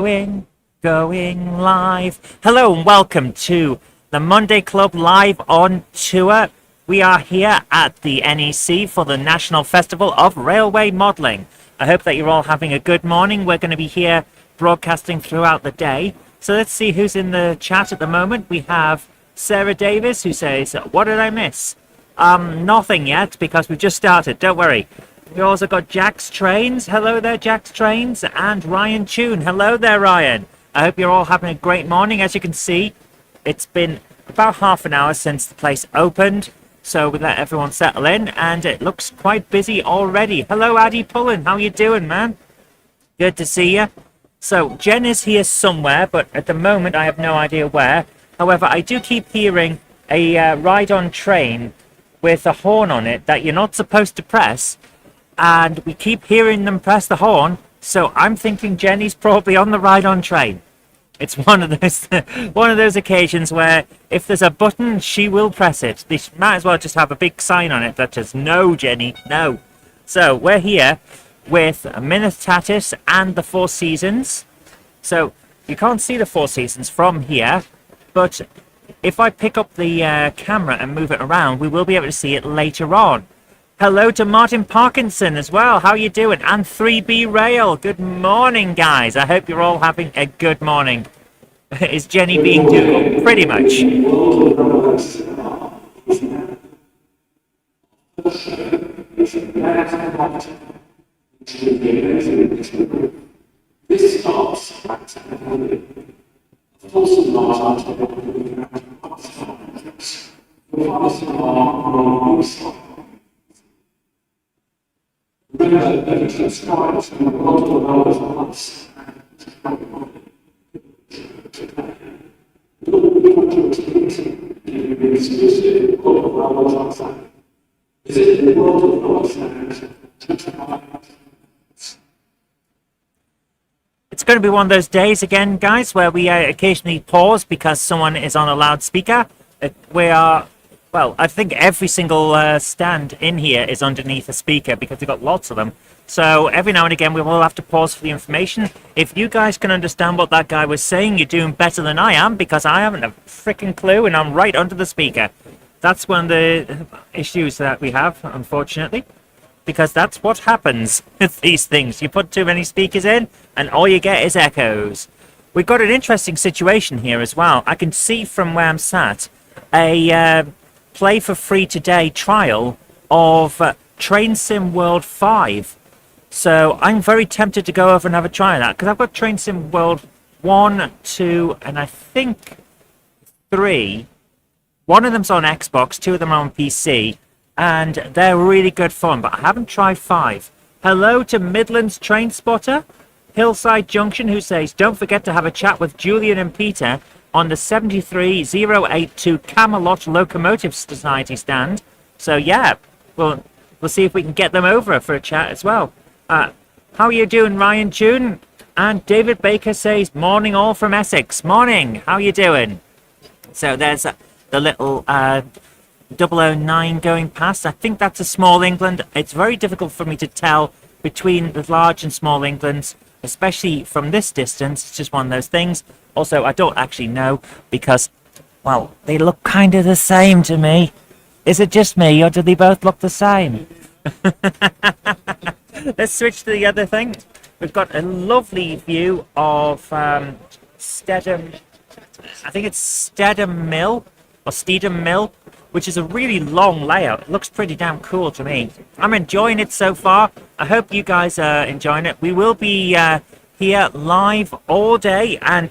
Going live. Hello and welcome to the Monday Club live on tour. We are here at the NEC for the National Festival of Railway Modelling. I hope that you're all having a good morning. We're going to be here broadcasting throughout the day. So let's see who's in the chat at the moment. We have Sarah Davis who says, "What did I miss?" Nothing yet because we've just started. Don't worry. We also got Jack's Trains. Hello there, Jack's Trains. And Ryan Tune. Hello there, Ryan. I hope you're all having a great morning. As you can see, it's been about half an hour since the place opened. So we let everyone settle in, and it looks quite busy already. Hello, Addy Pullen. How you doing, man? Good to see you. So Jen is here somewhere, but at the moment I have no idea where. However, I do keep hearing a ride-on train with a horn on it that you're not supposed to press. And we keep hearing them press the horn, so I'm thinking Jenny's probably on the ride-on train. It's one of those occasions where if there's a button, she will press it. They might as well just have a big sign on it that says, "No, Jenny, no." So we're here with Minitatis and the Four Seasons. So you can't see the Four Seasons from here, but if I pick up the camera and move it around, we will be able to see it later on. Hello to Martin Parkinson as well. How you doing? And 3B Rail. Good morning, guys. I hope you're all having a good morning. Is Jenny being Google? Pretty much. This starts Remember that it transcribes in multiple hours at once. It's going to be one of those days again, guys, where we occasionally pause because someone is on a loudspeaker. Well, I think every single stand in here is underneath a speaker because we've got lots of them. So every now and again we will have to pause for the information. If you guys can understand what that guy was saying, you're doing better than I am because I haven't a freaking clue and I'm right under the speaker. That's one of the issues that we have, unfortunately, because that's what happens with these things. You put too many speakers in and all you get is echoes. We've got an interesting situation here as well. I can see from where I'm sat a play for free today trial of Train Sim World 5. So I'm very tempted to go over and have a try of that because I've got Train Sim World 1, 2, and I think 3. One of them's on Xbox, 2 of them are on PC, and they're really good fun, but I haven't tried 5. Hello to Midlands Train Spotter, Hillside Junction, who says, "Don't forget to have a chat with Julian and Peter on the 73082 Camelot Locomotive Society stand." So yeah, we'll see if we can get them over for a chat as well. How are you doing, Ryan Tune? And David Baker says, "Morning all from Essex." Morning, how are you doing? So there's the little 009 going past. I think that's a small England. It's very difficult for me to tell between the large and small Englands, especially from this distance. It's just one of those things. Also, I don't actually know because, well, they look kind of the same to me. Is it just me, or do they both look the same? Let's switch to the other thing. We've got a lovely view of Stedham. I think it's Stedham Mill, or Steedham Mill, which is a really long layout. It looks pretty damn cool to me. I'm enjoying it so far. I hope you guys are enjoying it. We will be here live all day and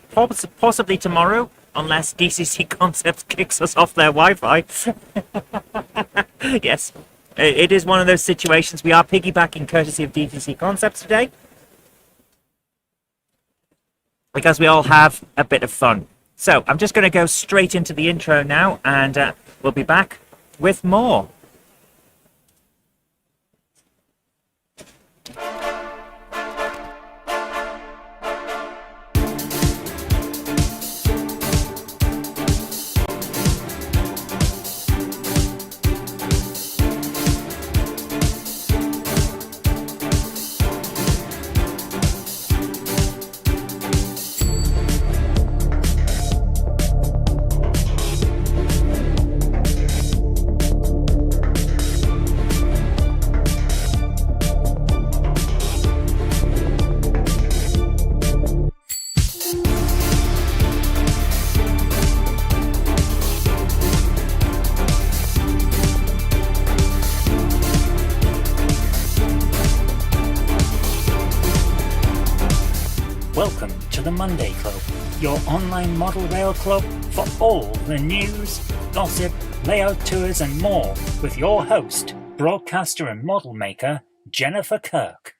possibly tomorrow, unless DCC Concepts kicks us off their Wi-Fi. Yes, it is one of those situations. We are piggybacking courtesy of DCC Concepts today because we all have a bit of fun. So I'm just going to go straight into the intro now, and we'll be back with more. to the Monday Club, your online model rail club for all the news, gossip, layout tours and more with your host, broadcaster and model maker, Jennifer Kirk.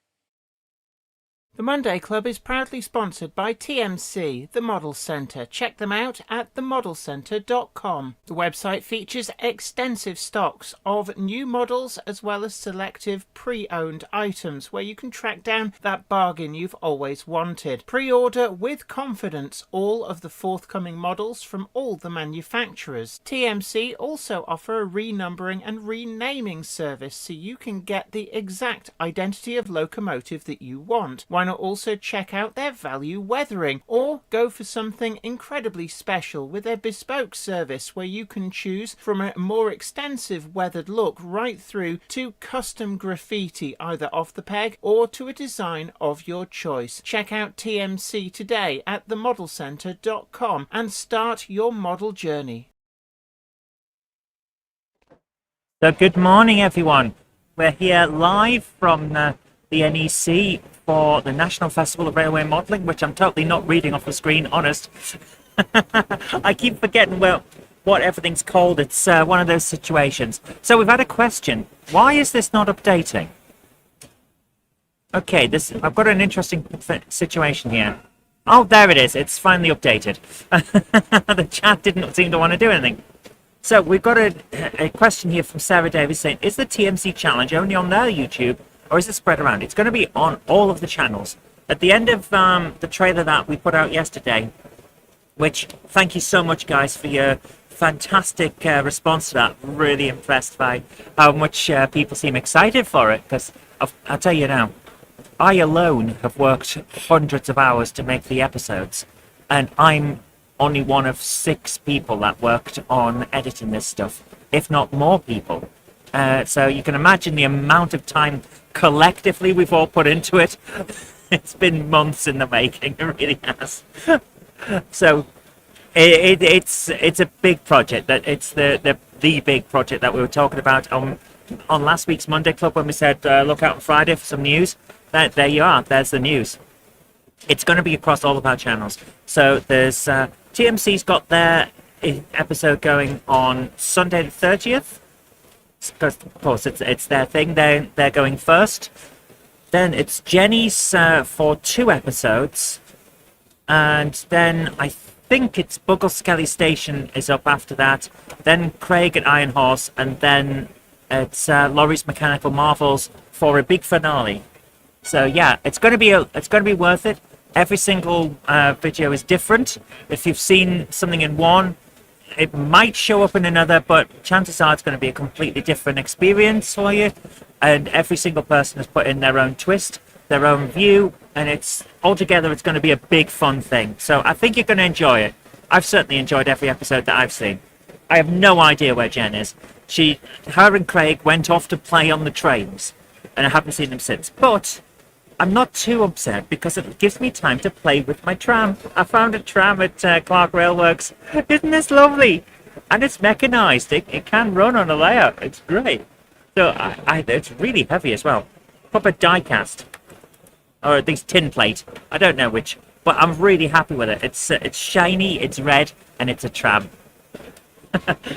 The Monday Club is proudly sponsored by TMC, the Model Centre. Check them out at themodelcentre.com. The website features extensive stocks of new models as well as selective pre-owned items where you can track down that bargain you've always wanted. Pre-order with confidence all of the forthcoming models from all the manufacturers. TMC also offer a renumbering and renaming service so you can get the exact identity of locomotive that you want. Why not also check out their value weathering, or go for something incredibly special with their bespoke service where you can choose from a more extensive weathered look right through to custom graffiti either off the peg or to a design of your choice. Check out TMC today at themodelcentre.com and start your model journey. So good morning, everyone. We're here live from the NEC for the National Festival of Railway Modelling, which I'm totally not reading off the screen, honest. I keep forgetting what everything's called. It's one of those situations. So we've had a question. Why is this not updating? Okay, I've got an interesting situation here. Oh, there it is. It's finally updated. The chat didn't seem to want to do anything. So we've got a question here from Sarah Davis saying, is the TMC challenge only on their YouTube or is it spread around? It's going to be on all of the channels. At the end of the trailer that we put out yesterday, which thank you so much guys for your fantastic response to that. Really impressed by how much people seem excited for it, because I'll tell you now, I alone have worked hundreds of hours to make the episodes, and I'm only one of 6 people that worked on editing this stuff, if not more people. So you can imagine the amount of time collectively we've all put into it. It's been months in the making, it really has. So it's a big project. That it's the big project that we were talking about on last week's Monday Club when we said look out on Friday for some news. There you are. There's the news. It's going to be across all of our channels. So there's TMC's got their episode going on Sunday the 30th. Because of course it's their thing. They're going first. Then it's Jenny's for 2 episodes, and then I think it's Buggle Skelly Station is up after that. Then Craig at Iron Horse, and then it's Laurie's Mechanical Marvels for a big finale. So yeah, it's going to be worth it. Every single video is different. If you've seen something in one, it might show up in another, but chances are it's going to be a completely different experience for you. And every single person has put in their own twist, their own view, and it's altogether it's going to be a big fun thing. So I think you're going to enjoy it. I've certainly enjoyed every episode that I've seen. I have no idea where Jen is. Her and Craig went off to play on the trains, and I haven't seen them since. But I'm not too upset because it gives me time to play with my tram. I found a tram at Clark Railworks. Isn't this lovely? And it's mechanised. It can run on a layout. It's great. So it's really heavy as well. Proper die cast. Or at least tin plate. I don't know which. But I'm really happy with it. It's shiny, it's red, and it's a tram.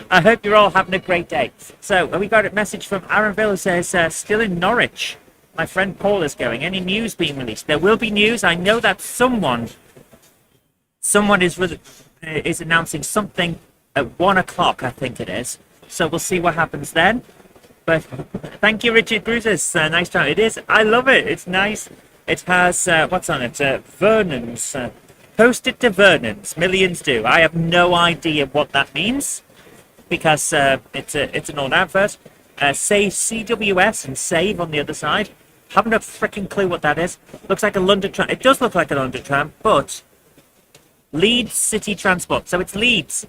I hope you're all having a great day. So we got a message from Aaronville who says, still in Norwich. My friend Paul is going. Any news being released? There will be news. I know that someone is announcing something at 1 o'clock, I think it is. So we'll see what happens then. But thank you, Richard Brutus. Nice try. It is. I love it. It's nice. It has, what's on it? Vernon's. Post it to Vernon's. Millions do. I have no idea what that means because it's an old advert. Say CWS and save on the other side. Haven't a freaking clue what that is. Looks like a London tram. It does look like a London tram, but Leeds City Transport. So it's Leeds.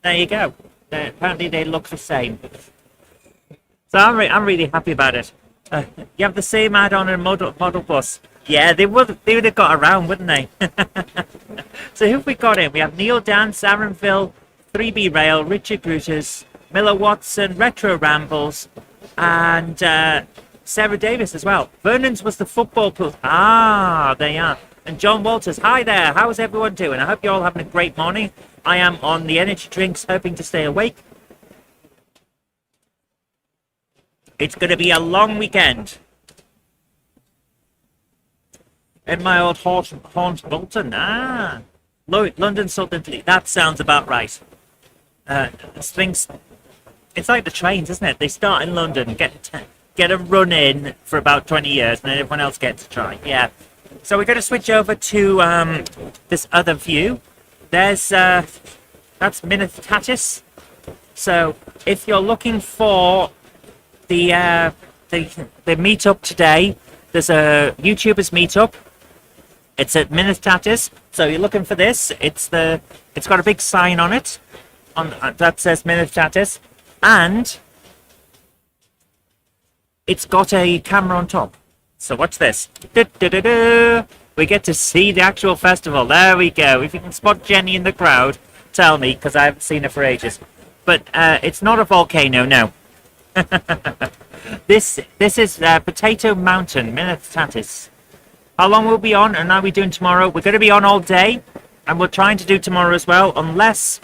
There you go. Apparently they look the same. So I'm really happy about it. You have the same add-on in model bus. Yeah, they would have got around, wouldn't they? So who have we got in? We have Neil Dance, Aaronville, 3B Rail, Richard Brutus, Miller Watson, Retro Rambles, and Sarah Davis as well. Vernon's was the football pool. Ah, there you are. And John Walters, hi there. How's everyone doing? I hope you're all having a great morning. I am on the energy drinks, hoping to stay awake. It's going to be a long weekend. In my old haunt Bolton. London Salton. That sounds about right. Things. It's like the trains, isn't it? They start in London, get a run in for about 20 years, and then everyone else gets to try. Yeah. So we're going to switch over to this other view. There's that's Minitatis. So if you're looking for the meetup today, there's a YouTubers meetup. It's at Minitatis. So you're looking for this. It's got a big sign on it, that says Minitatis, and it's got a camera on top. So watch this. We get to see the actual festival. There we go. If you can spot Jenny in the crowd, tell me, because I haven't seen her for ages. But it's not a volcano, no. This is Potato Mountain, Minitatis. How long we'll be on, and are we doing tomorrow? We're going to be on all day, and we're trying to do tomorrow as well, unless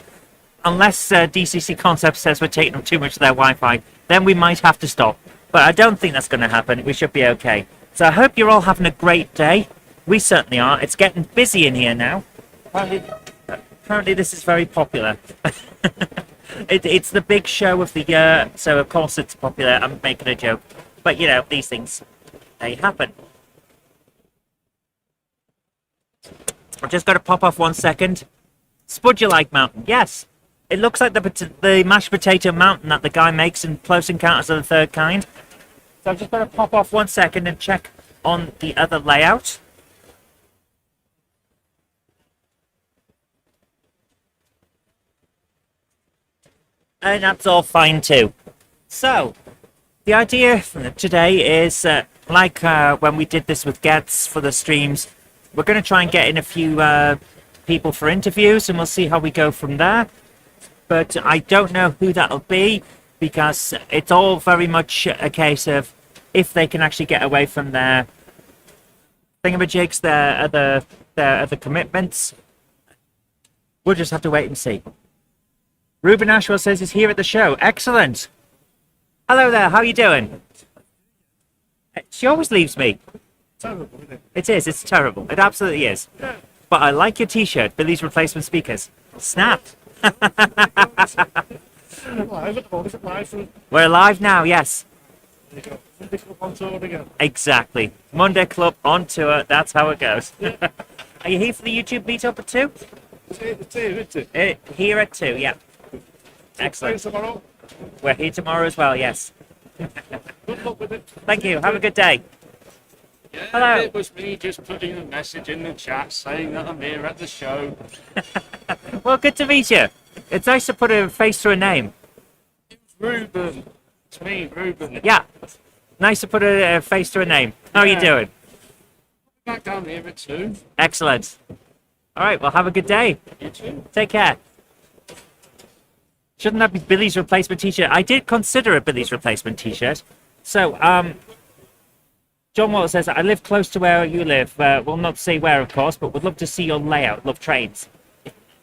DCC Concept says we're taking up too much of their Wi-Fi. Then we might have to stop. But I don't think that's going to happen. We should be okay. So I hope you're all having a great day. We certainly are. It's getting busy in here now. Apparently this is very popular. It's the big show of the year, so of course it's popular. I'm making a joke. But, you know, these things, they happen. I've just got to pop off 1 second. Spudulike Mountain, yes. It looks like the mashed potato mountain that the guy makes in Close Encounters of the Third Kind. So I'm just going to pop off 1 second and check on the other layout. And that's all fine too. So, the idea today is, when we did this with Getz for the streams, we're going to try and get in a few people for interviews, and we'll see how we go from there. But I don't know who that'll be, because it's all very much a case of if they can actually get away from their thingamajigs, their other commitments. We'll just have to wait and see. Ruben Ashwell says he's here at the show. Excellent. Hello there. How are you doing? She always leaves me. Terrible, isn't it? It is. It's terrible. It absolutely is. Yeah. But I like your T-shirt, Billy's Replacement Speakers. Snap. Live at the moment, live. We're live now, yes. There you go. Monday Club on tour again. Exactly. Monday Club on tour. That's how it goes. Are you here for the YouTube meetup at 2? It's here, isn't it? Here at 2, yeah. Excellent. Tomorrow. We're here tomorrow as well, yes. Good luck with it. Thank you. Have a good day. Yeah, Hello. It was me just putting a message in the chat saying that I'm here at the show. Well, good to meet you. It's nice to put a face to a name. Ruben. It's me, Ruben. Yeah. Nice to put a face to a name. How are you Yeah. doing? Back down here at 2. Excellent. All right. Well, have a good day. You too. Take care. Shouldn't that be Billy's Replacement T-shirt? I did consider a Billy's Replacement T-shirt. So, John Waller says, I live close to where you live. We'll not say where, of course, but would love to see your layout. Love trains.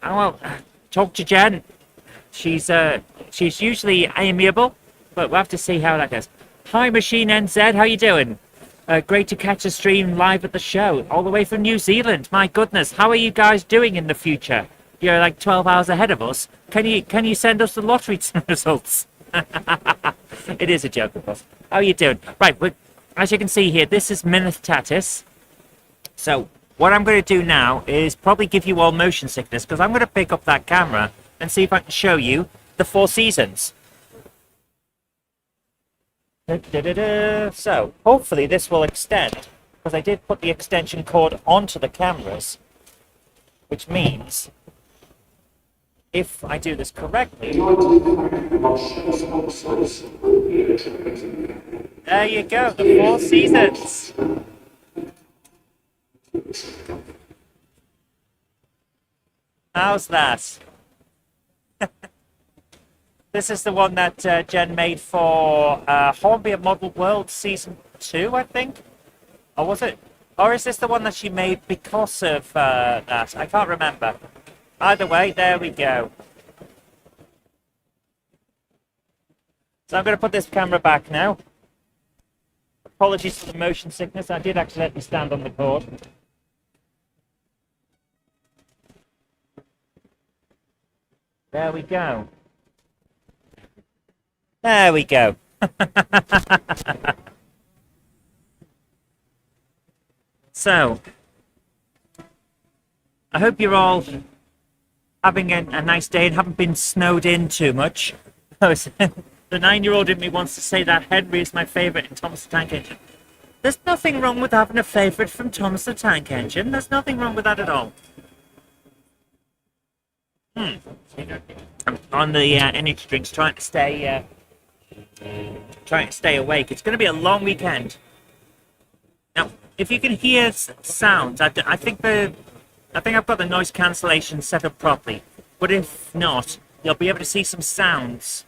Oh, well, talk to Jen. She's usually amiable, but we'll have to see how that goes. Hi, Machine NZ. How you doing? Great to catch a stream live at the show, all the way from New Zealand. My goodness, how are you guys doing in the future? You're like 12 hours ahead of us. Can you send us the lottery results? It is a joke, of course. How are you doing? Right, but as you can see here, this is Minitatis. So what I'm going to do now is probably give you all motion sickness, because I'm going to pick up that camera and see if I can show you the 4 seasons. So hopefully this will extend, because I did put the extension cord onto the cameras, which means if I do this correctly, there you go, the 4 seasons. How's that? This is the one that Jen made for Hornby Model World Season 2, I think. Or was it? Or is this the one that she made because of that? I can't remember. Either way, there we go. So I'm going to put this camera back now. Apologies for the motion sickness. I did accidentally stand on the cord. There we go. There we go. So, I hope you're all having a nice day and haven't been snowed in too much. The 9-year-old in me wants to say that Henry is my favourite in Thomas the Tank Engine. There's nothing wrong with having a favourite from Thomas the Tank Engine. There's nothing wrong with that at all. I'm on the energy drinks, trying to stay awake. It's going to be a long weekend. Now, if you can hear sounds, I think I've got the noise cancellation set up properly. But if not, you'll be able to see some sounds.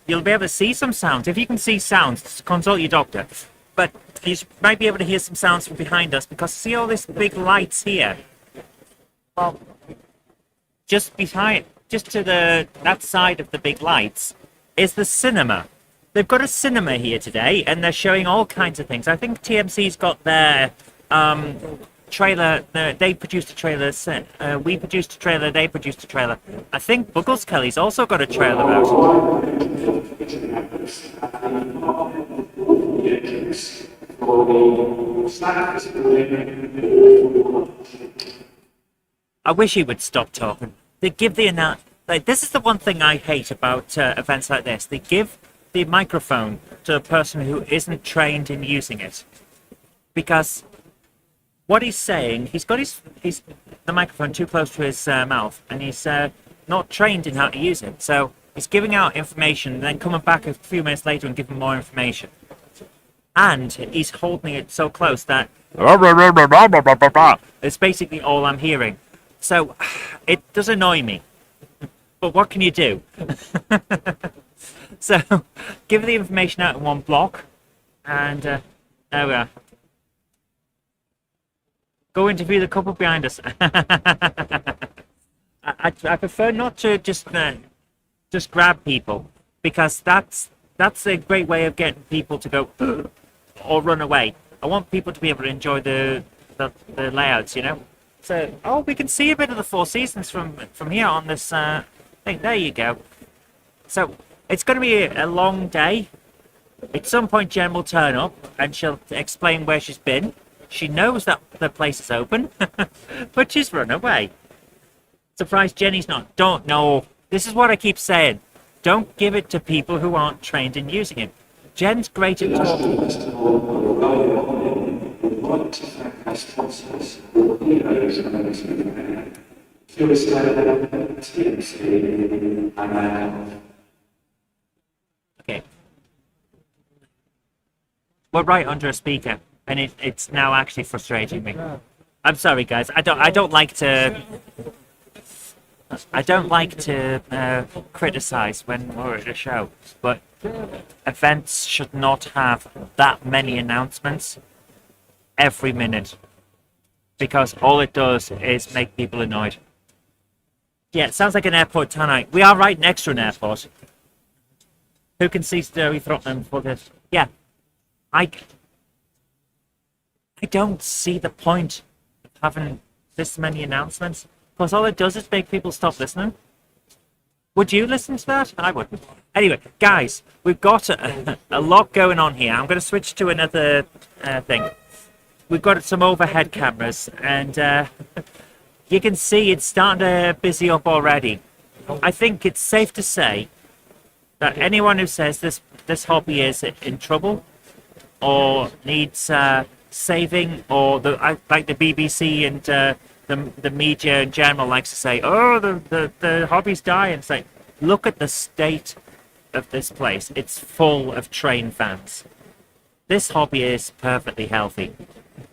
You'll be able to see some sounds. If you can see sounds, consult your doctor. But you might be able to hear some sounds from behind us, because see all these big lights here? Well, just to that side of the big lights is the cinema. They've got a cinema here today, and they're showing all kinds of things. I think TMC's got their trailer. They produced a trailer. We produced a trailer. They produced a trailer. I think Buggles Kelly's also got a trailer out. I wish he would stop talking. They give the this is the one thing I hate about events like this. They give the microphone to a person who isn't trained in using it, because what he's saying, he's got the microphone too close to his mouth, and he's not trained in how to use it. So he's giving out information and then coming back a few minutes later and giving more information. And he's holding it so close that it's basically all I'm hearing. So it does annoy me. But what can you do? So give the information out in one block, and there we are. Go interview the couple behind us. I prefer not to just grab people, because that's a great way of getting people to go or run away. I want people to be able to enjoy the layouts, you know. So we can see a bit of the Four Seasons from here on this thing. There you go. So it's going to be a long day. At some point, Jen will turn up and she'll explain where she's been. She knows that the place is open, but she's run away. Surprised Jenny's not. Don't know. This is what I keep saying. Don't give it to people who aren't trained in using it. Jen's great at talking. Okay. We're right under a speaker, and it's now actually frustrating me. I'm sorry, guys. I don't like to criticize when we're at a show, but events should not have that many announcements every minute, because all it does is make people annoyed. Yeah, it sounds like an airport tonight. We are right next to an airport. Who can see Sturry Throtman for this? Yeah. I don't see the point of having this many announcements, because all it does is make people stop listening. Would you listen to that? I wouldn't. Anyway, guys, we've got a lot going on here. I'm going to switch to another thing. We've got some overhead cameras, and you can see it's starting to busy up already. I think it's safe to say that anyone who says this hobby is in trouble or needs saving, or like the BBC and the media in general likes to say, oh, the hobby's dying. It's like, look at the state of this place. It's full of train fans. This hobby is perfectly healthy.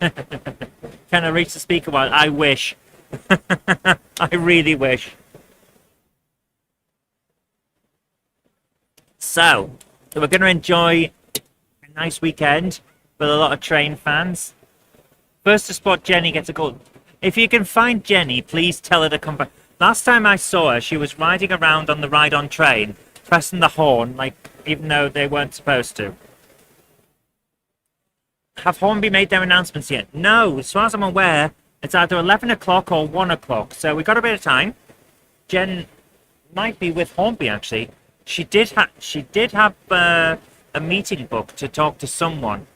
Can I reach the speaker while? I wish. I really wish. So, we're going to enjoy a nice weekend with a lot of train fans. First to spot Jenny gets a gold. If you can find Jenny, please tell her to come back. Last time I saw her, she was riding around on the ride-on train, pressing the horn, like, even though they weren't supposed to. Have Hornby made their announcements yet? No, as far as I'm aware, it's either 11 o'clock or 1 o'clock, so we got a bit of time. Jen might be with Hornby, actually. She did have a meeting booked to talk to someone,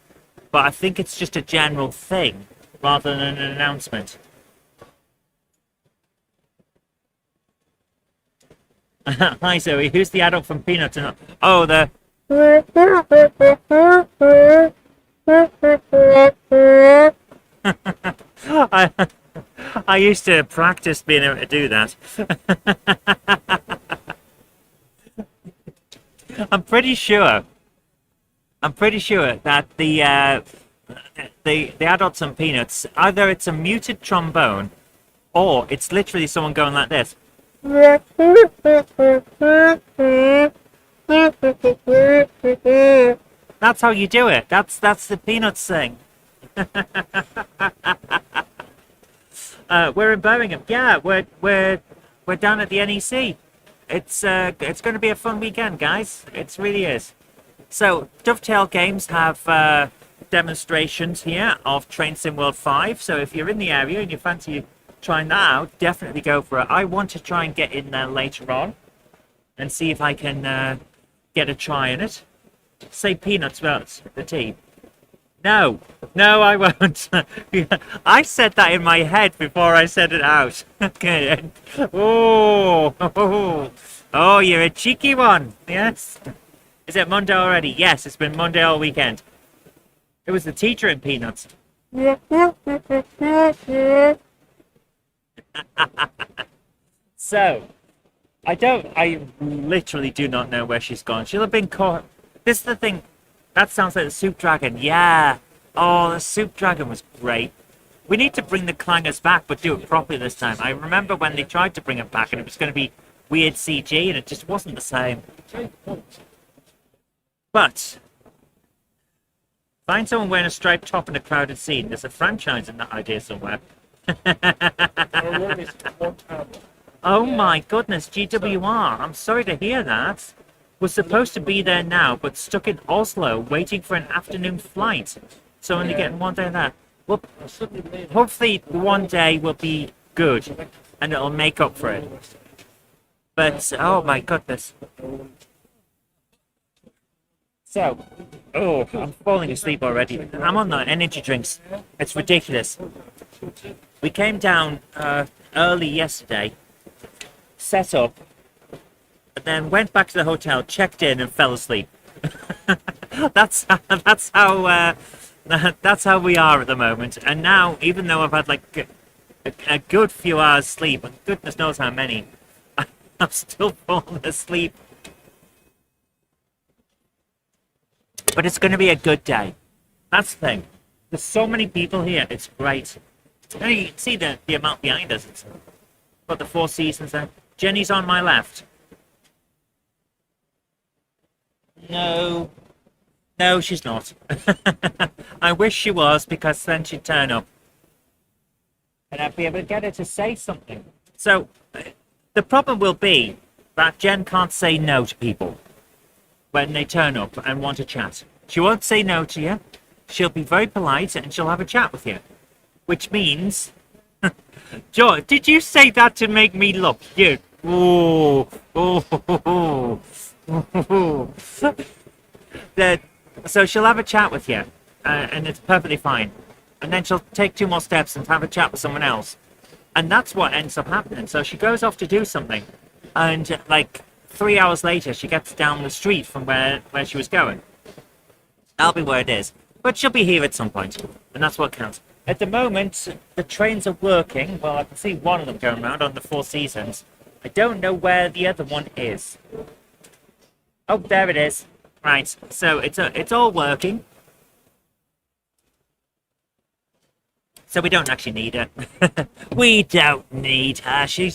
but I think it's just a general thing rather than an announcement. Hi Zoe, who's the adult from Peanuts? Oh, the... I used to practice being able to do that. I'm pretty sure that the adults on Peanuts, either it's a muted trombone or it's literally someone going like this. That's how you do it. That's the Peanuts thing. We're in Birmingham. Yeah, we're down at the NEC. It's going to be a fun weekend, guys. It really is. So Dovetail Games have demonstrations here of Train Sim World 5. So if you're in the area and you fancy trying that out, definitely go for it. I want to try and get in there later on and see if I can get a try in it. Say Peanuts without the T. No, I won't. I said that in my head before I said it out. Okay. Oh, you're a cheeky one. Yes. Is it Monday already? Yes, it's been Monday all weekend. It was the teacher in Peanuts. So, I literally do not know where she's gone. She'll have been caught. This is the thing. That sounds like the Soup Dragon. Yeah. Oh, the Soup Dragon was great. We need to bring the clangers back, but do it properly this time. I remember when they tried to bring it back and it was going to be weird CG and it just wasn't the same. But find someone wearing a striped top in a crowded scene. There's a franchise in that idea somewhere. Oh my goodness, GWR. I'm sorry to hear that. Was supposed to be there now, but stuck in Oslo waiting for an afternoon flight. So only getting one day there. Well, hopefully one day will be good and it'll make up for it. But, oh my goodness. So, oh, I'm falling asleep already. I'm on the energy drinks. It's ridiculous. We came down early yesterday, set up, and then went back to the hotel, checked in, and fell asleep. That's how we are at the moment. And now, even though I've had like a good few hours sleep, and goodness knows how many, I'm still falling asleep. But it's going to be a good day. That's the thing. There's so many people here. It's great. And you can see the amount behind us. It's got the 4 seasons there. Jenny's on my left. No, she's not. I wish she was, because then she'd turn up. And I'd be able to get her to say something. So, the problem will be that Jen can't say no to people when they turn up and want to chat. She won't say no to you. She'll be very polite and she'll have a chat with you. Which means... George, did you say that to make me look? You. So she'll have a chat with you, and it's perfectly fine. And then she'll take 2 more steps and have a chat with someone else. And that's what ends up happening. So she goes off to do something, and like 3 hours later, she gets down the street from where she was going. I'll be where it is. But she'll be here at some point, and that's what counts. At the moment, the trains are working. Well, I can see one of them going around on the 4 seasons. I don't know where the other one is. Oh, there it is. Right, so it's all working. So we don't actually need her. We don't need her. She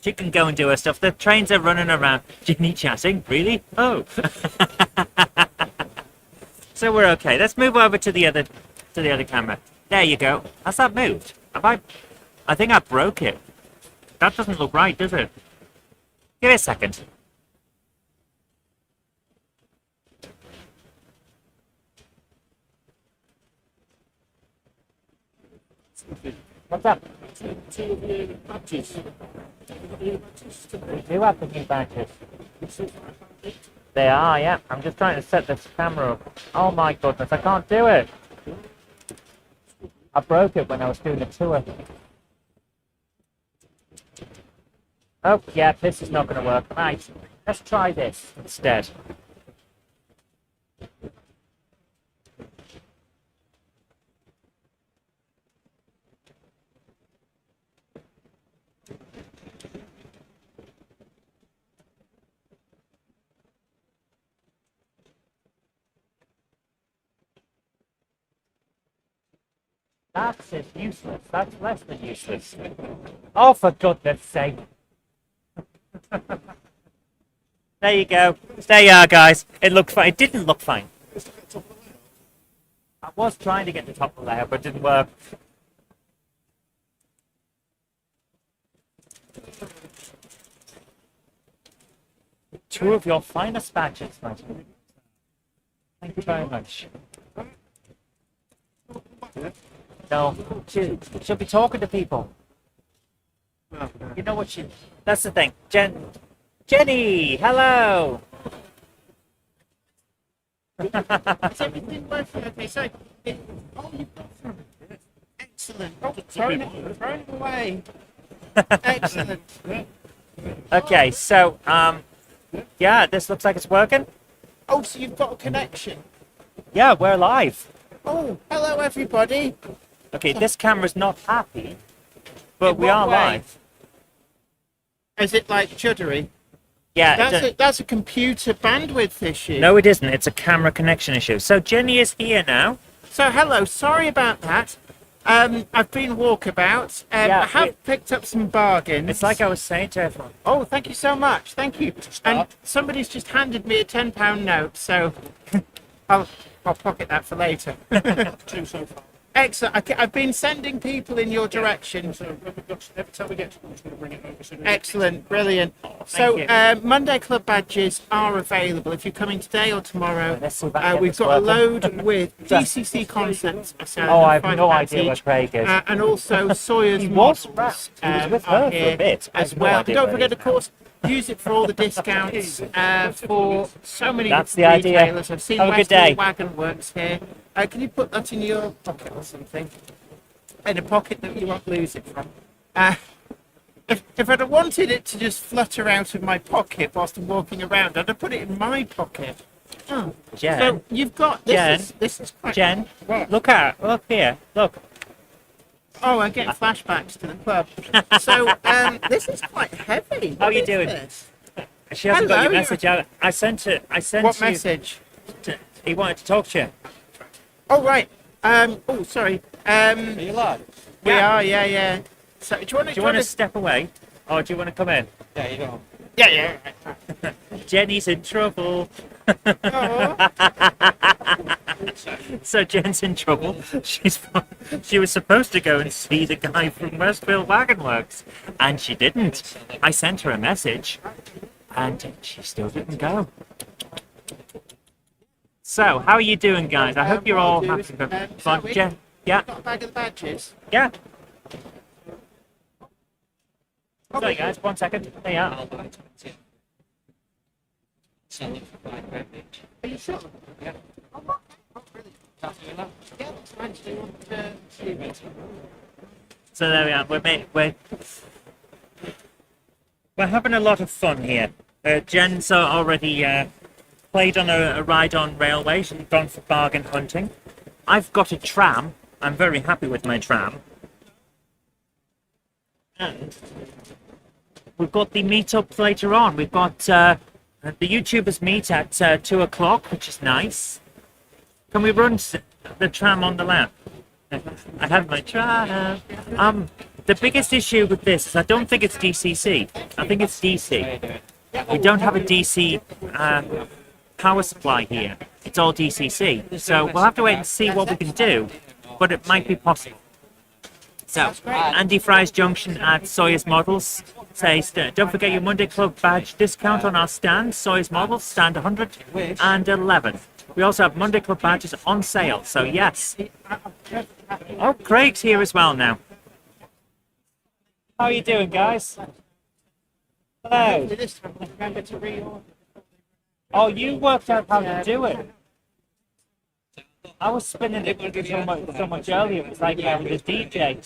can go and do her stuff. The trains are running around. Jenny chatting? Really? Oh. So we're okay. Let's move over to the other camera. There you go. Has that moved? Have I think I broke it. That doesn't look right, does it? Give it a second. What's up? Two of your badges. Your badges today. We do have the new badges. They are, yeah. I'm just trying to set this camera up. Oh my goodness, I can't do it. I broke it when I was doing a tour. Oh, yeah, this is not going to work. Right, let's try this instead. That's just useless. That's less than useless. Oh, for goodness sake. There you go. There you are, guys. It looked fine. It didn't look fine. I was trying to get the top of the layer, but it didn't work. Two of your finest badges, Martin. Thank you very much. No, she'll be talking to people. You know what she... That's the thing. Jenny, hello! Is everything working okay? So, oh, you've got some. Excellent. Oh, throwing it away. Excellent. Okay, so, yeah, this looks like it's working. Oh, so you've got a connection. Yeah, we're live. Oh, hello everybody. Okay, this camera's not happy, but In we what are way? live. Is it like juddery? Yeah, That's a computer bandwidth issue. no, it isn't. It's a camera connection issue. So Jenny is here now. So hello, sorry about that. I've been walkabout. Yeah, I have picked up some bargains. It's like I was saying to everyone. Oh, thank you so much. Thank you. And somebody's just handed me a £10 note, so I'll pocket that for later. Two so far. Excellent. I've been sending people in your direction. So every time we get to one, we're going to bring it over. So Excellent, brilliant. So you. Monday Club badges are available if you're coming today or tomorrow. Let's see if I can get We've this got a working. load with DCC concepts. Oh, I have no idea where Craig is. And also Sawyer's He was models he was with are her for a here bit. I as have no well. idea Don't where forget, he of is course, use it for all the discounts for so many That's the idea. retailers. I've seen Have a good Westall day. Wagon Works here. Can you put that in your pocket or something? In a pocket that you won't lose it from. If I'd have wanted it to just flutter out of my pocket whilst I'm walking around, I'd have put it in my pocket. Oh. Jen, So you've got this. Jen, This is quite. Jen, What? look here, look. Oh, I'm getting flashbacks to the club. So this is quite heavy. How What you is doing? this? She hasn't got Hello, your you- message out. I sent What you. message? He wanted to talk to you. Oh right. Oh sorry. Are you live? We are. Yeah. So do you want to? Do you want to step away, or do you want to come in? Yeah. Jenny's in trouble. Oh. So Jen's in trouble. She was supposed to go and see the guy from Westfield Wagon Works, and she didn't. I sent her a message, and she still didn't go. So, how are you doing, guys? I hope you're all what I'll do happy. is, Fun. shall we? Jen, yeah, Got a bag of the badges. yeah. Sorry, guys. 1 second. There you are. Are you sure? Yeah. Oh, really? Yeah, that's fine. Do you want to see it? So there we are. We're having a lot of fun here. Jen's already played on a ride-on railway. She's gone for bargain hunting. I've got a tram. I'm very happy with my tram. And we've got the meetups later on. We've got the YouTubers meet at 2 o'clock, which is nice. Can we run the tram on the lap? I have my tram. The biggest issue with this is I don't think it's DCC. I think it's DC. We don't have a DC power supply here. It's all DCC. So we'll have to wait and see what we can do. but it might be possible. So, Andy Fry's Junction at Sawyer's Models says, don't forget your Monday Club badge discount on our stand, Sawyer's Models, stand 111. We also have Monday Club badges on sale, so yes. Oh, Craig's here as well now. How are you doing, guys? Hello. Oh, you worked out how to do it. I was spinning it so much earlier. It was like with the DJ.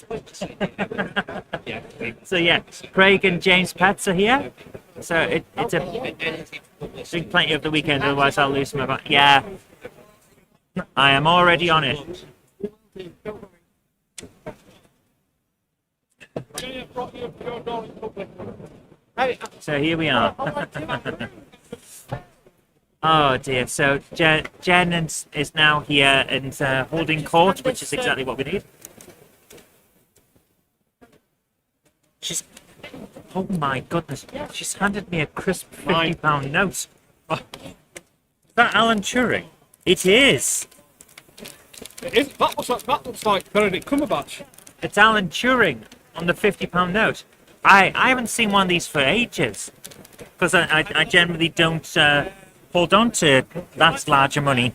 So yeah, Craig and James Pets are here. So it's a big plenty of the weekend. Otherwise, I'll lose my. Yeah, I am already on it. So here we are. Oh dear. So Jen is now here and holding court, which is exactly what we need. She's. Oh my goodness! She's handed me a crisp £50 note. Is that Alan Turing? It is. It is. That looks like Benedict Cumberbatch. It's Alan Turing on the £50 note. I haven't seen one of these for ages because I generally don't hold on to that larger money.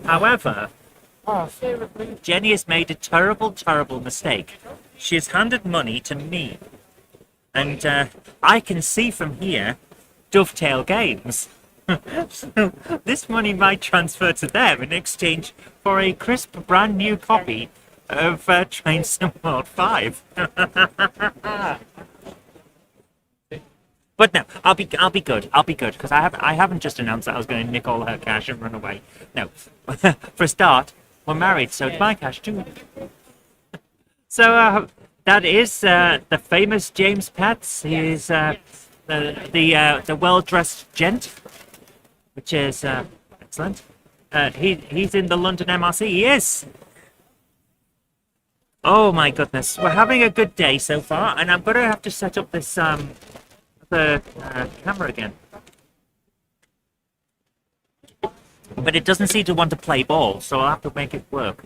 However, Jenny has made a terrible mistake. She has handed money to me, and I can see from here Dovetail Games. So this money might transfer to them in exchange for a crisp brand new copy of Train Sim World 5. But no, I'll be good. I'll be good because I haven't just announced that I was going to nick all her cash and run away. No, for a start, we're married, so it's my cash too. So that is the famous James Pats. He is the well-dressed gent, which is excellent. He's in the London MRC. He is. Oh my goodness, we're having a good day so far, and I'm going to have to set up this the camera again. But it doesn't seem to want to play ball, so I'll have to make it work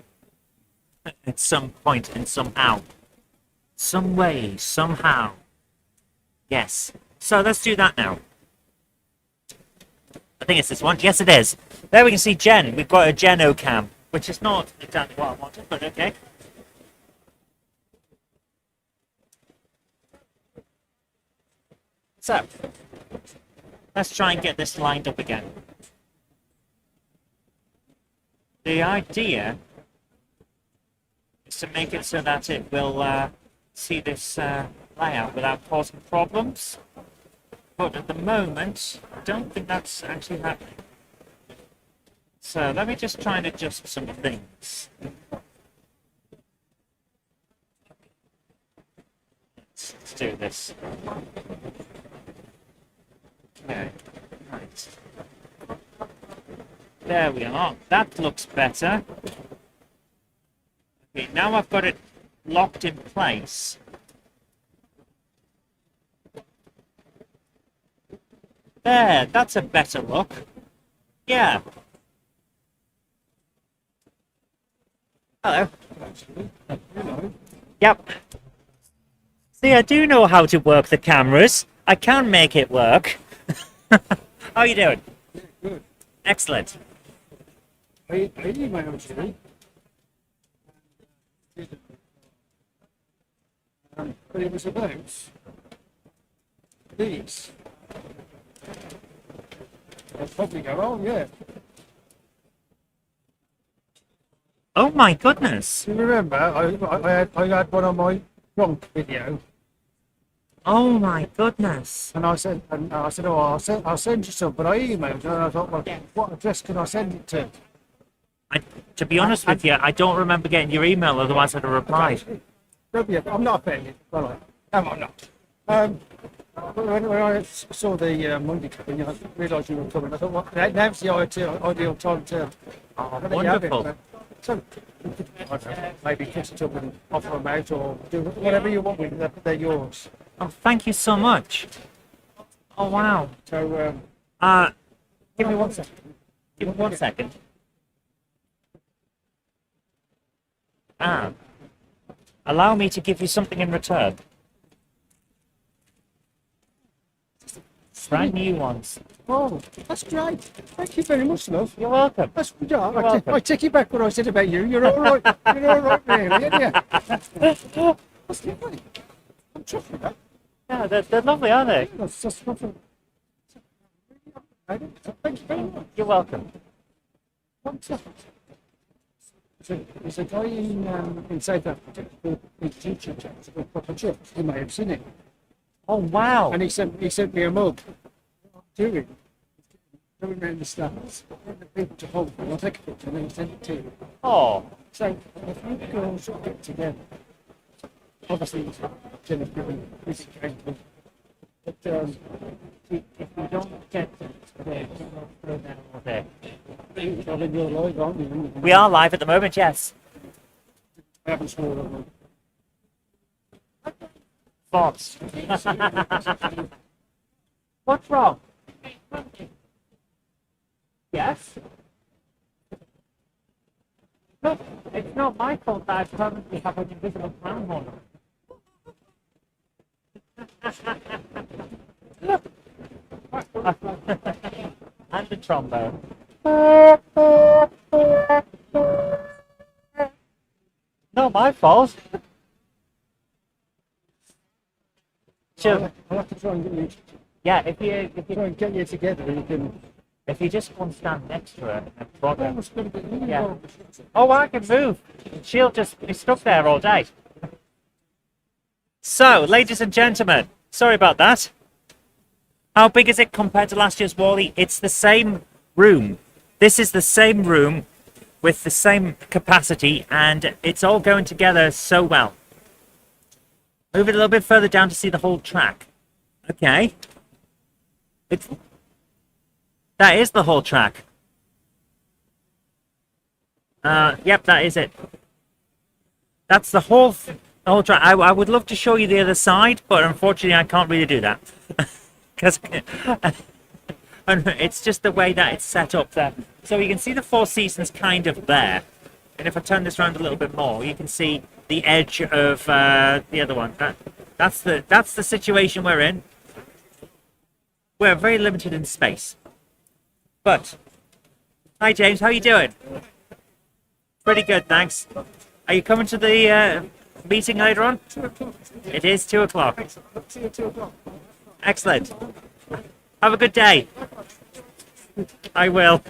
at some point and somehow. Some way, somehow. Yes. So let's do that now. I think it's this one. Yes, it is. There we can see Jen. We've got a Geno cam, which is not exactly what I wanted, but okay. So, let's try and get this lined up again. The idea is to make it so that it will see this layout without causing problems. But at the moment, I don't think that's actually happening. So let me just try and adjust some things. Let's do this. Okay, right. There we are. That looks better. Okay, now I've got it locked in place. There, that's a better look. Yeah. Hello. Yep. See, I do know how to work the cameras. I can make it work. How are you doing? Good. Excellent. I emailed you. But it was about these. I'll probably go, oh yeah. Oh my goodness. You remember, I had one on my Gronk video. Oh my goodness. And I said, oh, I'll send you some, but I emailed her and I thought, well, what address can I send it to? To be honest with you, I don't remember getting your email, otherwise I'd have replied. I'm not offended. All right. No, I'm not. When I saw the Monday Club and I realised you were coming, I thought, well, now's the ideal time to Wonderful. So, I don't know, maybe kiss it up and offer them out or do whatever you want with them. They're yours. Oh, thank you so much. Oh, wow. So, Give me 1 second. Give me 1 second. And allow me to give you something in return. Brand new ones. Oh, that's great. Thank you very much, love. You're welcome. That's, yeah, welcome. I take it back what I said about you. You're all right. You're all right, really, aren't you? That's lovely. I'm chuffed with that. Yeah, they're lovely, aren't they? That's just lovely. Thank you very much. You're welcome. Fantastic. There's a guy in South Africa called Big Teacher Jack. It's called Proper Chuck. You may have seen it. Oh, wow. And he sent me a mug. Doing around the stands, get the people to hold me. I'll take a picture and then send it to you. Oh, So if you girls get together, obviously Jenny Kirk is capable, but if we don't get there, throw that over there. I think you're live, aren't you? We are live at the moment, yes. I haven't sworn on Thoughts? What's wrong? Yes? Look, it's not my fault that I permanently have an invisible crown on. Look! And the trombone. Not my fault. Sure. I'll have to try and get you. Yeah, Try and get you together and you can. if you just go and stand next to her and prod her. It's going to be really Yeah. well. Oh, I can move. She'll just be stuck there all day. So, ladies and gentlemen, sorry about that. How big is it compared to last year's Wally? It's the same room. This is the same room with the same capacity, and it's all going together so well. Move it a little bit further down to see the whole track. Okay. That is the whole track. Yep, that is it. That's the whole track. I would love to show you the other side, but unfortunately I can't really do that. Because it's just the way that it's set up there. So you can see the Four Seasons kind of there. And if I turn this around a little bit more, you can see the edge of the other one. That's the situation we're in. We're very limited in space. But, hi James, how you doing? Pretty good, thanks. Are you coming to the meeting later on? 2 o'clock. It is 2 o'clock. See you at 2 o'clock. Excellent. Have a good day. I will.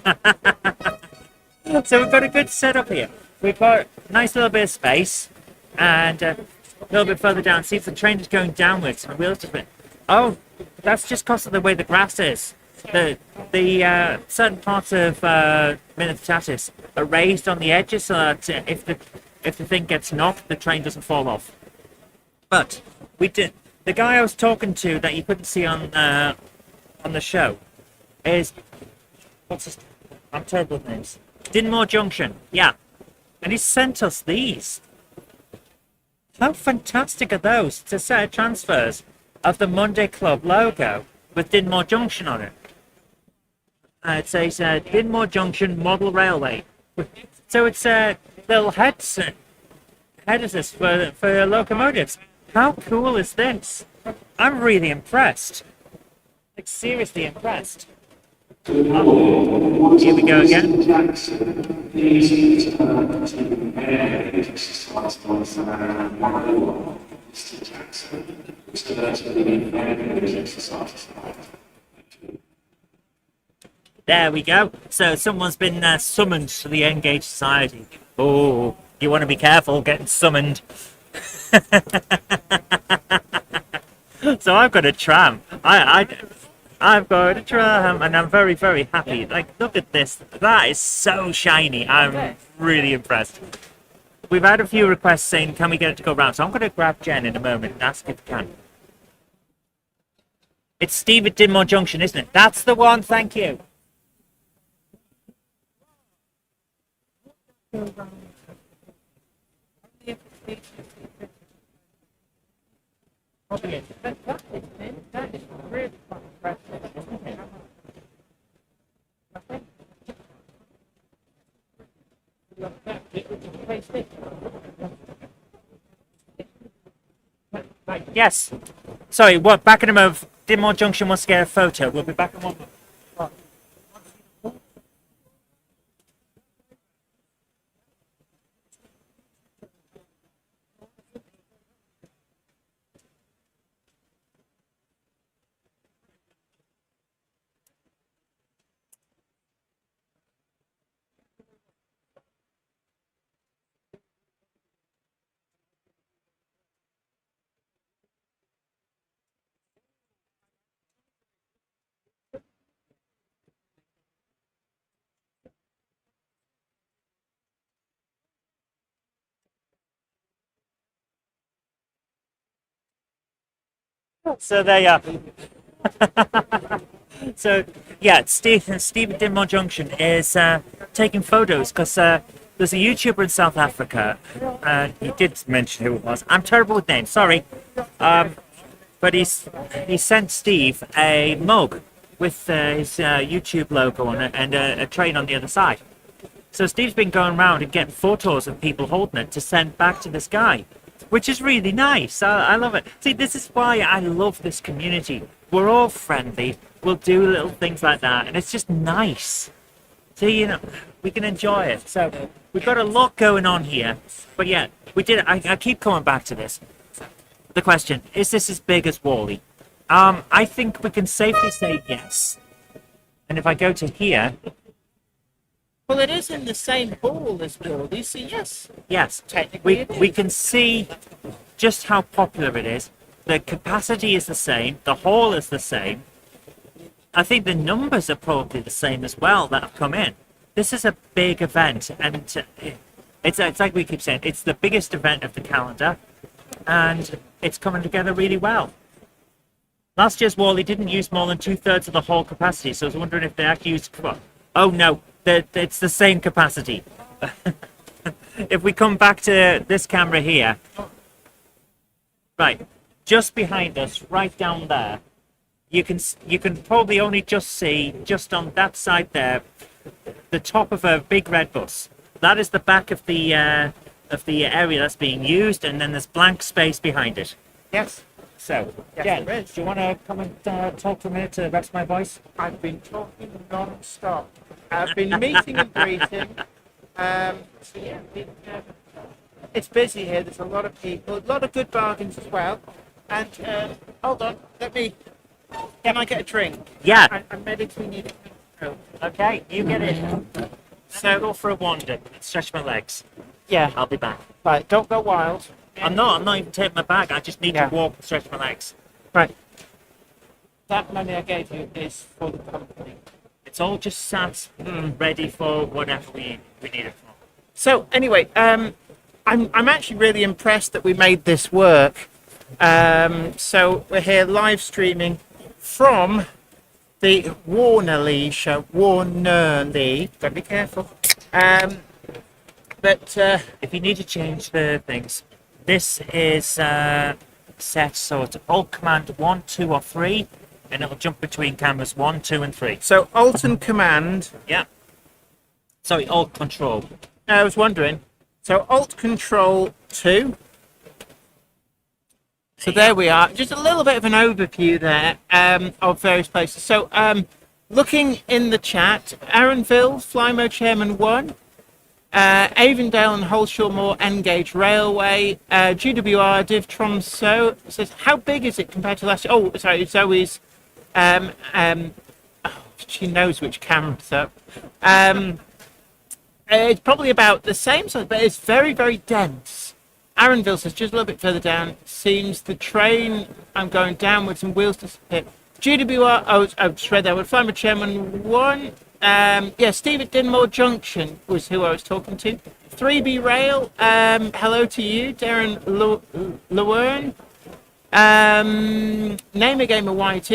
So we've got a good setup here. We've got a nice little bit of space, and a little bit further down. See if the train is going downwards. And we'll just oh, that's just because of the way the grass is. The certain parts of Minitatis are raised on the edges, so that if the thing gets knocked, the train doesn't fall off. But we did. The guy I was talking to that you couldn't see on the show is what's his? I'm terrible with names. Dinmore Junction, yeah, and he sent us these. How fantastic are those? It's a set of transfers of the Monday Club logo with Dinmore Junction on it. It says Dinmore Junction Model Railway. So it's little headers for locomotives. How cool is this? I'm really impressed. Like, seriously impressed. Oh, here we go again. There we go. So someone's been summoned to the Engaged Society. Oh, you want to be careful getting summoned. So I've got a tram. I've got a tram, and I'm very, very happy. Like, look at this. That is so shiny. I'm really impressed. We've had a few requests saying, can we get it to go round? So I'm going to grab Jen in a moment and ask if we can. It's Steve at Dinmore Junction, isn't it? That's the one. Thank you. That is really impressive, isn't it? Yes. Sorry, what? Back in a moment. Dinmore Junction wants to get a photo. We'll be back in 1 moment. So there you are. So yeah, Steve at Dinmore Junction is taking photos because there's a YouTuber in South Africa, and he did mention who it was. I'm terrible with names, sorry, but he sent Steve a mug with his YouTube logo on it and a train on the other side. So Steve's been going around and getting photos of people holding it to send back to this guy, which is really nice. I love it. See, this is why I love this community. We're all friendly. We'll do little things like that, and it's just nice. See, you know, we can enjoy it. So we've got a lot going on here. But yeah, we did. I keep coming back to this. The question, is this as big as Wally? I think we can safely say yes. And if I go to here, Well, it is in the same hall as Wally, so yes. yes, Technically it we is. can see just how popular it is. The capacity is the same. The hall is the same. I think the numbers are probably the same as well that have come in. This is a big event, and it's like we keep saying, it's the biggest event of the calendar, and it's coming together really well. Last year's Wally didn't use more than 2/3 of the hall capacity, so I was wondering if they actually used. Oh no, it's the same capacity. If we come back to this camera here, right, just behind us, right down there, you can probably only just see, just on that side there, the top of a big red bus. That is the back of the area that's being used, and then there's blank space behind it. Yes. So, Yes, Jen, there is. do you want to come and talk for a minute to rest my voice? I've been talking non-stop. I've been meeting and greeting. So yeah, it's busy here. There's a lot of people, a lot of good bargains as well. And hold on, can I get a drink? Yeah. I'm medically needing control. Okay, you get in. So go for a wander. Stretch my legs. Yeah, I'll be back. right. Don't go wild. I'm not even taking my bag. I just need Yeah. to walk and stretch my legs. Right. That money I gave you is for the company. It's all just sat ready for whatever we need it for. So anyway, I'm actually really impressed that we made this work. So we're here live streaming from the Warnerly show. Warnerly. Gotta be careful. But If you need to change the things, this is set so it's Alt Command 1, 2, or 3, and it'll jump between cameras 1, 2, and 3. so Alt and Command. Yeah. Sorry, Alt Control. I was wondering. So Alt Control 2. So there we are. Just a little bit of an overview there of various places. So looking in the chat, Arronville, Flymo Chairman 1, Avondale and Holshaw Moor N-Gauge Railway, GWR Div Tromso says, how big is it compared to last year? Oh, sorry, Zoe's, she knows which camera's up. It's probably about the same size, but it's very, very dense. Arronville says, just a little bit further down, seems the train, I'm going downwards and wheels disappear. GWR, I've just read that one, Flymo Chairman 1, yeah, Steve at Dinmore Junction was who I was talking to. 3B Rail, hello to you, Darren Lewern. Name a Gamer YT,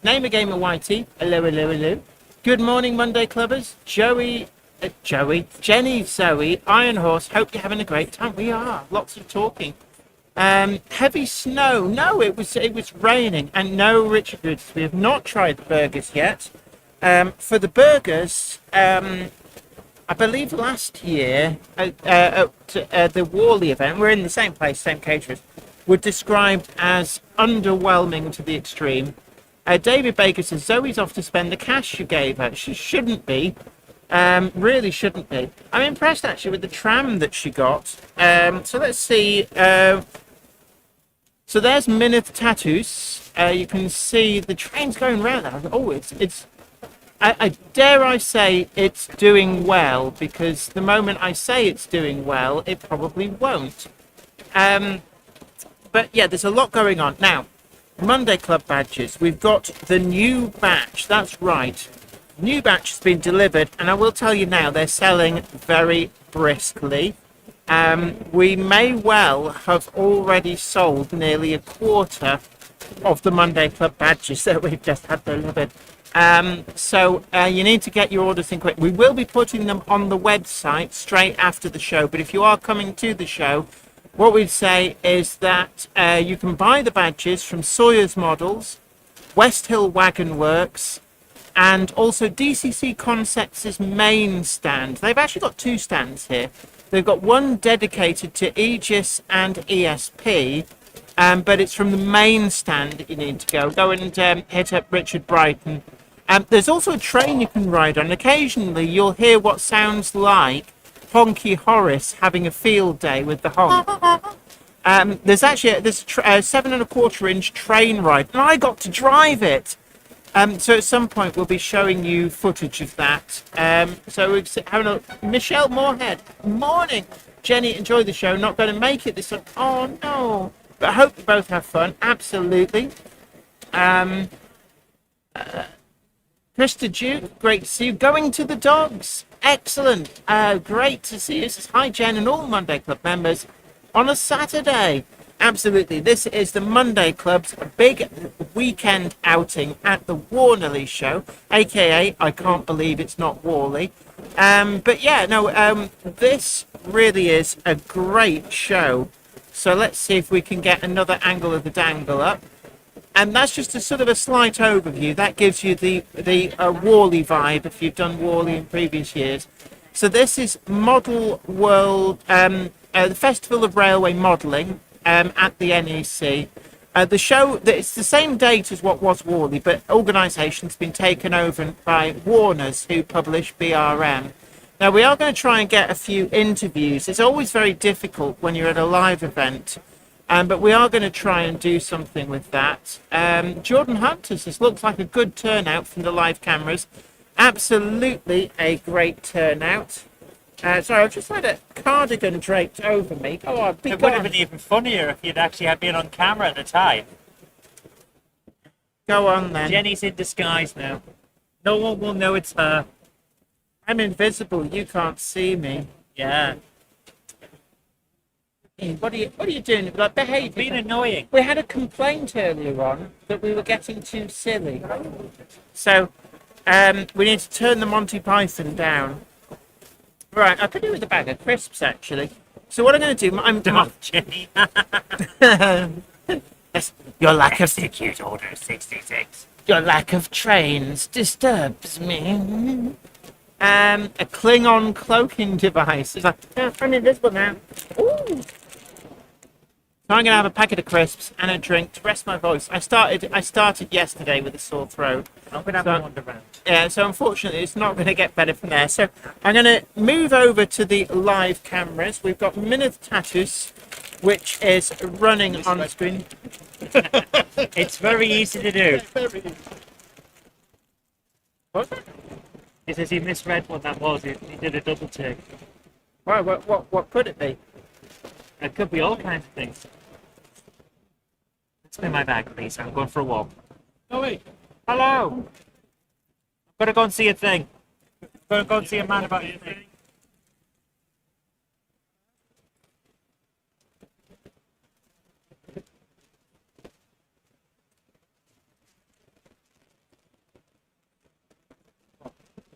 Name a Gamer YT, hello. Good morning, Monday Clubbers. Jenny, Zoe, Iron Horse, hope you're having a great time. We are, lots of talking. Heavy snow, no, it was raining, and no Richard Goods. We have not tried the burgers yet. For the burgers, I believe last year at the Wally event, we're in the same place, same caterers. were described as underwhelming to the extreme. David Baker says Zoe's off to spend the cash you gave her. She shouldn't be. Really shouldn't be. I'm impressed actually with the tram that she got. So let's see. So there's Minith Tattoos. You can see the train's going round now. Oh, it's. I dare I say it's doing well, because the moment I say it's doing well, it probably won't. But yeah, there's a lot going on now. Monday Club badges. We've got the new batch. That's right. New batch has been delivered, and I will tell you now, they're selling very briskly. We may well have already sold nearly a quarter of the Monday Club badges that we've just had delivered. So you need to get your orders in quick. We will be putting them on the website straight after the show, but if you are coming to the show, what we'd say is that you can buy the badges from Sawyer's Models, West Hill Wagon Works, and also DCC Concepts' main stand. They've actually got two stands here. They've got one dedicated to Aegis and ESP, but it's from the main stand that you need to go. Go and hit up Richard Brighton. There's also a train you can ride on. Occasionally you'll hear what sounds like Honky Horace having a field day with the honk. There's actually a 7.25-inch train ride, and I got to drive it. So at some point we'll be showing you footage of that. So we're having a Michelle Moorhead. Morning, Jenny. Enjoy the show. Not going to make it this one. Oh no! But I hope you both have fun. Absolutely. Krista Duke, great to see you. Going to the dogs. Excellent. Great to see you. This is hi Jen and all Monday Club members on a Saturday. Absolutely. This is the Monday Club's big weekend outing at the Warnerley show, aka I can't believe it's not Worley. But yeah, no, this really is a great show. So let's see if we can get another angle of the dangle up. And that's just a sort of a slight overview. That gives you the Worley vibe if you've done Worley in previous years. So this is Model World, the Festival of Railway Modelling. At the NEC. The show, it's the same date as what was Worley, but organisation's been taken over by Warner's, who publish BRM. Now, we are going to try and get a few interviews. It's always very difficult when you're at a live event, but we are going to try and do something with that. Jordan Hunter says, looks like a good turnout from the live cameras. Absolutely a great turnout. Sorry, I've just had a cardigan draped over me. Oh, I'd be It would have been even funnier if you'd actually had been on camera at the time. Go on then. Jenny's in disguise now. No one will know it's her. I'm invisible. You can't see me. Yeah. Hey, what are you doing? Like, behave. Being annoying. We had a complaint earlier on that we were getting too silly. So, we need to turn the Monty Python down. Right, I could do with a bag of crisps, actually. So what I'm going to do, I'm... Off, Jenny. Yes, your lack of... Execute Order 66. Your lack of trains disturbs me. A Klingon cloaking device. It's like, oh, I'm invisible now. Ooh. So I'm going to have a packet of crisps and a drink to rest my voice. I started yesterday with a sore throat. I'm going to have a wander round. Yeah, so unfortunately it's not going to get better from there. So I'm going to move over to the live cameras. We've got Minith Tattoos, which is running on screen. It's very easy to do. What's that? He says he misread what that was. He did a double take. Right, what could it be? It could be all kinds of things. Let's clear my bag, please. I'm going for a walk. Oh, wait. Hello. I'm gonna go and see a thing. I'm gonna go and see a man about a thing.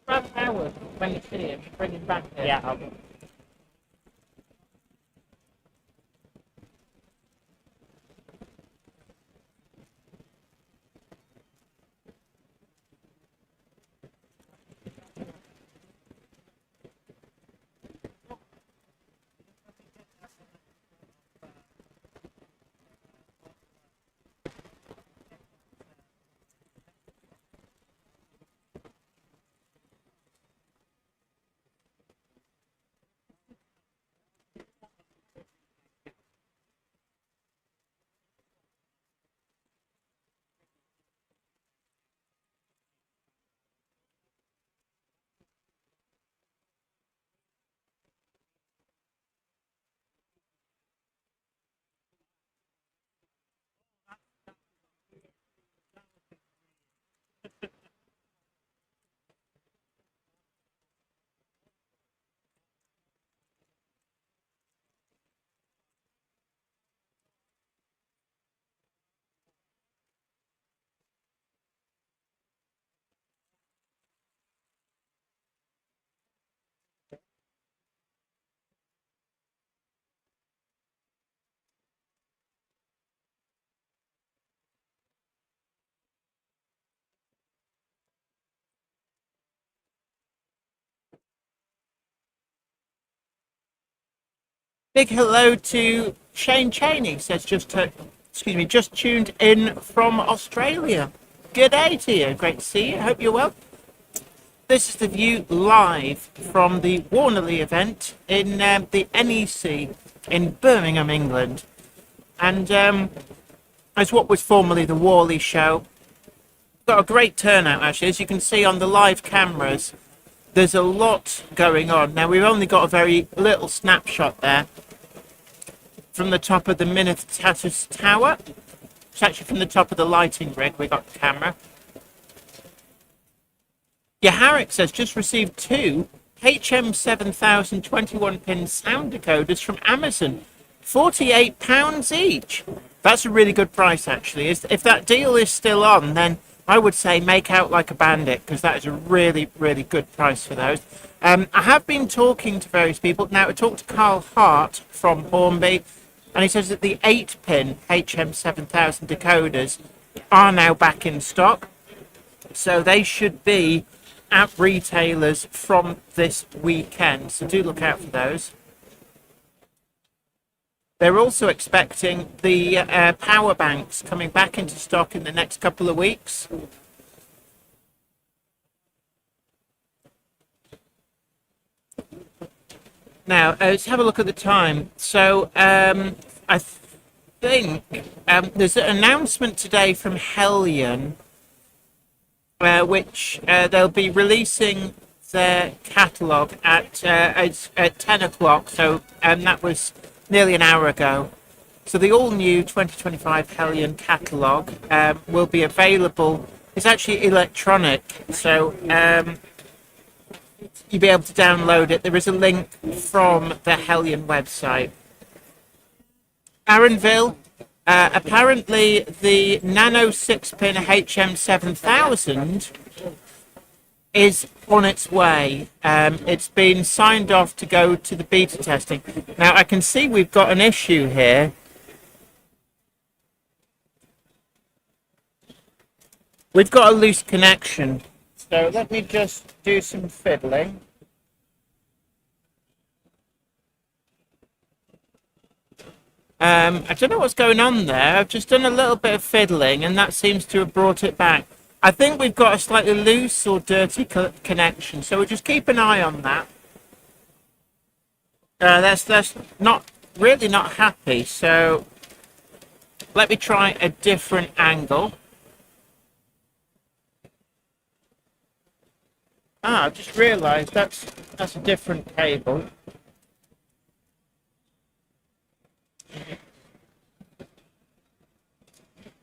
Grab Howard when you see him, bring him back here. Yeah. Big hello to Shane Cheney, says just tuned in from Australia. Good day to you. Great to see you. Hope you're well. This is the view live from the Warnerley event in the NEC in Birmingham, England. And as what was formerly the Worley show, got a great turnout actually. As you can see on the live cameras, there's a lot going on. Now we've only got a very little snapshot there from the top of the Minotaurus Tower. It's actually from the top of the lighting rig we got the camera. Yaharic says, just received 2 HM7000 21-pin sound decoders from Amazon. £48 each. That's a really good price, actually. If that deal is still on, then I would say make out like a bandit, because that is a really, really good price for those. I have been talking to various people. Now, I talked to Carl Hart from Hornby, and he says that the 8-pin HM7000 decoders are now back in stock. So they should be at retailers from this weekend. So do look out for those. They're also expecting the power banks coming back into stock in the next couple of weeks. Now, let's have a look at the time. So, I think there's an announcement today from Hellion, which they'll be releasing their catalogue at 10 o'clock. So, that was nearly an hour ago. So the all-new 2025 Hellion catalogue will be available. It's actually electronic, so you'll be able to download it. There is a link from the Hellion website. Arranville, apparently the Nano 6-pin HM7000 is on its way. It's been signed off to go to the beta testing. Now I can see we've got an issue here. We've got a loose connection. So let me just do some fiddling. I don't know what's going on there. I've just done a little bit of fiddling and that seems to have brought it back. I think we've got a slightly loose or dirty connection, so we'll just keep an eye on that. That's not really not happy, so let me try a different angle. I've just realised that's a different cable.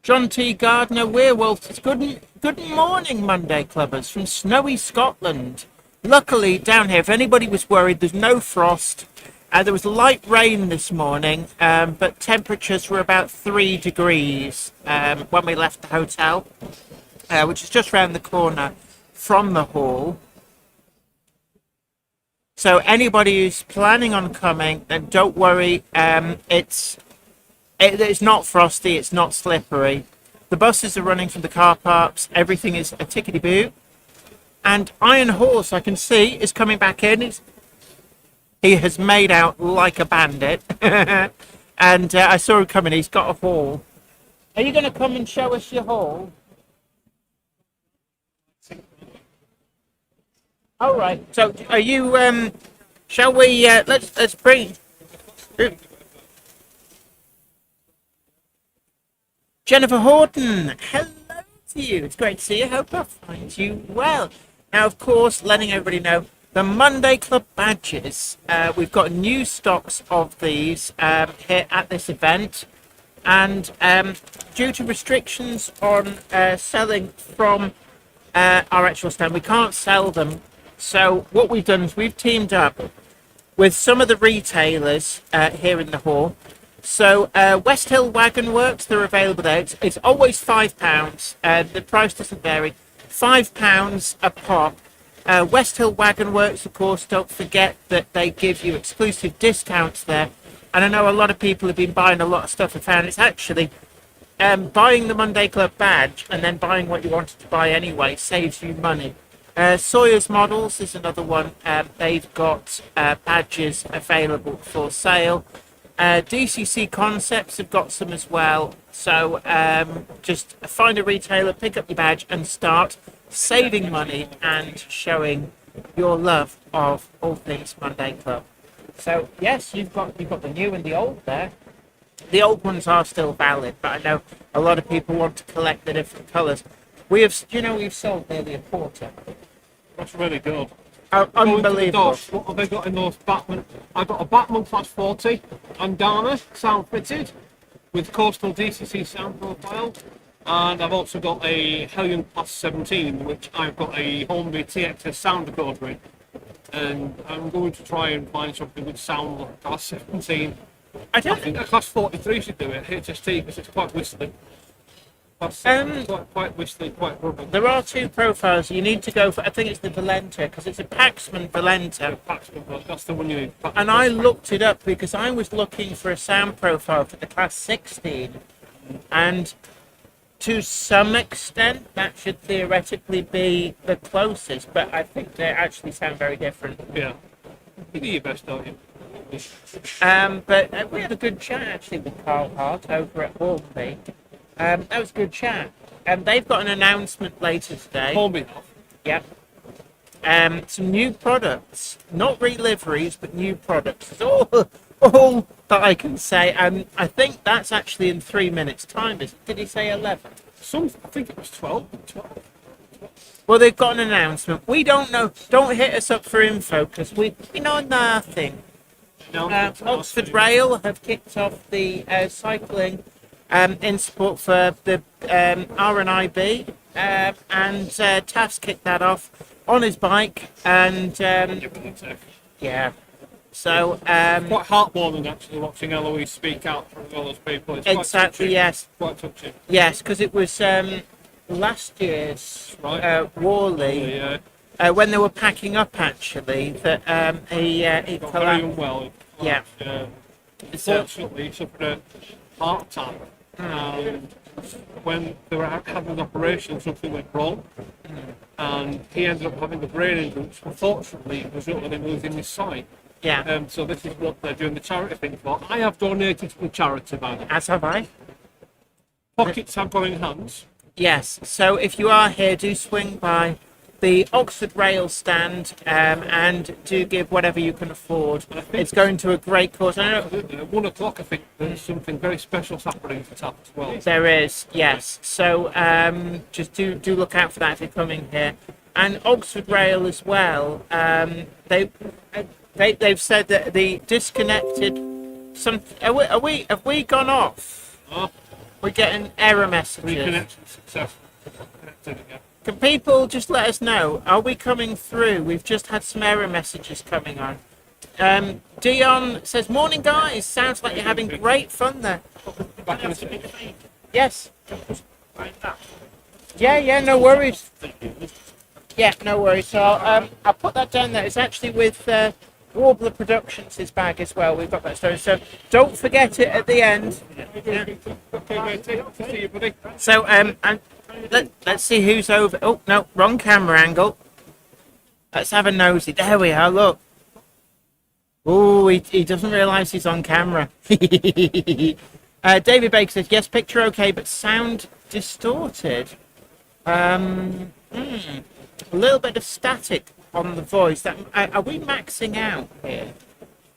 John T. Gardner Werewolf says, good morning, Monday Clubbers, from snowy Scotland. Luckily, down here, if anybody was worried, there's no frost. There was light rain this morning, but temperatures were about 3 degrees when we left the hotel, which is just round the corner from the hall. So anybody who's planning on coming, then don't worry, it's not frosty, it's not slippery. The buses are running from the car parks, everything is a tickety-boo. And Iron Horse, I can see, is coming back in. He has made out like a bandit. And I saw him coming, he's got a haul. Are you going to come and show us your haul? All right, so are you, shall we, let's bring... Jennifer Horton, hello to you. It's great to see you. Hope I find you well. Now, of course, letting everybody know, the Monday Club badges. We've got new stocks of these here at this event. And due to restrictions on selling from our actual stand. We can't sell them. So what we've done is we've teamed up with some of the retailers here in the hall. So West Hill Wagon Works, they're available there. It's always £5. The price doesn't vary. £5 a pop. West Hill Wagon Works, of course, don't forget that they give you exclusive discounts there. And I know a lot of people have been buying a lot of stuff and found it's actually buying the Monday Club badge and then buying what you wanted to buy anyway saves you money. Sawyer's Models is another one. They've got badges available for sale. DCC Concepts have got some as well. So just find a retailer, pick up your badge and start saving money and showing your love of all things Monday Club. So yes, you've got the new and the old there. The old ones are still valid, but I know a lot of people want to collect the different colours. We've sold nearly a quarter. That's really good. Unbelievable. What have they got in those Batman? I've got a Batman Class 40 Andana sound fitted with coastal DCC sound profile, and I've also got a Hellion Class 17, which I've got a Hornby TXS sound decoder in, and I'm going to try and find something with sound like Class 17. I think a Class 43 should do it, HST, because it's quite whistly. Quite whistly, quite rubber. There are two profiles you need to go for. I think it's the Valenta, because it's a Paxman Valenta. That's the one you need. And I looked it up because I was looking for a sound profile for the Class 16, and to some extent that should theoretically be the closest, but I think they actually sound very different. Yeah. You do your best, don't you? But we had a good chat actually with Carl Hart over at Hornby. That was a good chat. They've got an announcement later today. Hornby. Yep. Some new products, not reliveries, but new products. It's all that I can say. I think that's actually in 3 minutes' time. Did he say 11? I think it was 12. Well, they've got an announcement. We don't know. Don't hit us up for info because we know nothing. No, Oxford Rail have kicked off the cycling in support for the RNIB, and Taft's kicked that off on his bike, and yeah. So quite heartwarming actually watching Eloise speak out for all those people. It's exactly, yes, quite touching. Yes, because it was last year's Worley. When they were packing up, actually, that he Very collapsed. unwell. Yeah. Unfortunately, he suffered a heart attack. And when they were having an operation, something went wrong. And he ended up having a brain injury, which unfortunately resulted in losing his sight. Yeah. So this is what they're doing the charity thing for. I have donated to the charity van. As have I. Pockets have got in hands. Yes. So if you are here, do swing by the Oxford Rail stand and do give whatever you can afford. It's going to a great cause. I know At 1 o'clock, I think there's something very special happening for Taft as well. there is, yes. So just do look out for that if you're coming here. And Oxford Rail as well. They've said that the disconnected. Have we gone off? Oh, We're getting error messages. reconnection successful. Connected again. Can people just let us know? Are we coming through? We've just had some error messages coming on. Dion says, "Morning, guys. Sounds like you're having great fun there." Back in a second. Yes. Yeah. No worries. Yeah, no worries. So I'll put that down there. It's actually with Warbler Productions' his bag as well. We've got that story. So don't forget it at the end. Okay, mate. See you, buddy. So and let's see who's over. Oh no, wrong camera angle. Let's have a nosy. There we are. Look. Oh, he doesn't realise he's on camera. David Baker says yes, picture okay, but sound distorted. A little bit of static on the voice. Are we maxing out here?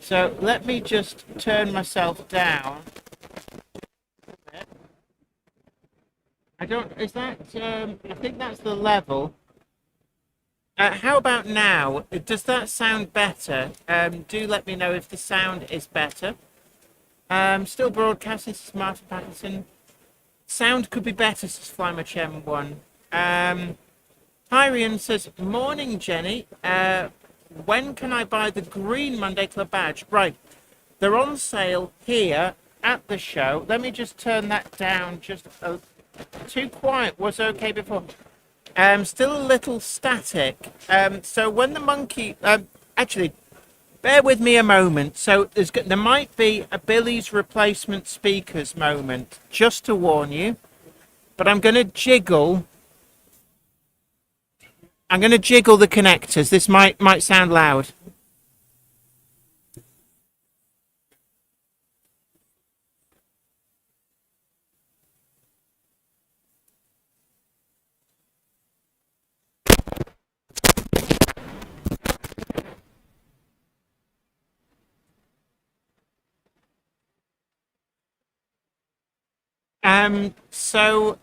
So let me just turn myself down. I don't. Is that? I think that's the level. How about now? Does that sound better? Do let me know if the sound is better. Still broadcasting, this is Martin Patterson. Sound could be better, says Flymer Chairman 1. Tyrion says, morning, Jenny. When can I buy the green Monday Club badge? Right. They're on sale here at the show. Let me just turn that down. Just too quiet. Was okay before. Still a little static. So when the monkey... actually, bear with me a moment. So there might be a Billy's replacement speakers moment, just to warn you. But I'm going to jiggle... I'm going to jiggle the connectors. This might sound loud. So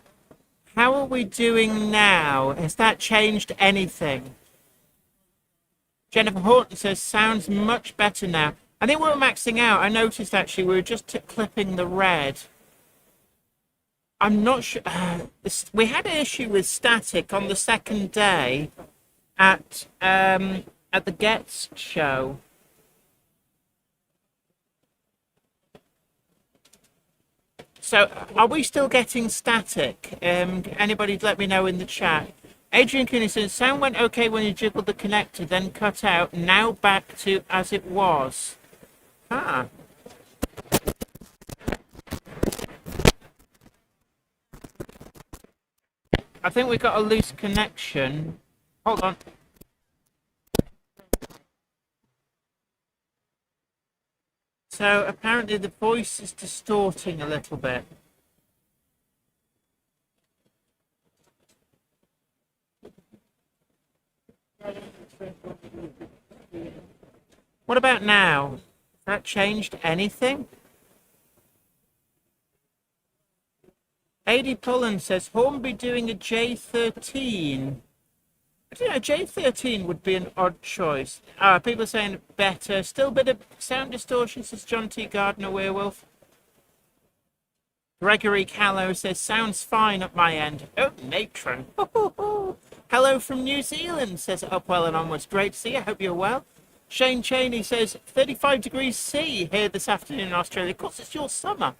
how are we doing now? Has that changed anything? Jennifer Horton says, sounds much better now. I think we were maxing out. I noticed actually we were just clipping the red. I'm not sure. We had an issue with static on the second day at the Getz show. So, are we still getting static? Anybody let me know in the chat. Adrian Cooney says, sound went okay when you jiggled the connector, then cut out, now back to as it was. Ah. I think we got a loose connection. Hold on. So apparently the voice is distorting a little bit. What about now? Has that changed anything? AD Pullen says, Hornby doing a J13. I don't know, J13 would be an odd choice. People are saying better. Still a bit of sound distortion, says John T. Gardner Werewolf. Gregory Callow says, sounds fine at my end. Oh, Natron. Hello from New Zealand, says Up Well and Onwards. Great to see you. Hope you're well. Shane Cheney says, 35 degrees C here this afternoon in Australia. Of course, it's your summer.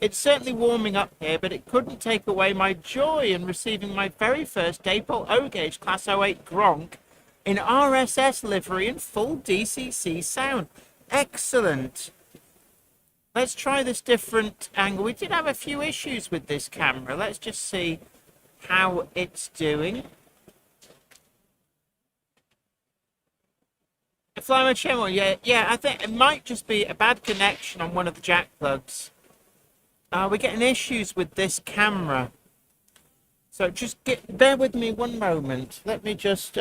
It's certainly warming up here, but it couldn't take away my joy in receiving my very first Dapol O-Gauge Class 08 Gronk in RSS livery and full DCC sound. Excellent. Let's try this different angle. We did have a few issues with this camera. Let's just see how it's doing. Flymo Chemo, yeah, I think it might just be a bad connection on one of the jack plugs. We're getting issues with this camera. So just bear with me one moment. Let me just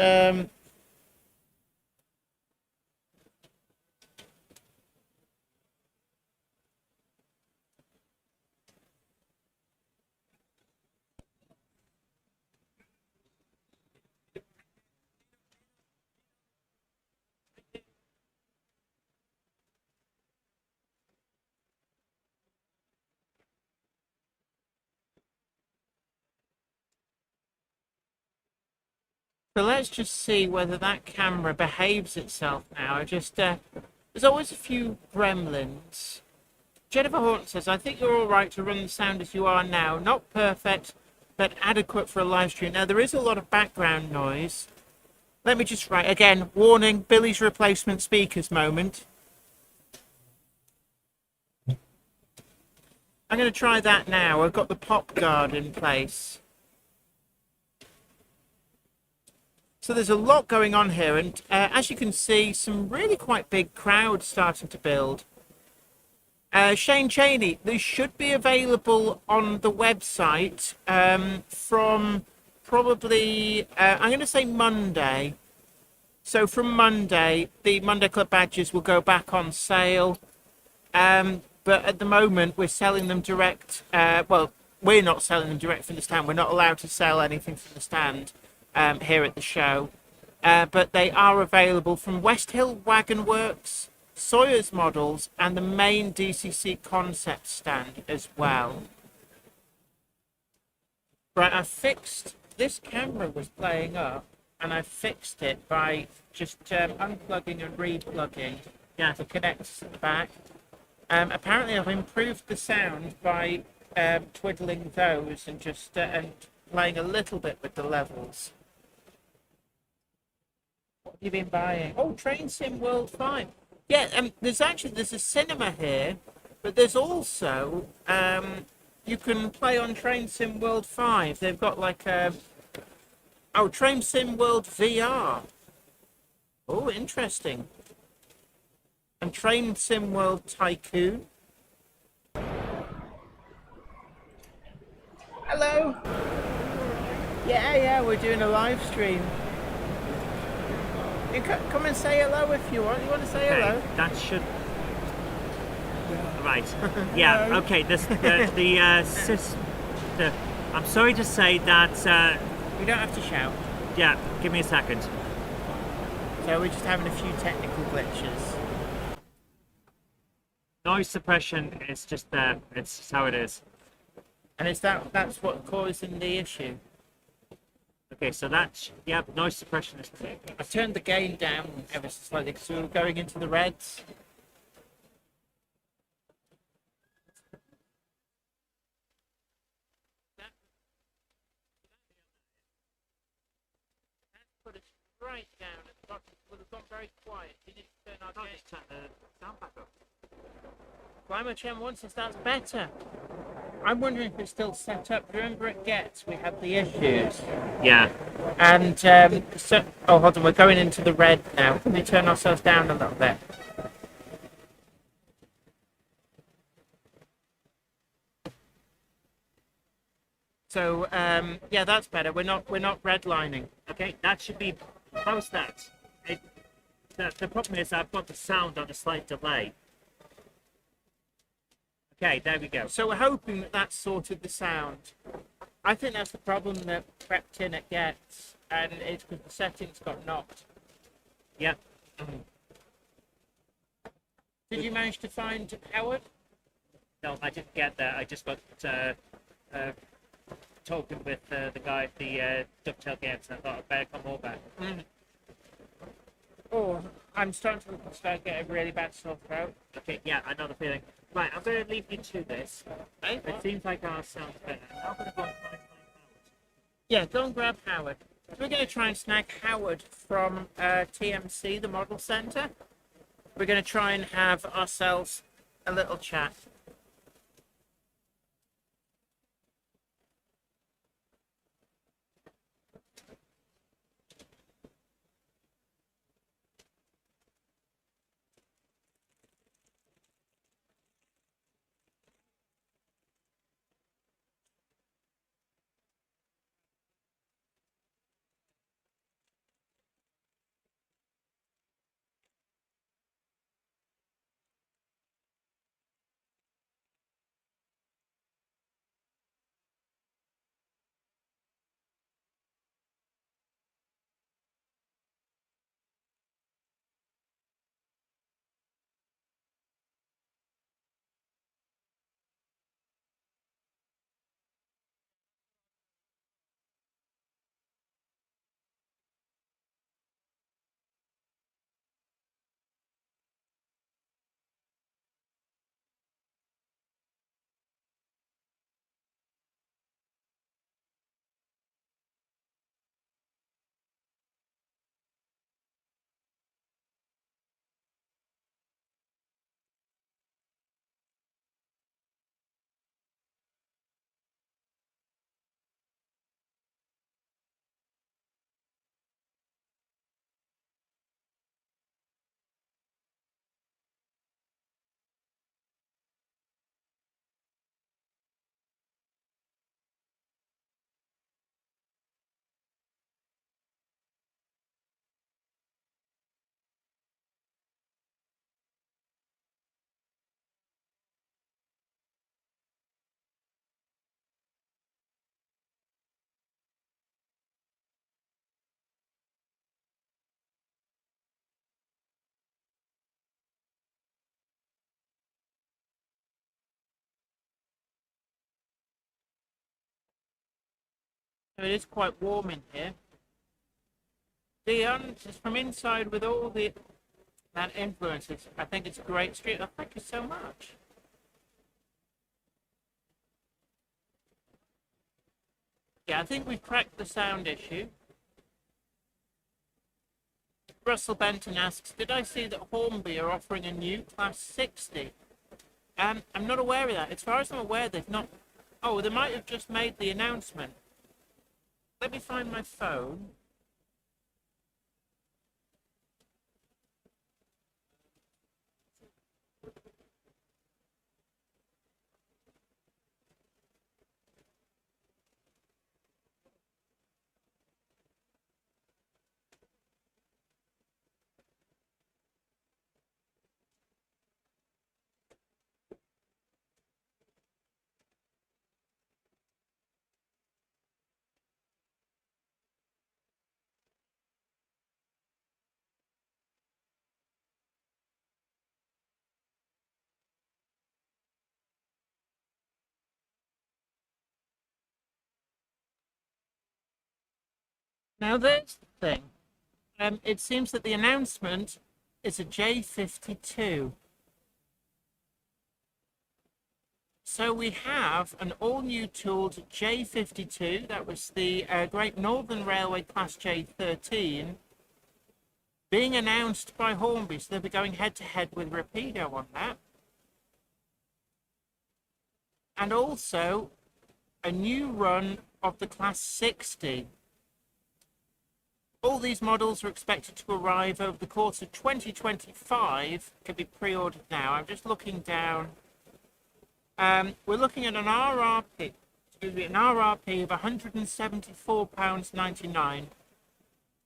So let's just see whether that camera behaves itself now. There's always a few gremlins. Jennifer Horton says, I think you're all right to run the sound as you are now. Not perfect, but adequate for a live stream. Now, there is a lot of background noise. Let me just write, again, warning, Billy's replacement speakers moment. I'm going to try that now. I've got the pop guard in place. So there's a lot going on here, and as you can see, some really quite big crowds starting to build. Shane Cheney, these should be available on the website from probably, I'm going to say Monday. So from Monday, the Monday Club badges will go back on sale. But at the moment, we're selling them direct. Well, we're not selling them direct from the stand. We're not allowed to sell anything from the stand here at the show. But they are available from West Hill Wagon Works, Sawyer's Models, and the main DCC concept stand as well. Right, I've fixed this camera was playing up, and I fixed it by just unplugging and replugging to connect to the back. Apparently, I've improved the sound by twiddling those and just and playing a little bit with the levels. What have you been buying? Oh, Train Sim World 5. Yeah, there's a cinema here, but there's also you can play on Train Sim World 5. They've got like Train Sim World VR. Oh, interesting. And Train Sim World Tycoon. Hello. Yeah, we're doing a live stream. You come and say hello if you want. You want to say hello? That should. Right. Yeah. Okay. I'm sorry to say that. You don't have to shout. Yeah. Give me a second. So we're just having a few technical glitches. Noise suppression is just there. It's just how it is. And that's what causing the issue. Okay, so noise suppression is clear. I turned the gain down ever so slightly because we were going into the reds. Put it right down at the bottom. Would have gone very quiet. You need to turn our gain. Just turn the sound back up. Climate Change once it starts better. I'm wondering if it's still set up. Remember at Gets we had the issues. Yeah. And hold on, we're going into the red now. Can we turn ourselves down a little bit? So yeah, that's better. We're not redlining. Okay, that should be. How's that? The problem is I've got the sound on a slight delay. Okay, there we go. So we're hoping that sorted the sound. I think that's the problem that crept in at Gets, and it's because the settings got knocked. Yeah. Did you manage to find Howard? No, I didn't get that. I just got talking with the guy at the Dovetail Games, and I thought I'd better come over. Oh, I'm starting to get a really bad sore throat. Okay, yeah, I know the feeling. Right, I'm going to leave you to this. Hey, It seems like our sound's better. I'm going to go and find my yeah, go and grab Howard. So we're going to try and snag Howard from TMC, the Model Centre. We're going to try and have ourselves a little chat. So it is quite warm in here. Dion, just from inside with all that influences, I think it's a great street. Oh, thank you so much. Yeah, I think we've cracked the sound issue. Russell Benton asks, did I see that Hornby are offering a new Class 60? I'm not aware of that. As far as I'm aware, they've not... Oh, they might have just made the announcement. Let me find my phone. Now there's the thing. It seems that the announcement is a J52. So we have an all-new tooled J52. That was the Great Northern Railway Class J13 being announced by Hornby. So they'll be going head-to-head with Rapido on that. And also a new run of the Class 60. All these models are expected to arrive over the course of 2025. Can be pre-ordered now. I'm just looking down. We're looking at an RRP of £174.99,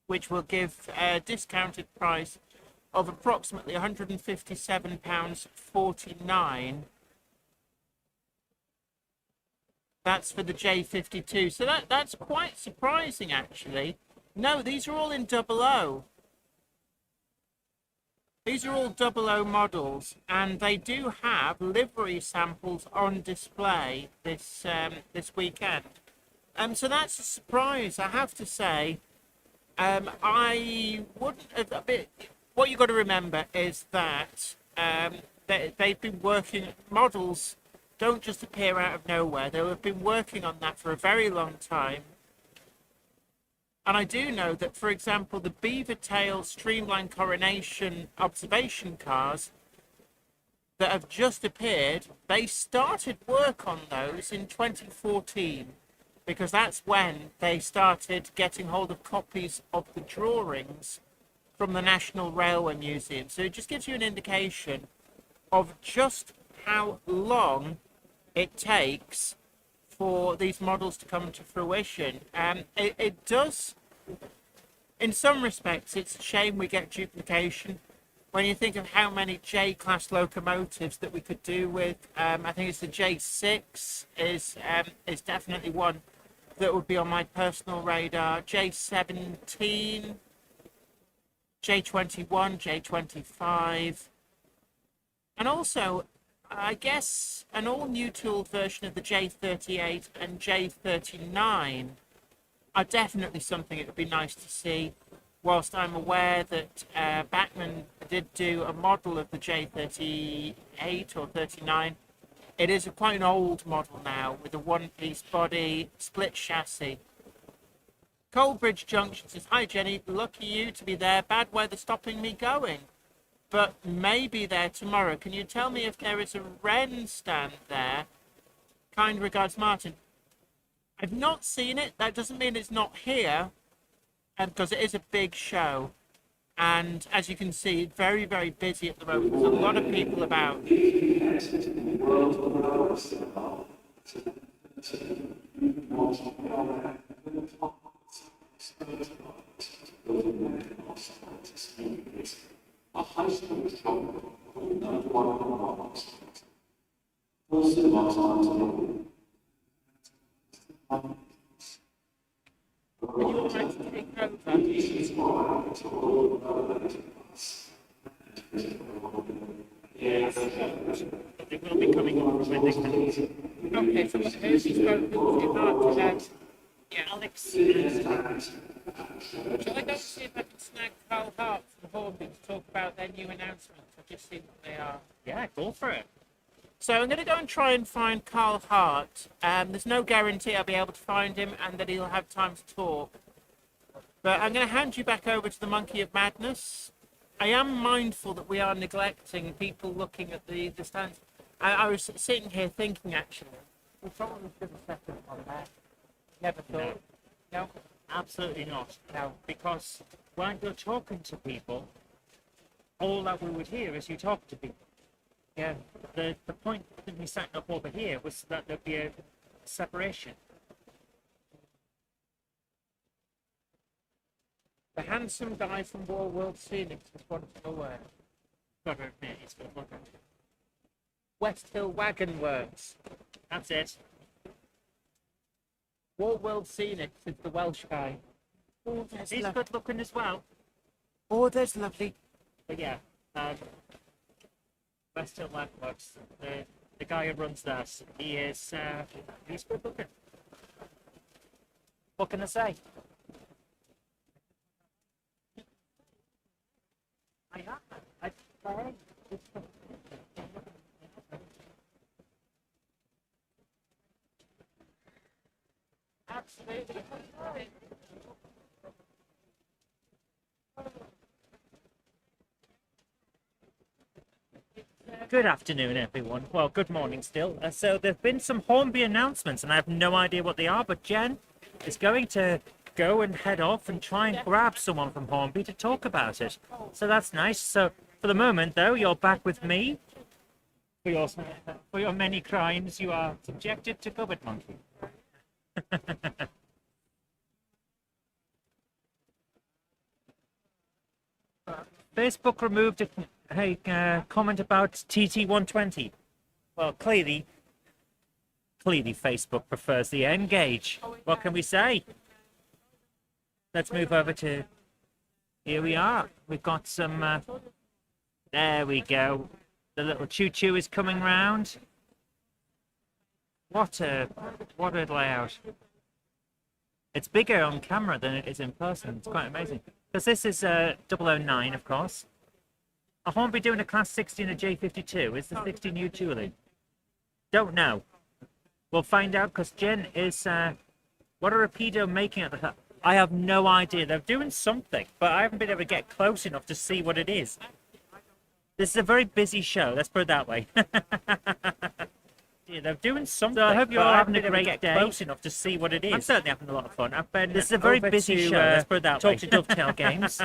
which will give a discounted price of approximately £157.49. That's for the J52. So that's quite surprising, actually. No, these are all in 00. These are all 00 models, and they do have livery samples on display this weekend. So that's a surprise, I have to say. I wouldn't have a bit. What you got to remember is that they've been working. Models don't just appear out of nowhere. They have been working on that for a very long time. And I do know that, for example, the Beaver Tail Streamline Coronation observation cars that have just appeared, they started work on those in 2014, because that's when they started getting hold of copies of the drawings from the National Railway Museum. So it just gives you an indication of just how long it takes for these models to come to fruition. It does, in some respects, it's a shame we get duplication. When you think of how many J-class locomotives that we could do with, I think it's the J6 is definitely one that would be on my personal radar. J17, J21, J25, and also I guess an all-new tooled version of the J38 and J39 are definitely something it would be nice to see. Whilst I'm aware that Bachmann did do a model of the J38 or 39, it is quite an old model now with a one-piece body, split chassis. Coalbridge Junction says, "Hi Jenny, lucky you to be there. Bad weather stopping me going, but maybe there tomorrow. Can you tell me if there is a Wren stand there? Kind regards, Martin." I've not seen it. That doesn't mean it's not here, because it is a big show. And as you can see, very, very busy at the moment. There's a lot of people about. Would you all like to take over? Yes. They will be coming on when they can. Okay, so who's spoken to Alex. Shall I go see if I can snag Carl Hart from Hornby to talk about their new announcements? I've just seen what they are. Yeah, go for it. So I'm going to go and try and find Carl Hart. There's no guarantee I'll be able to find him and that he'll have time to talk. But I'm going to hand you back over to the Monkey of Madness. I am mindful that we are neglecting people looking at the stands. I was sitting here thinking, actually, we probably should have set them on there. Never thought. No, Absolutely not. No, because when you're talking to people, all that we would hear is you talk to people. Yeah. The point of me setting up over here was that there'd be a separation. the handsome guy from World Scenics was once nowhere. Gotta admit, he's good looking. West Hill Wagon Works. That's it. World Scenics is the Welsh guy. Oh, he's good looking as well. Oh, there's lovely. But yeah, West Hill Landworks, the guy who runs that, he's good looking. What can I say? Absolutely. Good afternoon, everyone. Well, good morning still. So there have been some Hornby announcements, and I have no idea what they are, but Jen is going to go and head off and try and grab someone from Hornby to talk about it. So that's nice. So for the moment, though, you're back with me. For your many crimes, you are subjected to cupboard monkey. Facebook removed a comment about TT120. Well, clearly Facebook prefers the N-Gauge. What can we say? Let's move over to... Here we are. We've got some... there we go. The little choo-choo is coming round. What a layout. It's bigger on camera than it is in person. It's quite amazing. Because this is 009, of course. A Hornby doing a Class 60 and a J52. Is the 60 new tooling? Don't know. We'll find out because Jen is... what are Rapido making at the... I have no idea. They're doing something, but I haven't been able to get close enough to see what it is. This is a very busy show, let's put it that way. Yeah, they're doing something. So I hope you're all having a great day. Close enough to see what it is. I'm certainly having a lot of fun. I've been this is a very busy show, let's put it that way. Talk to Dovetail Games.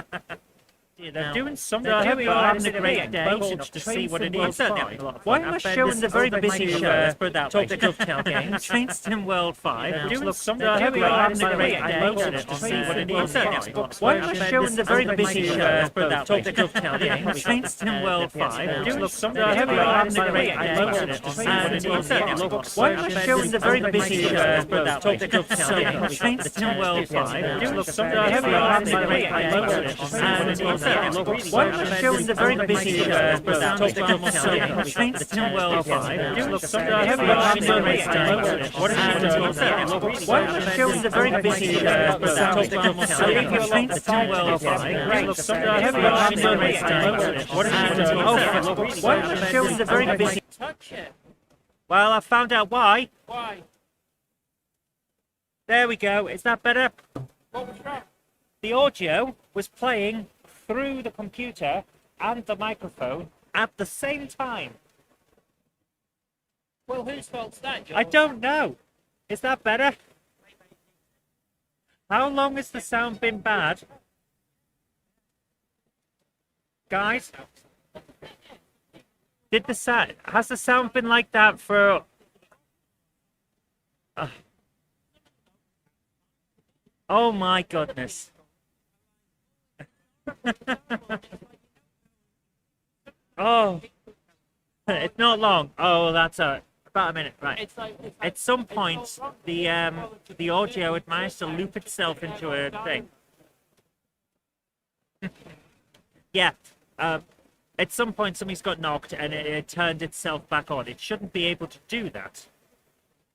Yeah, they're doing something. So I hope you're all having a great day. Close enough to see what it is. I'm certainly having a lot of fun. Why am I showing the very busy show? Let's put it that way. Talk to Dovetail Games. Train Sim World 5. They're doing something. So I hope you're all having a great day. Close enough to see what it is. I'm certainly having a lot of fun. Why am I showing the very busy show? Let's put it that way. Talk to Dovetail Games. Train Sim World 5. They're doing something. So I hope you're all having a great day. Close enough to see what it is. I'm certainly having a lot of fun. Why am I showing the very busy show? Let's put it that way. Talk to Dovetail Games. Train Sim World 5. They're doing something. So I hope you're all having a great day. Close enough to see what it is. I'm certainly having a lot of fun. I'm showing the very busy show. Talk to Dovetail Games. Train Sim World 5. Doing something. I hope you're having a great day. What have you done? Why am I showing the very busy show? Talk to Dovetail Games. Train Sim World 5. Doing something. I hope you're having a great day. What have you done? Why am I showing the very busy... Touch it. Well, I found out why. Why? There we go. Is that better? What was wrong? The audio was playing through the computer and the microphone at the same time. Well, whose fault's that, John? I don't know. Is that better? How long has the sound been bad? Guys? Has the sound been like that for... Oh my goodness. Oh, it's not long. Oh, that's about a minute, right? At some point, the audio had managed to loop itself into a thing. Yeah. At some point, something's got knocked and it turned itself back on. It shouldn't be able to do that,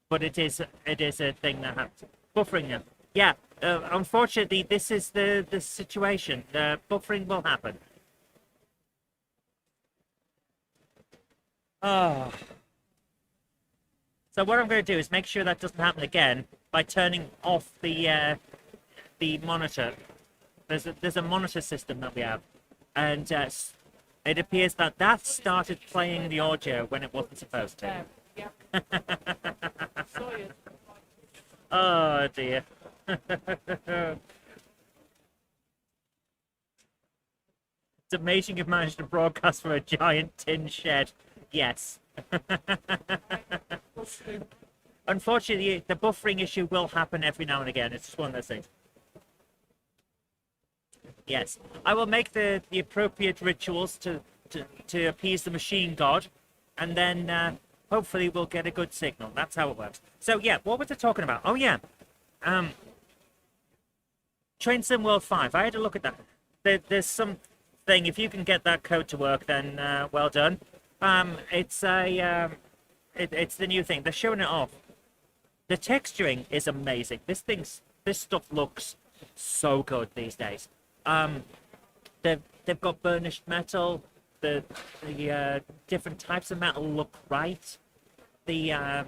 but it is a thing that happens. Buffering now. Yeah, unfortunately, this is the situation. Buffering will happen. Oh. So what I'm going to do is make sure that doesn't happen again by turning off the monitor. There's a monitor system that we have, and it appears that that started playing the audio when it wasn't supposed to. Oh dear. It's amazing you've managed to broadcast from a giant tin shed. Yes. Unfortunately, the buffering issue will happen every now and again. It's just one of those things. Yes, I will make the appropriate rituals to appease the machine god, and then hopefully we'll get a good signal. That's how it works. So yeah, what was I talking about? Oh yeah, Train Sim World 5. I had a look at that. There's some thing. If you can get that code to work, then well done. It's the new thing. They're showing it off. The texturing is amazing. This stuff looks so good these days. They've got burnished metal. The different types of metal look right. The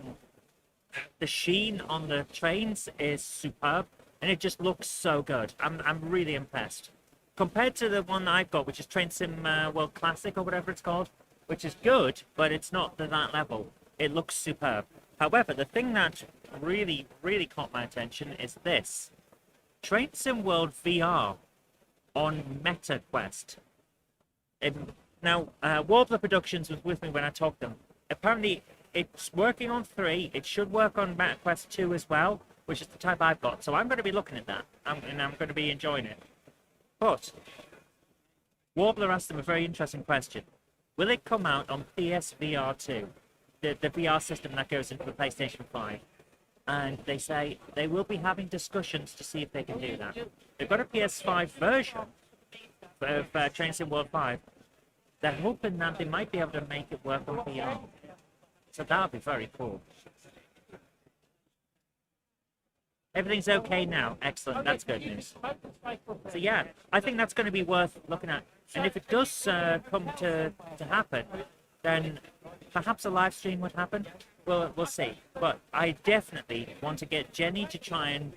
sheen on the trains is superb, and it just looks so good. I'm really impressed. Compared to the one that I've got, which is Train Sim World Classic or whatever it's called, which is good, but it's not to that level. It looks superb. However, the thing that really, really caught my attention is this. Train Sim World VR on MetaQuest. Now, Warbler Productions was with me when I talked to them. Apparently, it's working on 3. It should work on MetaQuest 2 as well, which is the type I've got. So I'm going to be looking at that, and I'm going to be enjoying it. But Warbler asked them a very interesting question. Will it come out on PSVR 2? The VR system that goes into the PlayStation 5. And they say they will be having discussions to see if they can do that. They've got a PS5 version of Train Sim World 5. They're hoping that they might be able to make it work on VR. So that would be very cool. Everything's okay now. Excellent. That's good news. So yeah, I think that's going to be worth looking at. And if it does come to happen, then perhaps a live stream would happen. We'll see. But I definitely want to get Jenny to try and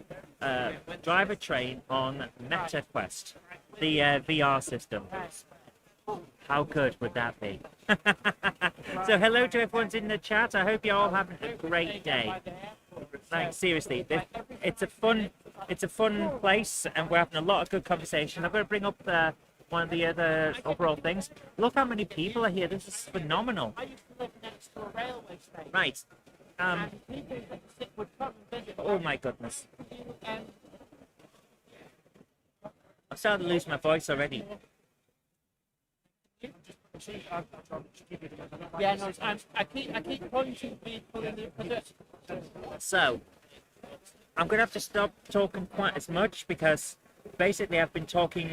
drive a train on MetaQuest, the VR system. How good would that be? So hello to everyone's in the chat. I hope you're all having a great day. Like seriously, it's a fun place, and we're having a lot of good conversation. I'm going to bring up one of the other overall things. Look how many people are here. This is phenomenal. I used to live next to a railway station. Right. And people that would come and visit. Oh my goodness. I'm starting to lose my voice already. Yeah, no, I keep pointing people in the So, I'm going to have to stop talking quite as much because basically I've been talking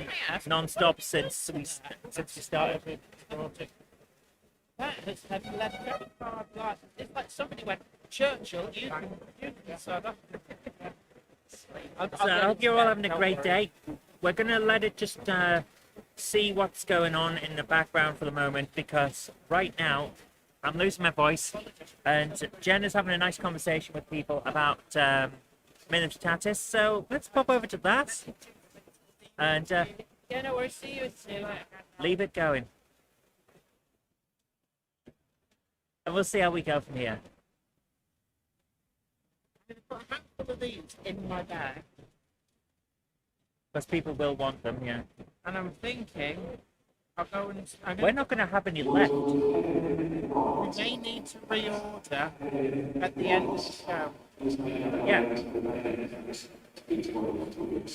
non-stop since we started. Have you left credit card license? It's like somebody went, Churchill, you can sort of. So I hope you're all having a great day. We're going to let it just see what's going on in the background for the moment, because right now I'm losing my voice and Jen is having a nice conversation with people about Minimstatus. So let's pop over to that and Yeah, no worries. See you soon. leave it going. And we'll see how we go from here. I'm going to put a handful of these in my bag. Because people will want them, yeah. And I'm thinking, I'll go and... We're not going to have any left. We may need to reorder at the end of the show. Yeah.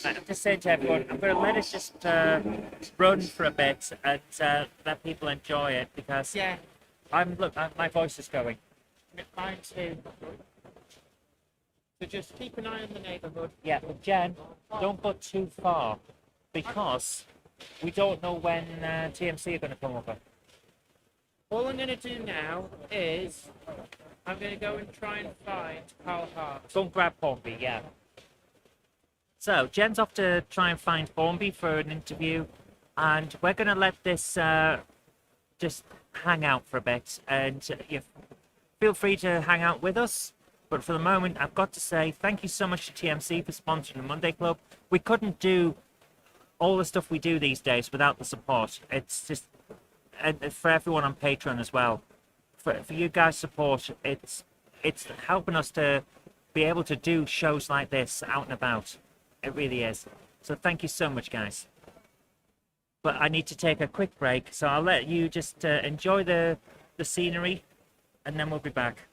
I have to say to everyone, I'm going to let it just run for a bit and let people enjoy it, because Yeah, my voice is going. mine too. So just keep an eye on the neighbourhood. Yeah, but Jen, don't go too far, because we don't know when TMC are going to come over. All I'm going to do now is I'm going to go and try and find Carl Hart. Don't grab Hornby, yeah. So Jen's off to try and find Hornby for an interview, and we're going to let this just hang out for a bit. And you feel free to hang out with us. But for the moment, I've got to say thank you so much to TMC for sponsoring the Monday Club. We couldn't do all the stuff we do these days without the support. It's just, and for everyone on Patreon as well. For you guys' support, it's helping us to be able to do shows like this out and about. It really is. So thank you so much, guys. But I need to take a quick break, so I'll let you just enjoy the scenery, and then we'll be back.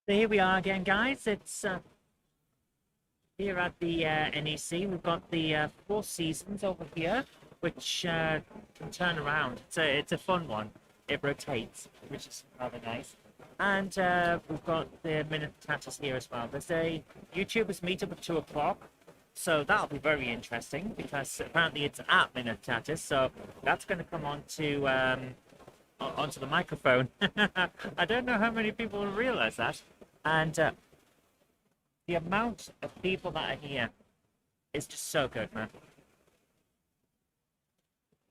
So here we are again, guys. It's here at the NEC. We've got the Four Seasons over here, which can turn around. It's a fun one. It rotates, which is rather nice. And we've got the Minute Tatters here as well. There's a YouTubers meetup at 2 o'clock. So that'll be very interesting because apparently it's at Minute Tatters. So that's going to come on to onto the microphone. I don't know how many people will realize that. And the amount of people that are here is just so good, man.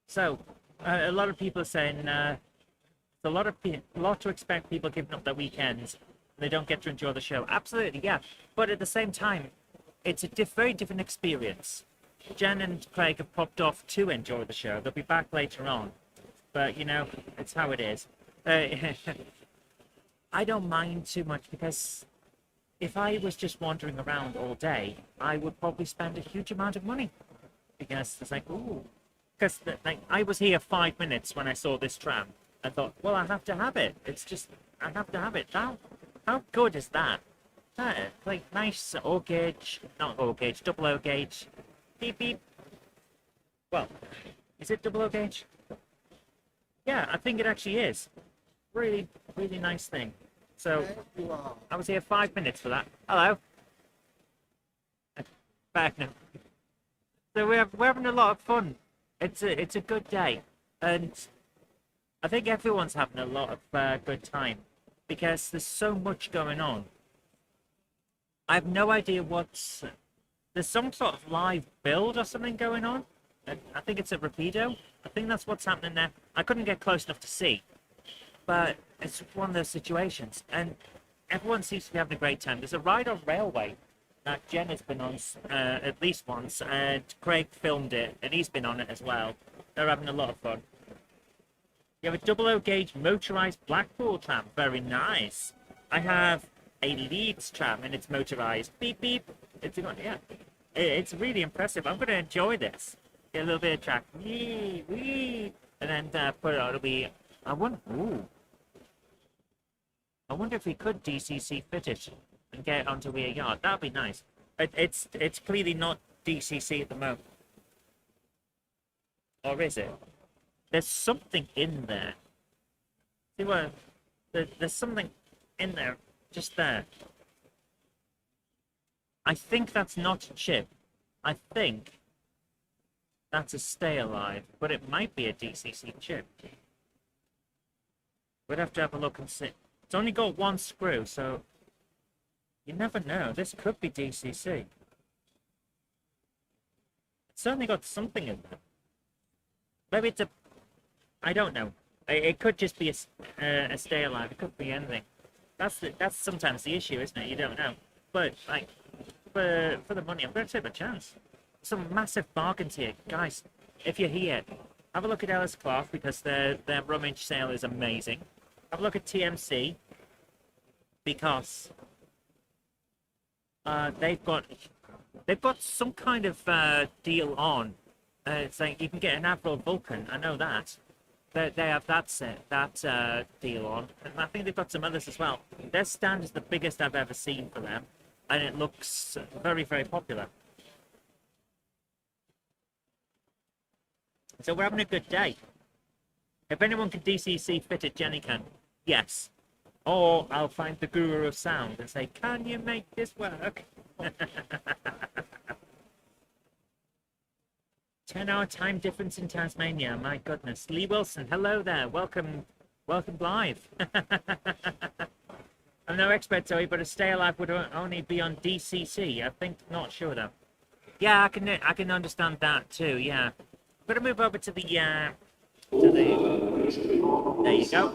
So, a lot of people are saying it's a lot to expect people giving up their weekends. They don't get to enjoy the show. Absolutely, yeah. But at the same time, it's a very different experience. Jen and Craig have popped off to enjoy the show. They'll be back later on. But, you know, it's how it is. I don't mind too much because if I was just wandering around all day, I would probably spend a huge amount of money. Because it's like, ooh. Because like, I was here 5 minutes when I saw this tram. I thought, well, I have to have it. It's just, I have to have it. How good is that? Like, nice O gauge, not O gauge, double O gauge. Beep, beep. Well, is it double O gauge? Yeah, I think it actually is. Really, really nice thing. So, I was here 5 minutes for that. Hello. Back now. So we're having a lot of fun. It's a good day, and I think everyone's having a lot of good time because there's so much going on. I have no idea what's. There's some sort of live build or something going on. I think it's a Rapido. I think that's what's happening there. I couldn't get close enough to see, but it's one of those situations, and everyone seems to be having a great time. There's a ride on railway that Jen has been on at least once, and Craig filmed it, and he's been on it as well. They're having a lot of fun. You have a double O gauge motorized Blackpool tram. Very nice. I have a Leeds tram, and it's motorized. Beep beep. It's really impressive. I'm going to enjoy this. Get a little bit of track. Wee wee, and then put it. It'll be. I wonder if we could DCC fit it and get it onto Weir Yard. That'd be nice. It's clearly not DCC at the moment. Or is it? There's something in there. See what? There's something in there. Just there. I think that's not a chip. I think that's a stay alive. But it might be a DCC chip. We'd have to have a look and see. It's only got one screw, so you never know. This could be DCC. It's certainly got something in there. Maybe it's a. I don't know. It could just be a stay alive. It could be anything. That's sometimes the issue, isn't it? You don't know. But like for the money, I'm going to take my chance. Some massive bargains here, guys. If you're here, have a look at Ellis Clark because their rummage sale is amazing. Have a look at TMC because they've got some kind of deal on. It's like you can get an Avril Vulcan. I know that. They have that deal on, and I think they've got some others as well. Their stand is the biggest I've ever seen for them, and it looks very, very popular. So we're having a good day. If anyone can DCC fit it, Jenny can. Yes. Or I'll find the guru of sound and say, can you make this work? 10-hour time difference in Tasmania. My goodness. Lee Wilson, hello there. Welcome live. I'm no expert, Zoe, but a stay alive would only be on DCC. I think, not sure though. Yeah, I can understand that too. Yeah. I'm gonna move over to the. There you go.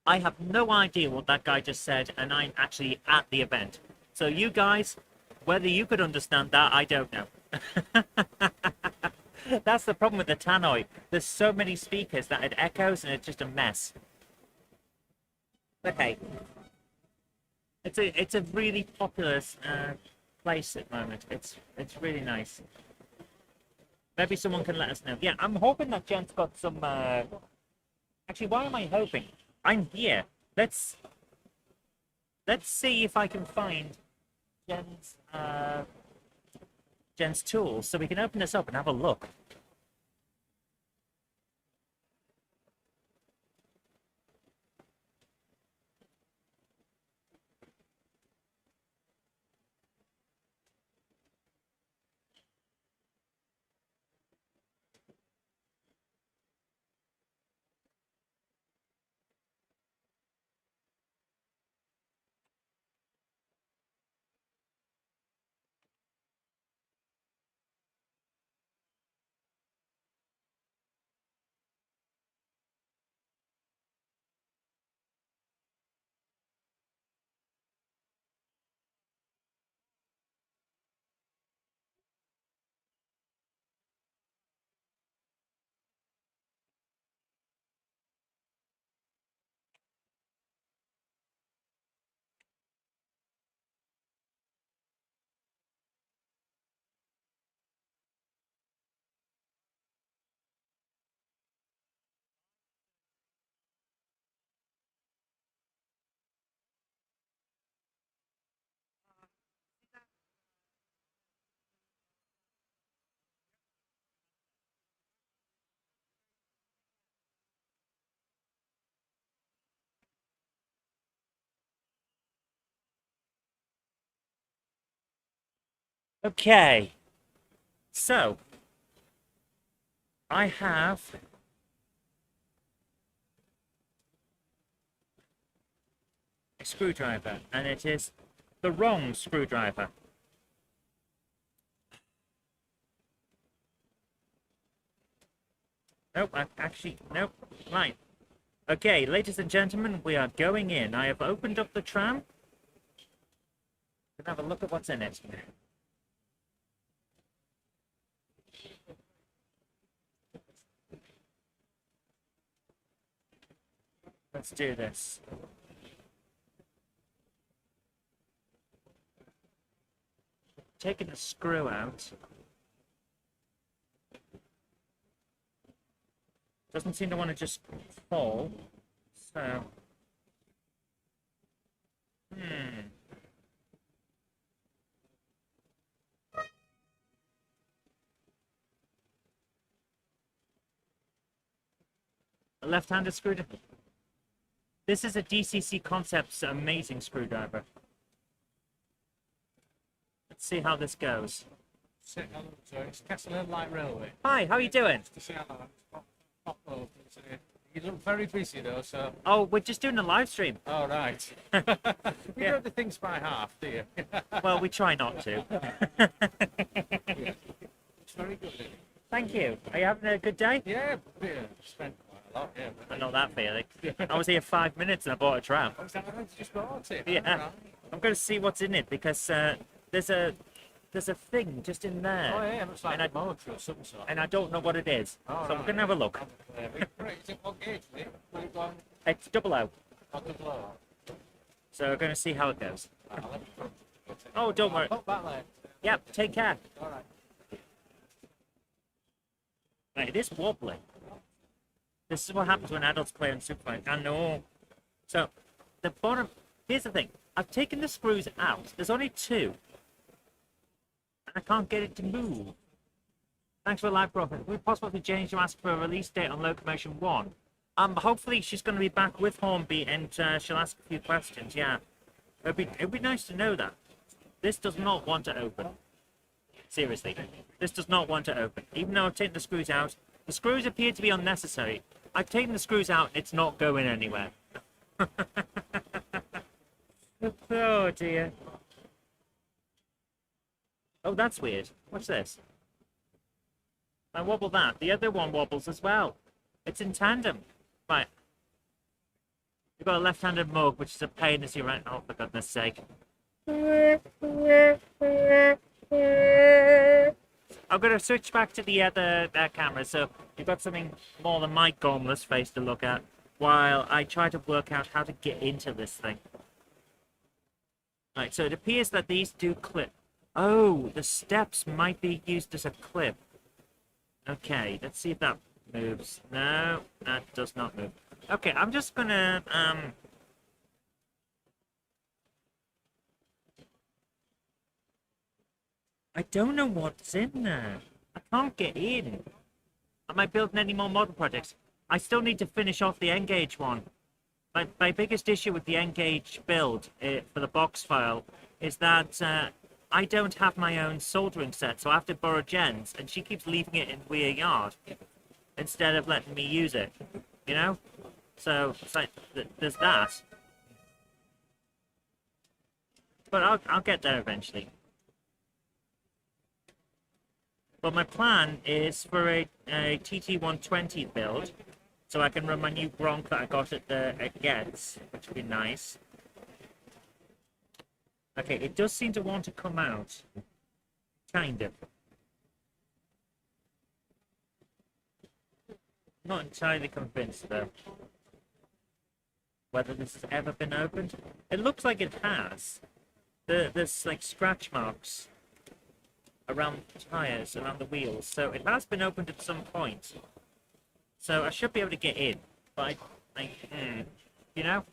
I have no idea what that guy just said, and I'm actually at the event. So you guys, whether you could understand that, I don't know. That's the problem with the tannoy. There's so many speakers that it echoes, and it's just a mess. Okay. It's a really popular place at the moment. It's really nice. Maybe someone can let us know. Yeah, I'm hoping that Jen's got some. Actually, why am I hoping? I'm here. Let's see if I can find Jen's tools so we can open this up and have a look. Okay. So, I have a screwdriver, and it is the wrong screwdriver. Nope, nope. Right. Okay, ladies and gentlemen, we are going in. I have opened up the tram. We're gonna have a look at what's in it. Let's do this. Taking the screw out. Doesn't seem to want to just fall. So. A left-handed screwdriver. This is a DCC Concepts amazing screwdriver. Let's see how this goes. It's Castle Light Railway. Hi, how are you doing? To say hello. You look very busy though, so. Oh, we're just doing a live stream. Oh, right. You Yeah. know the things by half, do you? Well, we try not to. Yeah. It's very good. Isn't it? Thank you. Are you having a good day? Yeah, spent quite a lot, yeah. I know that feeling. I was here 5 minutes and I bought a tram. Oh, is that right? You just bought it? Yeah. Right. I'm going to see what's in it because there's a thing just in there. Oh, yeah, looks like And a I- motor or some sort. And I don't know what it is. Oh, So we're right. going to have a look. Right, is it what gauge, mate? We've gone It's double O. on the blow. So we're going to see how it goes. I'll let you go. Oh, don't worry. Pop that there. Yep, take care. All right. Right, it is wobbly. This is what happens when adults play on Superbike. I know. So, the bottom... Here's the thing. I've taken the screws out. There's only two. And I can't get it to move. Thanks for a live profit. Would it be possible for Jenny to ask for a release date on Locomotion 1? Hopefully she's going to be back with Hornby and she'll ask a few questions, yeah. It'd be nice to know that. This does not want to open. Seriously. This does not want to open. Even though I've taken the screws out, the screws appear to be unnecessary. I've taken the screws out and it's not going anywhere. Oh dear. Oh, that's weird. What's this? I wobble that. The other one wobbles as well. It's in tandem. Right. You've got a left-handed mug, which is a pain as you right. Oh, for goodness sake. I'm going to switch back to the other camera, so you've got something more than my gormless face to look at, while I try to work out how to get into this thing. Right, so it appears that these do clip. Oh, the steps might be used as a clip. Okay, let's see if that moves. No, that does not move. Okay, I'm just gonna, I don't know what's in there. I can't get in. Am I building any more model projects? I still need to finish off the N-Gauge one. My biggest issue with the N-Gauge build for the box file is that I don't have my own soldering set, so I have to borrow Jen's, and she keeps leaving it in Weir Yard instead of letting me use it, you know? So, it's like, there's that. But I'll get there eventually. But my plan is for a TT120 build, so I can run my new Bronc that I got at Getz, which would be nice. Okay, it does seem to want to come out. Kind of. Not entirely convinced, though. Whether this has ever been opened. It looks like it has. There's, like, scratch marks around the tyres, around the wheels. So it has been opened at some point. So I should be able to get in. But you know?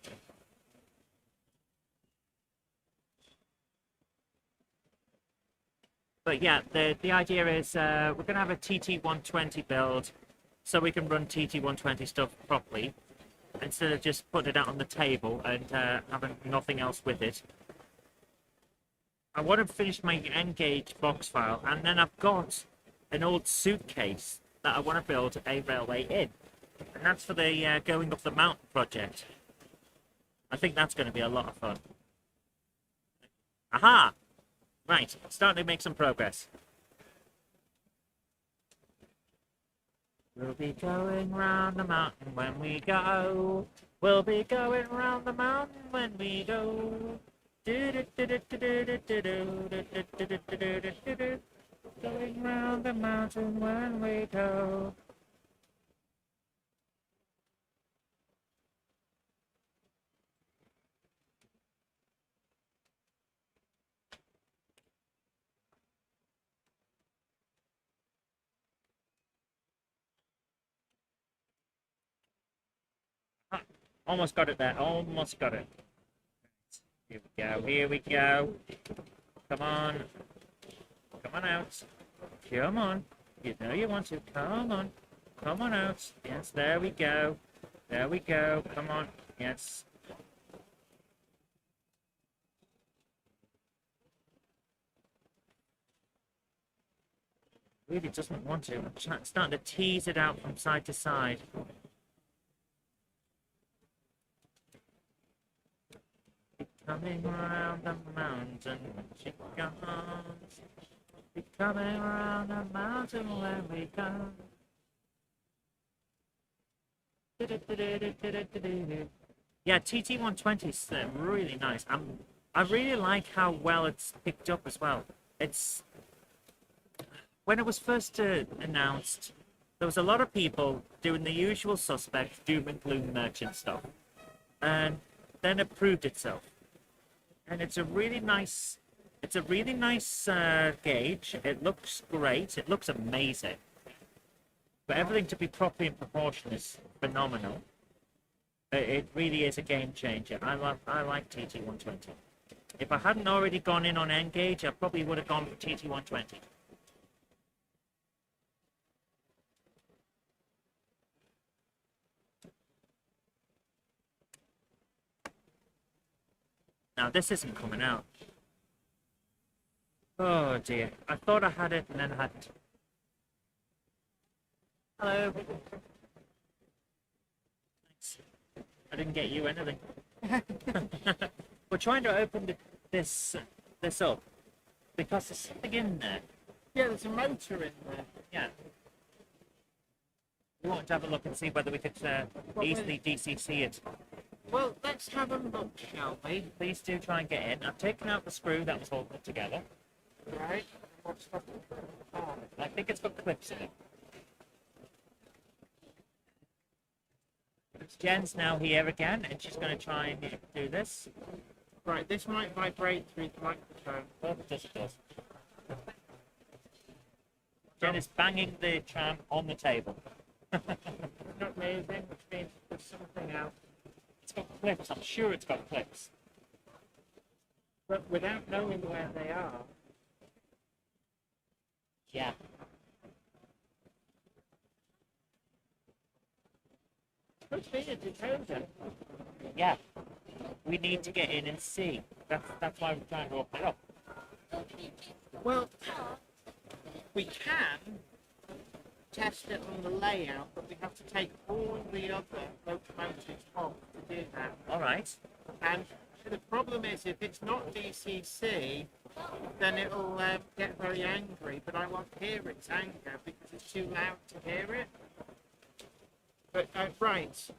But yeah, the idea is we're going to have a TT120 build so we can run TT120 stuff properly instead of just putting it out on the table and having nothing else with it. I want to finish my N-gauge box file, and then I've got an old suitcase that I want to build a railway in, and that's for the going up the mountain project. I think that's going to be a lot of fun. Aha! Right, starting to make some progress. We'll be going round the mountain when we go. We'll be going round the mountain when we go. Going round the mountain when we go. Ah, almost got it there. Almost got it. Here we go. Here we go. Come on. Come on out. Come on. You know you want to. Come on. Come on out. Yes, there we go. There we go. Come on. Yes. Really doesn't want to. I'm starting to tease it out from side to side. Coming around the mountain when she comes. Be coming around the mountain when we come. Yeah, TT120 is really nice. I really like how well it's picked up as well. It's when it was first announced, there was a lot of people doing the usual suspect doom and gloom merchant stuff, and then it proved itself. And it's a really nice gauge. It looks great. It looks amazing. But everything to be properly in proportion is phenomenal. It really is a game changer. I like TT120. If I hadn't already gone in on N-gauge, I probably would have gone for TT120. Now this isn't coming out. Oh dear. I thought I had it and then I hadn't. Hello. Thanks. I didn't get you anything. We're trying to open this up because there's something in there. Yeah, there's a motor in there. Yeah. We want to have a look and see whether we could easily DCC it. Well, let's have a look, shall we? Please do try and get in. I've taken out the screw that was holding it together. Right. I think it's got clips in it. Jen's now here again, and she's going to try and do this. Right, this might vibrate through the microphone. Oh, it does, it does. Jen is banging the tram on the table. Not moving, which means there's something out. It's got clips. I'm sure it's got clips. But without knowing where they are. Yeah. Could be a decoder. Yeah. We need to get in and see. That's why we're trying to open it up. Well, we can test it on the layout, but we have to take all the other locomotives off to do that. All right. And the problem is, if it's not DCC, then it'll get very angry, but I won't hear its anger because it's too loud to hear it. But, right,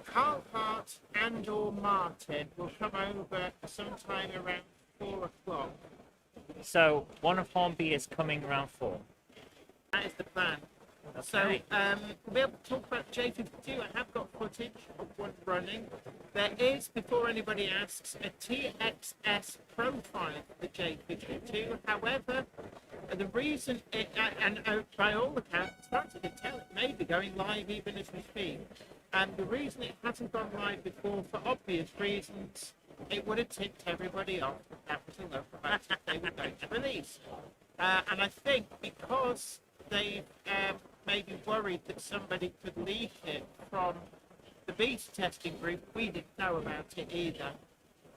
Carl Hart and or Martin will come over sometime around 4 o'clock. So one of Hornby is coming around 4. That is the plan. Okay. So, we'll be able to talk about J52. I have got footage of one running. There is, before anybody asks, a TXS profile for the J52. However, the reason it, and by all accounts, as far as I can tell, it may be going live even as we speak. And the reason it hasn't gone live before, for obvious reasons, it would have ticked everybody off that was the locomotive they were going to release. And I think because they maybe worried that somebody could leak it from the beta testing group, we didn't know about it either.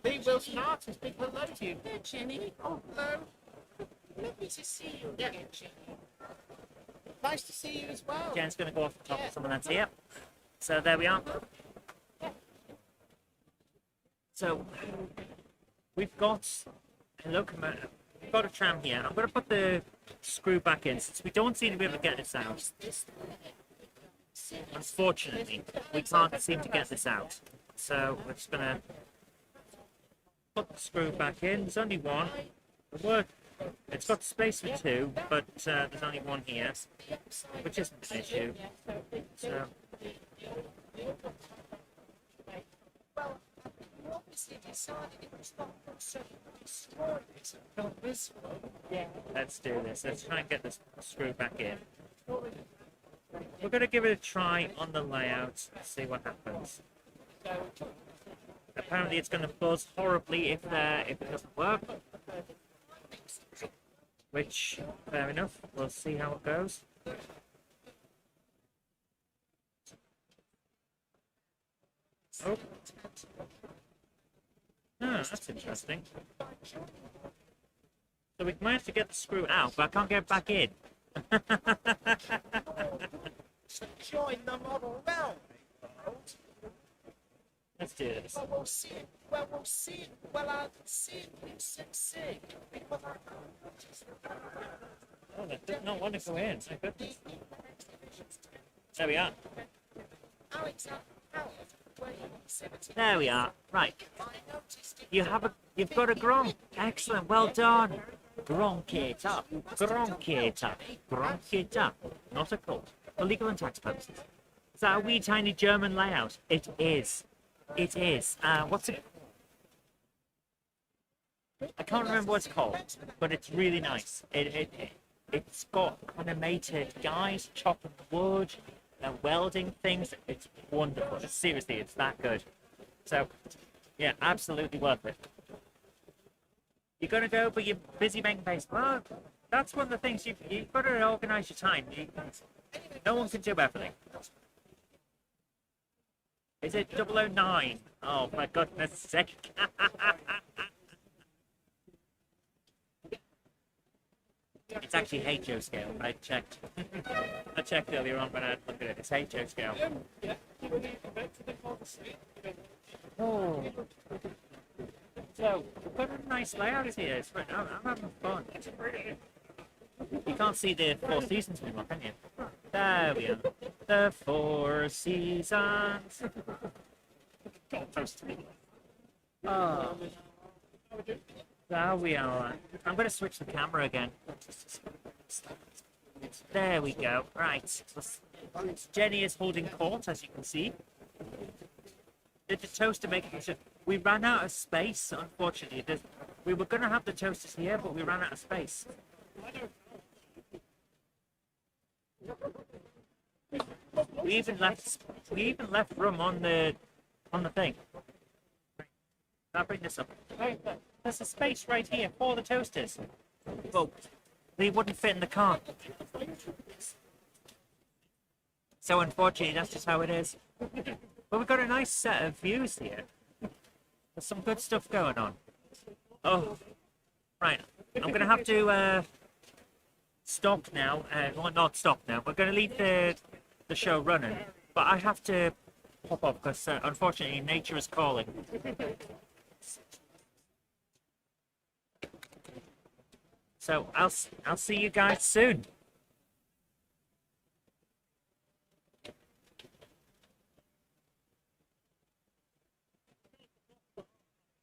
Lee Wilson Artist, big hello to you. Hello, Jenny. Oh, hello. Lovely to see you again, Jenny. Nice to see you as well. Jen's going to go off the top of someone that's here. So there we are. So we've got we've got a tram here. I'm going to put the screw back in since we don't seem to be able to get this out. Unfortunately, we can't seem to get this out. So we're just going to put the screw back in. There's only one. It's got space for two, but there's only one here, which isn't an issue. So. Well, you obviously decided it was not going to destroy it, not this one. Let's do this. Let's try and get this screw back in. We're going to give it a try on the layout, see what happens. Apparently it's going to buzz horribly if it doesn't work. Which, fair enough, we'll see how it goes. Oh. That's interesting. So we managed to get the screw out, but I can't get it back in. So join the model realm. Let's do this. Well, we'll see it. Well, we'll see it. Well, I'll see it. You succeed. Because I can't. Oh, that did not want to go in. My goodness. There we are. Alexander Howard, were you exhibiting? There we are. Right. I noticed it. You've got a gronk. Excellent. Well done. Gronkator. Gronkator. Gronkator. Not a cult. For legal and tax purposes. Is that a wee tiny German layout? It is. It is. What's it? I can't remember what it's called, but it's really nice. It's got animated guys chopping wood and welding things. It's wonderful. Seriously, it's that good. So, yeah, absolutely worth it. You're gonna go, but you're busy making base. Well, that's one of the things you've got to organise your time. No one can do everything. Is it 009? Oh, my goodness sake. It's actually HO scale. I checked. I checked earlier on when I had a look at it. It's HO scale. Oh. So, we've got a nice layout here. I'm having fun. You can't see the Four Seasons anymore, can you? There we are. The Four Seasons. Oh. There we are. I'm going to switch the camera again. There we go. Right. Jenny is holding court, as you can see. Did the toaster make it? We ran out of space, unfortunately. We were going to have the toasters here, but we ran out of space. We even left room on the thing. I'll bring this up. There's a space right here for the toasters. But they wouldn't fit in the car. So unfortunately, that's just how it is. But we've got a nice set of views here. There's some good stuff going on. Oh, right. I'm going to have to stop now. Well, not stop now. We're going to leave the show running. But I have to pop off because unfortunately nature is calling. So I'll see you guys soon.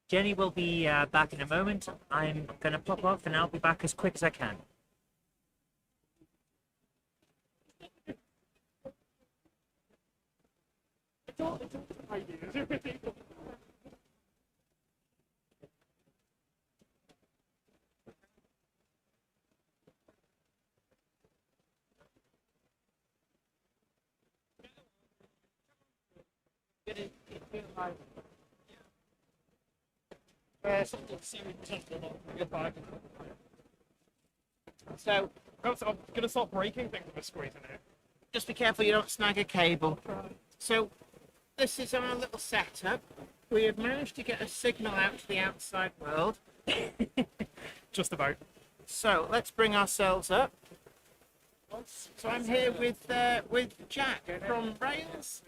Jenny will be back in a moment. I'm going to pop off and I'll be back as quick as I can. So, I'm gonna start breaking things with a squeeze in here. just be careful you don't snag a cable. So, this is our little setup. we have managed to get a signal out to the outside world. Just about. So let's bring ourselves up. So I'm here with Jack from Rails.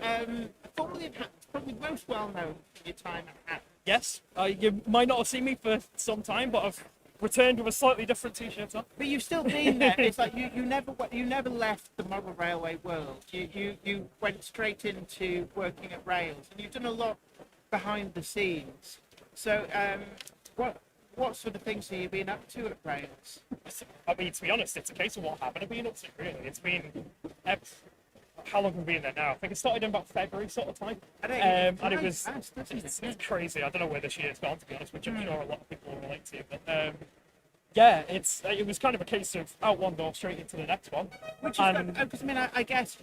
Formerly of Hatton's, probably most well known for your time at Hatton. Yes, you might not have seen me for some time, but I've returned with a slightly different t-shirt on. But you've still been there. It's like you never left the model railway world. You went straight into working at Rails, and you've done a lot behind the scenes. So what sort of things have you been up to at Rails? I mean, to be honest, it's a case of what happened. I've been up to, really. It's been... how long have we been there now? I think it started in about February sort of time. And it was fast, it's crazy. I don't know where this year's gone, to be honest, which I'm sure a lot of people will relate to. But yeah, it was kind of a case of out one door, straight into the next one. Which is because I mean, I guess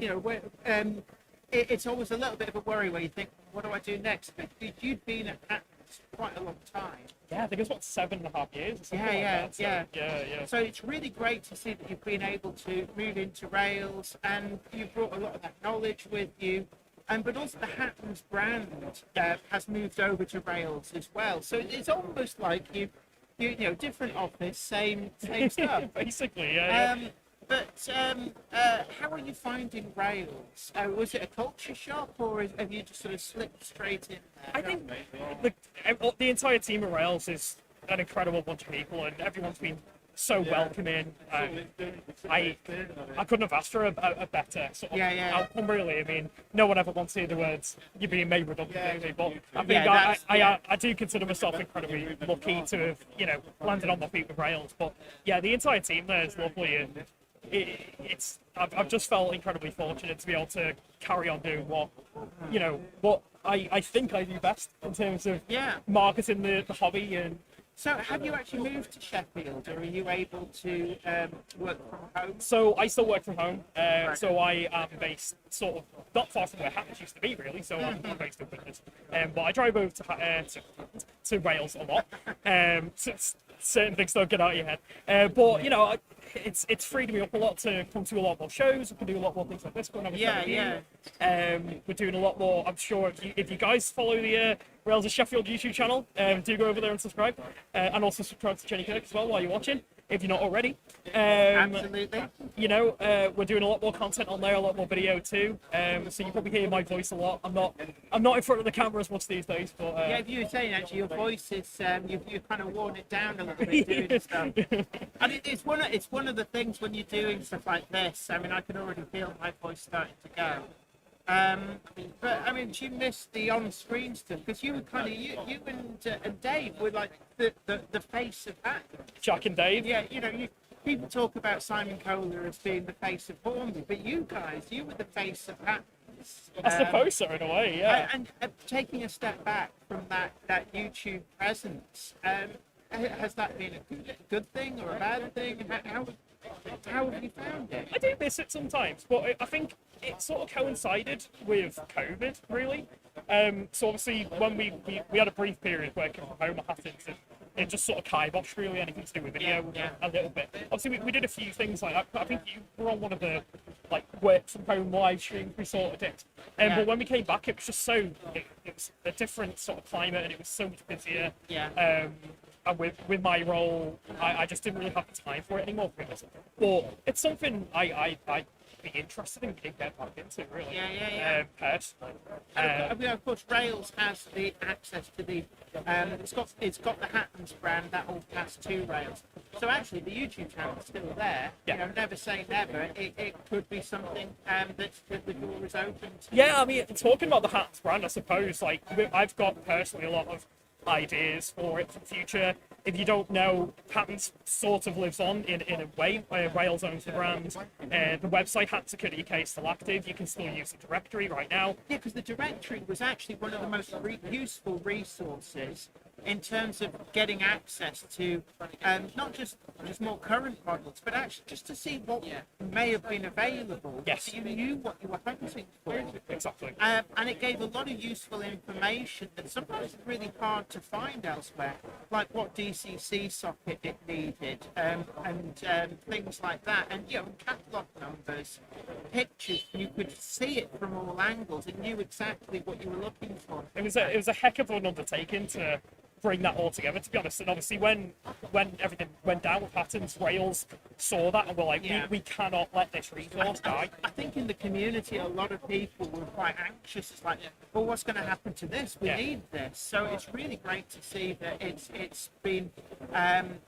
it's always a little bit of a worry where you think, what do I do next? But you'd been at Hatton quite a long time. Yeah, I think it's what 7.5 years or something Yeah. like that. So, yeah. So it's really great to see that you've been able to move into Rails, and you've brought a lot of that knowledge with you. But also the Hatton's brand has moved over to Rails as well. So it's almost like you know, different office, same stuff. Basically, yeah. But how are you finding Rails? Was it a culture shock, or have you just sort of slipped straight in there? I think the entire team of Rails is an incredible bunch of people, and everyone's been so welcoming. I couldn't have asked for a better sort of outcome, really. I mean, no one ever wants to hear the words "you're being made redundant," but I think I do consider myself incredibly lucky to have, you know, landed on my feet with Rails. But yeah, the entire team there is lovely, and I've just felt incredibly fortunate to be able to carry on doing what I think I do best in terms of marketing the hobby. And so have you actually moved to Sheffield, or are you able to work from home? So I still work from home. So I am based sort of not far from where Hatton used to be, really. So I'm based in Witness. But I drive over to Wales a lot. Certain things don't get out of your head. But you know, it's freed me up a lot to come to a lot more shows. I can do a lot more things like this. We're doing a lot more. I'm sure if you guys follow the Rails of Sheffield YouTube channel, do go over there and subscribe, and also subscribe to Jenny Kirk as well while you're watching, if you're not already. Absolutely. You know, we're doing a lot more content on there, a lot more video too. So you probably hear my voice a lot. I'm not in front of the camera as much these days, but yeah, if you were saying actually your voice is you've kind of worn it down a little bit doing stuff. And it's one of the things when you're doing stuff like this. I mean, I can already feel my voice starting to go. But I mean, do you miss the on-screen stuff? Because you were kind of you and Dave were like the face of that. Jack and Dave. Yeah, you know, people talk about Simon Kohler as being the face of Hornby, but you were the face of that. I suppose so, in a way, yeah. And taking a step back from that YouTube presence, has that been a good thing or a bad thing? How have you found it? I do miss it sometimes, but I think it sort of coincided with COVID, really. So obviously, when we had a brief period working from home at Hattons, and it just sort of kiboshed really anything to do with video a little bit. Obviously, we did a few things like that. I think you were on one of the like work from home live streams we sort of did. But when we came back, it was just so it was a different sort of climate, and it was so much busier. And with my role, I just didn't really have the time for it anymore. But it's something I'd be interested in getting back into, really. Personally. I mean, of course, Rails has the access to the. It's got the Hatton's brand that all passed to Rails. So actually, the YouTube channel is still there. You know, never say never. It could be something that the door is open to. Yeah, I mean, talking about the Hatton's brand, I suppose, like I've got personally a lot of ideas for it for the future. If you don't know, Hatton's sort of lives on in a way. Rails owns the brand. The website Hatton.co.uk is still active. You can still use the directory right now. Yeah, because the directory was actually one of the most useful resources in terms of getting access to not just more current models, but actually just to see what may have been available. Yes. So you knew what you were hunting for. Exactly. And it gave a lot of useful information that sometimes is really hard to find elsewhere, like what DCC socket it needed, and things like that. And catalog numbers, pictures, you could see it from all angles and knew exactly what you were looking for. It was a heck of an undertaking to bring that all together, to be honest. And obviously, when everything went down with patents, Rails saw that and were like, we cannot let this resource die. I think in the community, a lot of people were quite anxious. It's like, well, what's going to happen to this? We need this. So it's really great to see that it's been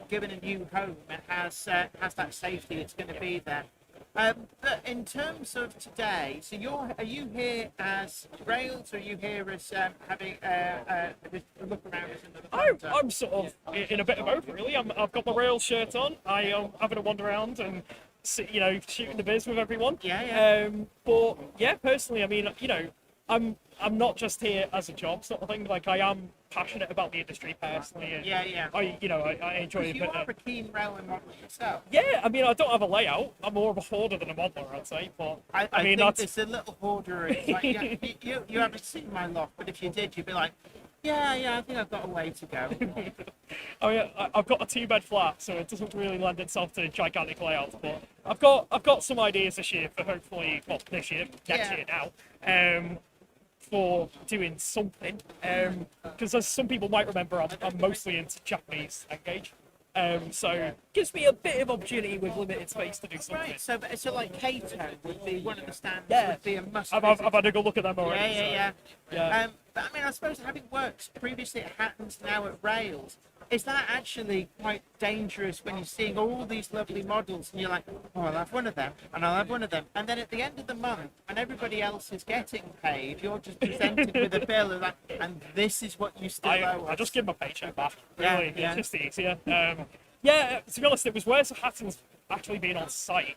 given a new home and has that safety. It's going to be there. But in terms of today, so are you here as Rails, or are you here as having a look around as another hunter? I'm sort of in a bit of both, really. I've got my Rails shirt on. I am having a wander around and shooting the biz with everyone. But yeah, personally, I mean, I'm not just here as a job sort of thing. Like, I am passionate about the industry personally. And I enjoy it. You are a keen railway modeler yourself. Yeah, I mean, I don't have a layout. I'm more of a hoarder than a modeler, I'd say. But I mean, think that's it's a little hoarder. It's like, you haven't seen my loft, but if you did, you'd be like, I think I've got a way to go. I mean, I've got a 2-bed flat, so it doesn't really lend itself to gigantic layouts. But I've got some ideas this year for hopefully, well, this year, next year now. For doing something, because as some people might remember, I'm mostly into Japanese Engage, so it gives me a bit of opportunity with limited space to do something. Right, so like Kato would be one of the stands. Yeah. Would be a must. I've had a good look at them already. Yeah. But I mean, I suppose having worked previously at Hattons, now at Rails, is that actually quite dangerous when you're seeing all these lovely models and you're like, oh, I'll have one of them and I'll have one of them, and then at the end of the month, when everybody else is getting paid, you're just presented with a bill and like, and this is what you still owe us. I just give my paycheck back. Yeah, Really, yeah. it's just easier. To be honest, it was worse at Hattons actually being on site.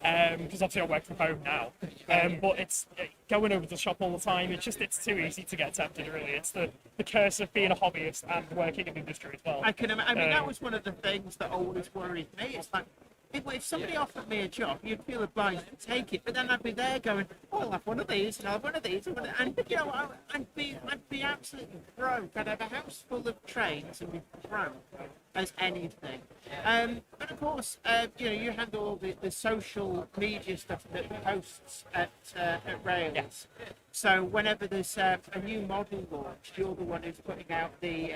Because obviously I work from home now, but it's going over to the shop all the time. It's too easy to get tempted. Really, it's the curse of being a hobbyist and working in the industry as well. I mean, that was one of the things that always worried me. It's like, if somebody offered me a job, you'd feel obliged to take it, but then I'd be there going, oh, I'll have one of these, and I'll have one of these, and I'd be absolutely broke. I'd have a house full of trains and be broke as anything. But of course, you handle all the social media stuff that posts at Rails. Yes. So whenever there's a new model launched, you're the one who's putting out the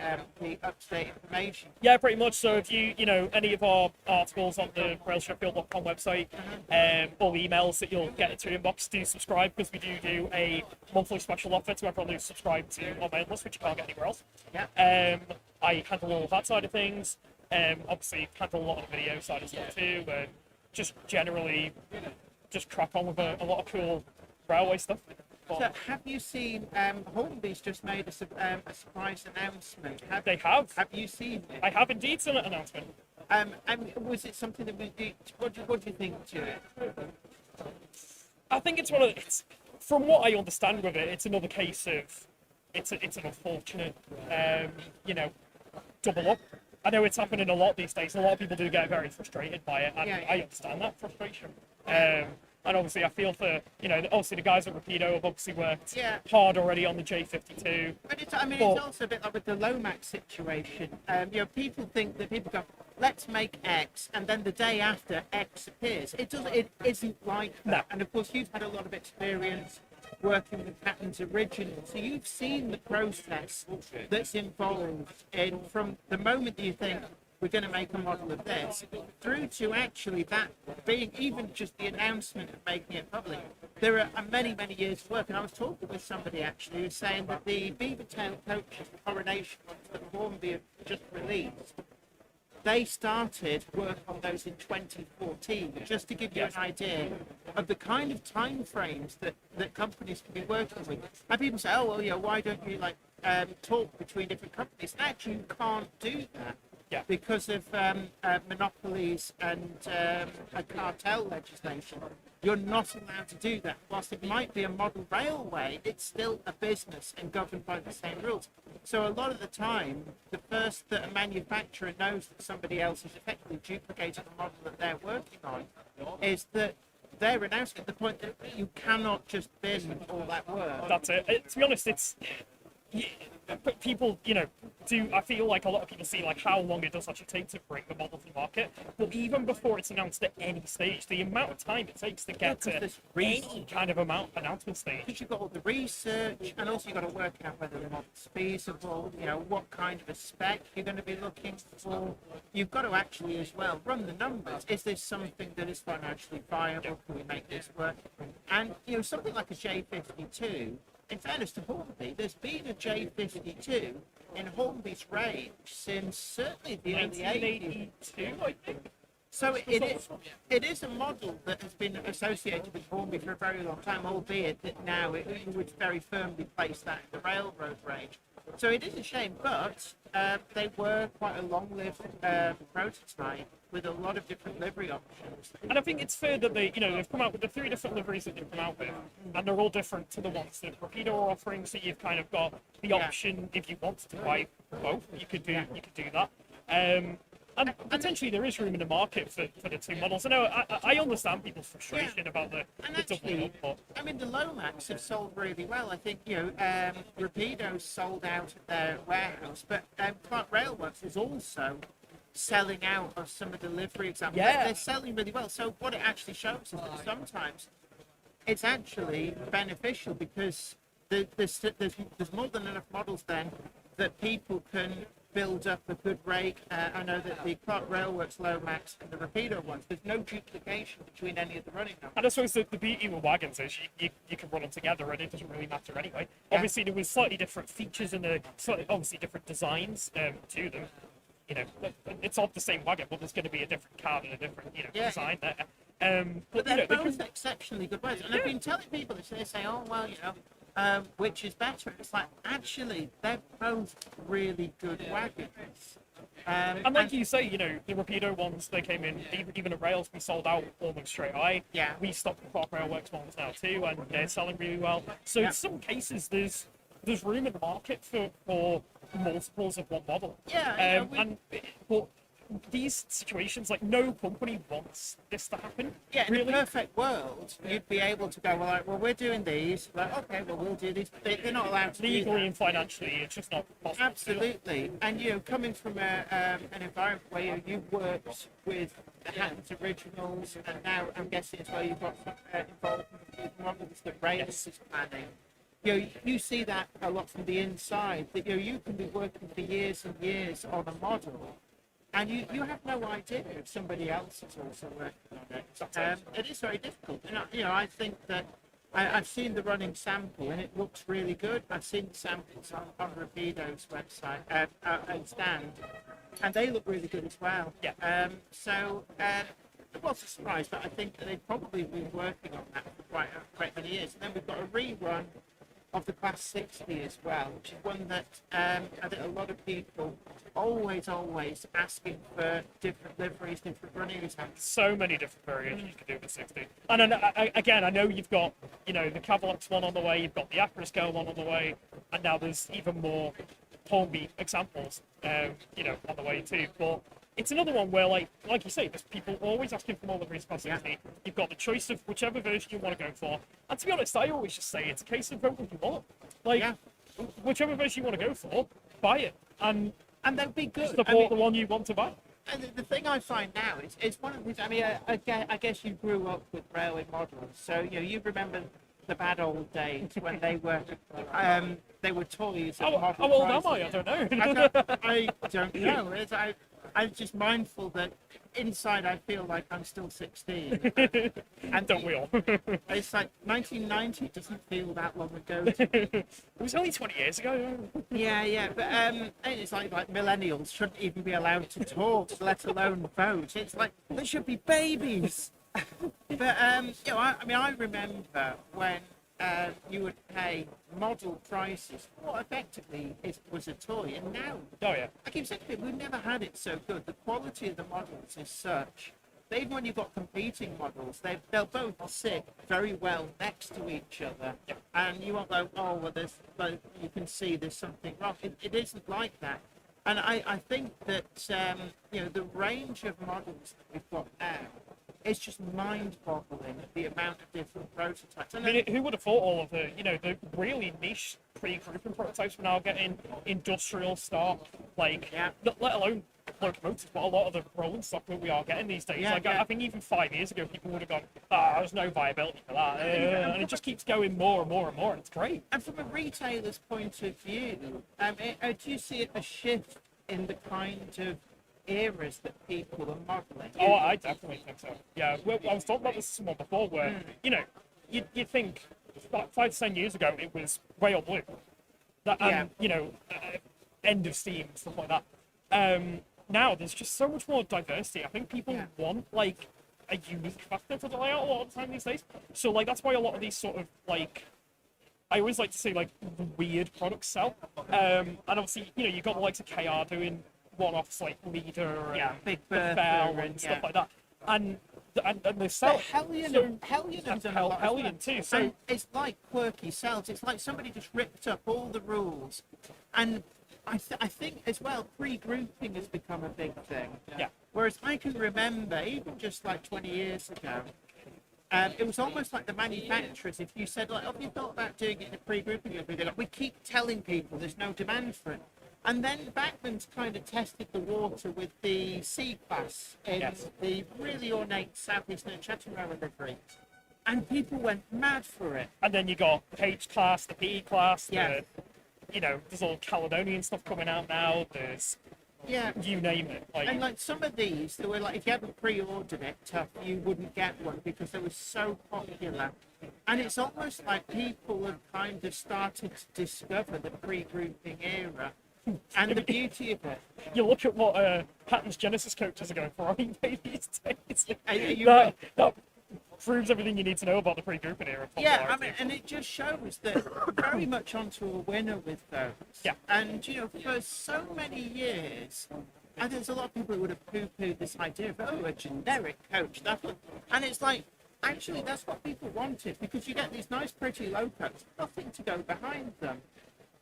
up-to-date information. Yeah, pretty much. So if you any of our articles on the railsheffield.com website, or the emails that you'll get into your inbox, do subscribe, because we do a monthly special offer to everyone who's subscribed to our mail list, which you can't get anywhere else. Yeah. I handle all of that side of things. Obviously handle a lot of the video side of stuff too, and just generally just crack on with a lot of cool railway stuff. So have you seen Hornby's just made a surprise announcement? They have. Have you seen it? I have indeed seen an announcement. And was it something that we did? What do you think to it? I think it's it's from what I understand with it, it's another case of it's an unfortunate double up. I know it's happening a lot these days. A lot of people do get very frustrated by it, and I understand that frustration. And obviously, I feel for obviously the guys at Rapido have obviously worked hard already on the J52. But it's also a bit like with the Lomax situation. People think that people go, let's make X, and then the day after X appears. It isn't like that. No. And of course, you've had a lot of experience working with Patton's original, so you've seen the process that's involved in from the moment that you think we're going to make a model of this through to actually that being even just the announcement of making it public. There are many years of work, and I was talking with somebody actually who was saying that the Beavertail coaches, the coronation ones that Hornby have just released, they started work on those in 2014, just to give you an idea of the kind of time frames that companies can be working with. And people say, oh, well, why don't you talk between different companies? Actually, you can't do that because of monopolies and cartel legislation. You're not allowed to do that. Whilst it might be a model railway, it's still a business and governed by the same rules. So a lot of the time, the first that a manufacturer knows that somebody else is effectively duplicating the model that they're working on is that they're announcing at the point that you cannot just bin all that work. That's it. To be honest, it's people, I feel like a lot of people see like how long it does actually take to bring the model to market. But even before it's announced at any stage, the amount of time it takes to get to any kind of announcement stage. Because you've got all the research, and also you've got to work out whether the model's feasible, what kind of a spec you're going to be looking for. You've got to actually as well run the numbers. Is this something that is financially viable? Can we make this work? And something like a J52, in fairness to Hornby, there's been a J52 in Hornby's range since certainly the early 80s. 1982, I think. So it is a model that has been associated with Hornby for a very long time, albeit that now you would very firmly place that in the railroad range. So it is a shame, but they were quite a long-lived prototype with a lot of different livery options. And I think it's fair that they've come out with the 3 different liveries that they've come out with, and they're all different to the ones that Rapido are offering. So you've kind of got the option if you wanted to buy both, you could do that. And potentially there is room in the market for the 2 models. I know I understand people's frustration about the doubling up, but I mean, the Lomax have sold really well. I think Rapido's sold out at their warehouse, but Clark Railworks is also selling out of some of the livery examples. Yeah. They're selling really well. So what it actually shows is that sometimes it's actually beneficial because there's more than enough models then that people can build up a good rake. I know that the Clark Railworks Lomax and the Rapido ones, there's no duplication between any of the running numbers. and I suppose the beauty with wagons is you can run them together and it doesn't really matter anyway. Yeah. Obviously there was slightly different features and obviously different designs to them. It's of the same wagon, but there's going to be a different card and a different design there. But they're both exceptionally good ways. And I've been telling people this, they say, oh, well, which is better? It's like, actually, they're both really good wagons. And like you say, the Rapido ones, they came in, even at Rails, we sold out almost straight away. Yeah. We stocked the Clark Railworks ones now too, and they're selling really well. So in some cases, there's room in the market for multiples of one model. Yeah, but these situations, like, no company wants this to happen. Yeah, in really. a perfect world, you'd be able to go, well, we're doing these. Like, okay, well, we'll do these. They're not allowed to do Legally that. and financially, it's just not possible. Absolutely. And, coming from an environment where you worked with the Hattons Originals, and now I'm guessing as well you've got involved with models that Rails is planning. You see that a lot from the inside, that you can be working for years and years on a model, and you have no idea if somebody else is also working on it. It is very difficult. And I think that I've seen the running sample and it looks really good. I've seen the samples on Rapido's website and stand, and they look really good as well. Yeah. It was a surprise, but I think that they've probably been working on that for quite many years. And then we've got a rerun of the Class 60 as well, which is one that I think a lot of people always asking for different liveries, different running examples. So many different variations you can do with 60. And then, again, I know you've got, the Cavalox one on the way, you've got the Acroscale one on the way, and now there's even more Hornby examples, on the way too. But it's another one where, like you say, there's people always asking for more liveries past 60. Yeah. You've got the choice of whichever version you want to go for. And to be honest, I always just say it's a case of vote what you want. Whichever version you want to go for, buy it. And they'll be good. support the one you want to buy. And the thing I find now is it's one of these. I mean, I guess you grew up with railway models, so you remember the bad old days when they were toys. At How model old am prices. I? I don't know. I don't know. I'm just mindful that inside I feel like I'm still 16. And Don't we all? it's like 1990 doesn't feel that long ago. It was only 20 years ago. Yeah, but it's like millennials shouldn't even be allowed to talk, let alone vote. It's like they should be babies. But I remember when you would pay model prices for what effectively was a toy, and now Oh, yeah. I keep saying to people, we've never had it so good. The quality of the models is such even when you've got competing models, they'll both sit very well next to each other, and you won't go, oh, well, you can see there's something wrong. It isn't like that. And I think that, the range of models that we've got now, it's just mind-boggling the amount of different prototypes. I mean, who would have thought all of the really niche pre-grouping prototypes we're now getting industrial stock, let alone locomotives, but a lot of the rolling stock that we are getting these days. I think even 5 years ago, people would have gone, there's no viability for that. And it just keeps going more and more and more, and it's great. And from a retailer's point of view, do you see a shift in the kind of eras that people are modelling? Oh, I definitely think so. Yeah, I was talking about this to someone before where, you think 5 to 10 years ago it was Whale Blue. End of steam, stuff like that. Now there's just so much more diversity. I think people want, a unique factor to the layout a lot of the time these days. So, that's why a lot of these sort of, I always like to say, the weird products sell. And obviously, you've got the likes of KR doing one-offs like Leader and Big the Bertha Bell and stuff like that. And they sell. Hellion have done a lot Hellion as well. too. So and it's like quirky cells. It's like somebody just ripped up all the rules. And I think as well, pre-grouping has become a big thing. Yeah. Whereas I can remember, even just 20 years ago, it was almost like the manufacturers, if you said, have you thought about doing it in a pre-grouping? We keep telling people there's no demand for it. And then Bachmann's kind of tested the water with the C-Class in the really ornate Southeastern and Chatham Railway livery. And people went mad for it. And then you got H-Class, the P-Class, there's all Caledonian stuff coming out now, there's you name it. And some of these, they were if you hadn't pre-ordered it, you wouldn't get one because they were so popular. And it's almost like people have kind of started to discover the pre-grouping era. And the beauty of it. You look at what Patton's Genesis coaches are going for these days. That proves everything you need to know about the pre-grouping era. And it just shows that very much onto a winner with those. Yeah. And, for so many years, and there's a lot of people who would have poo-pooed this idea of, a generic coach. And it's actually, that's what people wanted, because you get these nice, pretty locos, nothing to go behind them.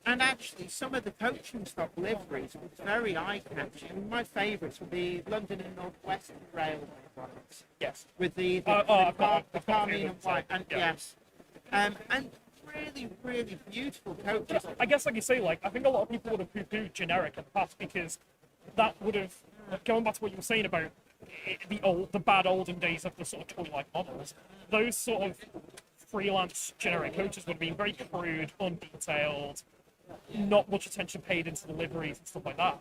And actually, some of the coaching stock liveries were very eye-catching. My favourites were the London and North Western Railway ones. Yes. With the carmine and white. And and really, really beautiful coaches. I guess, like you say, I think a lot of people would have poo-pooed generic in the past because that would have, going back to what you were saying about the bad olden days of the sort of toy-like models, those sort of freelance generic coaches would have been very crude, undetailed, not much attention paid into the liveries and stuff like that.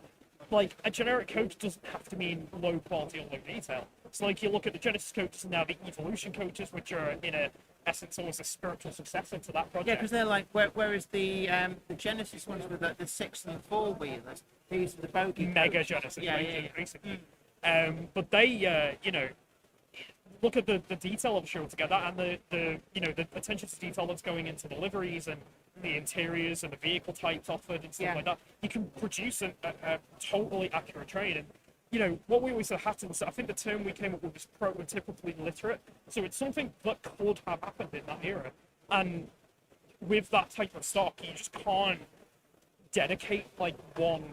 A generic coach doesn't have to mean low quality or low detail. So you look at the Genesis coaches and now the Evolution coaches, which are in essence almost a spiritual successor to that project. Yeah, because they're whereas the Genesis ones with the 6 and 4 wheelers, these are the bogey mega coaches. Genesis, basically. But they, look at the detail of the show together and the attention to detail that's going into the liveries and the interiors and the vehicle types offered and stuff like that. You can produce a totally accurate train. And what we always say happens, I think the term we came up with is prototypically literate. So it's something that could have happened in that era. And with that type of stock, you just can't dedicate one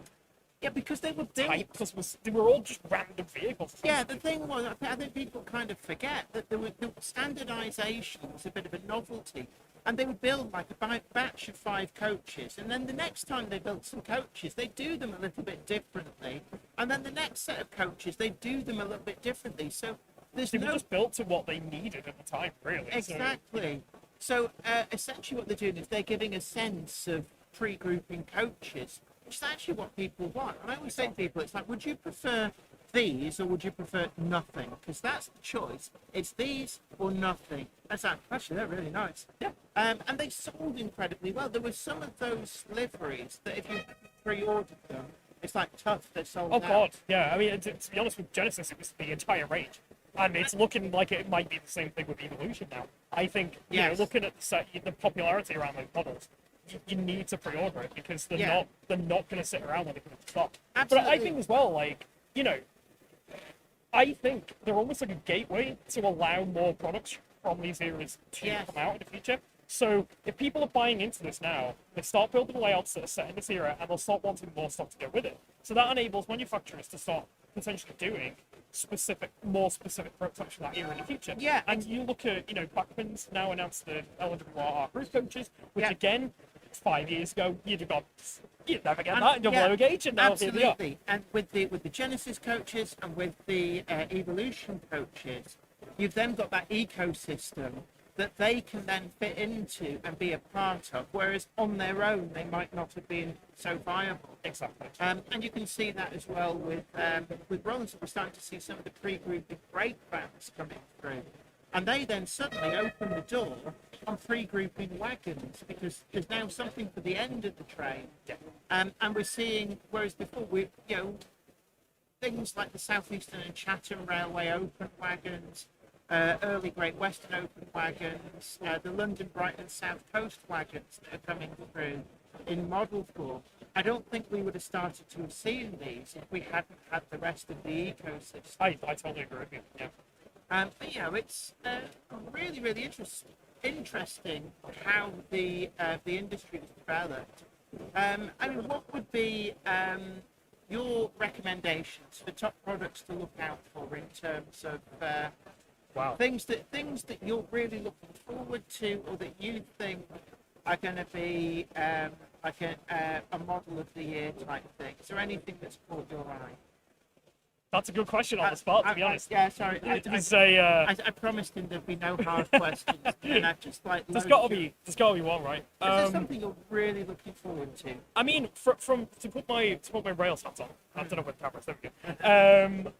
because they were built. type, because they were all just random vehicles. Yeah, the thing was, I think people kind of forget that the standardisation was a bit of a novelty. And they would build a batch of 5 coaches, and then the next time they built some coaches, they do them a little bit differently, and then the next set of coaches, they do them a little bit differently. So they were just built to what they needed at the time, really. Exactly. So essentially, what they're doing is they're giving a sense of pre-grouping coaches, which is actually what people want. And I always say to people, it's would you prefer these or would you prefer nothing? Because that's the choice. It's these or nothing. That's actually, they're really nice. Yeah. And they sold incredibly well. There were some of those liveries that if you pre-ordered them, it's tough, they're sold out. Oh god, yeah. I mean, to be honest with Genesis, it was the entire range. And it's looking like it might be the same thing with Evolution now. I think, looking at the popularity around those models, you need to pre-order it because they're not going to sit around when they come to stock. Absolutely. But I think as well, I think they're almost like a gateway to allow more products from these eras to Yes. come out in the future. So if people are buying into this now, they start building layouts that are set in this era, and they'll start wanting more stuff to go with it. So that enables manufacturers to start potentially doing more specific prototypes from that era in the future. Yeah. And you look at, Bachman's now announced the LWR cruise coaches, which Yeah. again, 5 years ago, you'd never get And- that in double yeah, O gauge, and now here we are. Absolutely. And with the Genesis coaches and with the Evolution coaches, you've then got that ecosystem that they can then fit into and be a part of, whereas on their own they might not have been so viable. Exactly. And you can see that as well with Rollins. We're starting to see some of the pre-grouping brake bands coming through, and they then suddenly open the door on pre-grouping wagons because there's now something for the end of the train. And we're seeing, whereas before things like the Southeastern and Chatham Railway open wagons, early Great Western open wagons, the London Brighton and South Coast wagons that are coming through in model form. I don't think we would have started to have seen these if we hadn't had the rest of the ecosystem. I totally agree with you. Yeah. But it's really, really interesting how the industry has developed. What would be your recommendations for top products to look out for in terms of Wow. things that you're really looking forward to, or that you think are going to be like a model of the year type thing? Is there anything that's caught your eye? That's a good question on the spot, to be honest. Yeah, sorry. It's I promised him there'd be no hard questions, and I've just like. there's got to be one, right? Is there something you're really looking forward to? I mean, to put my Rails hat on. I don't know what cameras. There we go.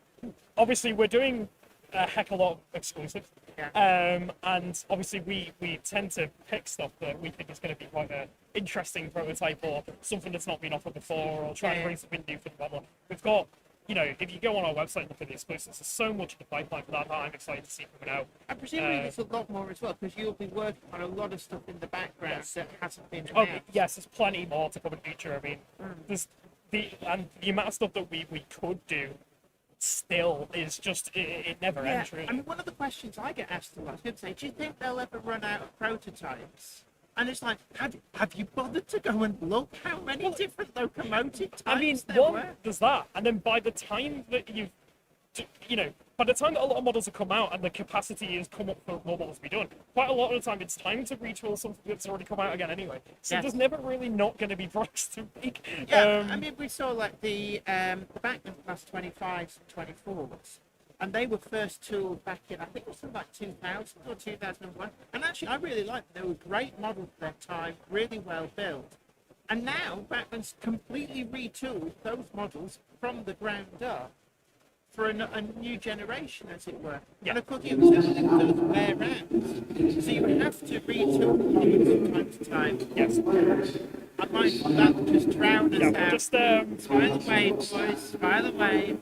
Obviously, we're doing a heck of a lot of exclusives, Yeah. and obviously we tend to pick stuff that we think is going to be quite an interesting prototype or something that's not been offered before, or try and bring something new for the model. We've got. If you go on our website and look at the exclusives, there's so much in the pipeline for that I'm excited to see coming out. And presumably there's a lot more as well, because you'll be working on a lot of stuff in the background Yes. that hasn't been Oh, announced. yes, there's plenty more to come in the future. I mean, there's the amount of stuff that we could do still is just it never Yeah, ends really. I mean, one of the questions I get asked a lot, I was going to say, do you think they'll ever run out of prototypes? And it's like, have you bothered to go and look how many different locomotive types I mean, there one, were? there's that, and then by the time that by the time that a lot of models have come out and the capacity has come up for more models to be done, quite a lot of the time it's time to retool something that's already come out again anyway. So Yes. there's never really not going to be products to make. Yeah, I mean, we saw like the Bachmann Class 25s and 24s, and they were first tooled back in, I think it was something like 2000 or 2001. And actually, I really liked them. They were great models for their time, really well built. And now, Bachmann's completely retooled those models from the ground up for a new generation, as it were. Yeah. And of course, it was those wear rounds. So you have to retool the models from time to time. Yes. I might that will just drown us Yeah, out. we'll just Smile away, boys. Smile away.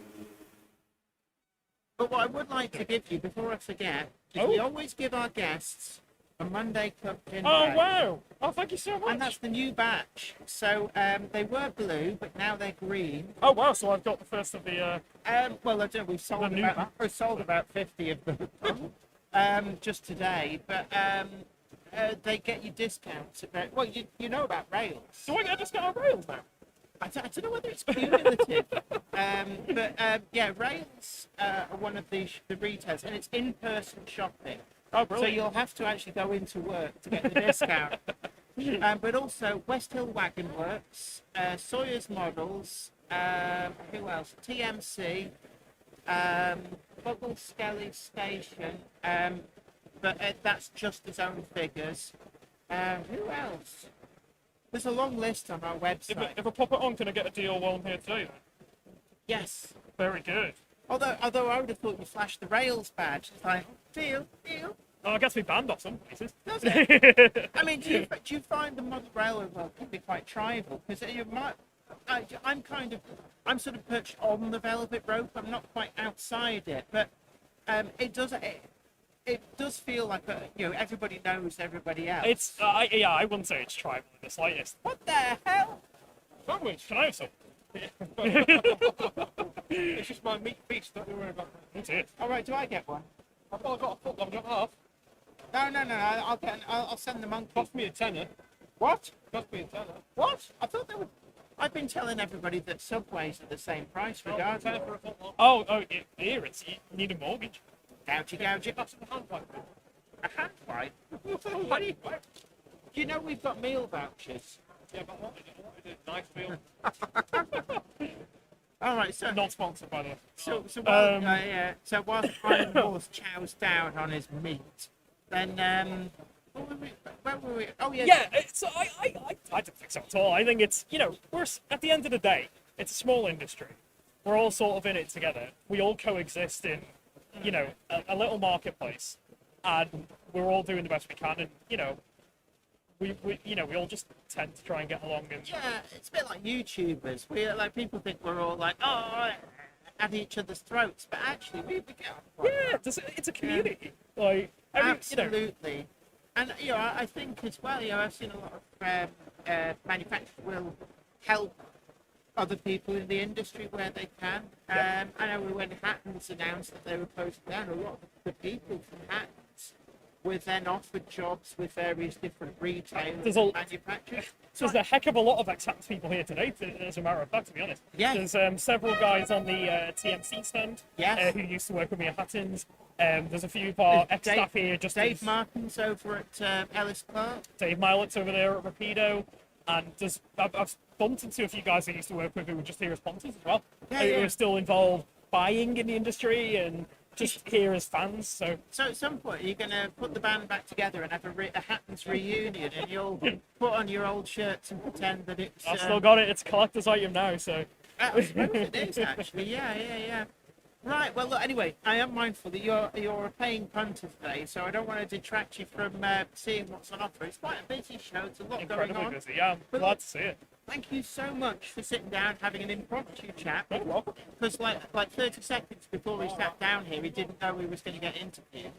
But what I would like to give you before I forget is we always give our guests a Monday Club pin Oh badge. wow! Oh, thank you so much. And that's the new batch. So they were blue, but now they're green. Oh wow! So I've got the first of the. Well, I don't know. We've sold The new we've sold about 50 of them just today. But they get you discounts. Well, you know about Rails. Do I get a discount on Rails now? I don't know whether it's cumulative, yeah, Rails are one of the retailers, and it's in-person shopping. Oh, So brilliant! you'll have to actually go into work to get the discount. But also West Hill Wagon Works, Sawyer's Models, who else? TMC, Buggle Skelly Station, but that's just his own figures. Who else? There's a long list on our website. If I pop it on, can I get a deal while I'm here today? Then? Yes. Very good. Although I would have thought you flashed the Rails badge. It's like, deal. Oh, I guess we banned off some places. Does it? I mean, do you find the model railway world can be quite tribal? Because I'm sort of perched on the velvet rope. I'm not quite outside it, but it does feel like everybody knows everybody else. It's I wouldn't say it's tribal in the slightest. What the hell? Sandwich, can I have some? It's just my meat feast, don't you worry about that. That's it. All right, do I get one? I've got a foot long, not half. No. I'll send the monkey. Cost me a tenner. What? Cost me a tenner. What? I thought they were. I've been telling everybody that Subways are the same price regardless. Tenner for a foot long. Here it's you need a mortgage. Gouge it. That's the hand wipe. A hand wipe? What do you? Do you know we've got meal vouchers? Yeah, but what is it? Nice meal. All right, so Not sponsored by the way. so while the Iron Horse chows down on his meat, then where were we? Oh yeah. Yeah, I don't think so at all. I think it's, at the end of the day, it's a small industry. We're all sort of in it together. We all coexist in, a little marketplace, and we're all doing the best we can. And we all just tend to try and get along. And Yeah, it's a bit like YouTubers. People think we're all like at each other's throats, but actually we get on quite well. it's a community. Like Absolutely. And I think as well, I've seen a lot of manufacturers will help other people in the industry where they can. I know when Hatton's announced that they were closing down, a lot of the people from Hatton's were then offered jobs with various different retailers and manufacturers. There's a heck of a lot of ex-Hattons people here today, as a matter of fact, to be honest. Yes. There's several guys on the TMC stand Yes. who used to work with me at Hattons. There's a few of our ex-staff here. Dave Martin's over at Ellis Clark. Dave Milett's over there at Rapido. And I've bumped into a few guys I used to work with who were just here as sponsors as well. Yeah, who yeah. are still involved buying in the industry and just here as fans. So at some point, you're going to put the band back together and have a Hattons reunion, and you'll put on your old shirts and pretend that it's... I've still got it. It's a collector's item now, so... I suppose it is, actually. Yeah. Right, well, look, anyway, I am mindful that you're a paying punter today, so I don't want to detract you from seeing what's on offer. It's quite a busy show. It's a lot Incredibly going on. busy. Yeah, I'm But glad look, to see it. Thank you so much for sitting down, having an impromptu chat. You're welcome. Because like 30 seconds before we sat down here, he didn't know we was going to get interviewed.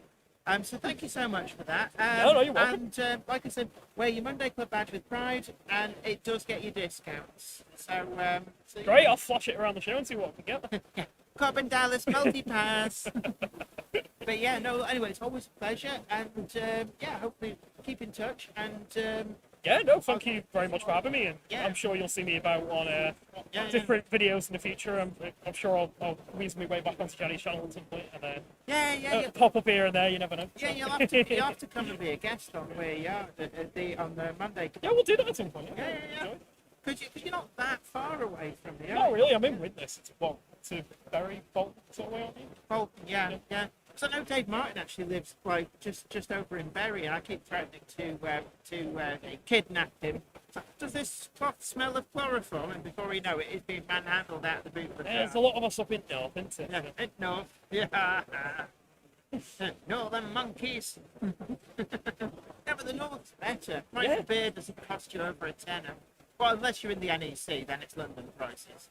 So thank you so much for that. No, you're welcome. And like I said, wear your Monday Club badge with pride, and it does get you discounts. So Great, I'll flash it around the show and see what we can get. Cobb Dallas multi-pass. But yeah, no. Anyway, it's always a pleasure, and hopefully keep in touch. And Yeah, no, thank you very much for having me, and Yeah. I'm sure you'll see me about on Yeah. different videos in the future. I'm sure I'll weasel my way back onto Jenny's channel at some point and pop up here and there. You never know. Yeah, you'll have to come and be a guest on where you are on the Monday. Yeah, we'll do that at some point. Yeah. Because you're not that far away from here. No, really, I'm in Widnes. It's to Bury, Bolton, sort of way, aren't you? Bolton, yeah. Because I know Dave Martin actually lives like just over in Bury, and I keep threatening to kidnap him. So, does this cloth smell of chloroform? And before we know it, he's being manhandled out of the boot of the car. There's a lot of us up in North, isn't it? Yeah, North. Yeah. Northern monkeys. Yeah, but the North's better. Michael beer doesn't cost you over a tenner. Well, unless you're in the NEC, then it's London prices.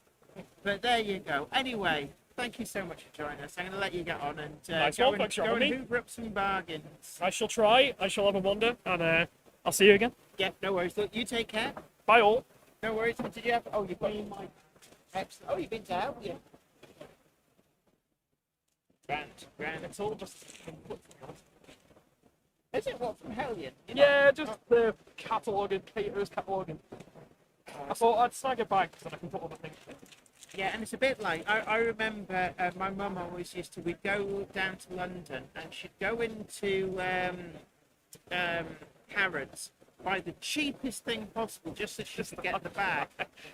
But there you go. Anyway, thank you so much for joining us. I'm going to let you get on and Nice go one, thanks for and having me. hoover up some bargains. I shall try. I shall have a wonder, and I'll see you again. Yeah, no worries. Look, you take care. Bye all. No worries. Did you have... Oh, you've got my... Excellent. Oh, you've been to hell, yeah. Grand. It's all just... Is it what, from Hellion? Yeah, just the cataloguing, caterers cataloguing. I thought I'd snag a bag so I can put other things in. Yeah, and it's a bit like I remember my mum always used to. We'd go down to London, and she'd go into Harrods, buy the cheapest thing possible, just so she could get the bag.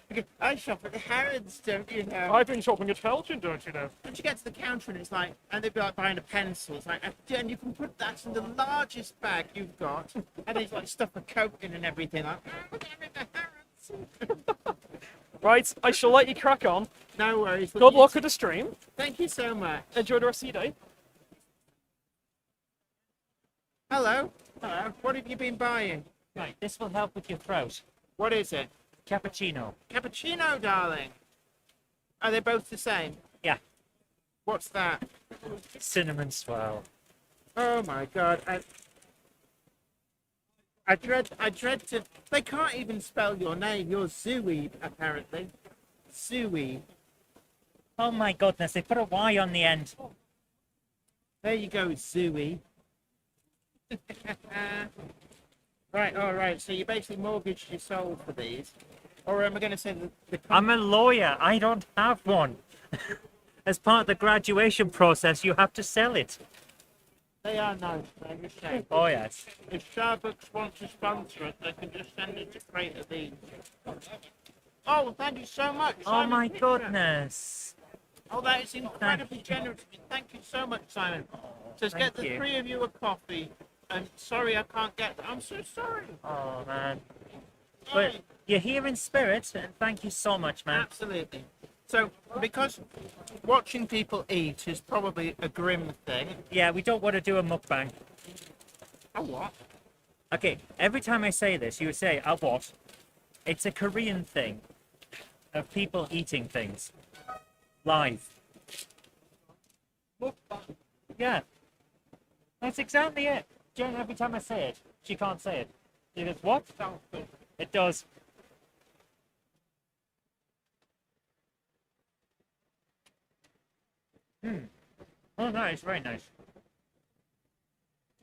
Because I shop at Harrods, don't you know? I've been shopping at Felton, don't you know? And you get to the counter, and it's like, and they'd be like buying a pencil. It's like, and you can put that in the largest bag you've got, and there's like stuff for coat in and everything. Like, we're going to Harrods. Right, I shall let you crack on. No worries. Good luck with the stream. Thank you so much. Enjoy the rest of your day. Hello. What have you been buying? Right, this will help with your throat. What is it? Cappuccino. Cappuccino, darling. Are they both the same? Yeah. What's that? Cinnamon swirl. Oh my god. I dread to... They can't even spell your name. You're Zooey, apparently. Zooey. Oh my goodness, they put a Y on the end. There you go, Zooey. Right, all right. So you basically mortgaged your soul for these, or am I going to say the I'm a lawyer. I don't have one. As part of the graduation process, you have to sell it. They are nice, I just say. Oh yes. If Starbucks wants to sponsor it, they can just send it to Crate of These. Oh, thank you so much. Oh Simon my Pitcher. goodness. Oh, that is incredibly generous of you. Thank you so much, Simon. So let's Thank get the you. 3 of you a coffee. And sorry I can't get. I'm so sorry. Oh man. Sorry. But you're here in spirit, and thank you so much, man. Absolutely. So, because watching people eat is probably a grim thing. Yeah, we don't want to do a mukbang. Oh, what? Okay, every time I say this, you would say, "A what?" It's a Korean thing of people eating things live. Yeah, that's exactly it. Jen, every time I say it, she can't say it. She goes, "What?" It does. Oh, nice, very nice.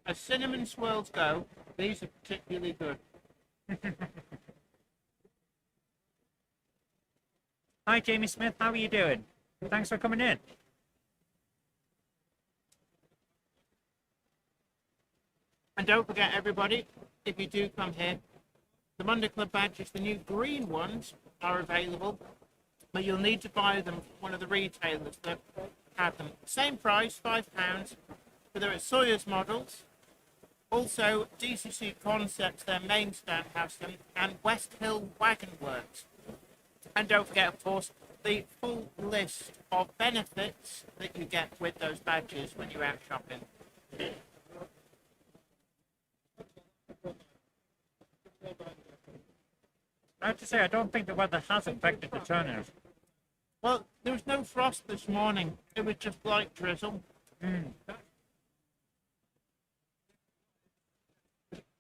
As cinnamon swirls go, these are particularly good. Hi, Jamie Smith. How are you doing? Thanks for coming in. And don't forget, everybody, if you do come here, the Monday Club badges, the new green ones, are available, but you'll need to buy them from one of the retailers that have them. Same price, £5, but they're at Sawyer's Models. Also, DCC Concepts, their main stand, has them, and West Hill Wagon Works. And don't forget, of course, the full list of benefits that you get with those badges when you're out shopping. I have to say, I don't think the weather has affected the turnout. Well, there was no frost this morning. It was just light drizzle.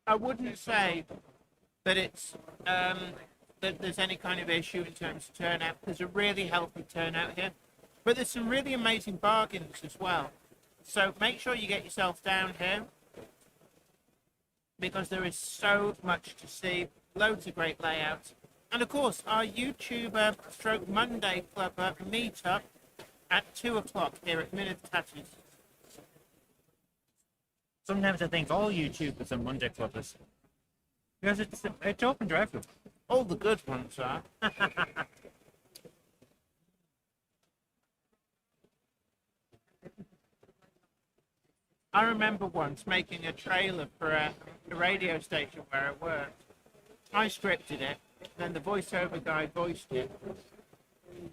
I wouldn't say that it's that there's any kind of issue in terms of turnout. There's a really healthy turnout here, but there's some really amazing bargains as well. So make sure you get yourself down here because there is so much to see. Loads of great layouts. And of course, our YouTuber Stroke Monday Club meetup at 2 o'clock here at Minute Tattoos. Sometimes I think all YouTubers are Monday Clubbers. Because it's open to everyone. All the good ones are. I remember once making a trailer for a radio station where I worked. I scripted it, then the voiceover guy voiced it.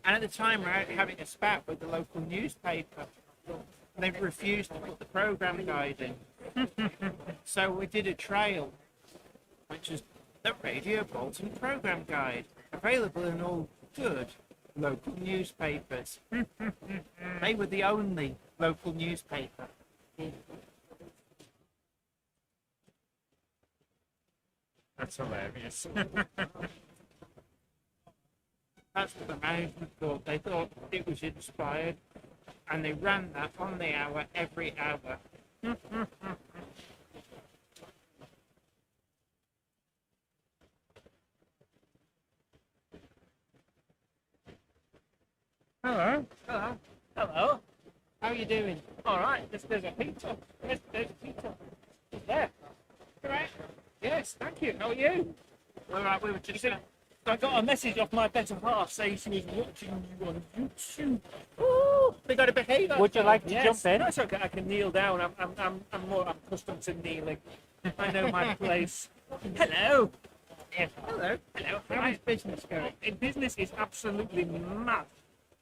And at the time, we were out having a spat with the local newspaper. They refused to put the program guide in. So we did a trail, which is the Radio Bolton program guide, available in all good local newspapers. They were the only local newspaper. That's hilarious. That's what the management thought. They thought it was inspired, and they ran that on the hour, every hour. Hello. Hello. Hello. How are you doing? All right. There's a pizza. There's a pizza. It's there. Correct. Yes. Thank you. How are you? All right, we were just... I got a message off my better half saying she was watching you on YouTube. Ooh, we got to behave. Would you like to Yes. jump in? That's okay. I can kneel down. I'm more accustomed to kneeling. I know my place. Hello. Yes. Hello. Hello. How's business going? Business is absolutely mad.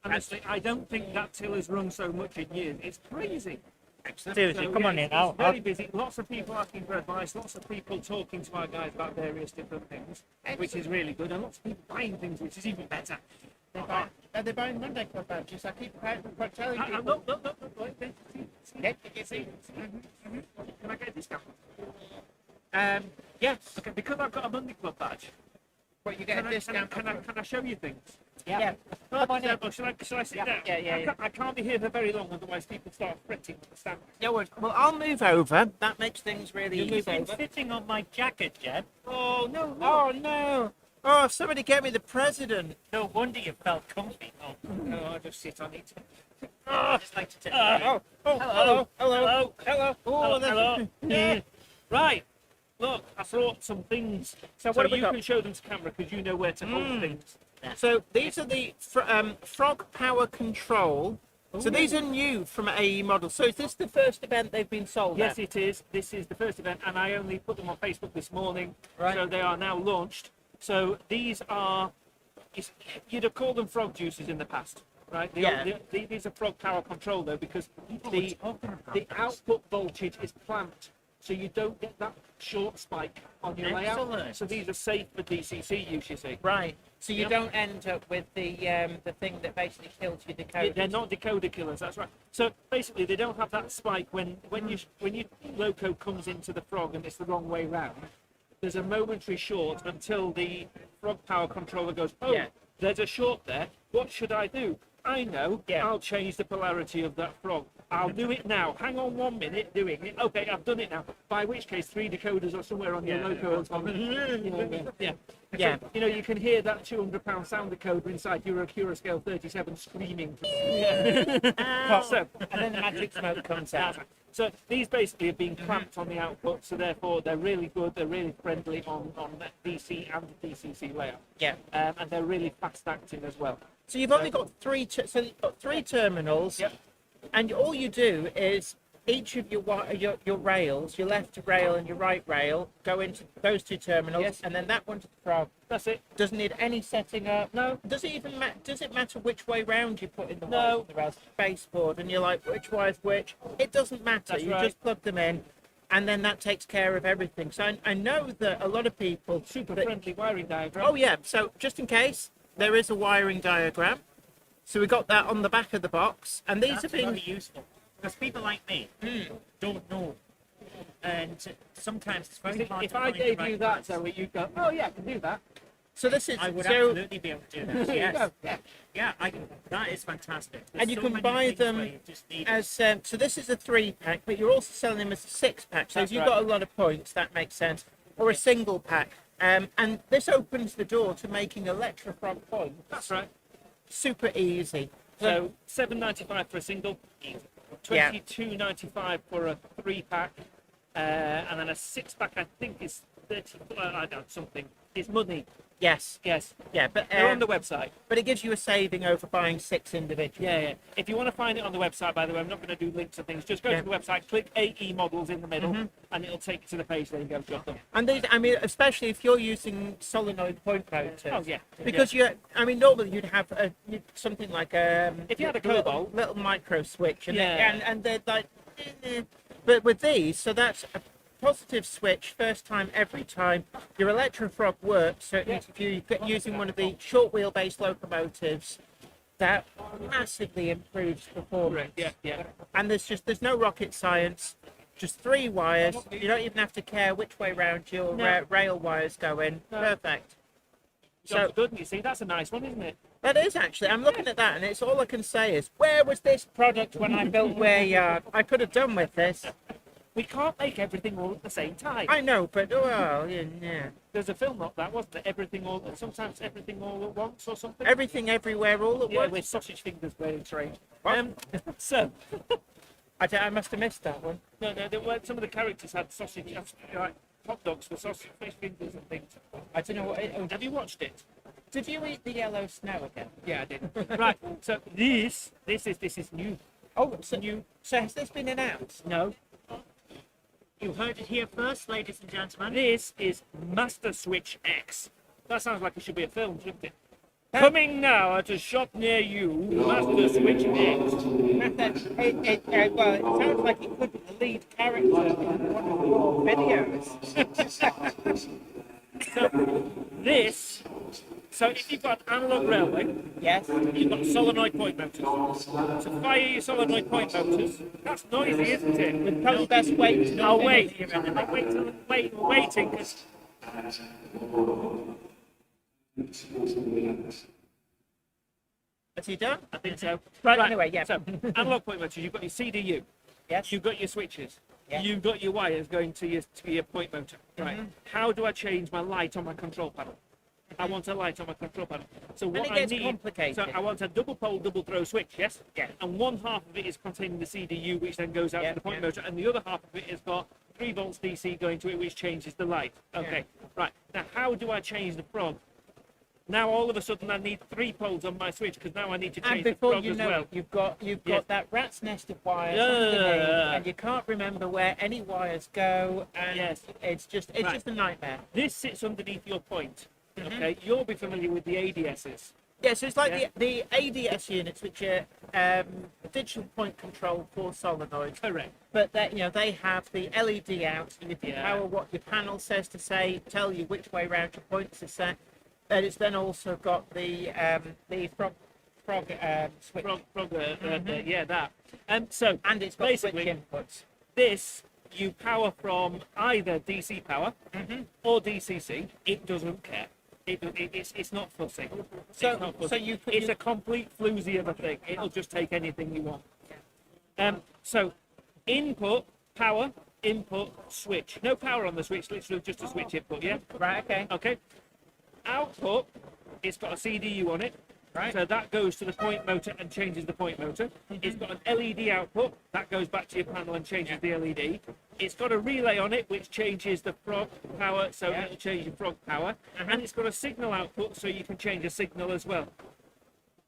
Honestly, I don't think that till has run so much in years. It's crazy. Excellent. Seriously, come on in. It's I'll, very busy. Lots of people asking for advice. Lots of people talking to our guys about various different things, which is really good. And lots of people buying things, which is even better. Are they buying Monday Club badges? I keep telling people. Look. See. Can I get a discount? Yes. Okay, because I've got a Monday Club badge. But you get a discount. Can I show you things? Yeah. Come on in. Shall I sit down? Yeah. I can't be here for very long, otherwise people start fretting on the stand. No worries. Well, I'll move over. That makes things really You've easy. been sitting on my jacket, Jen. Oh, no. Oh no! Oh, somebody get me the president. No wonder you felt comfy. Oh, No, I'll just sit on it. I just like to take Oh, hello. Hello. Oh, Hello. Yeah. Right. Look, I brought some things. So So what have we you got? can show them to camera because you know where to hold things. So these are the frog power control. So these are new from AE Models. So is this the first event they've been sold Yes, at? it is. This is the first event, and I only put them on Facebook this morning, Right. so they are now launched. So these are, you'd have called them frog juices in the past, right? These are frog power control though, because the output voltage is clamped, so you don't get that short spike on your layout. Excellent. So these are safe for DCC use, you see. Right. So you Yep. don't end up with the thing that basically kills your decoder. They're not decoder killers. That's right. So basically, they don't have that spike when your loco comes into the frog and it's the wrong way round. There's a momentary short until the frog power controller goes, oh, Yeah. there's a short there. What should I do? I know. Yeah. I'll change the polarity of that frog. I'll do it now. Hang on 1 minute, doing it. Okay, I've done it now. By which case, 3 decoders are somewhere on your loco. Yeah. Yeah. So, you can hear that £200 sound decoder inside your Scale 37 screaming. So, And then the magic smoke comes out. so these basically have been clamped on the output, so therefore they're really good. They're really friendly on the DC and the DCC layout, Yeah. and they're really fast acting as well. So you've only got so you've got 3 terminals. Yep. And all you do is each of your rails, your left rail and your right rail, go into those 2 terminals, Yes. and then that one to the frog. That's it. Doesn't need any setting up. No. Does it even does it matter which way round you put in the No. wires and the rails? Baseboard, and you're like, which wire's which? It doesn't matter. That's you right. just plug them in, and then that takes care of everything. So I know that a lot of people Super that- friendly wiring diagram. Oh yeah. So just in case, there is a wiring diagram. So we got that on the back of the box, and these That's have been very useful because people like me don't know, and sometimes it's very hard If to I find the gave right you that, price. Zoe, you'd go, oh yeah, I can do that. So this is I would so, absolutely be able to do that. There you Yes. go. Yeah. Yeah, that is fantastic. There's and you so can many buy things them where you just need as so this is a 3-pack, but you're also selling them as a 6-pack. So That's if you've right. got a lot of points, that makes sense, or a single pack. And this opens the door to making Electrofrog points That's right. super easy. So £7.95 for a single, Yeah. £22.95 for a 3-pack, and then a 6-pack I think is 30. I don't know, something. It's money. Yes, Yes, yeah, but they're on the website. but it gives you a saving over buying 6 individually. Yeah. If you want to find it on the website, by the way, I'm not going to do links and things. Just go Yeah. to the website, click AE models in the middle, and it'll take you to the page there and go shop them. And these, I mean, especially if you're using solenoid point motors. Oh yeah, Because normally you'd have something like If you had a little, Cobalt. little micro switch, and Yeah. and they're like, but with these, so that's a positive switch first time every time. Your Electrofrog works. Certainly, if you get using one of the short wheelbase locomotives, that massively improves performance. yeah. And there's no rocket science. Just 3 wires. You don't even have to care which way round your No. rail wires go in. No. Perfect. So So good, you see, that's a nice one, isn't it? that is actually. I'm looking at that, and it's all I can say is, where was this product when I built Waryard? I could have done with this. We can't make everything all at the same time. I know, but well, yeah. There's a film like that, wasn't there? Sometimes everything all at once or something. Everything, everywhere, all at Yeah, once. with sausage fingers very strange. What? So, I must have missed that one. no, some of the characters had sausage, like hot dogs with sausage fingers and things. I don't know what. Have you watched it? Did you eat the yellow snow again? Yeah, I did. Right. So this is new. Oh, so has this been announced? No, You heard it here first, ladies and gentlemen. this is Master Switch X. That sounds like it should be a film, shouldn't it? Coming now at a shop near you, Master Switch X. Well, it sounds like it could be the lead character in one of your videos. So if you've got analog railway, Yes. you've got solenoid point motors. So fire your solenoid point motors. That's noisy, isn't it? We'd probably best wait. to I'll not wait. finish your enemy. We're waiting. 'Cause Has he done? I think so. Right, anyway, yeah. So, analog point motors, you've got your CDU. Yes. You've got your switches. Yeah. You've got your wires going to your point motor. Right. How do I change my light on my control panel? I want a light on my control panel. So what it I gets need, complicated. so I want a double pole, double throw switch, yes? Yeah. And one half of it is containing the CDU, which then goes out Yeah, to the point yeah. motor, and the other half of it has got 3 volts DC going to it, which changes the light. Okay. Right. Now, how do I change the frog? Now all of a sudden I need 3 poles on my switch because now I need to And change the before frog you as know well. it, you've got Yes. that rat's nest of wires Yeah. underneath, and you can't remember where any wires go, and Yes. it's just Right. a nightmare. This sits underneath your point. Mm-hmm. Okay, you'll be familiar with the ADSs. Yeah, so it's like Yeah. the ADS units, which are digital point control for solenoids. Correct. But they have the LED out, so you can Yeah. power what your panel says to say, tell you which way round your points are set. And it's then also got the frog switch, Yeah, that. So and it's got switch basically, inputs. this you power from either DC power or DCC. It doesn't care. It's not fussy. So- It's not fussy. so you could- it's a complete floozy of a thing. It'll just take anything you want. So input power, input switch. No power on the switch. Literally just a switch input. Yeah. Right, okay. Okay. Output, it's got a CDU on it. Right. So that goes to the point motor and changes the point motor. It's got an LED output, that goes back to your panel and changes the LED. It's got a relay on it, which changes the frog power, so it'll change your frog power. And it's got a signal output, so you can change a signal as well.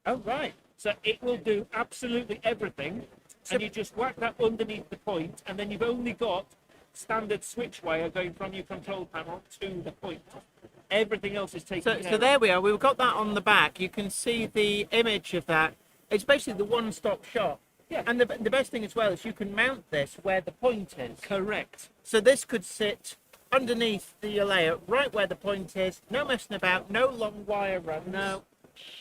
Oh, right. So it will do absolutely everything. And you just whack that underneath the point, and then you've only got standard switch wire going from your control panel to the point. Everything else is taken care So of. there we are. We've got that on the back. You can see the image of that. It's basically the one-stop shop. Yeah. And the best thing as well is you can mount this where the point is. Correct. So this could sit underneath the layer, right where the point is. No messing about. No long wire runs. No.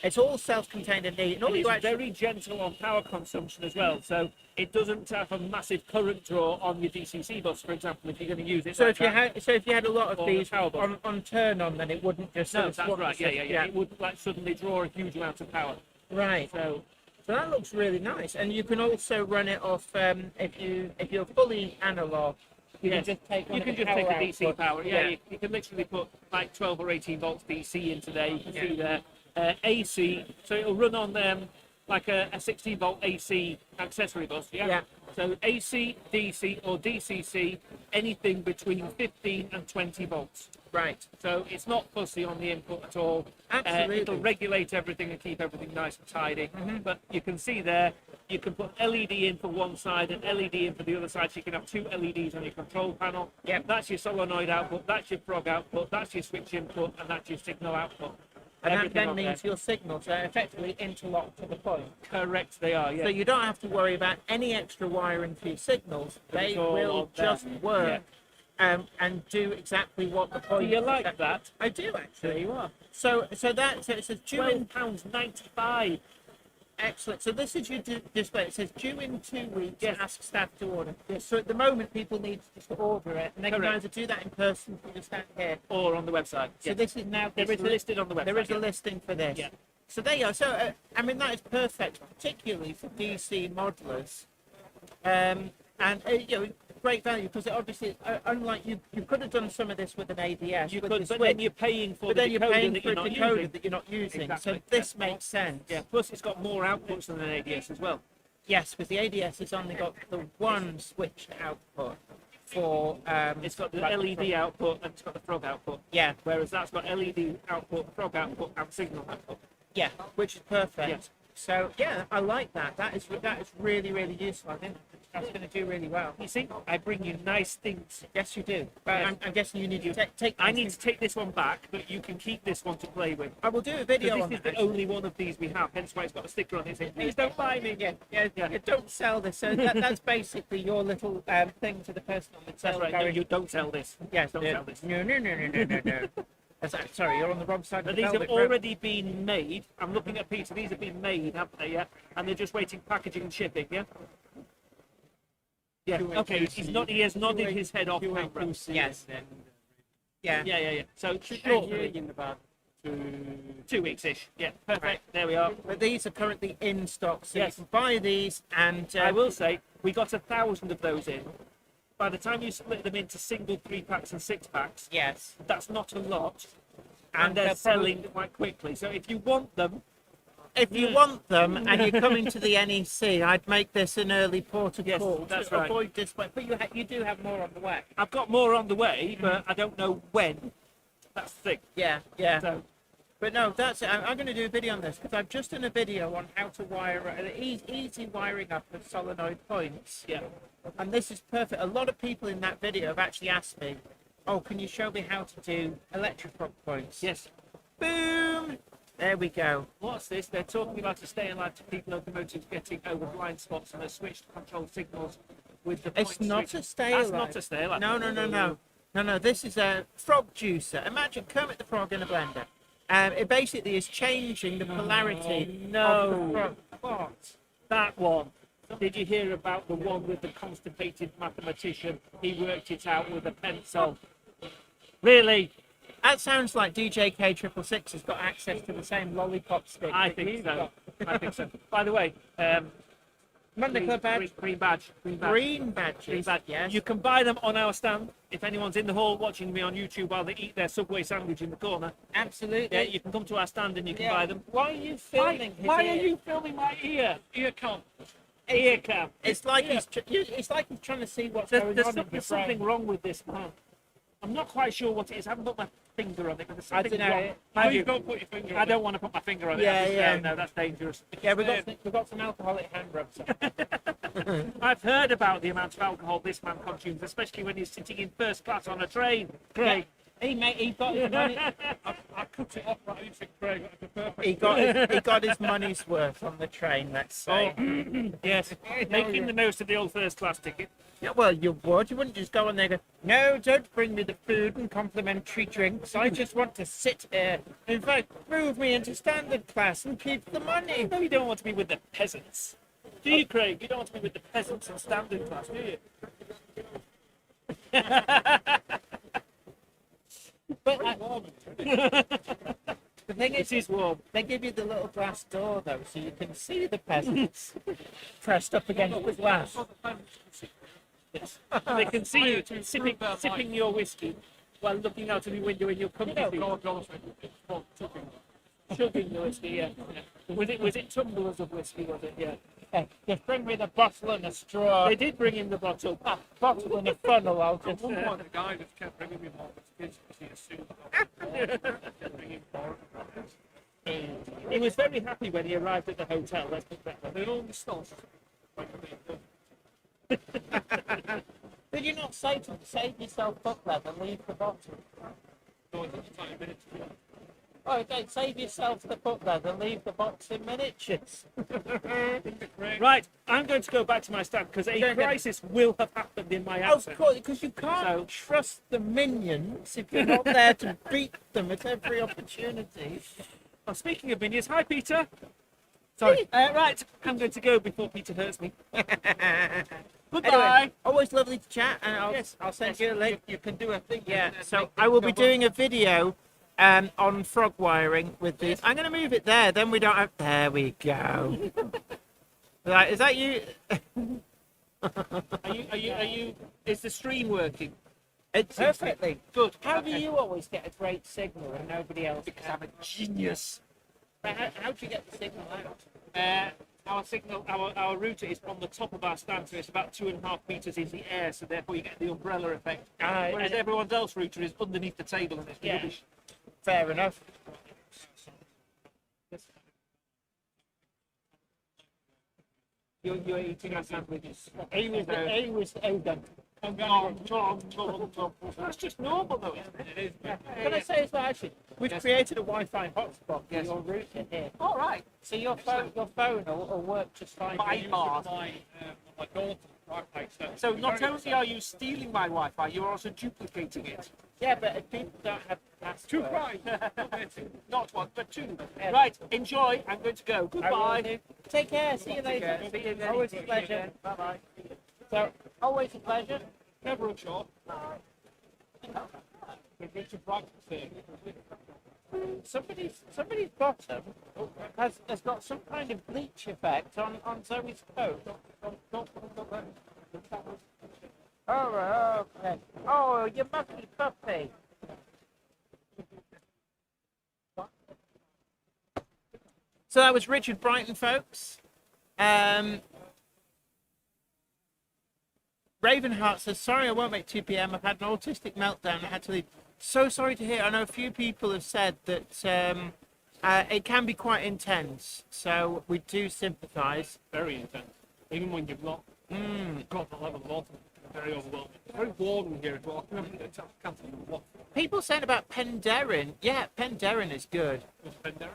It's all self-contained and neat. And all And you it's actually very gentle on power consumption as well, so it doesn't have a massive current draw on your DCC bus, for example, if you're going to use it. So like if you that. had a lot of Or the these power button. on turn on, then it wouldn't just No, sort of that's swap right. the Yeah. It would like suddenly draw a huge amount of power. Right. So So that looks really nice, and you can also run it off if you're fully analog. You yes, can just take one you of can the just take power the DC outputs. power. Yeah, you can literally put like 12 or 18 volts DC into there. You can see there AC, so it'll run on like a 16 volt AC accessory bus. Yeah. So AC, DC, or DCC, anything between 15 and 20 volts. Right. So it's not fussy on the input at all. Absolutely. It'll regulate everything and keep everything nice and tidy. But you can see there, you can put LED in for one side and LED in for the other side. So you can have 2 LEDs on your control panel. Yep. That's your solenoid output, that's your frog output, that's your switch input, and that's your signal output. And that Everything then on means there. your signals are effectively interlocked to the point. Correct, they are, yeah. So you don't have to worry about any extra wiring for your signals. They it's all will on there. just work and do exactly what the Do point. you like that? I do There actually. you are. So it says due in. £12.95. Excellent. So this is your display. It says due in 2 weeks. Yes. Ask staff to order. So at the moment, people need to just order it, and they can Correct. either do that in person or just stand here. Or on the website. So yeah. this is now. It's listed on the website. There is a yeah. listing for this. Yeah. So there you go. So I mean that is perfect, particularly for DC modelers, and great value because it obviously, unlike you could have done some of this with an ADS. You with could, the but switch, then you're paying for but the then you're decoder paying that for you're a not decoder using. that you're not using. Exactly. So this makes sense. Yeah, plus it's got more outputs than an ADS as well. Yes, because the ADS has only got the one switched output for. It's got the like LED output and it's got the frog output. Yeah, Whereas that's got LED output, frog output, and signal output. yeah, which is perfect. Yes. So yeah, I like that. That is really useful. I think that's going to do really well. You see, I bring you nice things. Yes, you do. But Yes. I'm guessing you need to take. I need to take this one back, but you can keep this one to play with. I will do a video Because on this is that. the only one of these we have, hence why it's got a sticker on it saying, please don't buy me. Yeah. Don't sell this. So that's basically your little thing to the person on the That's tail right, no, going. you don't sell this. Yes, don't sell this. No. Sorry, you're on the wrong side of But the these have velvet rope. already been made. I'm looking at Peter. These have been made, haven't they? Yeah, and they're just waiting packaging and shipping. Yeah. Yeah. Okay. He has nodded his head off camera. Yes. Yeah. Yeah. So Shortly. 2 weeks-ish. Yeah, perfect. There we are. But these are currently in stock, so Yes. you can buy these and I will say, we got 1,000 of those in. By the time you split them into single 3-packs and 6-packs, yes. that's not a lot. And And they're they'll selling quite quickly. So if you want them, If you want them and you're coming to the NEC, I'd make this an early port of Yes, call that's to right. avoid display. But you do have more on the way. I've got more on the way, but I don't know when. That's the thing. Yeah, yeah. So, But no, that's it. I'm going to do a video on this because I've just done a video on how to wire easy wiring up of solenoid points. yeah. And this is perfect. A lot of people in that video have actually asked me, "Oh, can you show me how to do electric rock points?" Yes. Boom. There we go. What's this? They're talking about a stay alive to keep locomotives getting over blind spots and a switch to control signals with the It's point not switch. a stay That's alive. not a stay alive. No. This is a frog juicer. Imagine Kermit the Frog in a blender. It basically is changing the polarity no. of the frog. What? That one. Did you hear about the one with the constipated mathematician? He worked it out with a pencil. Really? That sounds like DJ K666 has got access to the same lollipop stick. I that think you've so. got. I think so. By the way, Monday Club badge. green badge. Green badges. Green badge. Yes. You can buy them on our stand. If anyone's in the hall watching me on YouTube while they eat their Subway sandwich in the corner, Absolutely. yeah, you can come to our stand and you can Yeah. buy them. Why are you filming his Why ear? are you filming my ear? Ear cam. Ear cam. It's like it's like he's trying to see what's going There's, on in there's your something brain. wrong with this man. I'm not quite sure what it is. I haven't put my finger on it, but there's I something don't know. wrong. Maybe- Don't put your finger on I don't want to put my finger on it. Yeah, yeah. No, that's dangerous. Yeah, we've got some alcoholic hand rubs. I've heard about the amount of alcohol this man consumes, especially when he's sitting in first class on a train. Craig. He got his money. I cut it off, but I didn't think Craig got the perfect. He got his money's worth on the train. Let's say. Yes, making the most of the old first class ticket. Yeah, well, you would. You wouldn't just go on there and go, "No, don't bring me the food and complimentary drinks. I just want to sit here. In fact, move me into standard class and keep the money." No, you don't want to be with the peasants. Do you, Craig? You don't want to be with the peasants in standard class, do you? But the thing It is, is warm. they give you the little glass door though, so you can see the peasants pressed up against the glass. Yes. They can see you sipping your whiskey while looking out of the window in your comfy seat. Chugging the whiskey, yeah. Was it tumblers of whiskey, was it? Yeah. Hey, just bring me the bottle and a straw. They did bring in the bottle. Bottle and a funnel. I'll just. One point, the guy just kept bringing me more biscuits because he assumed kept bringing more. He was very happy when he arrived at the hotel. Let's put that way. They're all the stores. Did you not say to save yourself foot leather, leave the bottle? So it's a tiny minute to go. Oh, okay, save yourself the foot leather, leave the box in miniatures. Right, I'm going to go back to my stand because a crisis will have happened in my absence. Of course, because you can't trust the minions if you're not there to beat them at every opportunity. Oh, speaking of minions, hi Peter. Sorry. Right, I'm going to go before Peter hurts me. Goodbye. Anyway, always lovely to chat, and I'll send you a link. You can do a thing. Yeah, so I will be doing a video on frog wiring with this. I'm going to move it there, then we don't have... There we go. Right, is that you? Are you? Is the stream working? It's perfectly. Good. How do you always get a great signal and nobody else? Because I'm a genius. How do you get the signal out? Our router is on the top of our stand, so it's about 2.5 meters in the air, so therefore you get the umbrella effect. Whereas everyone's else router is underneath the table and it's rubbish. Fair enough. You're eating our sandwiches. He was done. That's just normal though, isn't it? It is. Can I say as well, actually, we've created a Wi-Fi hotspot for your router here. All right. So your phone will work just fine. Bypass. My daughter's Wi-Fi set. So not only are you stealing my Wi-Fi, you're also duplicating it. Yeah, but if people don't have Two passwords, right. Not one, but two. Right. Enjoy. I'm going to go. I will Goodbye. do. Take care. See you later. See you then. Always a pleasure. Bye bye. So, always a pleasure. Never a shot. Bye. We've reached a practice here. Somebody's bottom has got some kind of bleach effect on Zoe's coat. Oh, okay. Oh, you mucky puppy. So that was Richard Brighton, folks. Ravenheart says, sorry I won't make 2 p.m. I've had an autistic meltdown. I had to leave. So sorry to hear. I know a few people have said that it can be quite intense. So we do sympathise. Very intense. Even when you've not got the level of autumn, very overwhelming. It's very warm here as well. I can't even walk. People saying about Penderyn. Yeah, Penderyn is good. Was it been there?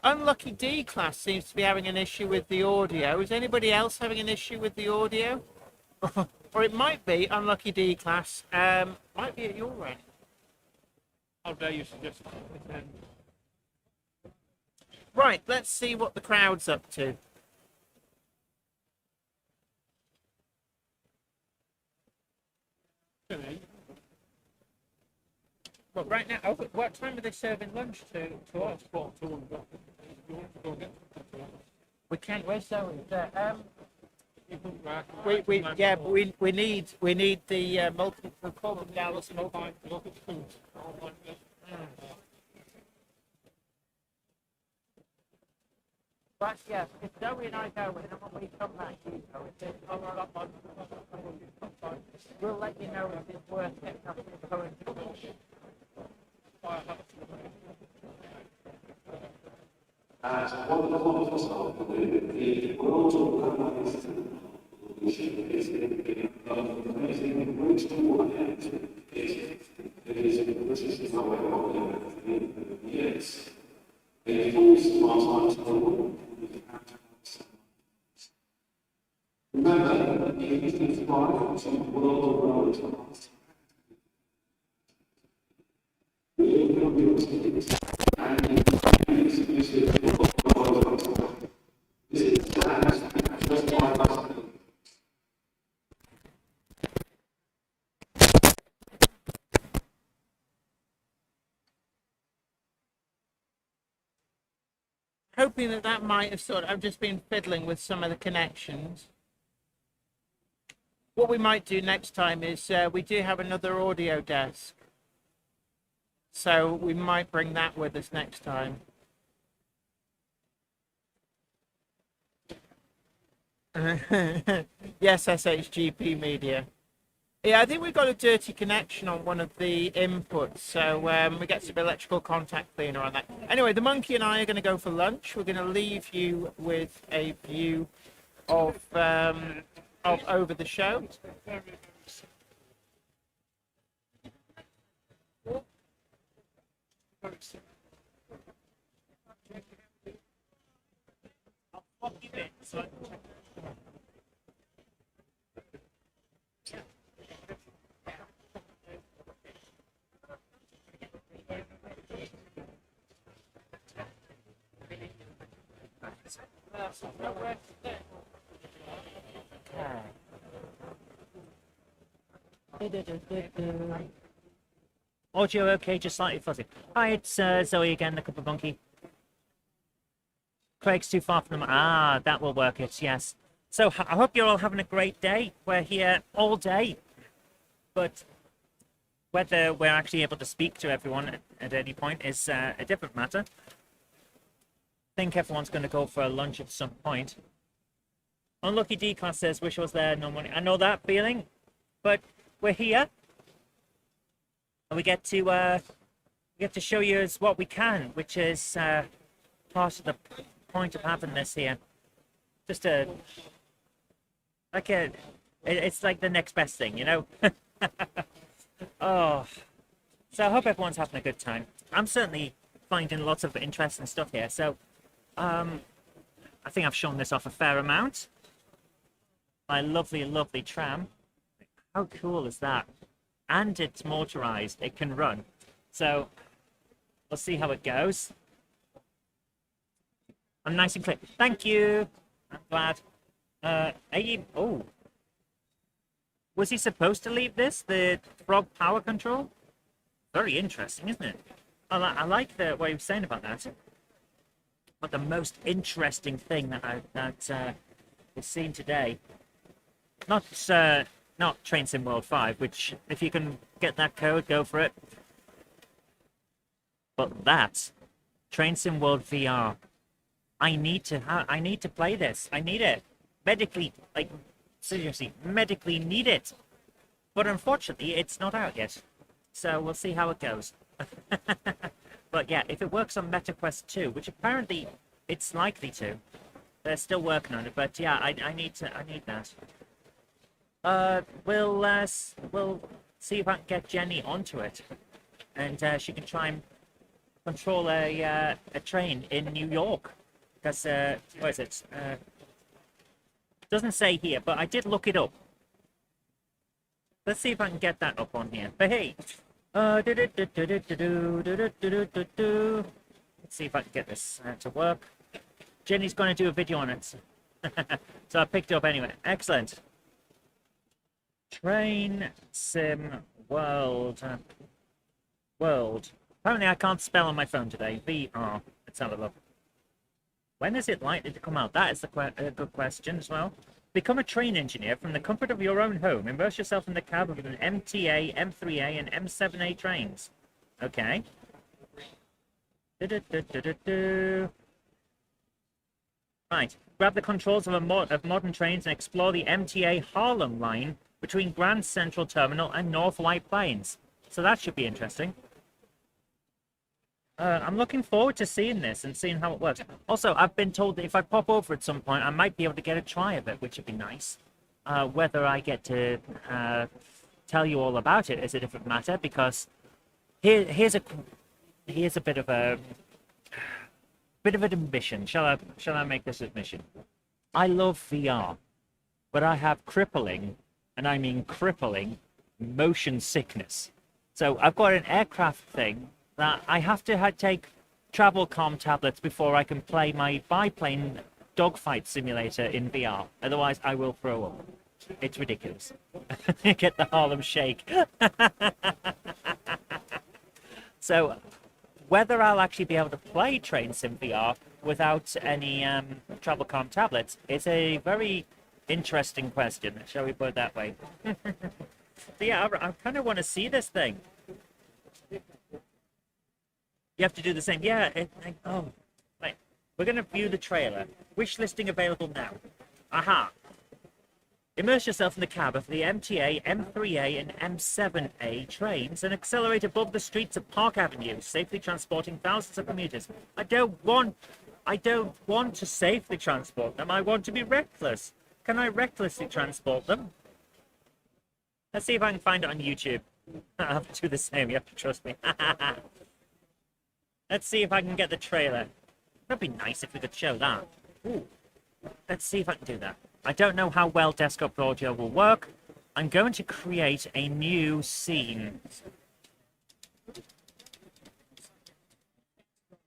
Unlucky D class seems to be having an issue with the audio. Is anybody else having an issue with the audio? Or it might be Unlucky D class. Might be at your end. How dare you suggest that? Right, let's see what the crowd's up to. Well, right now, what time are they serving lunch to us? We can't. Where's Zoe? There. We need the multiple carbon Dallas mobile. But yeah, if Zoe and I go in and when we come back, you go. We'll let you know if it's worth getting up and going. Hoping that might have I've just been fiddling with some of the connections. What we might do next time is we do have another audio desk. So we might bring that with us next time. Yes, SHGP Media. Yeah, I think we've got a dirty connection on one of the inputs, so we get some electrical contact cleaner on that. Anyway, the monkey and I are going to go for lunch. We're going to leave you with a view of over the show. I'll pop you in so I can check. Audio okay, just slightly fuzzy. Hi, it's Zoe again, the Cup of Monkey. Craig's too far from them. Ah, that will work it, yes. So I hope you're all having a great day. We're here all day. But whether we're actually able to speak to everyone at any point is a different matter. I think everyone's going to go for a lunch at some point. Unlucky D-Class says, wish I was there, no money. I know that feeling, but we're here. And we get to show you what we can, which is part of the point of having this here. Just it's like the next best thing, you know? Oh, so I hope everyone's having a good time. I'm certainly finding lots of interesting stuff here. So, I think I've shown this off a fair amount. My lovely, lovely tram. How cool is that? And it's motorized. It can run. So, we'll see how it goes. I'm nice and clear. Thank you. I'm glad. Oh. Was he supposed to leave this? The frog power control? Very interesting, isn't it? I like the what you were saying about that. But the most interesting thing we've seen today, not Train Sim World 5, which if you can get that code, go for it. But that Train Sim World VR, I need to play this. I need it medically, like seriously, medically need it. But unfortunately, it's not out yet, so we'll see how it goes. But yeah, if it works on MetaQuest 2, which apparently it's likely to, they're still working on it. But yeah, I need that. We'll see if I can get Jenny onto it, and she can try and control a train in New York. Because where is it? Doesn't say here, but I did look it up. Let's see if I can get that up on here. But hey, let's see if I can get this to work. Jenny's going to do a video on it, so I picked it up anyway. Excellent. Train Sim World. Apparently, I can't spell on my phone today. VR. Let's have a look. When is it likely to come out? That is a good question as well. Become a train engineer from the comfort of your own home. Immerse yourself in the cab of an MTA, M3A, and M7A trains. Okay. Right. Grab the controls of modern trains and explore the MTA Harlem line between Grand Central Terminal and North White Plains. So that should be interesting. I'm looking forward to seeing this and seeing how it works. Also, I've been told that if I pop over at some point, I might be able to get a try of it, which would be nice. Whether I get to tell you all about it is a different matter, because here's a bit of an admission. Shall I make this admission? I love VR, but I have crippling, and I mean crippling, motion sickness. So I've got an aircraft thing that I have to take TravelCom tablets before I can play my biplane dogfight simulator in VR. Otherwise, I will throw up. It's ridiculous. Get the Harlem Shake. So, whether I'll actually be able to play Train Sim VR without any TravelCom tablets is a very interesting question. Shall we put it that way? So yeah, I kind of want to see this thing. You have to do the same. Yeah. Oh, right. We're going to view the trailer. Wish listing available now. Aha. Immerse yourself in the cab of the MTA, M3A, and M7A trains and accelerate above the streets of Park Avenue, safely transporting thousands of commuters. I don't want to safely transport them. I want to be reckless. Can I recklessly transport them? Let's see if I can find it on YouTube. I'll have to do the same. You have to trust me. Let's see if I can get the trailer. That'd be nice if we could show that. Ooh. Let's see if I can do that. I don't know how well desktop audio will work. I'm going to create a new scene. We're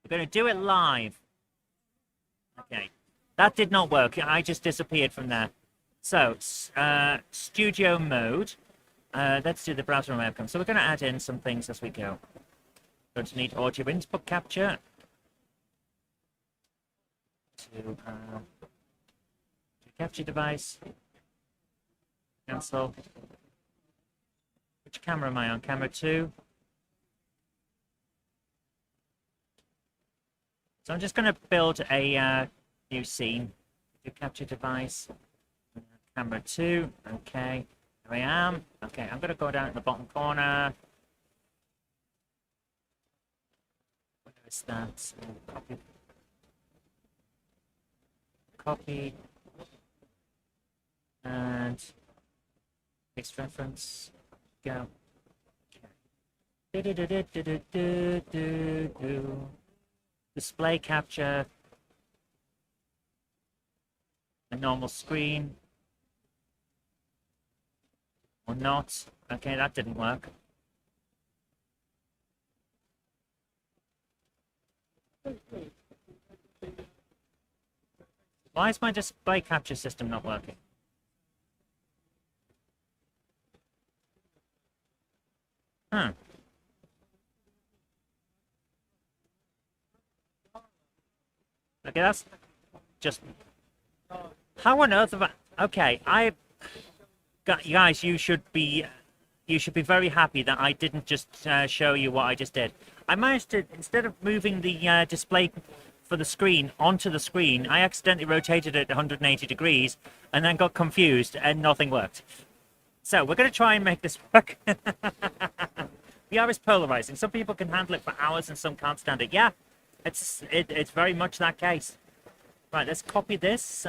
going to do it live. Okay. That did not work. I just disappeared from there. So, studio mode. Let's do the browser and webcam. So we're going to add in some things as we go. Going to need audio input capture. To capture device. Cancel. Which camera am I on? Camera 2. So I'm just going to build a new scene. Do capture device. Camera 2. Okay. Here I am. Okay, I'm going to go down in the bottom corner. Where is that? Copy. Copy. And paste reference. Go. Okay. Display capture. A normal screen. Or not. Okay, that didn't work. Why is my display capture system not working? Huh. Okay, that's just... How on earth have I... Okay, guys, you should be very happy that I didn't just show you what I just did. I managed to, instead of moving the display for the screen onto the screen, I accidentally rotated it 180 degrees and then got confused and nothing worked. So we're going to try and make this work. VR is polarizing. Some people can handle it for hours and some can't stand it. Yeah, it's very much that case. Right, let's copy this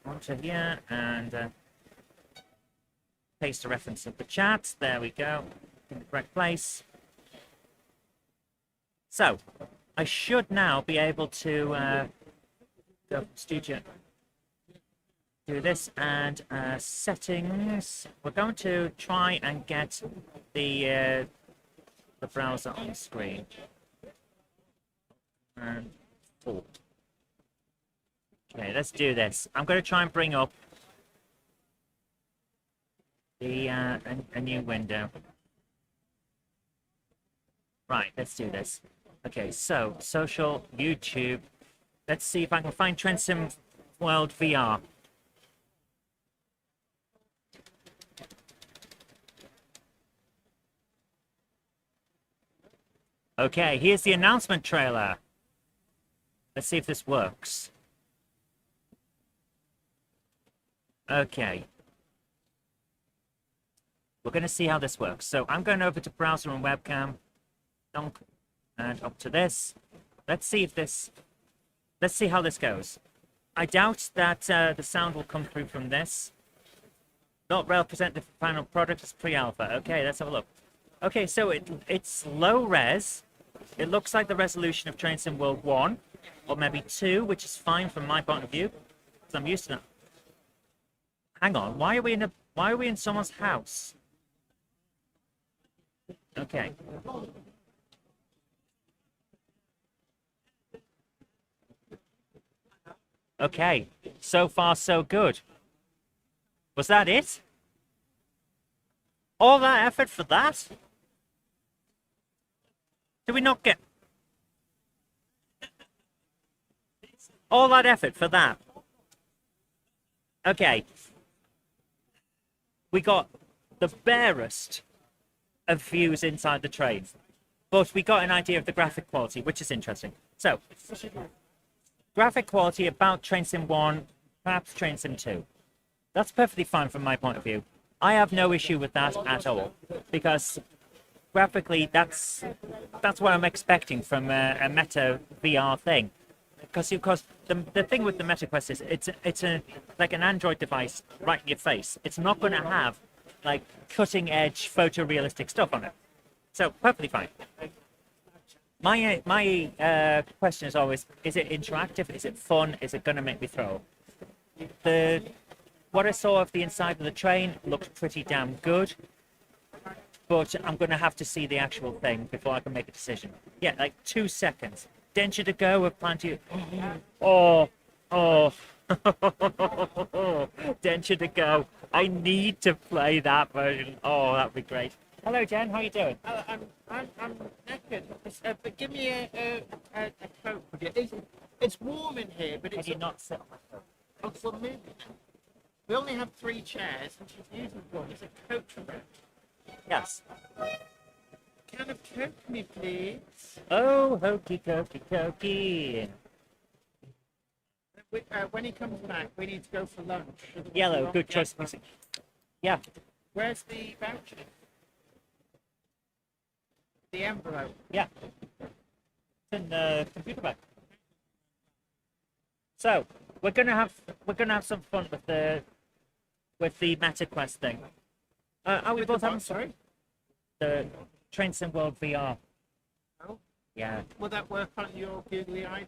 onto here and paste a reference of the chat. There we go. In the correct place. So, I should now be able to go studio, do this, and settings. We're going to try and get the browser on screen. And 4. Okay, let's do this. I'm going to try and bring up the a new window. Right, let's do this. Okay, so social, YouTube. Let's see if I can find Train Sim World VR. Okay, here's the announcement trailer. Let's see if this works. Okay. We're going to see how this works. So I'm going over to browser and webcam. Donk. And up to this. Let's see how this goes. I doubt that the sound will come through from this. Not Rail present the final product as pre-alpha. Okay, let's have a look. Okay, so it's low res. It looks like the resolution of Train Sim World 1, or maybe 2, which is fine from my point of view, because I'm used to that. Hang on, why are we in someone's house? Okay. Okay, so far so good. Was that it? All that effort for that? Did we not get all that effort for that? Okay. We got the barest of views inside the train, but we got an idea of the graphic quality, which is interesting. So, graphic quality about Train Sim 1, perhaps Train Sim 2. That's perfectly fine from my point of view. I have no issue with that at all, because graphically, that's what I'm expecting from a Meta VR thing. Because the thing with the Meta Quest is it's like an Android device right in your face. It's not going to have like cutting edge photorealistic stuff on it. So perfectly fine. My question is always: is it interactive? Is it fun? Is it going to make me throw? What I saw of the inside of the train looked pretty damn good. But I'm going to have to see the actual thing before I can make a decision. Yeah, like 2 seconds. Denture to go with plenty of... Oh. Denture to go. I need to play that version. Oh, that'd be great. Hello, Jen. How you doing? I'm knackered. But give me a coat. It's warm in here, but it's... Can you not sit on my coat? Oh, well, maybe. We only have 3 chairs, and she's using one. It's a coat for her. Yes. Can of Coke me, please? Oh, hokey cokey cokey. When he comes back, we need to go for lunch. Yellow, good choice of music. Yeah. Where's the voucher? The envelope. Yeah. It's in the computer bag. So we're gonna have some fun with the Meta Quest thing. Are we both having sorry? The Train Sim World VR? Oh. Yeah. Will that work on your googly eye?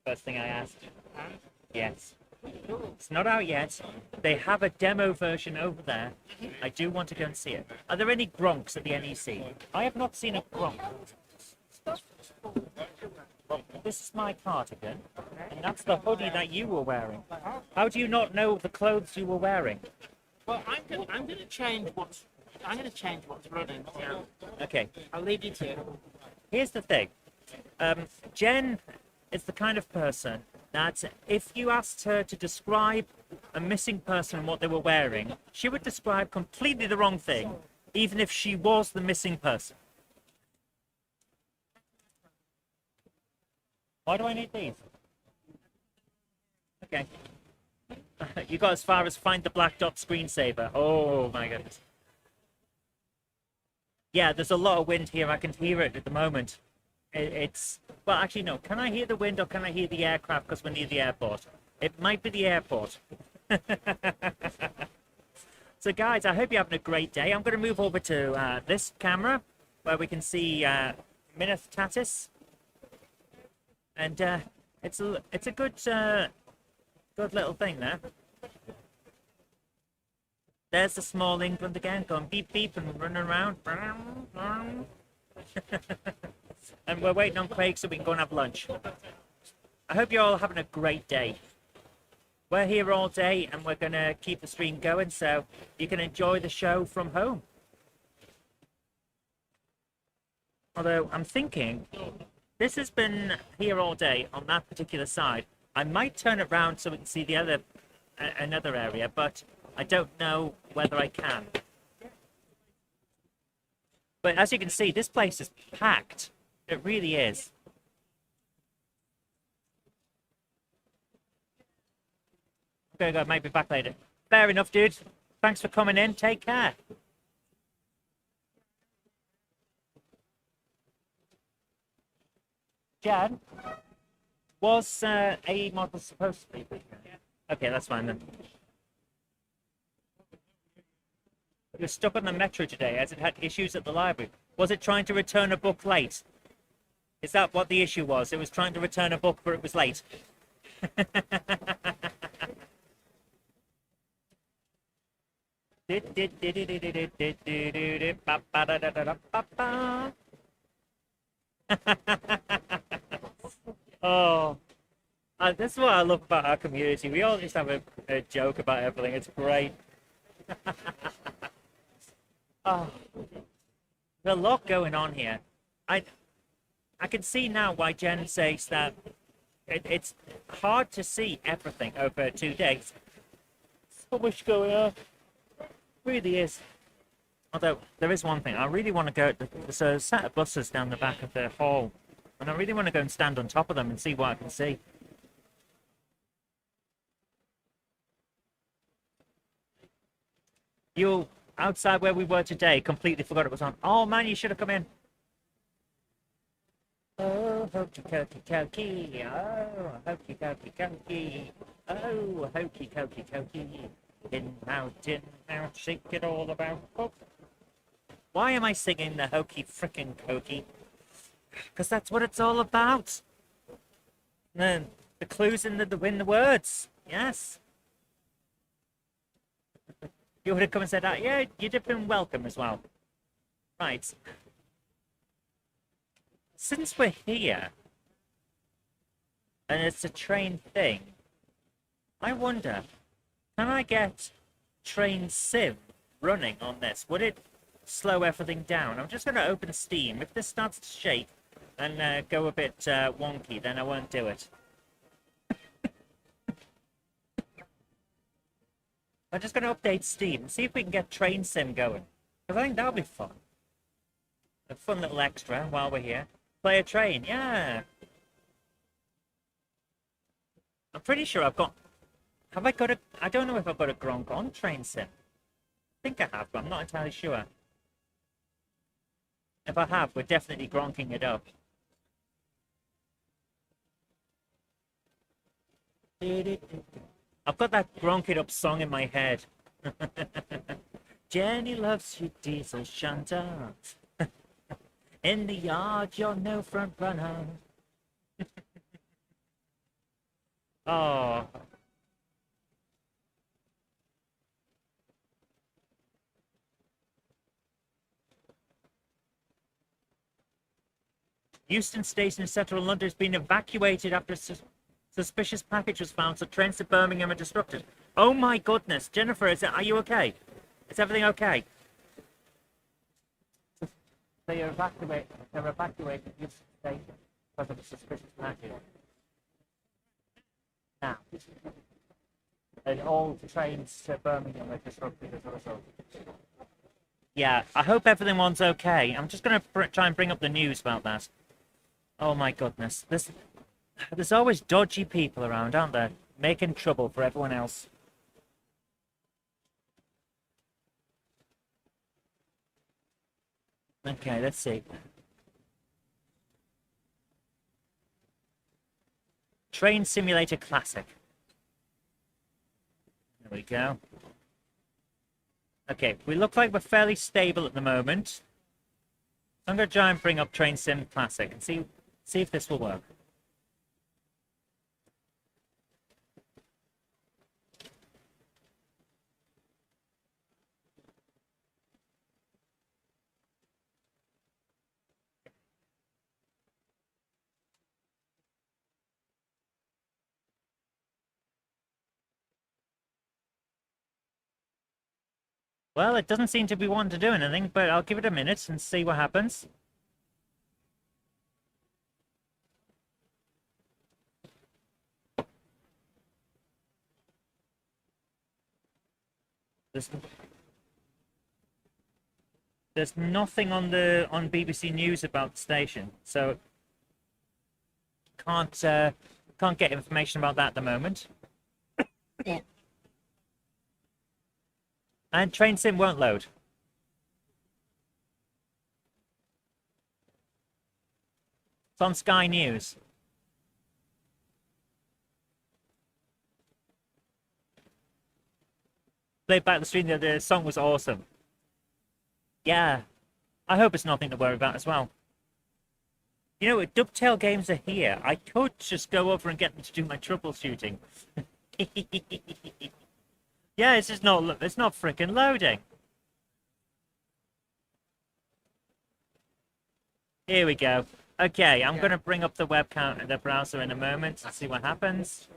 First thing I asked. And? Yes. It's not out yet. They have a demo version over there. I do want to go and see it. Are there any Gronks at the NEC? I have not seen a Gronk. This is my cardigan, and that's the hoodie that you were wearing. How do you not know the clothes you were wearing? Well, I'm gonna change what's running. So Okay. I'll leave you to it. Here's the thing. Jen is the kind of person that if you asked her to describe a missing person and what they were wearing, she would describe completely the wrong thing, even if she was the missing person. Why do I need these? Okay. You got as far as find the black dot screensaver. Oh my goodness. Yeah, there's a lot of wind here. I can hear it at the moment. It's... Well, actually, no. Can I hear the wind or can I hear the aircraft because we're near the airport? It might be the airport. So, guys, I hope you're having a great day. I'm going to move over to this camera where we can see Minith Tatis. And it's a good little thing there. There's the small England again, going beep beep and running around. And we're waiting on Craig so we can go and have lunch. I hope you're all having a great day. We're here all day and we're going to keep the stream going so you can enjoy the show from home. Although I'm thinking, this has been here all day on that particular side. I might turn it round so we can see the other another area, but I don't know whether I can. But as you can see, this place is packed. It really is. Okay, go. Might be back later. Fair enough, dude. Thanks for coming in. Take care. Jan, was a model supposed to be? Okay, that's fine then. It was stuck on the metro today as it had issues at the library. Was it trying to return a book late? Is that what the issue was? It was trying to return a book, but it was late. Oh, this is what I love about our community. We all just have a joke about everything. It's great. Oh, there's a lot going on here. I can see now why Jen says that it's hard to see everything over 2 days. So much going on. Really is. Although there is one thing, I really want to go. There's a set of buses down the back of the hall, and I really want to go and stand on top of them and see what I can see. You outside where we were today, completely forgot it was on. Oh man, you should have come in. Oh, hokey cokey cokey. Oh, hokey cokey cokey. Oh, hokey cokey cokey. In out, shake it all about. Oh. Why am I singing the hokey frickin' cokey? Because that's what it's all about. And the clues in the words. Yes. You would have come and said that. Yeah, you'd have been welcome as well. Right. Since we're here, and it's a train thing, I wonder, can I get train sim running on this? Would it slow everything down? I'm just going to open Steam. If this starts to shake and go a bit wonky, then I won't do it. I'm just going to update Steam and see if we can get train sim going. Because I think that'll be fun. A fun little extra while we're here. Play a train, yeah. I'm pretty sure I've got... Have I got a... I don't know if I've got a Gronk on train sim. I think I have, but I'm not entirely sure. If I have, we're definitely gronking it up. I've got that Gronk It Up song in my head. Jenny loves you, diesel shunter. In the yard, you're no front runner. Oh. Euston Station in central London has been evacuated after suspicious package was found, so trains to Birmingham are disrupted. Oh my goodness. Jennifer, are you okay? Is everything okay? They're evacuating Euston Station because of a suspicious package. now. And all trains to Birmingham are disrupted as a result. Yeah, I hope everyone's okay. I'm just going to try and bring up the news about that. Oh my goodness. There's always dodgy people around, aren't there? Making trouble for everyone else. Okay, let's see. Train Simulator Classic. There we go. Okay, we look like we're fairly stable at the moment. I'm going to try and bring up Train Sim Classic and see if this will work. Well, it doesn't seem to be wanting to do anything, but I'll give it a minute and see what happens. There's nothing on BBC News about the station, so can't get information about that at the moment. And Train Sim won't load. It's on Sky News. Played back the stream, the song was awesome. Yeah, I hope it's nothing to worry about as well. You know, if Dovetail Games are here, I could just go over and get them to do my troubleshooting. Yeah, it's not freaking loading. Here we go. Okay, I'm going to bring up the webcam and the browser in a moment and see what happens.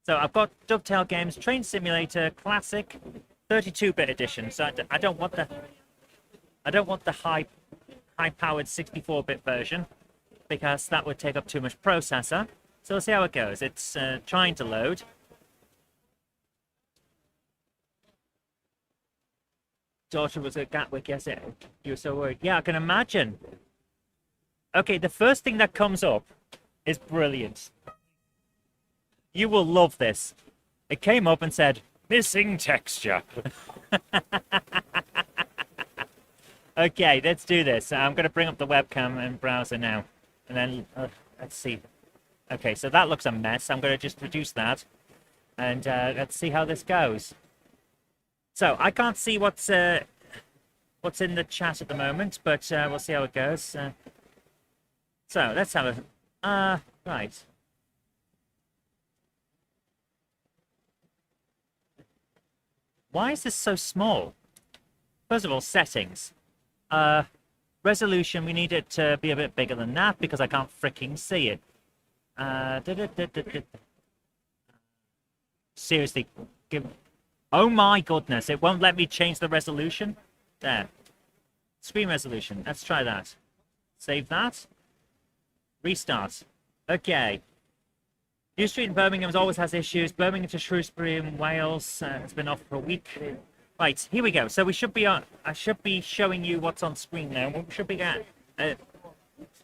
So I've got Dovetail Games Train Simulator Classic 32-bit edition. So I don't want the high-powered 64-bit version because that would take up too much processor. So we'll see how it goes. It's trying to load. Daughter was at Gatwick, yes, you were so worried. Yeah, I can imagine. Okay, the first thing that comes up is brilliant. You will love this. It came up and said, missing texture. Okay, let's do this. I'm going to bring up the webcam and browser now. And then, let's see. Okay, so that looks a mess. I'm going to just reduce that. And let's see how this goes. So, I can't see what's in the chat at the moment, but we'll see how it goes. So, let's have a... right. Why is this so small? First of all, settings. Resolution, we need it to be a bit bigger than that because I can't freaking see it. Seriously, oh my goodness, it won't let me change the resolution. There. Screen resolution, let's try that. Save that. Restart. Okay. New Street in Birmingham always has issues. Birmingham to Shrewsbury in Wales. It's been off for a week. Right, here we go. So we should be on. I should be showing you what's on screen now. We should be at.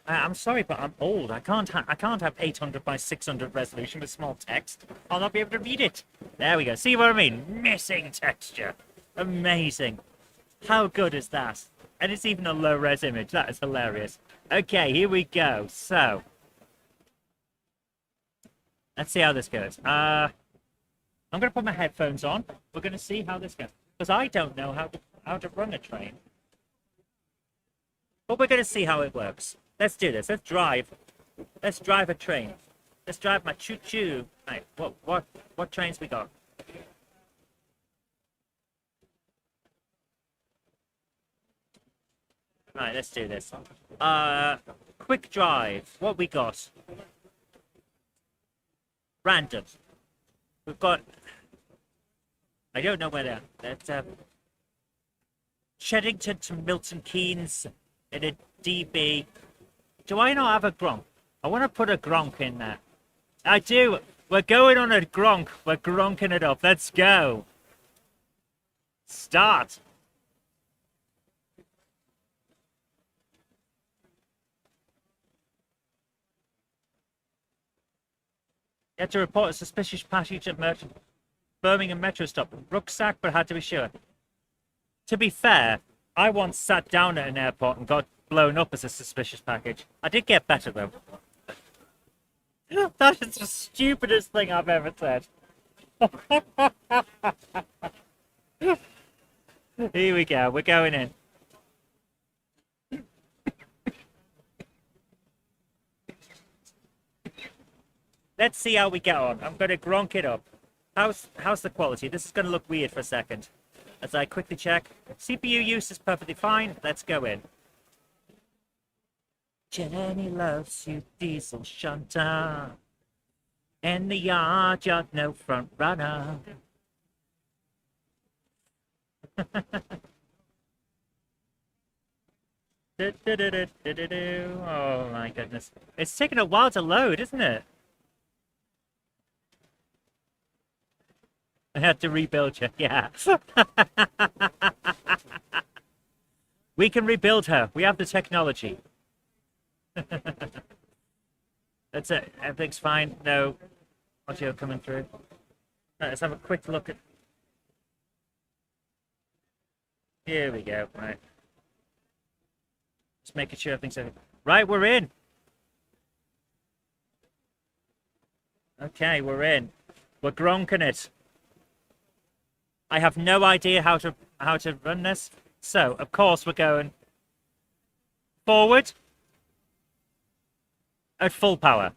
I'm sorry, but I'm old. I can't have 800 by 600 resolution with small text. I'll not be able to read it. There we go. See what I mean? Missing texture. Amazing. How good is that? And it's even a low-res image. That is hilarious. Okay, here we go. So. Let's see how this goes. I'm going to put my headphones on. We're going to see how this goes. Because I don't know how to run a train. But we're going to see how it works. Let's do this. Let's drive. Let's drive a train. Let's drive my choo-choo. Right, what trains we got? Right, let's do this. Quick drive. What we got? Random. We've got... I don't know where they're... That's Cheddington to Milton Keynes in a DB. Do I not have a Gronk? I want to put a Gronk in there. I do. We're going on a gronk. We're gronking it up. Let's go. Start. You had to report a suspicious package at Birmingham Metro stop. Rucksack, but had to be sure. To be fair, I once sat down at an airport and got blown up as a suspicious package. I did get better, though. That is the stupidest thing I've ever said. Here we go. We're going in. Let's see how we get on. I'm going to gronk it up. How's the quality? This is going to look weird for a second. As I quickly check. CPU use is perfectly fine. Let's go in. Jenny loves you, diesel shunter. In the yard, you're no front runner. Oh my goodness. It's taking a while to load, isn't it? I had to rebuild you, yeah. We can rebuild her. We have the technology. That's it. Everything's fine. No audio coming through. Right, let's have a quick look at... Here we go. Right. Just making sure everything's okay. Right, we're in. Okay, we're in. We're gronking it. I have no idea how to run this. So, of course, we're going forward at full power.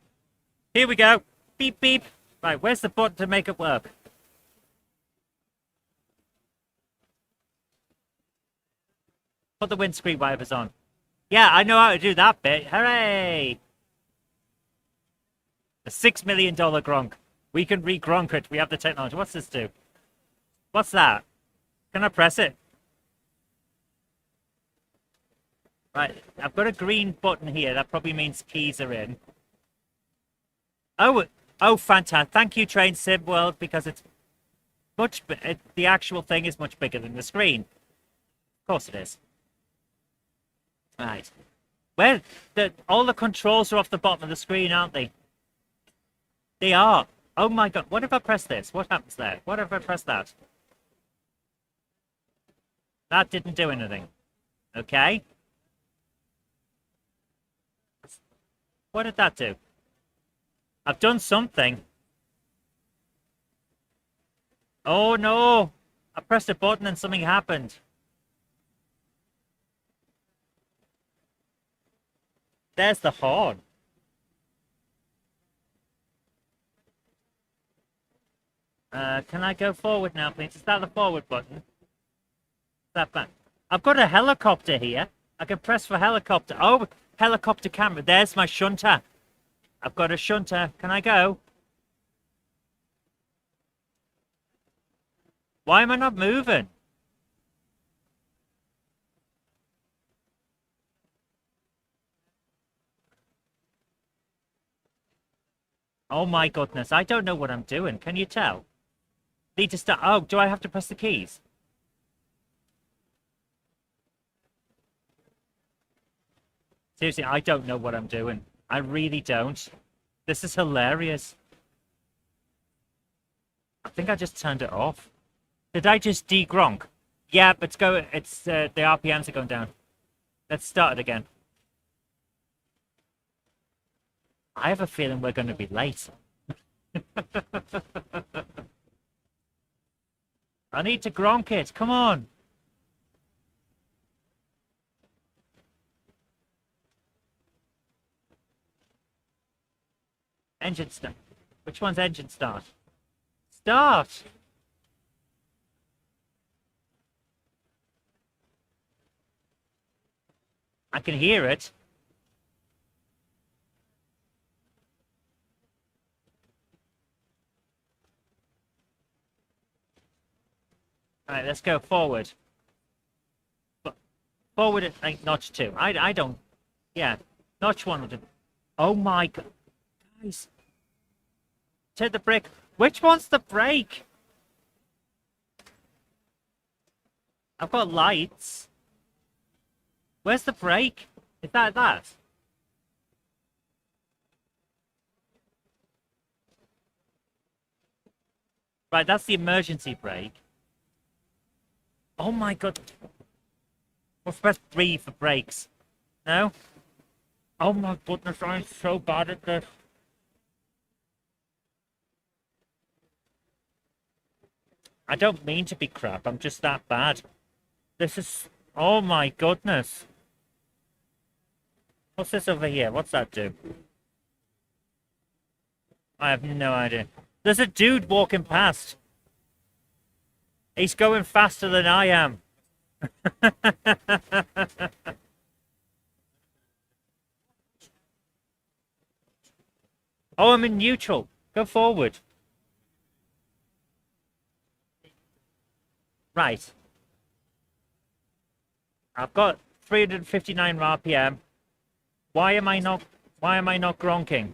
Here we go. Beep, beep. Right, where's the button to make it work? Put the windscreen wipers on. Yeah, I know how to do that bit. Hooray! A $6 million gronk. We can re-gronk it. We have the technology. What's this do? What's that? Can I press it? Right, I've got a green button here. That probably means keys are in. Oh, fantastic. Thank you, Train Sim World, because it's much... the actual thing is much bigger than the screen. Of course it is. Right. Well, all the controls are off the bottom of the screen, aren't they? They are. Oh my god. What if I press this? What happens there? What if I press that? That didn't do anything. Okay. What did that do? I've done something. Oh no! I pressed a button and something happened. There's the horn. Can I go forward now, please? Is that the forward button? That back. I've got a helicopter here. I can press for helicopter. Oh, helicopter camera. There's my shunter. I've got a shunter. Can I go? Why am I not moving? Oh my goodness. I don't know what I'm doing. Can you tell? Need to start. Oh, do I have to press the keys? Seriously, I don't know what I'm doing. I really don't. This is hilarious. I think I just turned it off. Did I just de-gronk? Yeah, but it's the RPMs are going down. Let's start it again. I have a feeling we're going to be late. I need to gronk it. Come on. Engine start. Which one's engine start? Start! I can hear it. Alright, let's go forward. Forward at like, notch 2. I don't... Yeah. Notch 1 will do. Oh my god. Guys. turn the brake. Which one's the brake? I've got lights. Where's the brake? Is that? Right, that's the emergency brake. Oh my god. Let's press 3 for brakes. No? Oh my goodness, I'm so bad at this. I don't mean to be crap, I'm just that bad. This is... Oh my goodness. What's this over here? What's that do? I have no idea. There's a dude walking past. He's going faster than I am. Oh, I'm in neutral. Go forward. Right. I've got 359 RPM. Why am I not gronking?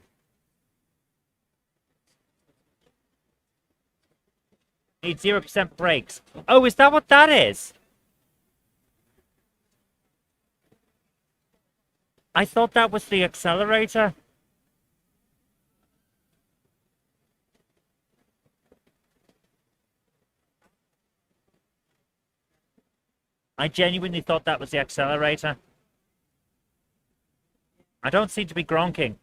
Need 0% brakes. Oh, is that what that is? I thought that was the accelerator. I genuinely thought that was the accelerator. I don't seem to be gronking.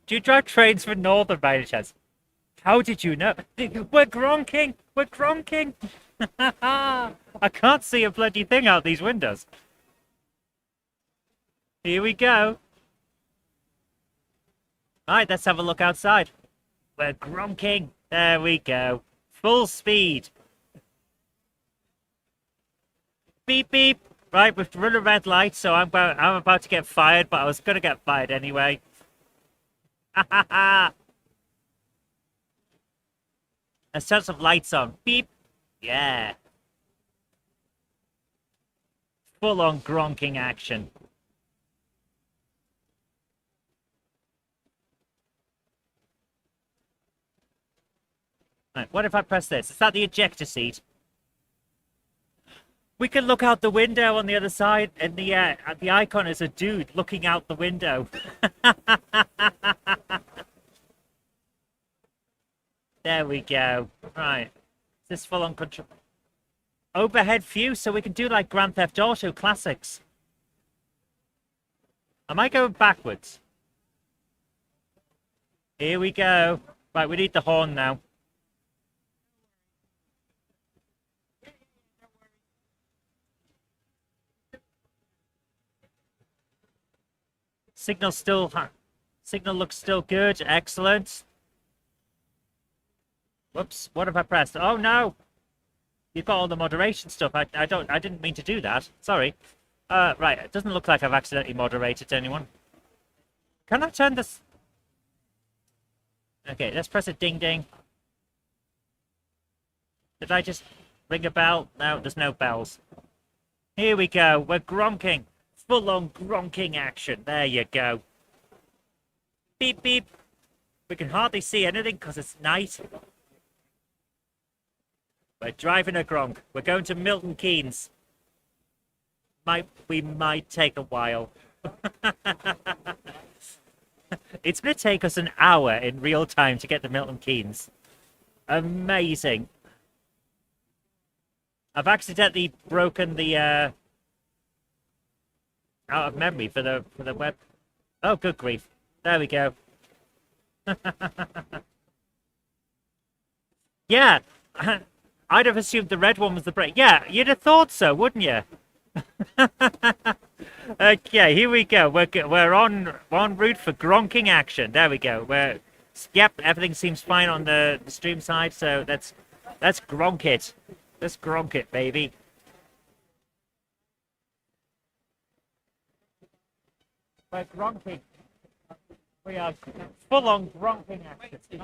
Do you drive trains for Northern by any chance? How did you know? We're gronking! We're gronking! I can't see a bloody thing out these windows. Here we go. Alright, let's have a look outside. We're gronking. There we go. Full speed. Beep, beep. Right, we've run a red light, so I'm about to get fired, but I was going to get fired anyway. Ha ha ha. Let's turn some lights on. Beep. Yeah. Full-on gronking action. Right, what if I press this? Is that the ejector seat? We can look out the window on the other side, and the icon is a dude looking out the window. There we go. Right. Is this full on control? Overhead view, so we can do like Grand Theft Auto classics. Am I going backwards? Here we go. Right, we need the horn now. Signal looks still good. Excellent. Whoops, what have I pressed? Oh no! You've got all the moderation stuff. I didn't mean to do that. Sorry. Right, it doesn't look like I've accidentally moderated anyone. Can I turn this? Okay, let's press a ding ding. Did I just ring a bell? No, there's no bells. Here we go. We're gronking. Full-on gronking action. There you go. Beep, beep. We can hardly see anything because it's night. We're driving a gronk. We're going to Milton Keynes. We might take a while. It's going to take us an hour in real time to get to Milton Keynes. Amazing. I've accidentally broken the out of memory for the web. Oh, good grief. There we go. Yeah. I'd have assumed the red one was the brake. Yeah, you'd have thought so, wouldn't you? Okay, here we go. We're on route for gronking action. There we go. Yep, everything seems fine on the stream side, so let's gronk it. Let's gronk it, baby. We're gronking. We are full on gronking action.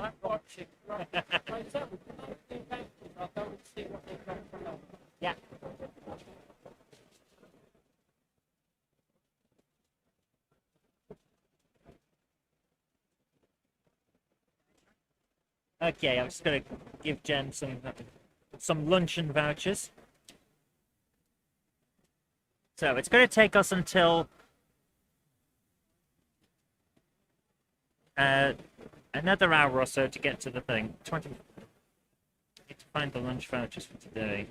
Yeah. Okay, I'm just gonna give Jen some luncheon vouchers. So it's gonna take us until another hour or so to get to the thing. 20. Need to find the lunch vouchers for today.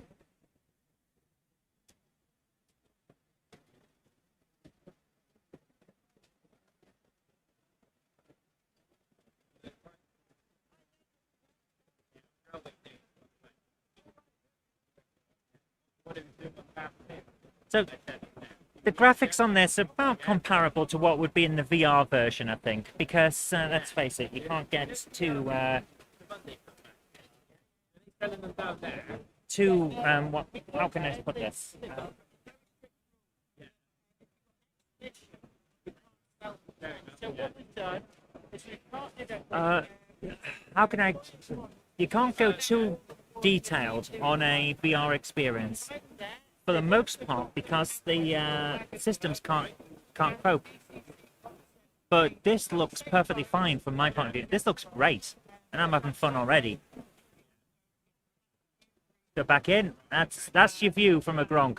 So the graphics on this are about comparable to what would be in the VR version, I think, because let's face it, you can't get too what? How can I put this? Uh, how can I? You can't go too detailed on a VR experience for the most part because the systems can't cope. But this looks perfectly fine from my point of view. This looks great, and I'm having fun already. Go back in. That's your view from a Gronk.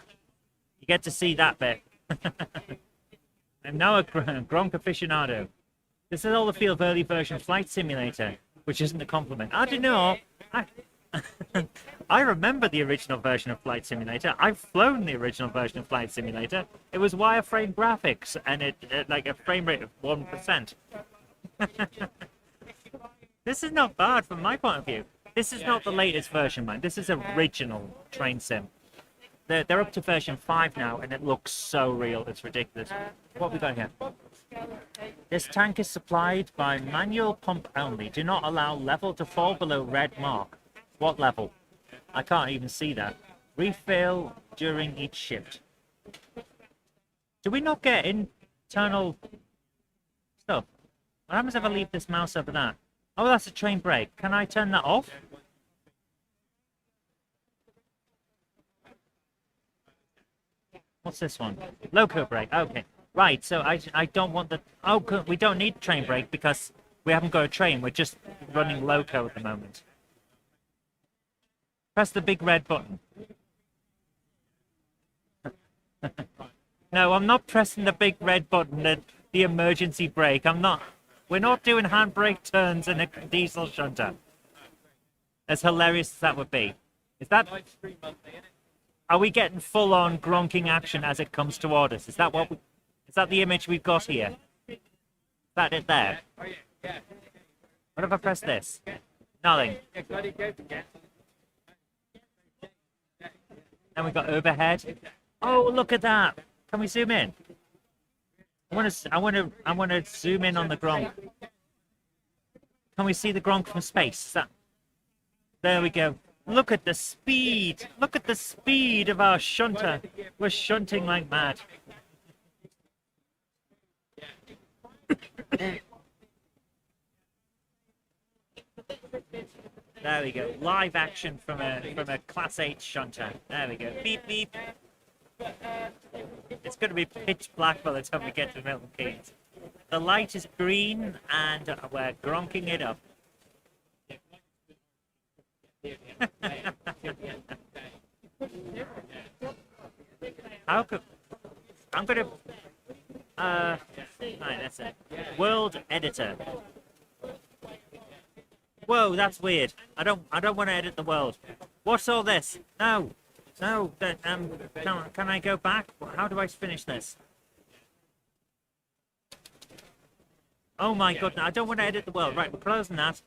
You get to see that bit. I'm now a Gronk aficionado. This is all the feel of early version Flight Simulator, which isn't a compliment. I don't know. I remember the original version of Flight Simulator. I've flown the original version of Flight Simulator. It was wireframe graphics and it like a frame rate of 1%. This is not bad from my point of view. This is not the latest version, man. This is original train sim. They're up to version 5 now, and it looks so real. It's ridiculous. What have we got here? This tank is supplied by manual pump only. Do not allow level to fall below red mark. What level? I can't even see that. Refill during each shift. Do we not get internal stuff? What happens if I leave this mouse over that? Oh, that's a train brake. Can I turn that off? What's this one? Loco brake. Okay. Right, so I don't want the... Oh, good. We don't need train brake because we haven't got a train. We're just running loco at the moment. Press the big red button. No, I'm not pressing the big red button, the emergency brake. I'm not... We're not doing handbrake turns in a diesel shunter. As hilarious as that would be. Is that... Are we getting full-on gronking action as it comes toward us? Is that what we... Is that the image we've got here? Is that it there? What if I press this? Nothing. Then we've got overhead. Oh, look at that! Can we zoom in? I want to zoom in on the Gronk. Can we see the Gronk from space? Is that... There we go. Look at the speed! Look at the speed of our shunter. We're shunting like mad. There we go. Live action from a Class 8 shunter. There we go. Beep beep. It's going to be pitch black by the time we get to Milton Keynes. The light is green and we're gronking it up. How could... I'm going to... Right, that's it. World editor. Whoa, that's weird. I don't want to edit the world. What's all this? No. No, can I go back? How do I finish this? Oh my goodness, I don't want to edit the world. Right, we're closing that.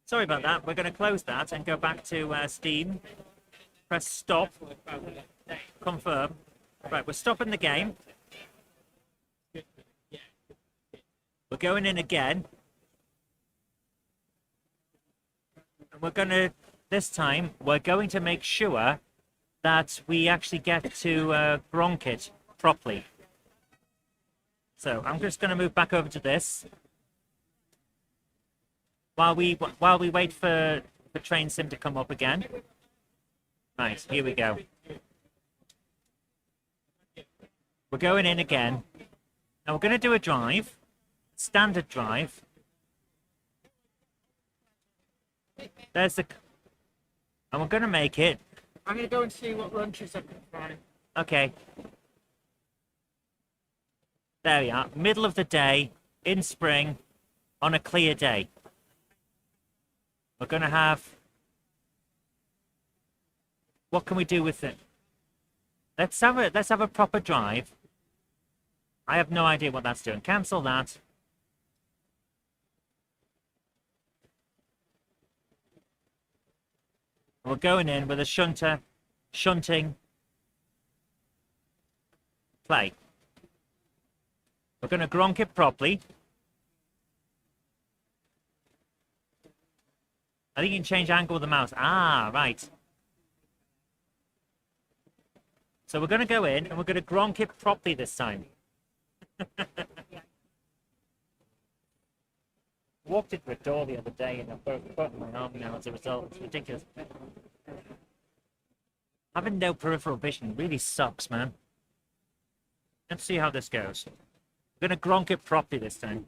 Sorry about that. We're going to close that and go back to Steam. Press stop. Confirm. Right, we're stopping the game. We're going in again. And we're going to, this time, we're going to make sure that we actually get to gronk it properly. So I'm just going to move back over to this while we wait for the train sim to come up again. Right, here we go. We're going in again. Now we're going to do a drive, standard drive. There's the... And we're going to make it. I'm going to go and see what lunches I can find. Okay. There we are. Middle of the day, in spring, on a clear day. We're going to have... What can we do with it? Let's have a proper drive. I have no idea what that's doing. Cancel that. We're going in with a shunting. Play. We're going to gronk it properly. I think you can change angle with the mouse. Ah, right. So we're going to go in and we're going to gronk it properly this time. Walked into a door the other day and I broke my arm now as a result. It's ridiculous. Having no peripheral vision really sucks, man. Let's see how this goes. We're going to gronk it properly this time.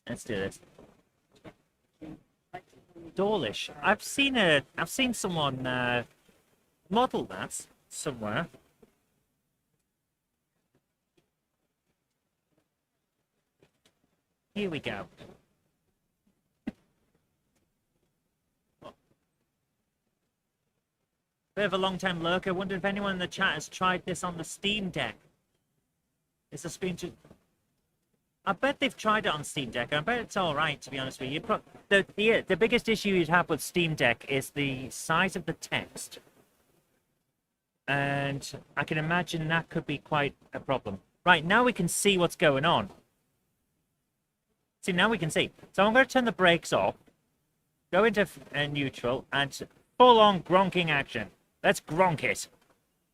Let's do this. Dawlish. I've seen someone model that somewhere. Here we go. Bit of a long-time lurker. Wonder if anyone in the chat has tried this on the Steam Deck. It's a screen to... I bet they've tried it on Steam Deck. I bet it's all right, to be honest with you. The biggest issue you'd have with Steam Deck is the size of the text. And I can imagine that could be quite a problem. Right, now we can see what's going on. See, now we can see. So I'm going to turn the brakes off, go into neutral, and full-on gronking action. Let's gronk it.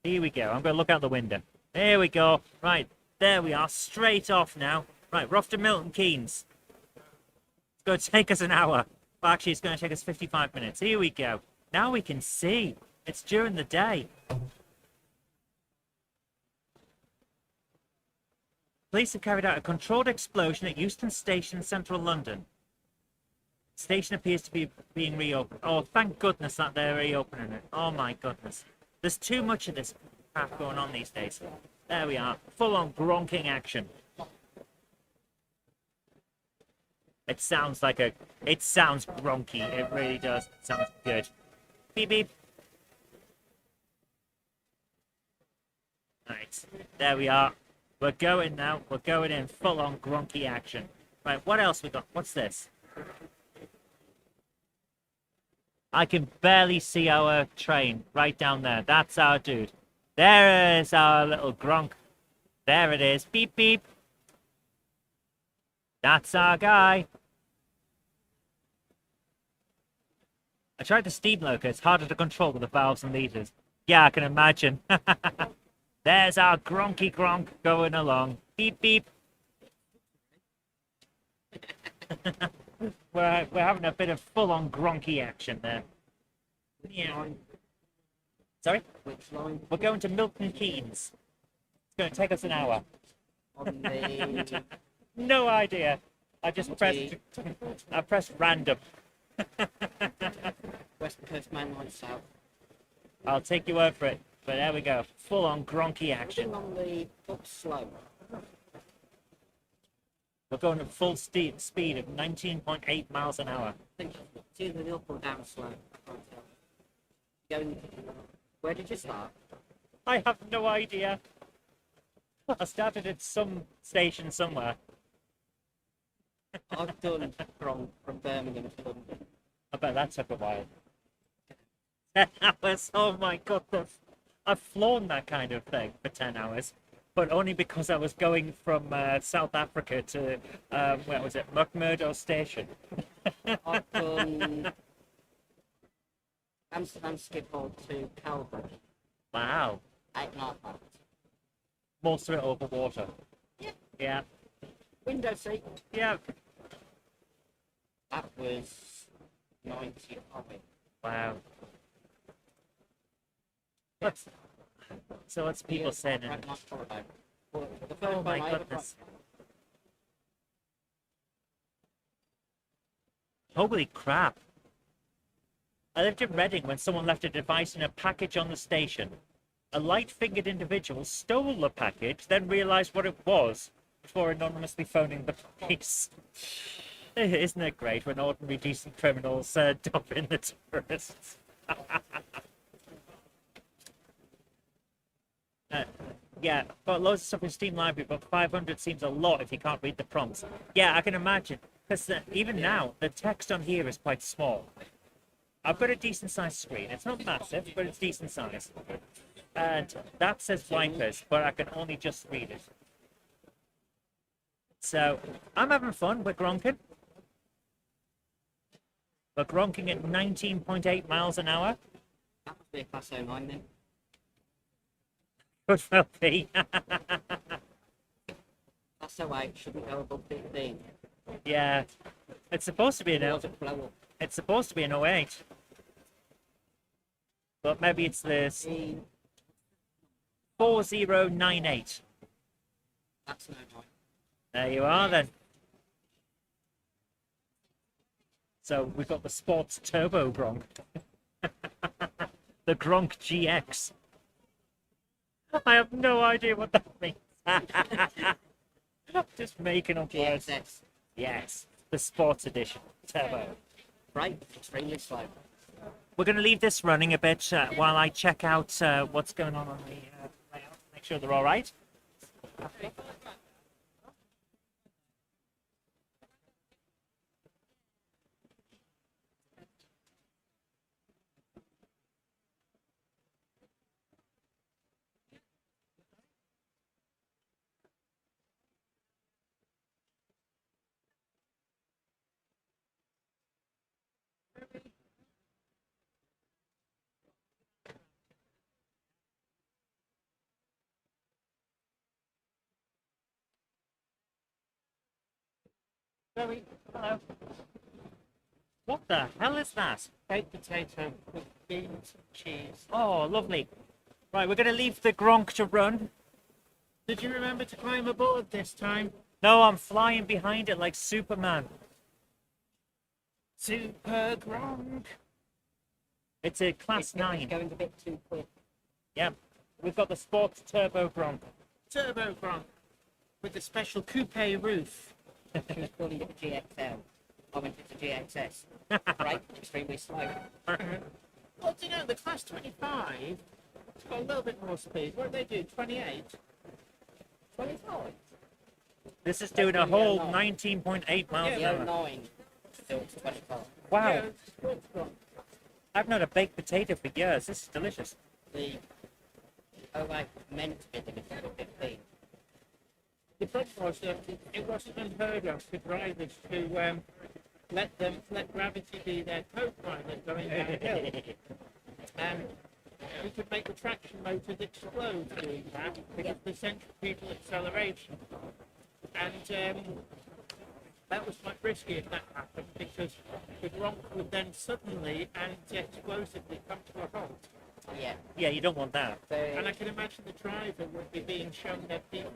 Here we go. I'm going to look out the window. There we go. Right, there we are. Straight off now. Right, we're off to Milton Keynes. It's going to take us an hour. Well, actually, it's going to take us 55 minutes. Here we go. Now we can see. It's during the day. Police have carried out a controlled explosion at Euston Station, central London. The station appears to be being reopened. Oh, thank goodness that they're reopening it. Oh my goodness. There's too much of this crap going on these days. There we are. Full-on gronking action. It sounds gronky. It really does. It sounds good. Beep, beep. Right. There we are. We're going now. We're going in full-on gronky action. Right, what else we got? What's this? I can barely see our train right down there. That's our dude. There is our little gronk. There it is. Beep, beep. That's our guy. I tried the steam loco. It's harder to control with the valves and levers. Yeah, I can imagine. There's our gronky gronk going along. Beep, beep. we're having a bit of full-on gronky action there. Yeah. Sorry? Which line? We're going to Milton Keynes. It's going to take us an hour. On the No idea. I pressed random. West Coast Main Line South. I'll take your word for it. But there we go. Full-on gronky action. On the up slow. We're going at full speed of 19.8 miles an hour. I think it's either the up or down slow. I can't tell. Going. Where did you start? I have no idea. I started at some station somewhere. I've done from Birmingham to London. I bet that took a while. 10 hours? Oh my goodness. I've flown that kind of thing for 10 hours. But only because I was going from South Africa to, where was it, McMurdo Station. I've done Amsterdam Schiphol to Calgary. Wow. 8.5 hours. Most of it over water. Yeah. Yeah. Window seat. Yeah. That was 90 of it. Wow. So what's people saying? The first Oh my time I ever goodness. Holy crap. I lived in Reading when someone left a device in a package on the station. A light-fingered individual stole the package, then realized what it was before anonymously phoning the police. Isn't it great when ordinary decent criminals dump in the tourists? Yeah, got loads of stuff in Steam Library, but 500 seems a lot if you can't read the prompts. Yeah, I can imagine. Because even now, the text on here is quite small. I've got a decent sized screen. It's not massive, but it's decent size. And that says wipers, but I can only just read it. So, I'm having fun. We're gronking. We're gronking at 19.8 miles an hour. That must be a Class 09 then. Could well be. Class 08 shouldn't go above 15. Yeah. It's supposed to be an Or to blow up. It's supposed to be an 08. But maybe it's this 4098. That's no point. There you are then. So we've got the Sports Turbo Gronk. The Gronk GX. I have no idea what that means. Just making up words. GXS. Yes, the Sports Edition Turbo. Right, extremely slow. We're going to leave this running a bit while I check out what's going on the layout. Make sure they're all right. Very Hello. What the hell is that? baked potato with beans and cheese. Oh, lovely. Right, we're going to leave the Gronk to run. Did you remember to climb aboard this time? No, I'm flying behind it like Superman. Super Gronk. It's a Class It's 9. going a bit too quick. Yeah. We've got the Sports Turbo Gronk. Turbo Gronk with the special coupe roof. She was calling it a GXL. I went it's a GXS. Right, extremely slow. Well, do you know, the Class 25, it's got a little bit more speed. What do they do, 28? 25. This is doing a That's really whole low. 19.8 miles The an hour. 09 still 25. Wow. Yeah, it's sports Gronk. I've not had a baked potato for years. This is delicious. The 08 meant to be limited to 15. The problem was that it wasn't unheard of for drivers to let gravity be their co-pilot going downhill. And we could make the traction motors explode doing that because of the centrifugal acceleration. And that was quite risky if that happened because the Gronk would then suddenly and explosively come to a halt. Yeah. Yeah, you don't want that. And I So can imagine the driver would be being shown their P45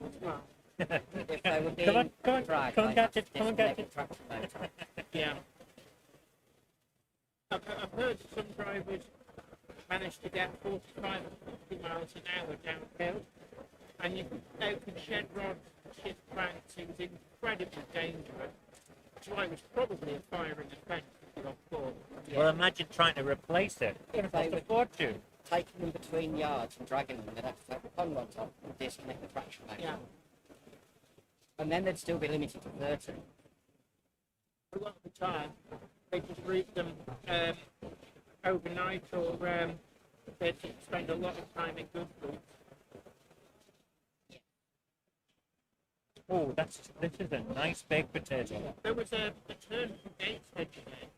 as well. if they were being Come on, come on, dragged, come on, they'd catch have it, to come on, disconnect catch the traction motor. Yeah. I've heard some drivers manage to get 45 or 50 miles an hour downhill, and you could open shed rods, shift cranks. It was incredibly dangerous. That's why it was probably a firing offence if you're on board. Well, imagine trying to replace it. It's going to They cost a would- fortune. Taking them between yards and dragging them, they'd have to take the pole on top and disconnect the traction motor. Yeah. And then they'd still be limited to 30. A lot of the time, they just route them overnight, or they just spend a lot of time in good routes. Oh, this is a nice baked potato. There was a turn from Gateshead today,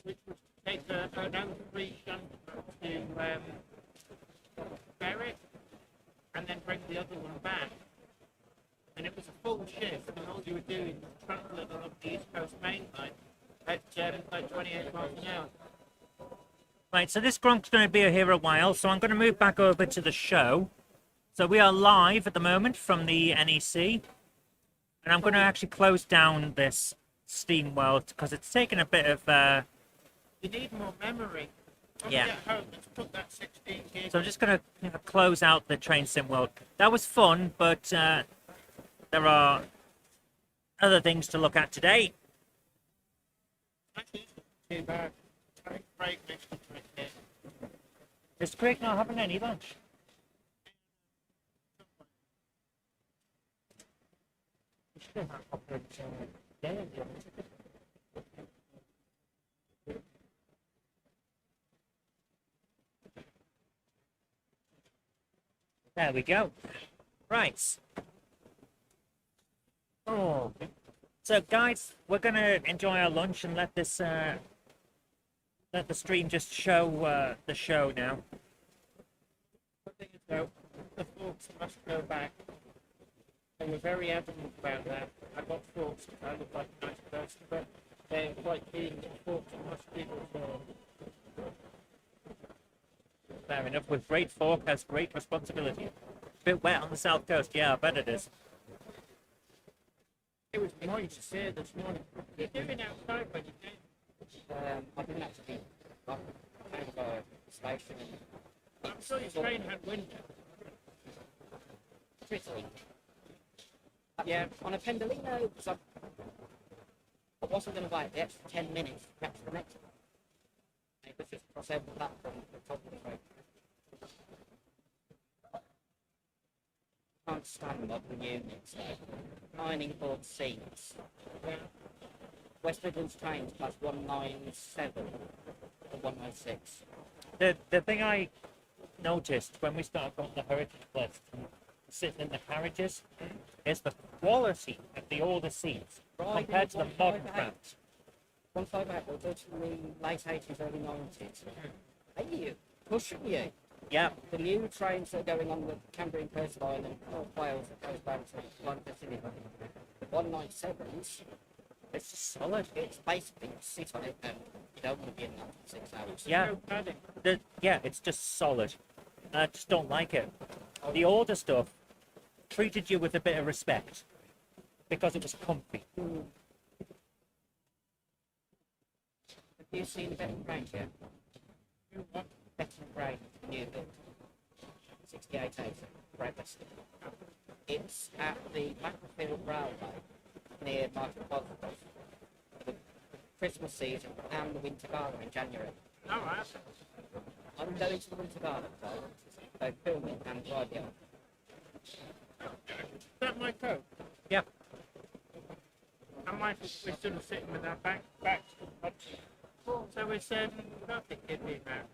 which was to take an O3 shunt to Berwick and then bring the other one back. And it was a full shift, and all you were doing was travelling along the East Coast Main Line at like 28 miles an hour. Right, so this Gronk's going to be here a while, so I'm going to move back over to the show. So we are live at the moment from the NEC. And I'm going to actually close down this Steam World because it's taken a bit of. You need more memory. When Yeah. we get home, let's put that 16 gig. So I'm just going to close out the Train Sim World. That was fun, but there are other things to look at today. Actually, it's not too bad. Take a break next to it here. Is Craig not having any lunch? You should have offered dinner. There we go. Right. Oh. So, guys, we're gonna enjoy our lunch and let this let the stream just show the show now. The thing is, though, the forks must go back. They were very adamant about that. I got forks because I look like a nice person, but they're quite keen that forks must be returned. Fair enough. With great fork has great responsibility. Bit wet on the south coast. Yeah, I bet it is. It was moist here this morning. What are you doing outside when you came? I've been actually I've kind of a station I'm sure your train had windows. pretty. Yeah, on a Pendolino, because I wasn't going to wait the extra 10 minutes to catch the next one. It was just cross over the platform at the top of the train. Can't stand modern units though. 9 inboard seats. West Midlands trains plus 197 or 196. The thing I noticed when we started on the heritage list and sitting in the carriages is the quality of the older seats compared to the modern crowds. 158 will go to the late 80s, early 90s. Are you pushing you? Yeah, The new trains that are going on the Cambrian Coast Line and North Wales that goes down to London City, the 197s, it's just solid. it's basically you sit on it and you don't want to be in that for 6 hours. Yeah, No padding. yeah, it's just solid. I just don't like it. The older stuff treated you with a bit of respect because it was comfy. Have you seen Betton Grange yet? Betton Grange, new build. 6880, breakfast. It's at the Battlefield Railway near Martin Boswell for the Christmas season and the Winter Gala in January. All right. I'm going to the Winter Gala, so film it and drive it on. Is that my coat? Yeah, And we're sort of sitting with our back to the punch. So we're nothing could be about.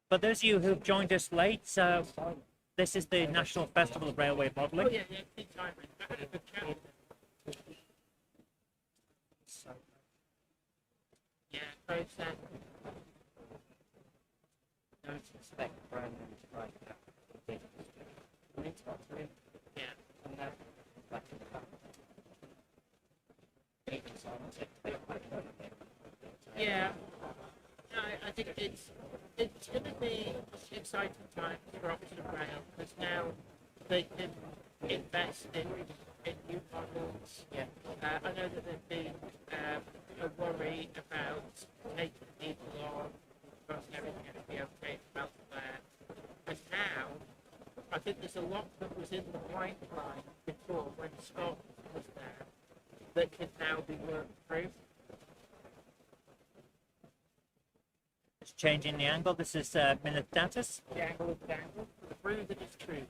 for those of you who've joined us late, this is the National Festival of Railway Oh Modelling. yeah, keep timing. I had a good chat. Yeah, very sad. Don't expect Brandon to write that. I need to talk to him. Yeah. And then back to the back. Even so, I'm Yeah. No, I think it's going to be exciting times for Oxford Rail because now they can invest in new models. Yeah. I know that there's been a worry about taking people on because everything going to be okay about that. And now, I think there's a lot that was in the pipeline before when Scott was there that can now be worked through. Just changing the angle. This is minute status. The angle of the angle, the prove that it's true.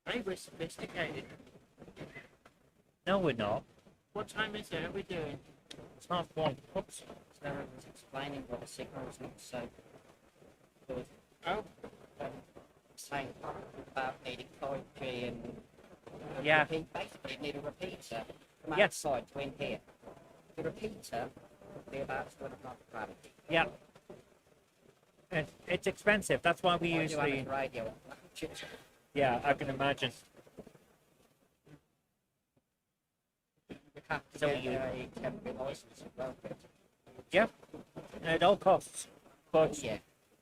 Hey, we're sophisticated. No, we're not. What time is it? Are we doing? It's half one. Oops. Sarah was explaining what the signal was not so good. Oh, Saying about needing 5G and Yeah. repeat, basically you need a repeater from Yes. outside to in here. The repeater would be about 2.5 grand. Yeah. It's expensive. That's why we Why use do you have the. a radio? Yeah, I can imagine. You have to So get you- a temporary license as well. Yep, at all costs. But Yeah.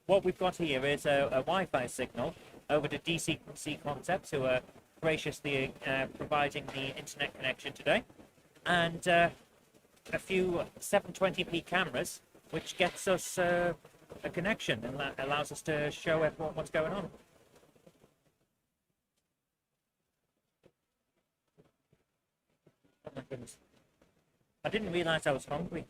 what we've got here is a Wi-Fi signal over to DCC Concepts, who are graciously providing the internet connection today, and a few 720p cameras, which gets us a connection and allows us to show everyone what's going on. Oh my goodness. I didn't realize I was hungry.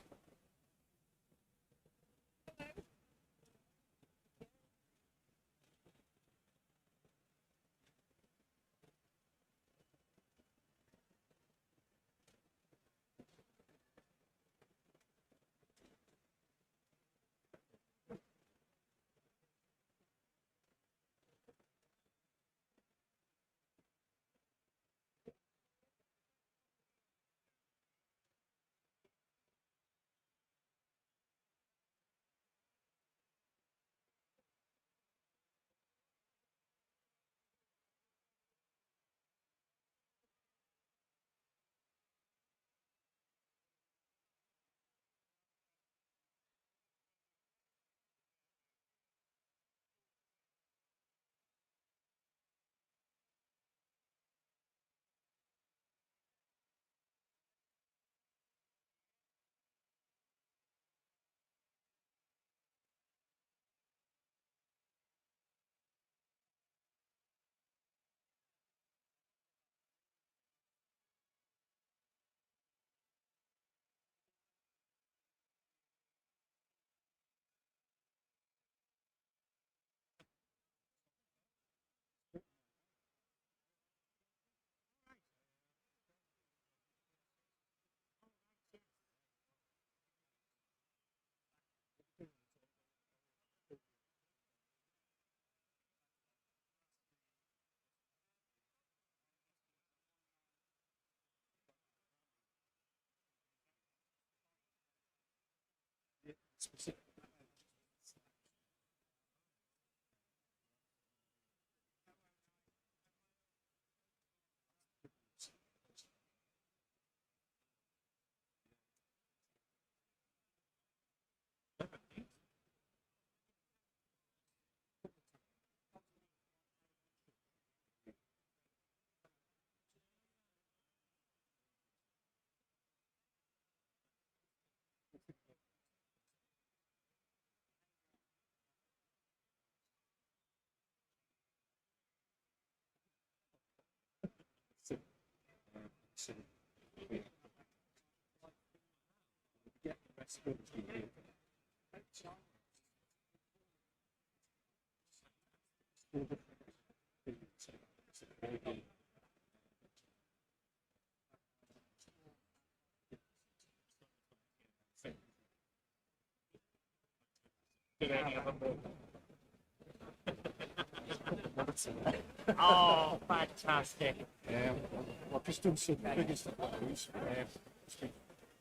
Oh, fantastic. I've just done some biggest news.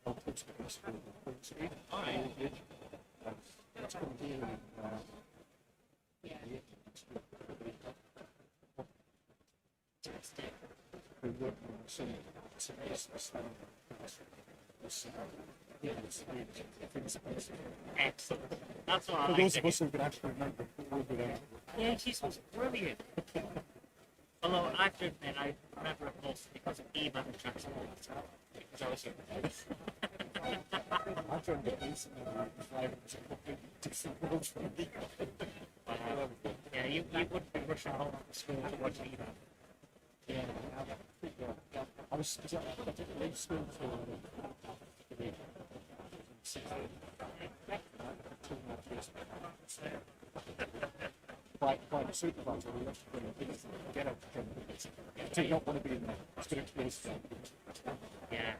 I'll put the rest of the speed. Alright. It's going to be we're working on some business Excellent. That's what I for like those to of us who can actually remember, we'll be there. Yeah, she's was brilliant. Although I have to admit, I remember it mostly because of email and transport. Because I was I joined it recently, driving to completely different roads from me. yeah, you wouldn't be rushing home from school to watch email. Yeah, I didn't leave school for by the supervisor, we left to get out to did not want to be in there. It's going to close. Yeah.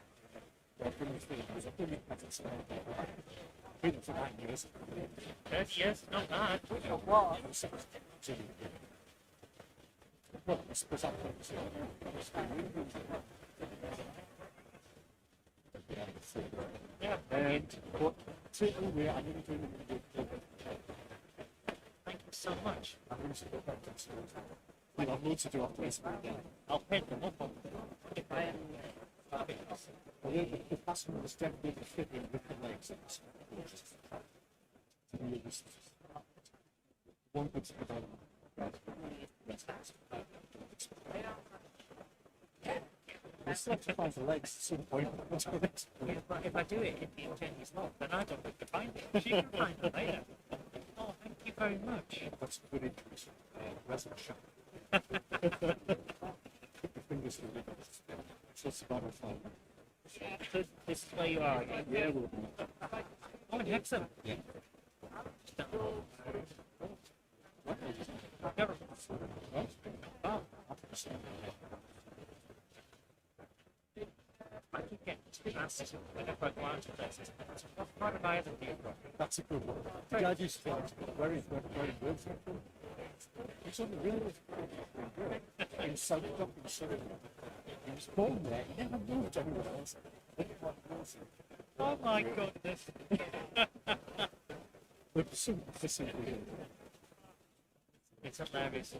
I've been with for 9 years. 30 years, not bad. Well, it's bizarre. Yeah. And but anyway, I really do need to Thank you so much. I'm going to go back to school. You'll have loads to do after this. I'll pick them up if I am. Well, the passenger was definitely fitting with the legs. One good thing about I still have to find the legs at some point. Yeah, but if I do it in Jenny's log, then I don't have to find it. She can find it later. Oh, thank you very much. That's a good increase. Resin shot. Put your fingers through it. It's just about a fine. So this is where you are. Yeah, we'll be. Oh, in Hexham. Yeah. Oh. I keep getting asked whenever I go out to places, what part of Ireland do you from? That's a good one. The guy used to very good. He's on the railway. In South Dublin, Surrey. He was born there. He never moved anywhere else. Oh my goodness. But for simply. It's hilarious.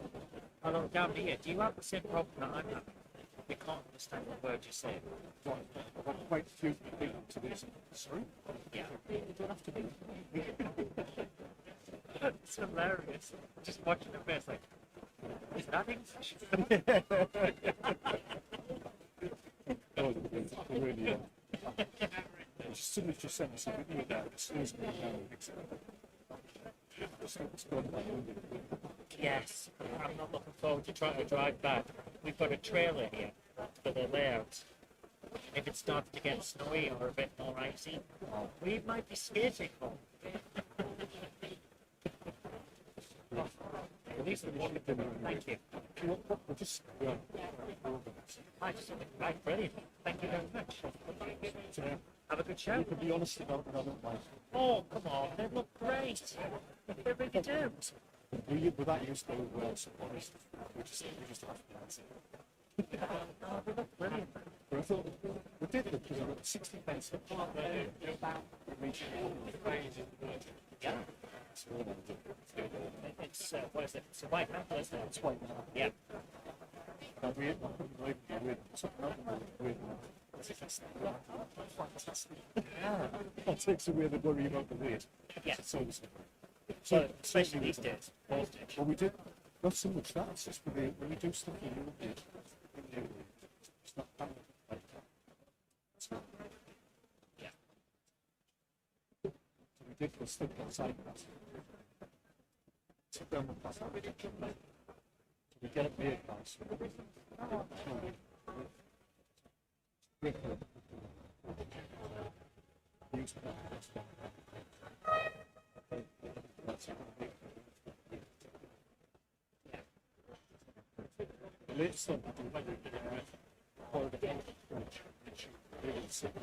Hello, down here, do you have the same problem that I'm having? We can't understand the word you say. I've got quite a few people to this. Sorry? Yeah. You don't have to be. It's hilarious. Just watching the face like, is that English? Oh, they really are. As soon as you send us a video now, it slows me down. It's gone back. Yes. I'm not looking forward to trying to drive back. We've got a trailer here for the layout. If it starts to get snowy or a bit more icy, we might be skating home. At least the one Thank you. We'll just, Right, brilliant. Thank you very much. Have a good show. to be honest about it, I don't like. Oh, come on. They look great. They really do. We're that used to so honest. We just have to answer. Oh, they look brilliant. But I thought we did it because I got 60 pence. Yeah. So we're gonna do it. It's, what is it? It's a white metal, isn't it? It's white now. Yeah. Now we couldn't believe it. We something out with fantastic. Yeah. That takes away the worry about the weight. Yeah. So So, especially these days. Postage. well, we did not so much that. It's just when we do stuff in Europe, it's not that like that. So Yeah. we did go stick outside that. Sit down the plastic. We get it made nice. Use that. The latest one we do, or the which really simple.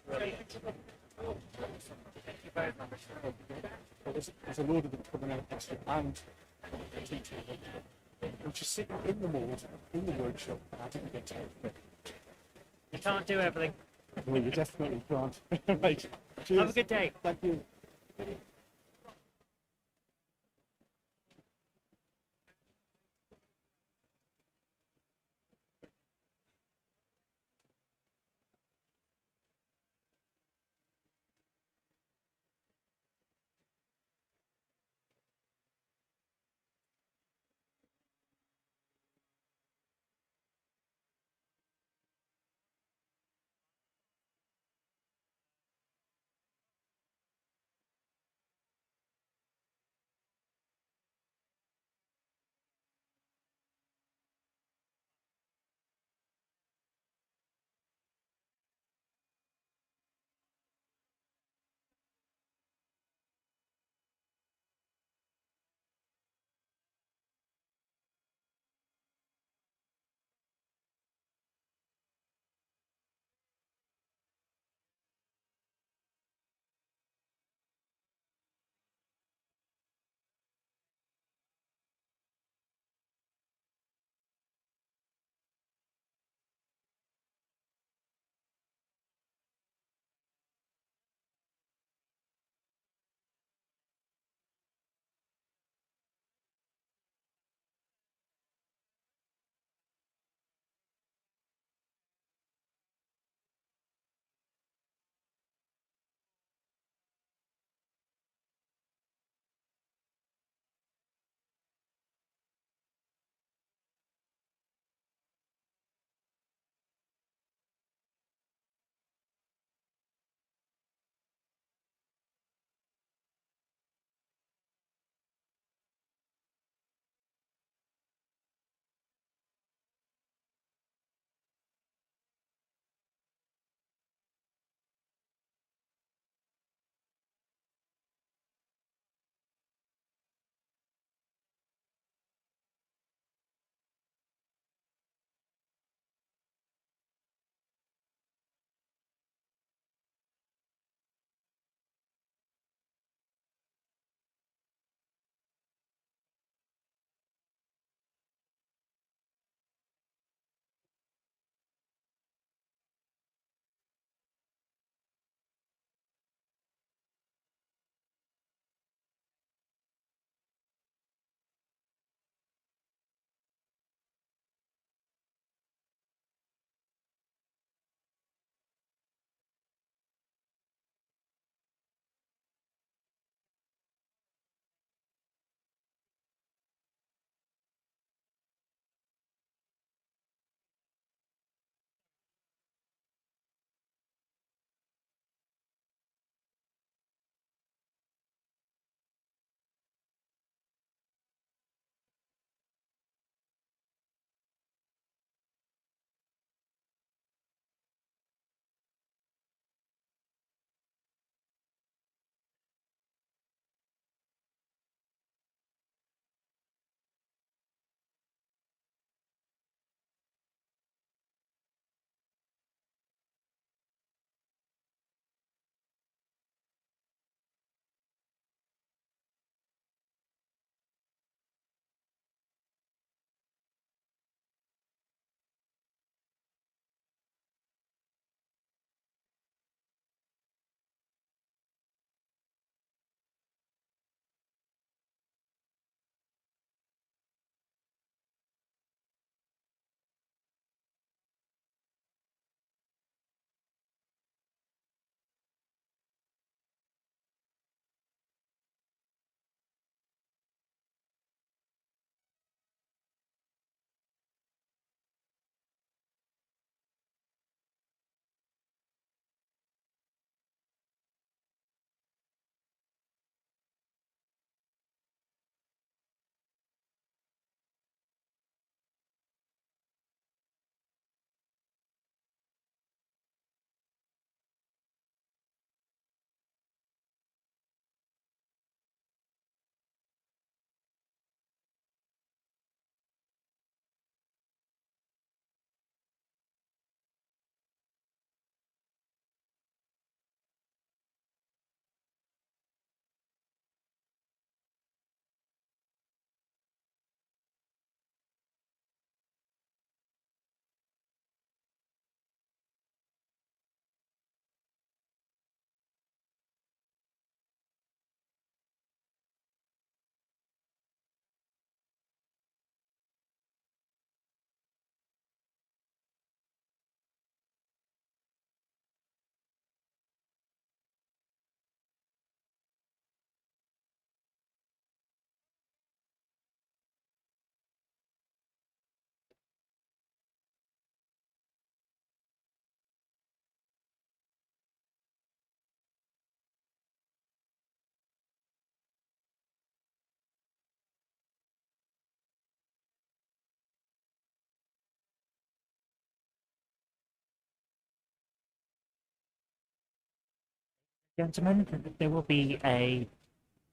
Thank you very much. Well, there's a load of them coming out next week, and a teacher, which is sitting in the mould, in the workshop, and I didn't get to it. You can't do everything. Well, you definitely can't. Right. Cheers. Have a good day. Thank you. gentlemen, there will be a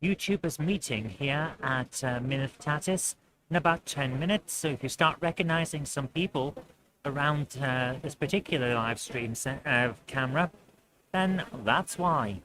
YouTubers meeting here at Minitatis in about 10 minutes. So if you start recognizing some people around this particular live stream camera, then that's why.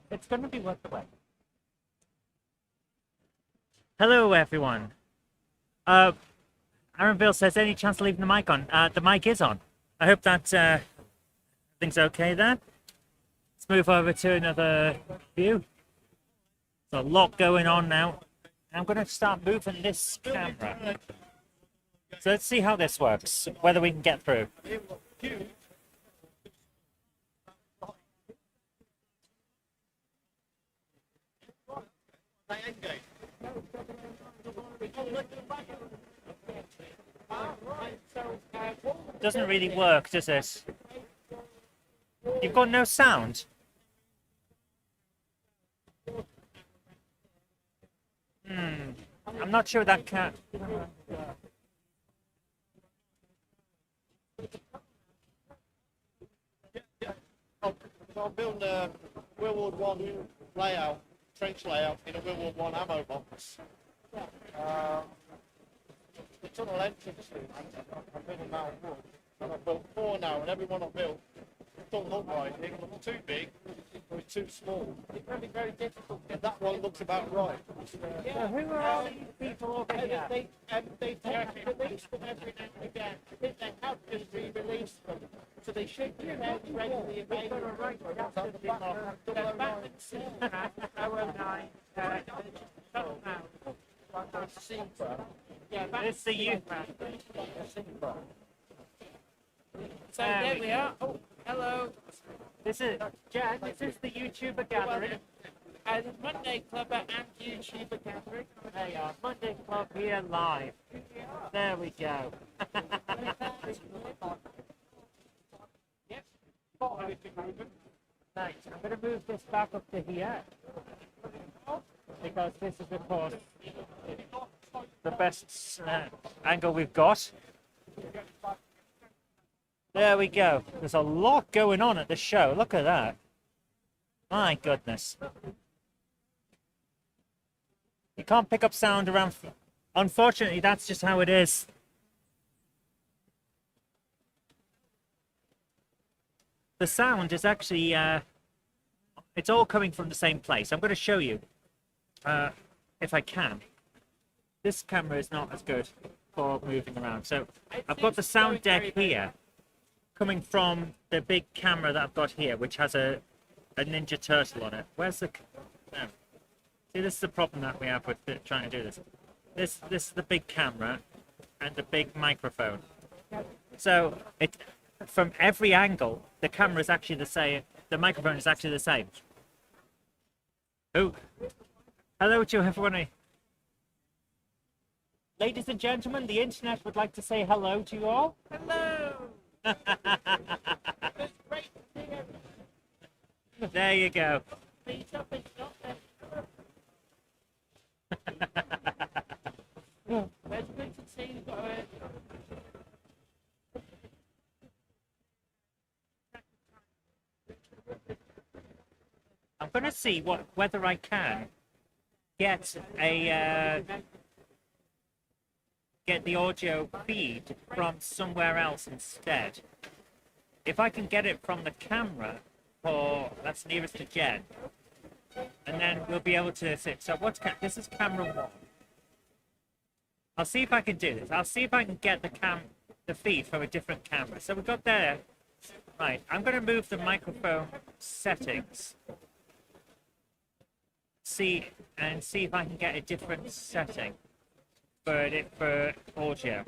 It's gonna be worth the wait. Hello, everyone. Aaron Bill says, any chance of leaving the mic on? The mic is on. I hope that things okay there. Let's move over to another view. There's a lot going on now. I'm going to start moving this camera. So let's see how this works, whether we can get through. Doesn't really work, does it? You've got no sound. I'm not sure that can. I'm building a World War One layout, trench layout in a World War One ammo box. The tunnel entrance, I'm building now wood, and I've built 4 now, and every one I've built don't look right. It looks too big or it's too small. It's going to be very difficult. And that one looks about right. So who are all these people over here? They release them every now and again. I think they have just re-released them. So they should be regularly available. This is the youth. So there we are. Oh, hello. This is Jen. This is the YouTuber gathering. The Monday Clubber and YouTuber gathering. There you are. Monday Club here live. There we go. Yep. Right, I'm going to move this back up to here. Because this is, of course, the best angle we've got. There we go. There's a lot going on at the show. Look at that. My goodness. You can't pick up sound around. Unfortunately, that's just how it is. The sound is actually, it's all coming from the same place. I'm going to show you, if I can. This camera is not as good for moving around. So I've got the sound deck here, coming from the big camera that I've got here, which has a Ninja Turtle on it. Where's the... No. See, this is the problem that we have with trying to do this. This is the big camera and the big microphone. So from every angle, the camera is actually the same. The microphone is actually the same. Oh, hello to everyone. Ladies and gentlemen, the internet would like to say hello to you all. Hello. It's great to see everyone. There you go. It's not there. It's good to see you've got I'm going to see whether I can get the audio feed from somewhere else instead. If I can get it from the camera, that's nearest to Jen, and then we'll be able to see. So this is camera 1. I'll see if I can do this. I'll see if I can get the feed from a different camera. So we've got there. Right, I'm going to move the microphone settings. See if I can get a different setting for audio.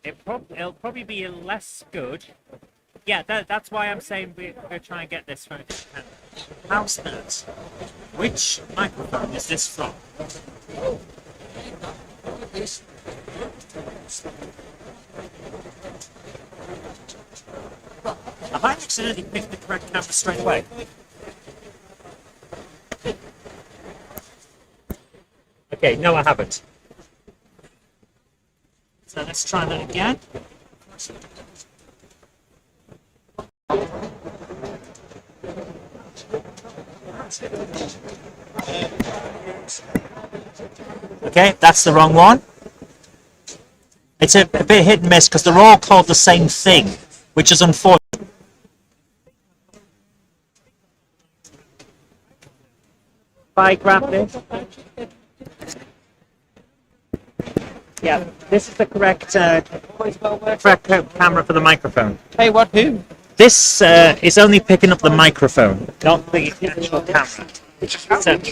It'll probably be less good. Yeah, that's why I'm saying we're going to try and get this from a different camera. How's that? Which microphone is this from? Have I accidentally picked the correct camera straight away? Okay, no I haven't. So let's try that again. Okay, that's the wrong one. It's a bit hit and miss because they're all called the same thing, which is unfortunate. If I grab this. Yeah, this is the correct camera for the microphone. Hey, what? Who? This is only picking up the microphone, not the actual camera.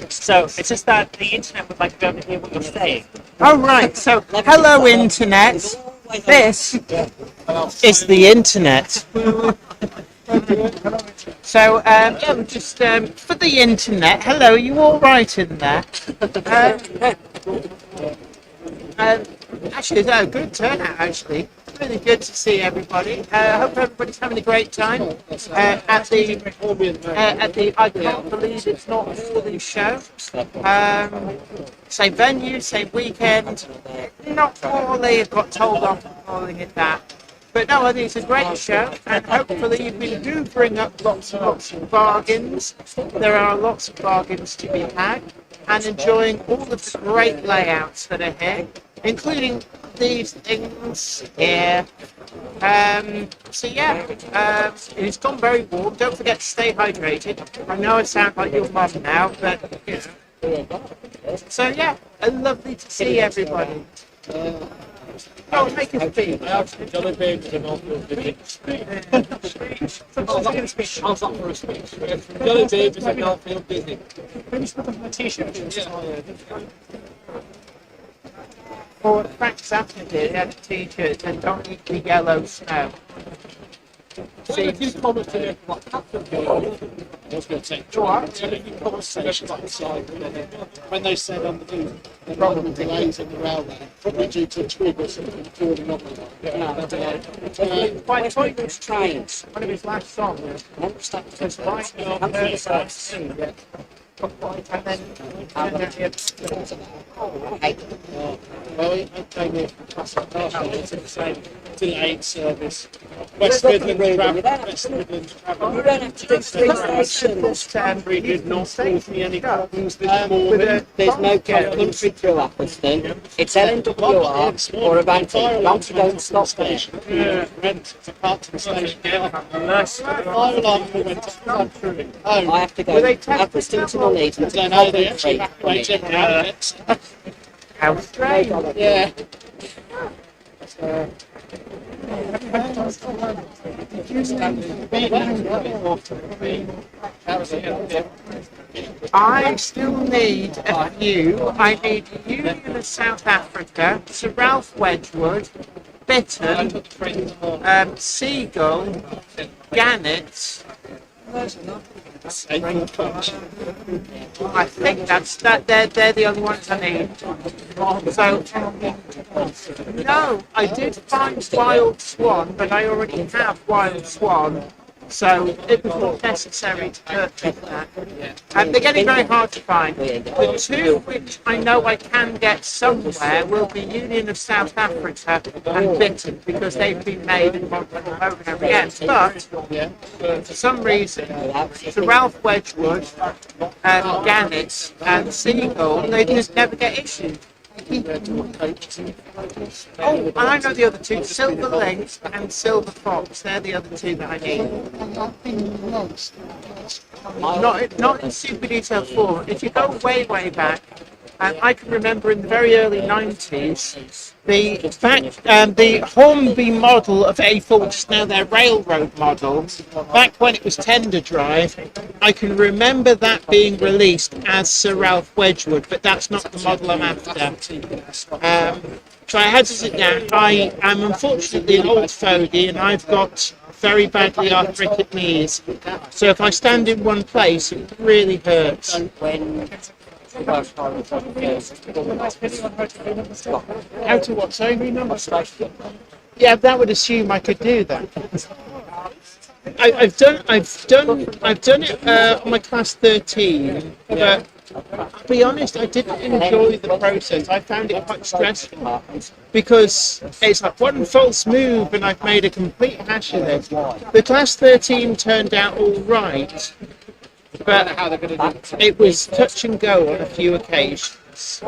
So it's just that the internet would like to be able to hear what you're saying. Oh, right. So, hello, internet. This is the internet. So, yeah, we're just for the internet. Hello, are you all right in there? Actually, it's a good turnout. Actually, really good to see everybody. I hope everybody's having a great time at the I can't believe it's not Morley show. Same venue, same weekend. Not Morley. I got told off for calling it that. But no, I think it's a great show, and hopefully we do bring up lots and lots of bargains. There are lots of bargains to be had, and enjoying all of the great layouts that are here, including these things here. So yeah, it's gone very warm. Don't forget to stay hydrated. I know I sound like your mum now, but you know. So yeah, lovely to see everybody. Oh, make a speech. Johnny Baines is an awful busy. How's that for a speech? Johnny Baines is an awful busy. Finish with my t-shirt. For Frank Saturday, he had a t-shirt and don't eat the yellow snow. A few comments to make about Captain Bill. I was going to say, a few comments to make about when they said on the news there probably delays in the railway, probably due to a twig or something falling off. By Toyman's Trains, one of his last songs, was like your first and then well, I came here from Classic Car to the same to the 8 service. West Midlands travel. West Midlands travel. You don't have to do three stations. We did not cause me any problems this morning. There's no country through Appleton. It's LNWR or a Vantage. Don't stop there. Yeah, went to part to the station. Fire alarm went to the home. I have to go Appleton to the Leeds and to Don't know, they Coventry. actually evacuate every outlet. how strange. Yeah. I still need a few. I need Union of South Africa, Sir Ralph Wedgwood, Bitton, Seagull, Gannet. I think they're the only ones I need. So no, I did find Wild Swan, but I already have Wild Swan. So it was not necessary to purchase that. And they're getting very hard to find. The two which I know I can get somewhere will be Union of South Africa and Bitton, because they've been made and modeled over and over again. But for some reason, Sir Ralph Wedgwood, Gannet and Seagull, they just never get issued. Oh, and I know the other two, Silver Lynx and Silver Fox. They're the other two that I need. Not in super detailed form. If you go way back, I can remember in the very early 90s, the Hornby model of A4, which is now their railroad model, back when it was tender drive, I can remember that being released as Sir Ralph Wedgwood, but that's not the model I'm after. So I had to sit down. I am unfortunately an old fogey, and I've got very badly arthritic knees. So if I stand in one place, it really hurts. How to what, sorry? Yeah, that would assume I could do that. I've done it on my class 13, but I'll be honest, I didn't enjoy the process. I found it quite stressful because it's like one false move and I've made a complete hash of it. The class 13 turned out all right, but it was touch and go on a few occasions,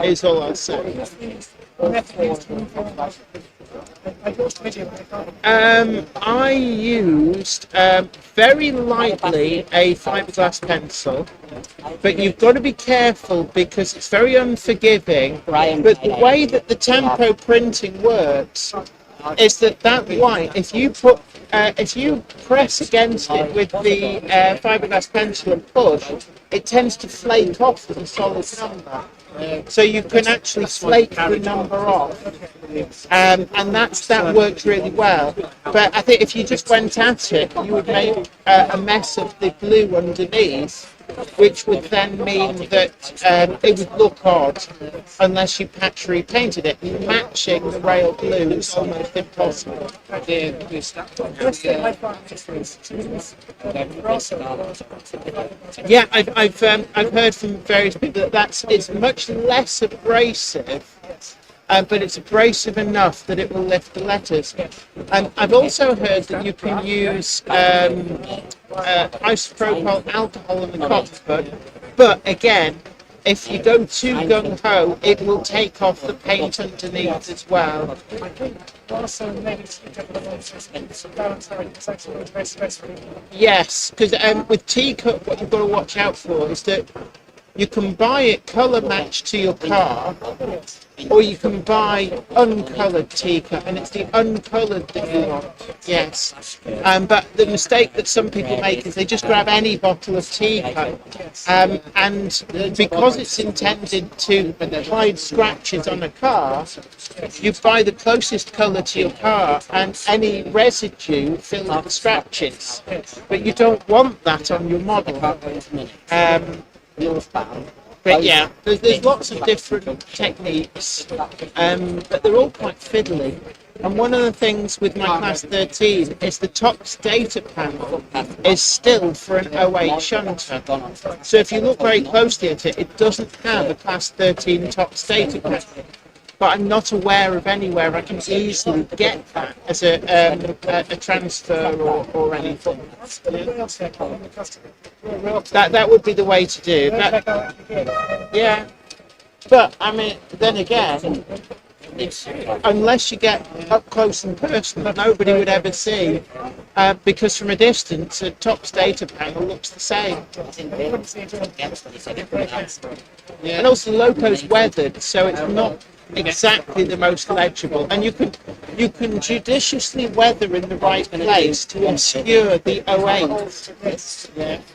is all I'll say. I used very lightly a fiberglass pencil, but you've got to be careful because it's very unforgiving. But the way that the tempo printing works is that white, if you press against it with the fiberglass pencil and push, it tends to flake off as a solid number. So you can actually flake the number off, and that works really well. But I think if you just went at it, you would make a mess of the blue underneath, which would then mean that it would look odd unless you patch repainted it. Matching the rail blue is almost impossible. Yeah, I've heard from various people that it's much less abrasive, but it's abrasive enough that it will lift the letters. I've also heard that you can use isopropyl alcohol in the cockpit, but again, if you go too gung-ho, it will take off the paint underneath as well. Yes, because with teacup, what you've got to watch out for is that you can buy it colour matched to your car, or you can buy uncoloured teacup, and it's the uncoloured that you want. Yes, but the mistake that some people make is they just grab any bottle of teacup, and because it's intended to hide scratches on a car, you buy the closest colour to your car, and any residue fills the scratches. But you don't want that on your model. But yeah, there's lots of different techniques, but they're all quite fiddly. And one of the things with my Class 13 is the TOPS data panel is still for an 08 shunter. So if you look very closely at it, it doesn't have a Class 13 TOPS data panel. But I'm not aware of anywhere I can easily get that as a transfer or anything. That would be the way to do. Yeah, but I mean, then again, unless you get up close and personal, nobody would ever see, because from a distance, a TOPS data panel looks the same. Yeah. And also the loco's weathered, so it's not exactly the most legible, and you can judiciously weather in the right place to obscure the 08,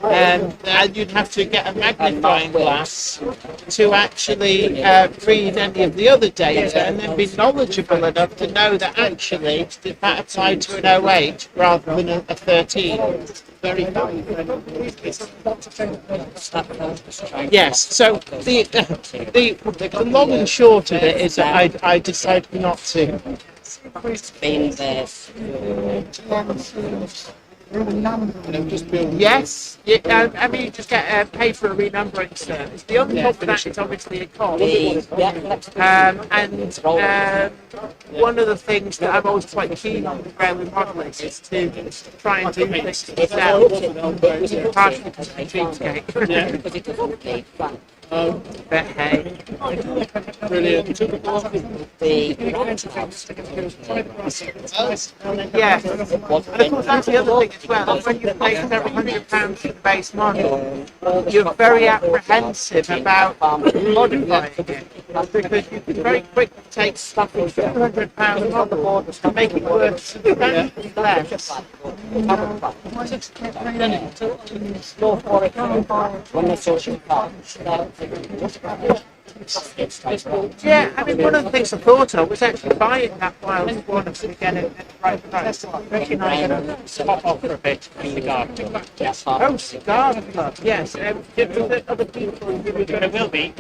and you'd have to get a magnifying glass to actually read any of the other data, and then be knowledgeable enough to know that actually that applied to an 08 rather than a 13. Very valuable. Yes, so the long and short of it is that I decided not to. Yes, I mean, you just get paid for a renumbering service. The only problem with that is obviously a cost. And one of the things that I'm always quite keen on with railway modelling is to try and do things myself, partially because of the cheapskate. But hey, brilliant. Yeah, and of course that's the other thing as well. When you pay several £100 for the base model, you're very apprehensive about modifying it, because you can very quickly take stuff from £200 model to make it worth substantially less. Yeah, I mean, one of the things I thought of was actually buying that while I wanted to get it at the right price. I reckon I'm going to pop off for a bit. Cigar club. Oh, cigar club, yes. Other people there will be.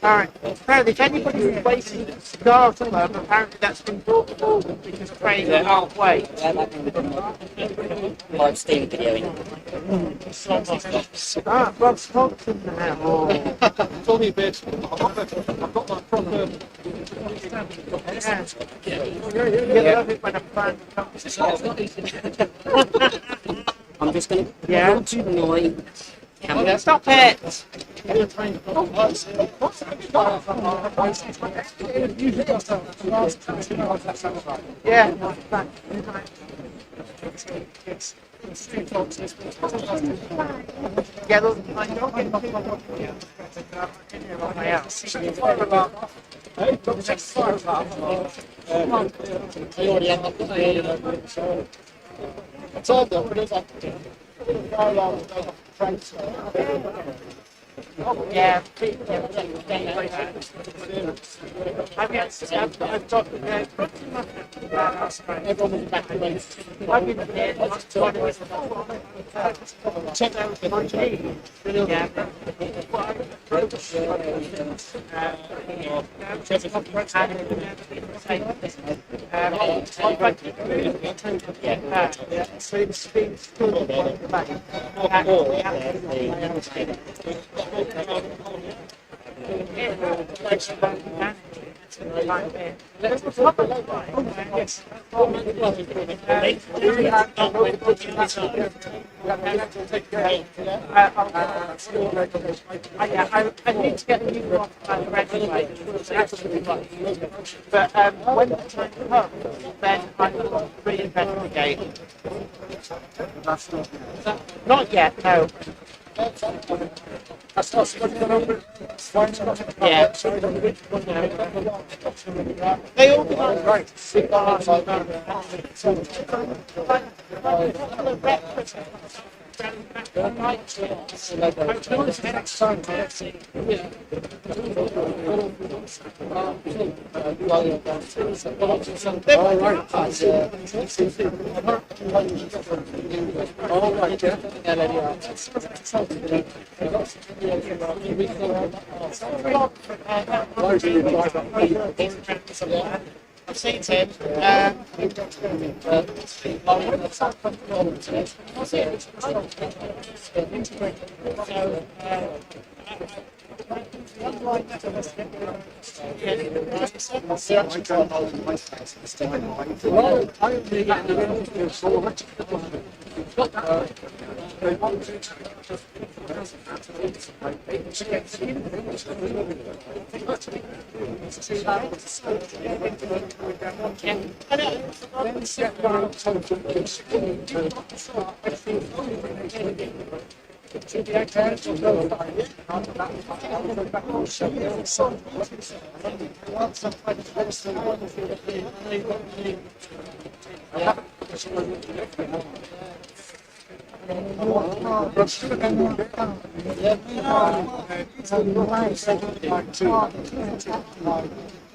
Alright, apparently if anybody's waiting at the cigar club, apparently that's been brought forward because Craig can't wait. Live stream videoing. Rob's Thompson now. It's only a bit. I've got my proper. You love it when a plan comes. I'm just going to Yeah. annoy camera. Stop it! Yeah. Yeah, look, I don't get I already have that. I told them, but it's like, yeah. I've got everyone was back to base. I've been there. Check out the I need to get a new one anyway. But when the time comes, then I will reinvestigate. Not yet, no. Yeah. They all belong right. I've seen him.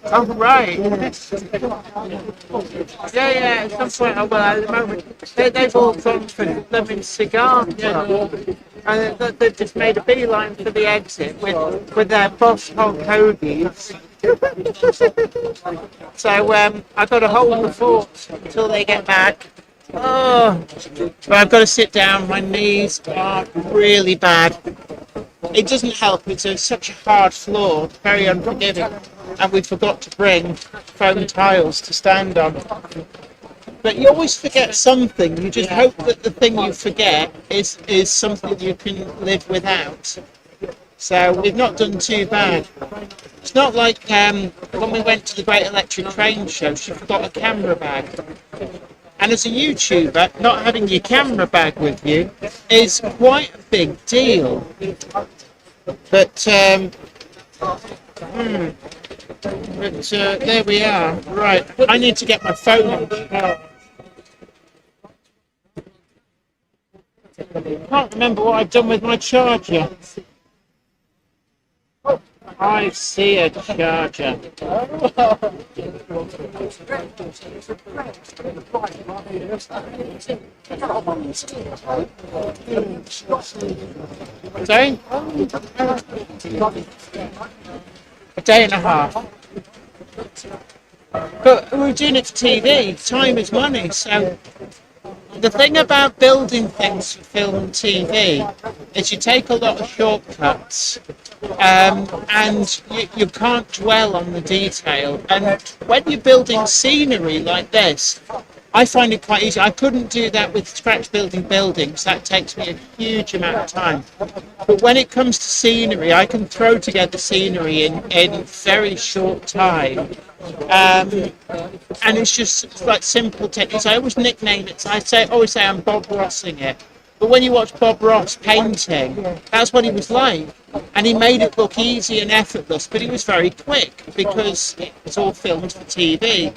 Oh, right. Yeah, at some point, well, at the moment, they've all gone for living cigar club. And they've just made a beeline for the exit with their boss Hulk Hoagies. So I've got to hold the fort until they get back. Oh, but I've got to sit down. My knees are really bad. It doesn't help. It's such a hard floor, very unforgiving. And we forgot to bring foam tiles to stand on. But you always forget something. You just hope that the thing you forget is something you can live without. So we've not done too bad. It's not like when we went to the Great Electric Crane Show, she forgot a camera bag. And as a YouTuber, not having your camera bag with you is quite a big deal. But there we are. Right, I need to get my phone on. I can't remember what I've done with my charger. I see a charger. Sorry? A day and a half. But we're doing it for TV. Time is money, so the thing about building things for film and TV is you take a lot of shortcuts and you can't dwell on the detail. And when you're building scenery like this, I find it quite easy. I couldn't do that with scratch building buildings. That takes me a huge amount of time. But when it comes to scenery, I can throw together scenery in very short time. And it's just like simple techniques. I always nickname it. Always say I'm Bob Rossing it. But when you watch Bob Ross painting, that's what he was like. And he made it look easy and effortless, but he was very quick because it was all filmed for TV.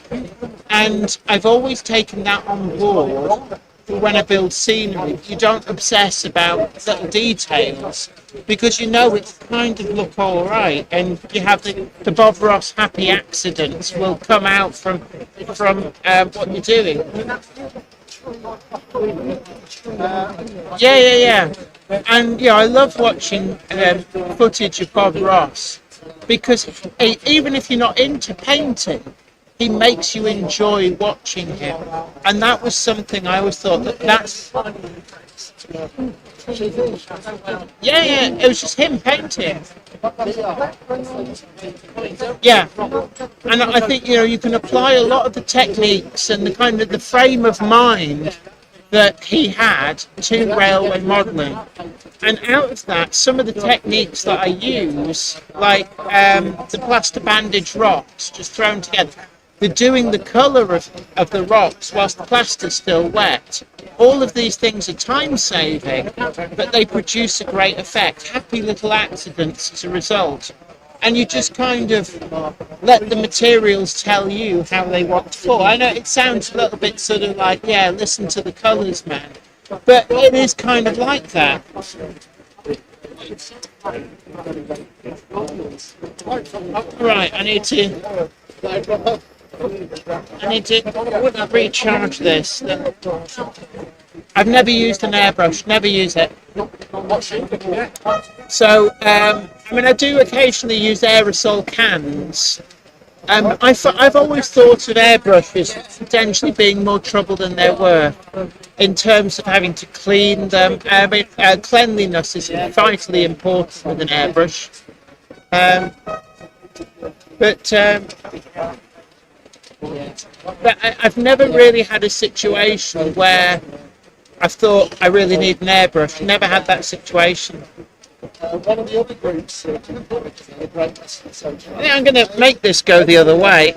And I've always taken that on board for when I build scenery. You don't obsess about little details because you know it's kind of look all right, and you have the Bob Ross happy accidents will come out from what you're doing. Yeah. And I love watching footage of Bob Ross because even if you're not into painting, he makes you enjoy watching him, and that was something I always thought that's. Yeah, it was just him painting. Yeah, and I think you can apply a lot of the techniques and the kind of the frame of mind that he had to railway modelling. And out of that, some of the techniques that I use, like the plaster bandage rocks, just thrown together, they're doing the colour of the rocks whilst the plaster's still wet. All of these things are time-saving, but they produce a great effect. Happy little accidents as a result. And you just kind of let the materials tell you how they want to fall. I know it sounds a little bit sort of like, listen to the colours, man. But it is kind of like that. Right, I need to recharge this. I've never used an airbrush, never use it. So, I do occasionally use aerosol cans. I've always thought of airbrushes potentially being more trouble than they're worth in terms of having to clean them. Cleanliness is vitally important with an airbrush. But I've never really had a situation where I've thought I really need an airbrush. Never had that situation. One of the other groups, I'm going to make this go the other way.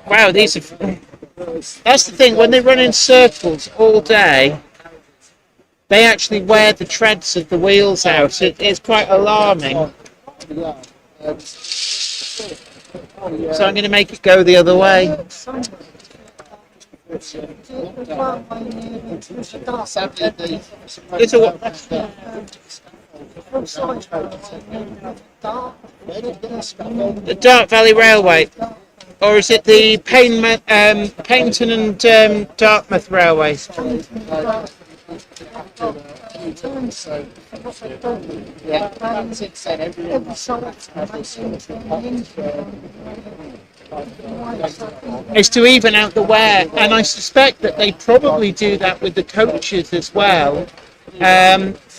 Wow, these are. That's the thing. When they run in circles all day, they actually wear the treads of the wheels out. It's quite alarming. So I'm going to make it go the other way. It's the Dart Valley Railway, or is it the Paignton and Dartmouth Railway? Is to even out the wear, and I suspect that they probably do that with the coaches as well,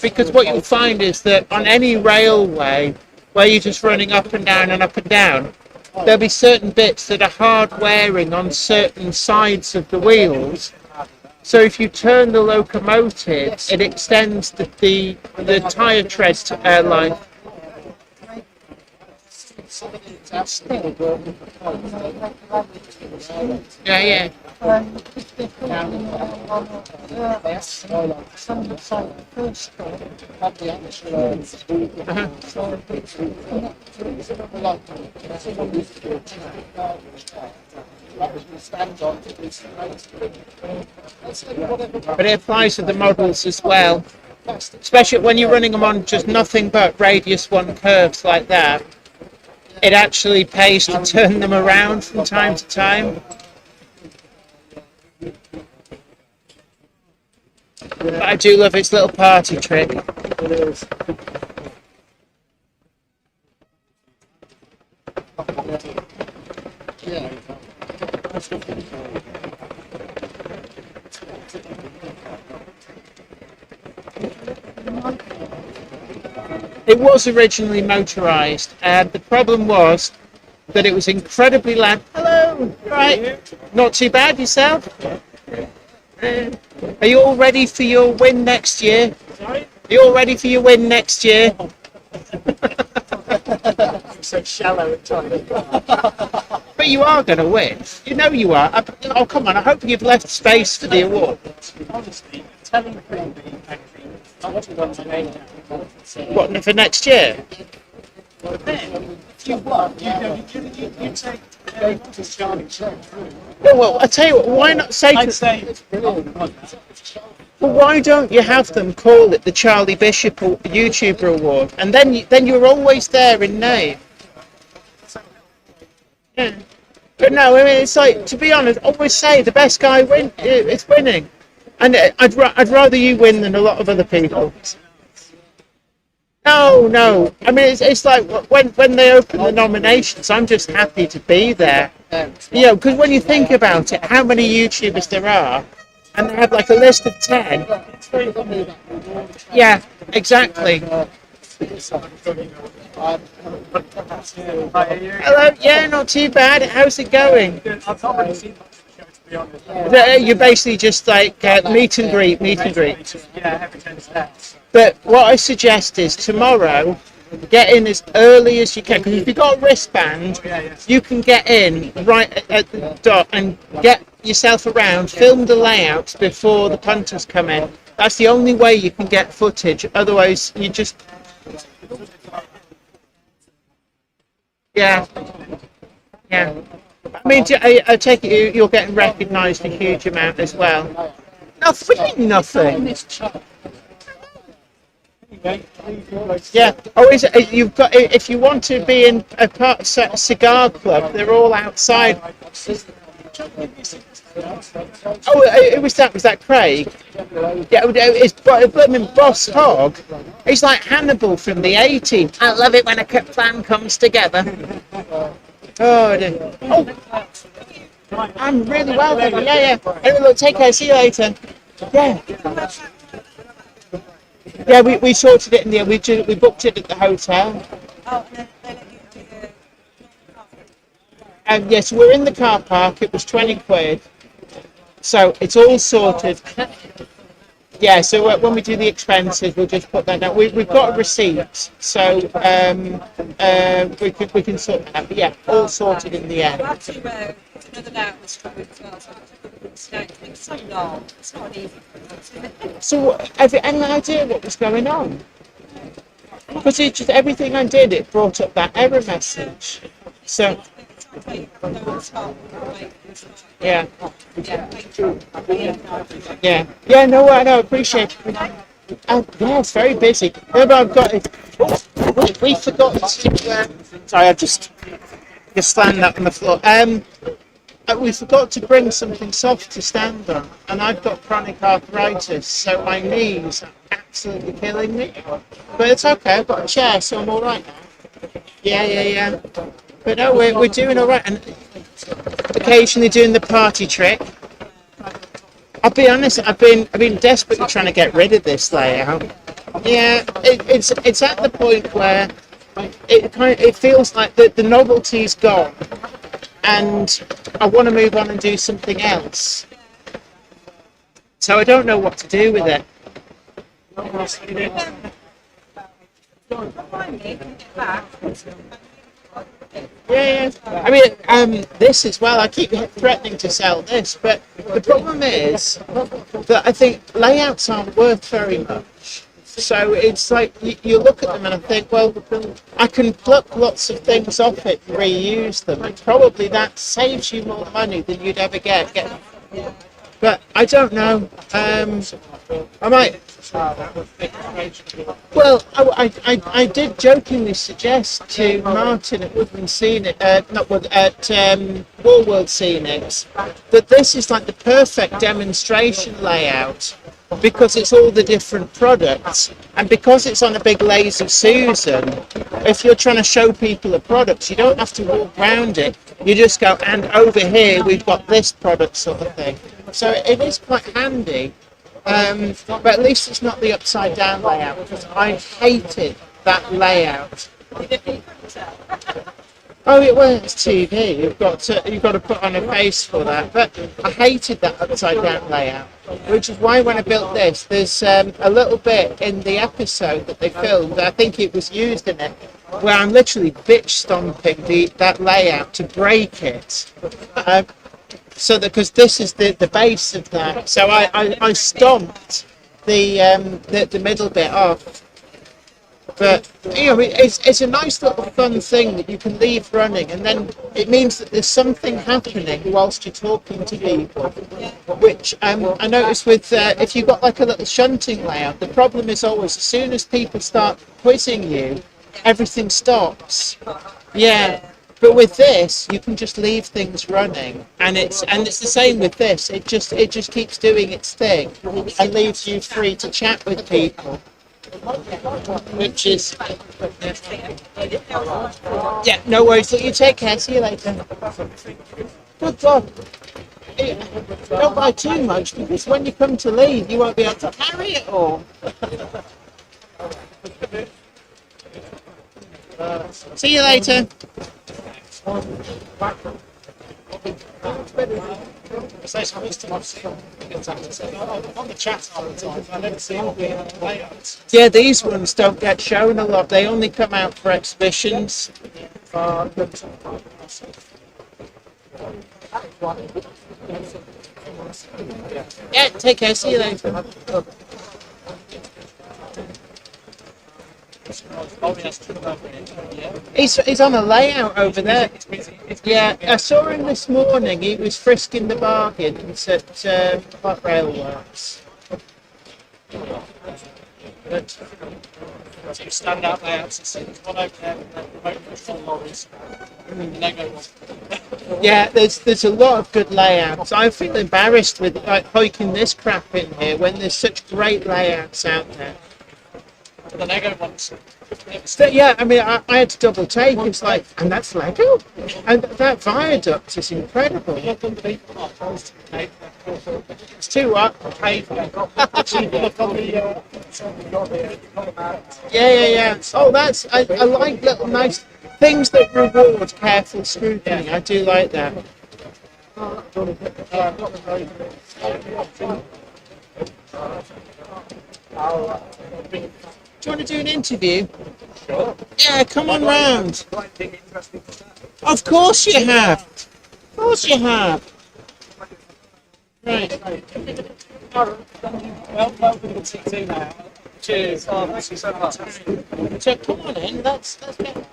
because what you'll find is that on any railway where you're just running up and down, there'll be certain bits that are hard wearing on certain sides of the wheels. So if you turn the locomotive, it extends the tyre tread life. Yeah. But it applies to the models as well, especially when you're running them on just nothing but radius 1 curves like that. It actually pays to turn them around from time to time. But I do love its little party trick. It was originally motorised, and the problem was that it was incredibly loud. Hello! right. Not too bad yourself. Are you all ready for your win next year? Are you all ready for your win next year? So shallow at times. But you are going to win. You know you are. Oh, come on. I hope you've left space for the award. Honestly, telling people I wasn't going to name What, for next year? if you won, you take to Charlie Church. Well, I tell you what, why not say I'd to... say it's brilliant. Well, why don't you have them call it the Charlie Bishop YouTuber Award, and then you're always there in name. Yeah. But no, I mean it's like, to be honest, always say the best guy is winning, and I'd rather you win than a lot of other people. No. I mean it's like when they open the nominations, I'm just happy to be there. You know, because when you think about it, how many YouTubers there are. And they have like a list of 10. Yeah, exactly. Hello, yeah, not too bad. How's it going? I've not really seen much, to be honest. You're basically just like meet and greet. Yeah, everything's there. But what I suggest is tomorrow, get in as early as you can. Because if you've got a wristband, you can get in right at the dot and get yourself around, film the layouts before the punters come in. That's the only way you can get footage. Otherwise, you just... Yeah. I mean, I take it you're getting recognised a huge amount as well. Nothing. Yeah. Oh, is it? You've got. If you want to be in a cigar club, they're all outside. Oh, it was that. Was that Craig? Yeah. It's Boss Hog. He's like Hannibal from the '80s. I love it when a plan comes together. Oh, dear. Oh. I'm really well, thank you. Yeah. Anyway, look, take care. See you later. Yeah. Yeah, we sorted it in the end. We booked it at the hotel. Oh, and then they let you do the... And yes, we're in the car park. It was 20 quid. So it's all sorted. Yeah, so when we do the expenses, we'll just put that down. We've got a receipt, so we can sort that out. But yeah, all sorted in the end. You have to another note was struggling as well, so it's so long. It's not an easy thing. So have you any idea what was going on? Because it's just everything I did, it brought up that error message. So yeah. No, I know, appreciate it. Yeah, it's very busy. Remember, I've got it. We forgot to. Sorry, I just slammed that on the floor. We forgot to bring something soft to stand on, and I've got chronic arthritis, so my knees are absolutely killing me. But it's okay. I've got a chair, so I'm all right now. Yeah. But no, we're doing all right, and occasionally doing the party trick. I'll be honest, I've been desperately trying to get rid of this layout. Yeah, it's at the point where it feels like the novelty's gone, and I want to move on and do something else. So I don't know what to do with it. Yeah. I mean, this as well. I keep threatening to sell this, but the problem is that I think layouts aren't worth very much. So it's like you look at them and I think, well, I can pluck lots of things off it and reuse them, and probably that saves you more money than you'd ever get. But I don't know. I might. Well, I did jokingly suggest to Martin at Woodland Scenic, War World Scenics, that this is like the perfect demonstration layout because it's all the different products, and because it's on a big lazy Susan. If you're trying to show people a product, you don't have to walk around it. You just go, and over here we've got this product, sort of thing. So it is quite handy. But at least it's not the upside down layout, because I hated that layout. Oh, well, it's TV. You've got to put on a face for that. But I hated that upside down layout, which is why when I built this, there's a little bit in the episode that they filmed. I think it was used in it, where I'm literally bitch stomping that layout to break it. So that because this is the base of that, so I stomped the middle bit off. But it's a nice little fun thing that you can leave running, and then it means that there's something happening whilst you're talking to people. Which I noticed with if you've got like a little shunting layout, the problem is always as soon as people start quizzing you, everything stops. Yeah. But with this, you can just leave things running, and it's the same with this. It just keeps doing its thing and leaves you free to chat with people. Which is yeah, no worries. You take care. See you later. Good God. Don't buy too much because when you come to leave, you won't be able to carry it all. See you later. Yeah, these ones don't get shown a lot. They only come out for exhibitions. Yeah, take care. See you later. He's on a layout over there. Yeah, I saw him this morning. He was frisking the bargains at Hot Rail Works. But Two standout layouts. There's one over there with the remote control lorries. And Lego one. yeah, there's a lot of good layouts. I feel embarrassed with like hiking this crap in here when there's such great layouts out there. The Lego ones. So, yeah, I mean, I had to double take. It's like, and that's Lego, and that viaduct is incredible. It's too up. Yeah. Oh, I like little nice things that reward careful scrutiny. I do like that. Do you want to do an interview? Sure. Yeah, come on round. Of course you have. Of course you have. Right. Well, welcome to T2 now. Cheers. So come on in. Let's get.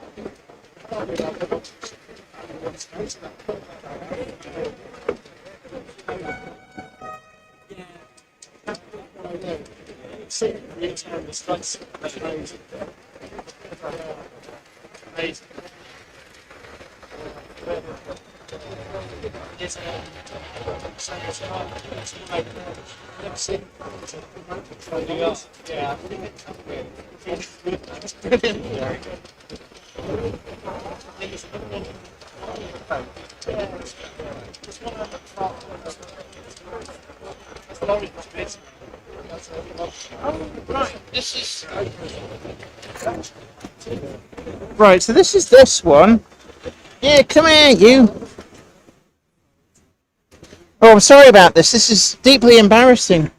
Amazing. Yeah. Right. So this is this one. Yeah, come here, you. Oh, I'm sorry about this. This is deeply embarrassing.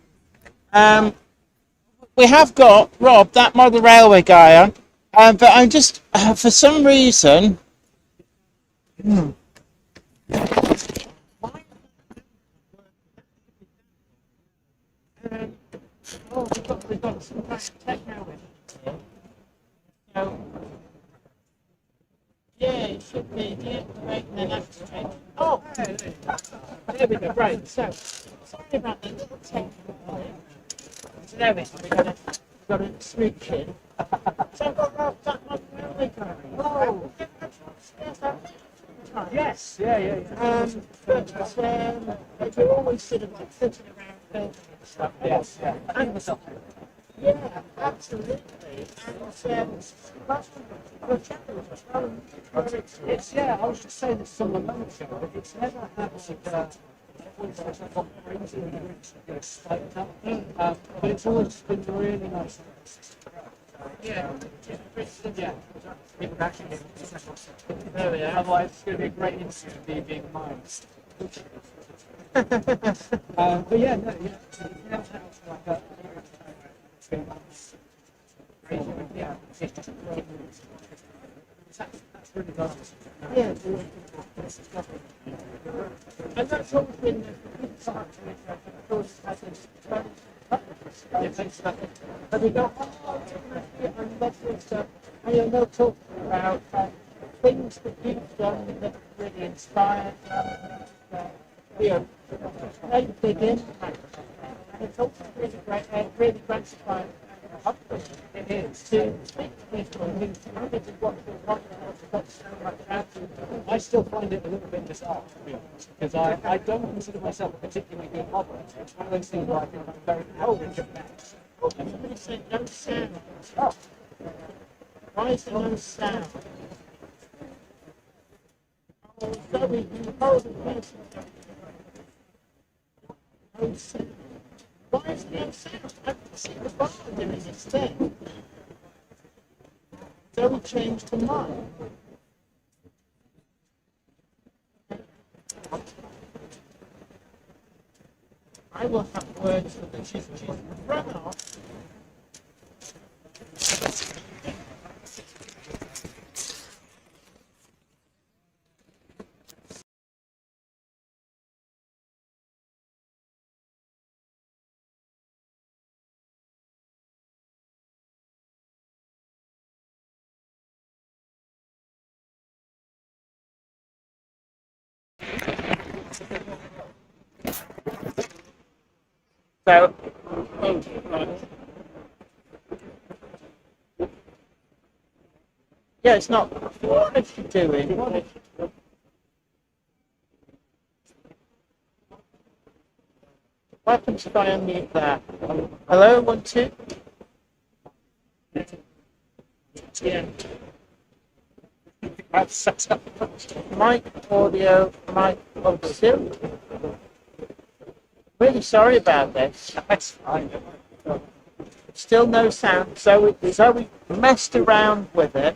We have got Rob, that model railway guy, on, but I'm just for some reason. We've got some kind of techno in here. So, yeah, it should be deactivate and then activate. Oh, there we go. Right, so sorry about that little technical. So there we go. We've got a switch in. So I've got Rob, that model railway guy. Oh, yes, yeah. But we're always sort of like sitting around building and stuff. Yes, yeah. And yeah, absolutely. And It's I was just saying it's some momentum, but it's never had spiked up. But it's always been really nice. Yeah. Yeah. It would actually give it a second. There we are. Otherwise, it's going to be a great interview of me being mine. But yeah, no, yeah. Like that. Yeah, that's really nice. Yeah. And that's always been the good part of it. Of course, it hasn't. But they go, oh, I love this stuff. And they'll talk about things that you've done that really inspired them. You know, make a big impact. And it's also really great, really gratifying. It is. To speak to people who really want to got so much out of it. I still find it a little bit bizarre, to be honest, because I don't consider myself a particularly good model. It's one of those things where I think I'm very good. Somebody said no sound. Oh, Why is there no sound? Oh, Zoe, you hold the person. No sound. Why is there no sound? I can see the bar doing its thing. Zoe changed her mind. I will have words with her. She's run off. So, oh, right. Yeah, it's not. What is she doing? What is she... What happens if I unmute that? Hello, 1, 2. Yeah. I've set up mic, audio, mic, auxiliary. Really sorry about this. that's fine. Still no sound. So we messed around with it.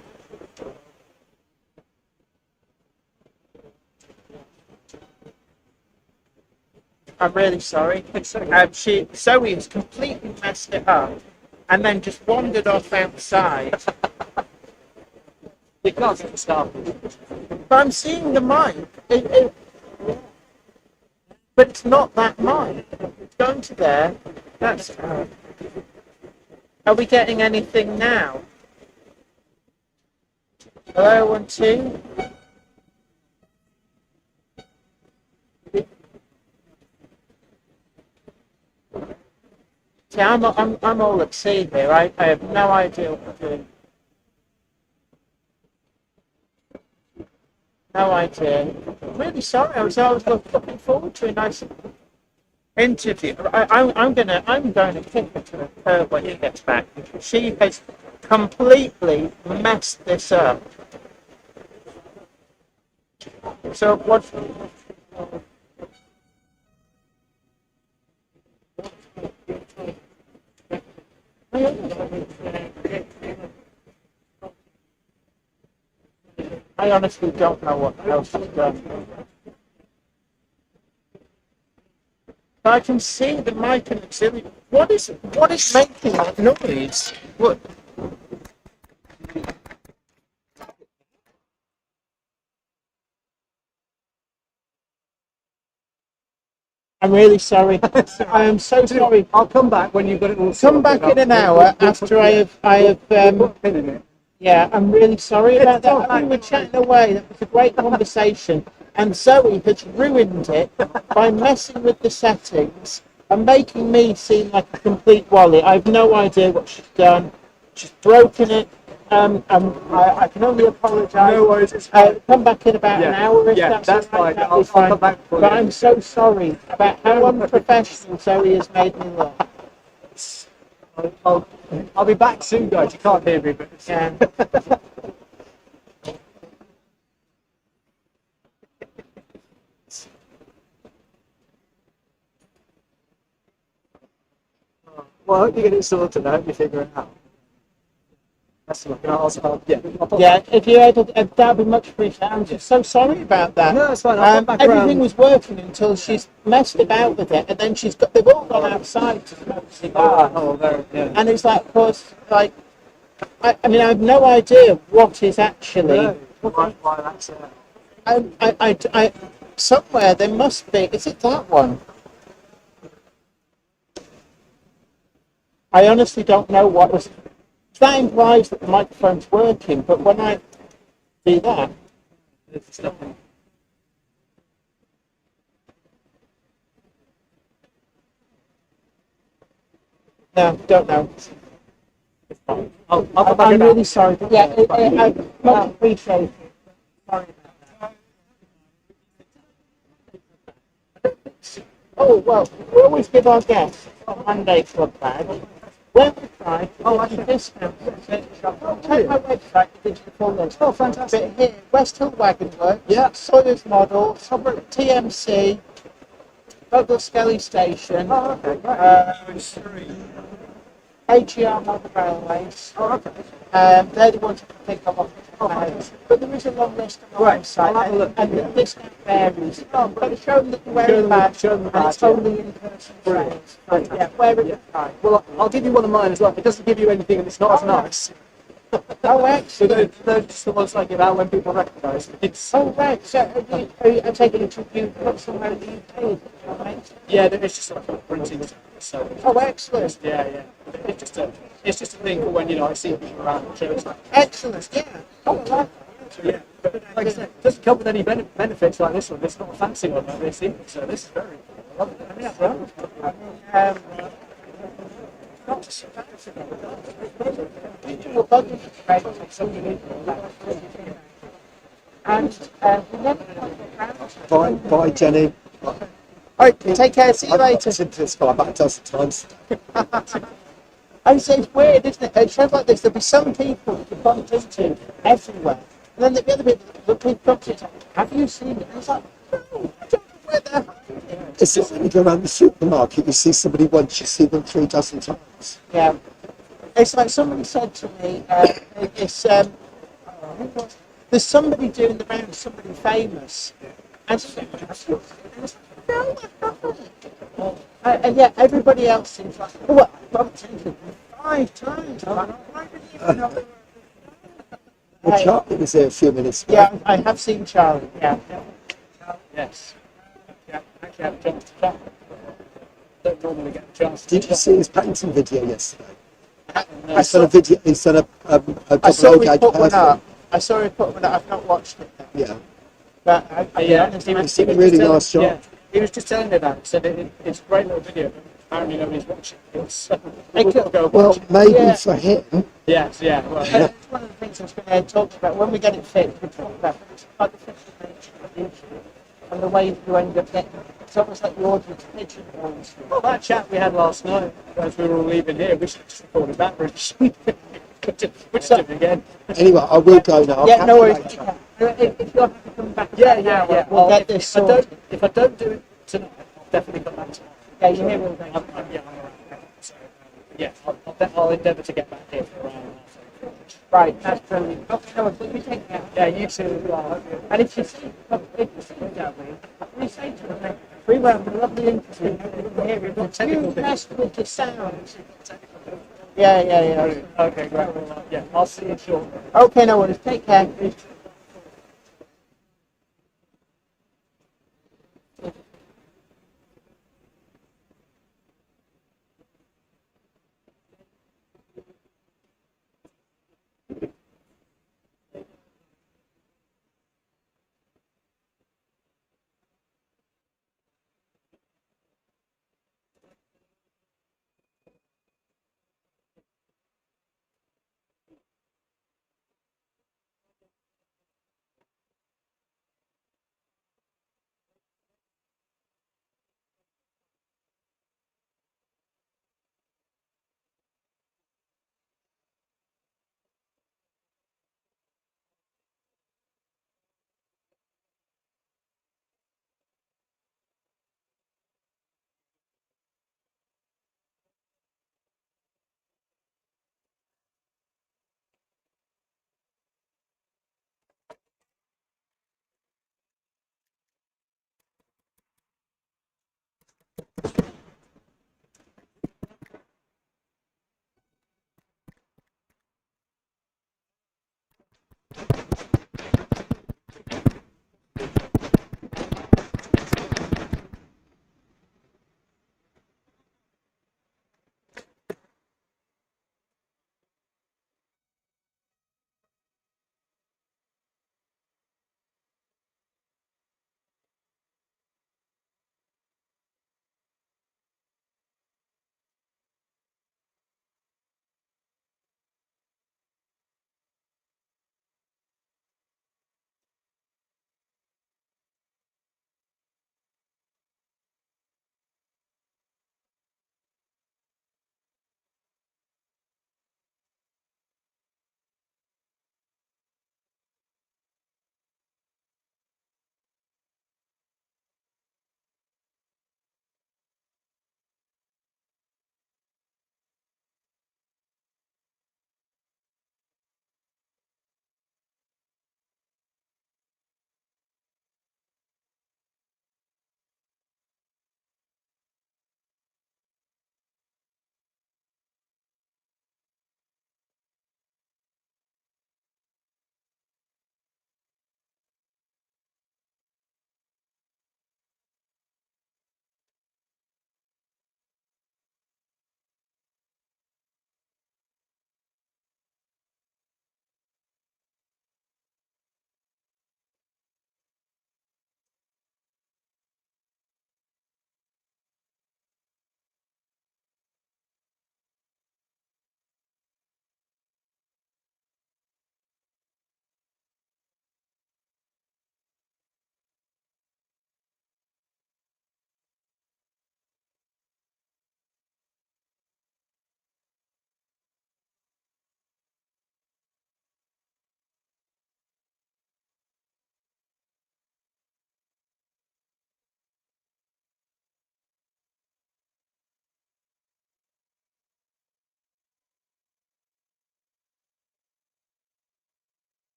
I'm really sorry. Zoe has completely messed it up and then just wandered off outside. You can't stop. But I'm seeing the mic. But it's not that mic. Going to there. That's. Are we getting anything now? Hello, 1, 2. See, I'm all at sea here. I have no idea what I'm doing. No idea. I'm really sorry. I was looking forward to a nice interview. I'm going to kick her to the curb when she gets back. She has completely messed this up. So what? I honestly don't know what else is done. But I can see the mic and auxiliary. What is making that noise? What? I'm really sorry. I am so sorry. I'll come back when you've got it all Come sorted back out. in an hour after I have. Put a pin in it. Yeah, I'm really sorry about that. We were chatting away. That was a great conversation. And Zoe has ruined it by messing with the settings and making me seem like a complete wally. I have no idea what she's done. She's broken it. I can only apologise. No worries, it's fine. Come back in about an hour if that's all right. fine. I'll come back for But you. I'm so sorry about how unprofessional Zoe has made me look. I'll be back soon, guys. You can't hear me, but Yeah. well, I hope you get it sorted. I hope you figure it out. That's looking at us. Yeah, I'll put Yeah, if you're able, that'd be much appreciated. I'm just so sorry about that. No, it's fine. I'll put back everything around. was working until she's messed about with it, and then they've all gone outside to smoke cigars. Oh, there, yeah. And it's like, of course, like, I mean, I have no idea what is actually. No, why that's Somewhere there must be. Is it that one? I honestly don't know what was. That implies that the microphone's working, but when I do that, it's nothing. no, don't know. I'll put back I'm around. really sorry. But yeah, I much appreciate it. Sorry about that. Oh, well, we always give our guests a Monday Club badge. When we try, actually discount. Check my website, the digital list. Oh, fantastic. But here, West Hill Wagon Works, Yeah. Sawyer's Model, TMC, Douglas Skelly Station, Oh, okay, great. AGR Model Railways. Oh, okay. They're the ones you can pick up off the page. But there is a long list on the Right, website, I'll have a look. and the discount varies. But show them that you're Show wearing a them- badge, show them the and it's badge, yeah. only in person Brilliant. sales. Yeah, wear it. Yeah. Well, I'll give you one of mine as well. It doesn't give you anything, and it's not as nice. Oh, So excellent. they're just the ones I give out when people recognise me. Oh, right. So, I'm taking it to you put somewhere in the UK. Right? Yeah, it's just like a printing. So Oh, excellent. yeah. It's just a thing for when I see people around the church. Excellent, yeah. Oh, I like Yeah, but like I said, it doesn't come with any benefits like this one. It's not a fancy one like this either. So this is very. I love it. that. Not so fancy. Well, both of you guys take something in and we never come Bye, Jenny. All right, take care. See you I've later. listened to this guy about a dozen times. I say it's weird, isn't it? It shows like this. There'll be some people that you bump into everywhere, and then there'll be other people that we bump into. Have you seen it? And it's like, no, I don't know where they're hiding. It's like when you go around the supermarket, you see somebody once, you see them 3 dozen times. Yeah. It's like somebody said to me, there's somebody doing the rounds, somebody famous. And she's like, no, I haven't. And yet everybody else seems like, oh, I bumped into them 5 times. I'm like, why would you even know? Well, Charlie was there a few minutes ago. Yeah, I have seen Charlie, yeah. Yes. Yeah, actually have a chance to chat. Don't normally get a chance. Did you see his painting video yesterday? I He's done a video, he's done a I saw double he O-gauge put one person. up. I saw he put one up. I've not watched it. Yeah. But He's done a really nice job. Yeah, he was just telling me that. He said it's a great little video. But apparently nobody's watching it. So we've got to go Well, watch it. maybe Yeah. for him. Yes, yeah. Well, And it's one of the things I was going to talk about. When we get it fixed, we talk about it's artificial nature of the issue and the way you end up getting it. It's almost like the audience pigeonholes. well, that chat we had last night as we were all leaving here, we should have just recorded that really shouldn't we? We'll just do it again. Anyway, I will go now. I'll Yeah, catch no you worries. later. If you're happy to come back, Yeah. We'll get this if I sorted. if I don't do it tonight, I'll definitely come back tomorrow. Yeah, you're here all day. I'm around. So, yeah, I'll endeavour to get back here for around. Right, that's brilliant. Okay, no worries. You take care. Yeah, you too as well. And if you see Gary, we say to them, we were having a lovely interview. You messed with the sound. Yeah. Okay, great. Well, yeah, I'll see you shortly. Okay, no worries. Take care.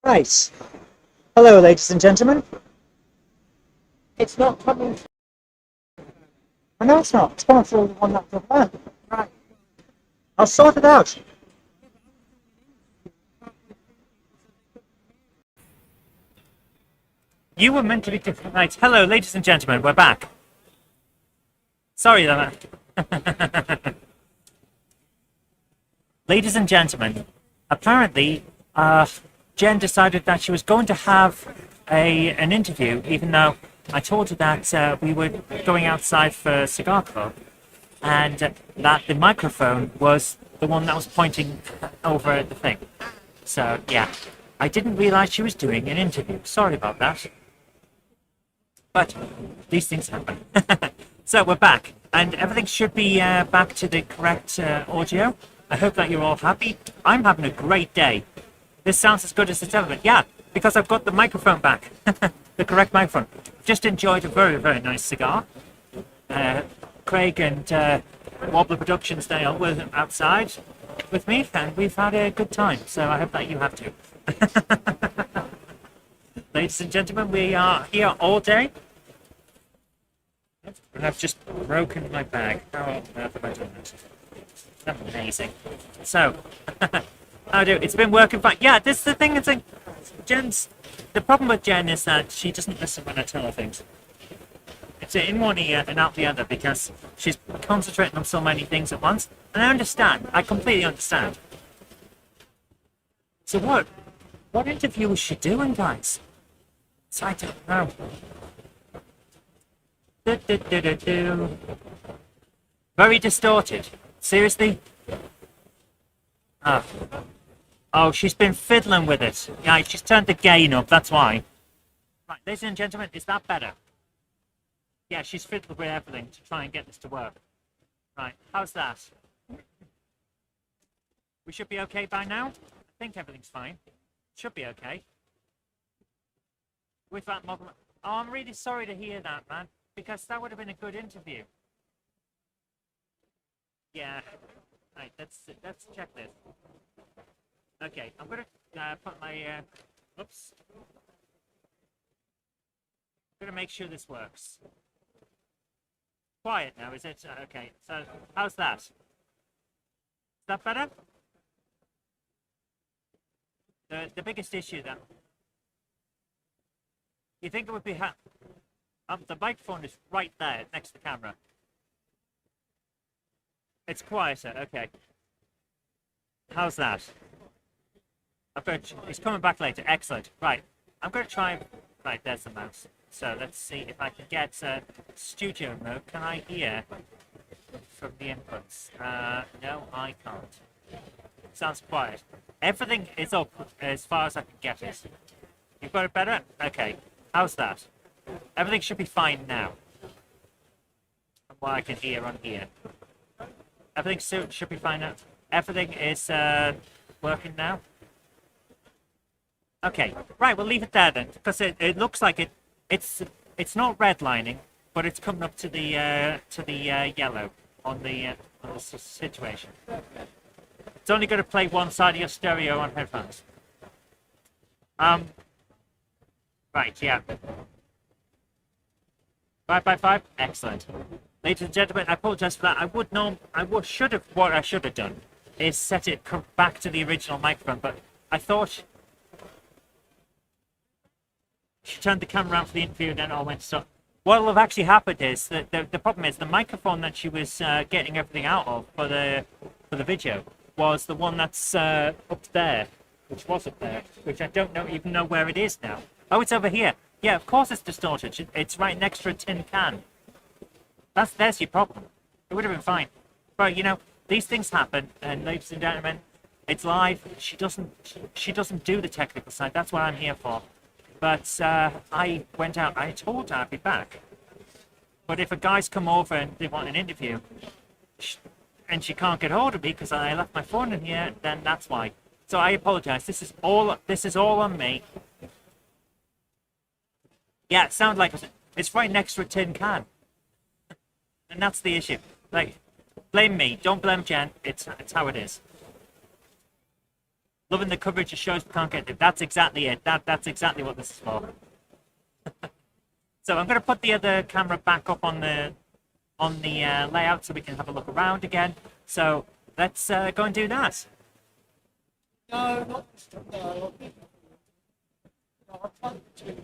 Right. Hello, ladies and gentlemen. It's not coming. I know it's not. It's coming through the one that's up there. Right. I'll sort it out. You were meant to be different. Right. Hello, ladies and gentlemen. We're back. Sorry, that. Ladies and gentlemen, apparently, Jen decided that she was going to have an interview, even though I told her that we were going outside for a cigar club, and that the microphone was the one that was pointing over at the thing. So, yeah, I didn't realize she was doing an interview. Sorry about that. But these things happen. So, we're back, and everything should be back to the correct audio. I hope that you're all happy. I'm having a great day. This sounds as good as it's ever been. Yeah, because I've got the microphone back. The correct microphone. Just enjoyed a very, very nice cigar. Craig and Wobbler Productions, they were outside with me, and we've had a good time. So I hope that you have too. Ladies and gentlemen, we are here all day. And I've just broken my bag. How on earth have I done that? Amazing. So, how do? It's been working fine. Yeah, this is the thing. It's like the problem with Jen is that she doesn't listen when I tell her things. It's in one ear and out the other because she's concentrating on so many things at once. And I understand. I completely understand. So what interview is she doing, guys? So I don't know. Do. Very distorted. Seriously? Ah. Oh, she's been fiddling with it. Yeah, she's turned the gain up, that's why. Right, ladies and gentlemen, is that better? Yeah, she's fiddled with everything to try and get this to work. Right, how's that? We should be okay by now? I think everything's fine. Should be okay. With that model... Oh, I'm really sorry to hear that, man. Because that would have been a good interview. Yeah. Right, let's check this. Okay, I'm gonna put my... oops. I'm gonna make sure this works. Quiet now, is it? Okay, so how's that? Is that better? The biggest issue then. You think it would be the microphone is right there next to the camera. It's quieter, okay. How's that? It's coming back later. Excellent. Right. I'm going to try. Right, there's the mouse. So let's see if I can get studio mode. Can I hear from the inputs? No, I can't. Sounds quiet. Everything is up as far as I can get it. You've got it better? Okay. How's that? Everything should be fine now. From what I can hear on here. Everything should be fine now. Everything is working now. Okay, right, we'll leave it there then, because it looks like it's not redlining, but it's coming up to the yellow on the situation. It's only going to play one side of your stereo on headphones. Right, yeah. 5 excellent. Ladies and gentlemen, I apologize for that. What I should have done is set it back to the original microphone, but I thought she turned the camera around for the interview and then all went stuff. What will have actually happened is that the problem is the microphone that she was getting everything out of for the video was the one that's up there, which was up there, which I don't even know where it is now. Oh, it's over here. Yeah, of course it's distorted. It's right next to a tin can. There's your problem. It would have been fine. But you know, these things happen, and ladies and gentlemen, it's live. She doesn't do the technical side. That's what I'm here for. But I went out. I told her I'd be back. But if a guy's come over and they want an interview, and she can't get hold of me because I left my phone in here, then that's why. So I apologize. This is all on me. Yeah, it sounds like it's right next to a tin can. And that's the issue. Like, blame me. Don't blame Jen. It's how it is. Loving the coverage of shows we can't get to. That's exactly it. That's exactly what this is for. So I'm going to put the other camera back up on the layout so we can have a look around again. So let's go and do that. No, not no. No, I can't do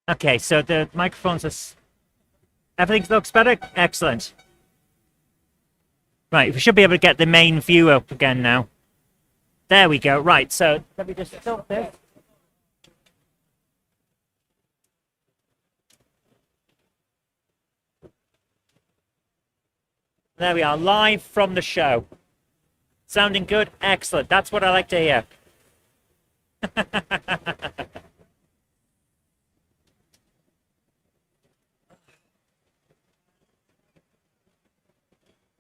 Okay, so the microphones are... Everything looks better? Excellent. Right, we should be able to get the main view up again now. There we go. Right, so let me just stop this. There we are, live from the show. Sounding good? Excellent. That's what I like to hear.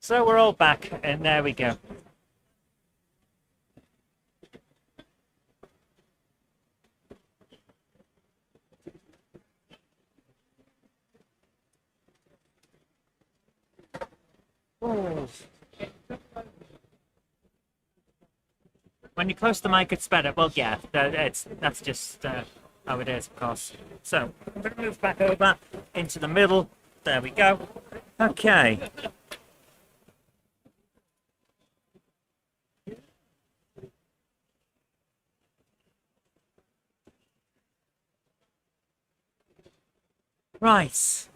So we're all back, and there we go. When you're close to the mic, it's better. Well, yeah, that's just how it is, of course. So, I'm going to move back over into the middle. There we go. Okay. Right.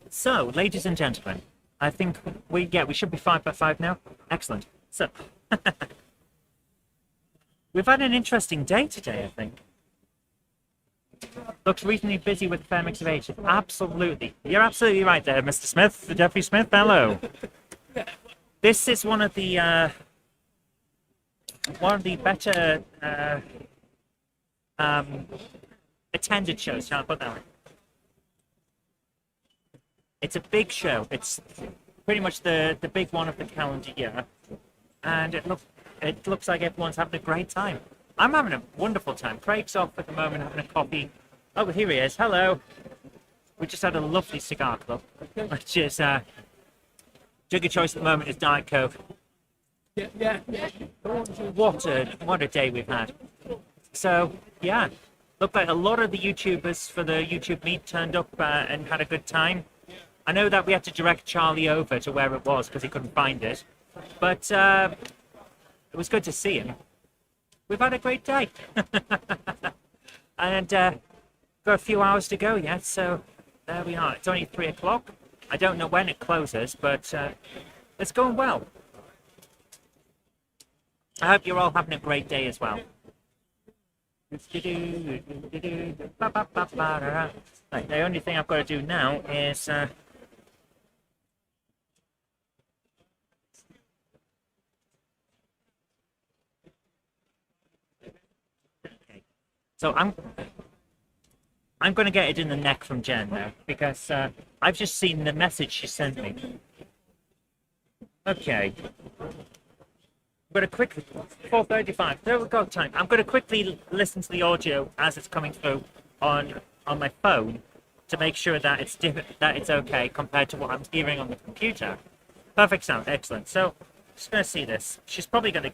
So, ladies and gentlemen, I think we should be 5x5 now. Excellent. So, we've had an interesting day today, I think. Looks reasonably busy with a fair mix of ages. Absolutely. You're absolutely right there, Mr. Smith. Jeffrey Smith, hello. This is one of the better attended shows, shall I put that way? It's a big show. It's pretty much the big one of the calendar year. And it looks like everyone's having a great time. I'm having a wonderful time. Craig's off at the moment having a coffee. Oh, here he is. Hello. We just had a lovely cigar club, which is jug of choice at the moment is Diet Coke. Yeah. What a day we've had. So yeah, looked like a lot of the YouTubers for the YouTube meet turned up and had a good time. I know that we had to direct Charlie over to where it was because he couldn't find it, but it was good to see him. We've had a great day. And got a few hours to go yet, so there we are. It's only 3 o'clock. I don't know when it closes, but it's going well. I hope you're all having a great day as well. Right, the only thing I've got to do now is so I'm going to get it in the neck from Jen now because I've just seen the message she sent me. Okay. I'm going to quickly 4:35. There we go. Time. I'm going to quickly listen to the audio as it's coming through on my phone to make sure that it's that it's okay compared to what I'm hearing on the computer. Perfect sound. Excellent. So just going to see this. She's probably going to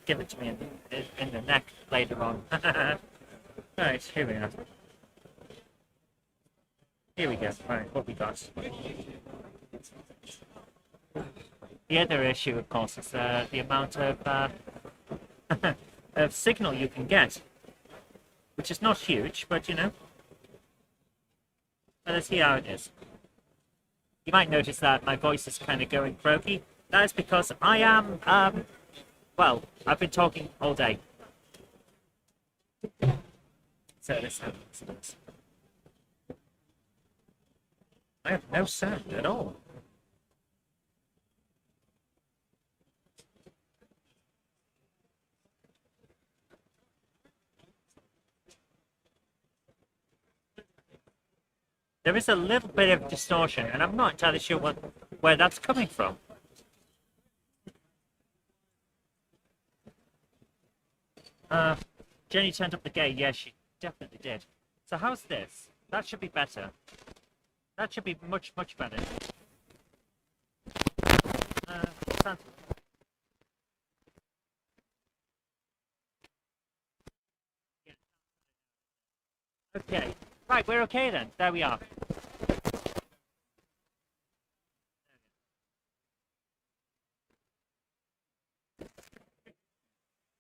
give it to me in the neck later on. Right, here we are. Here we go. Right, what we got? The other issue, of course, is the amount of of signal you can get, which is not huge, but you know. Let's see how it is. You might notice that my voice is kind of going croaky. That is because I am, well, I've been talking all day. So this happens. I have no sound at all. There is a little bit of distortion, and I'm not entirely sure where that's coming from. Jenny turned up the gain. Yeah, she definitely did. So how's this? That should be better. That should be much, much better. Sounds... Okay. Right, we're okay then. There we are.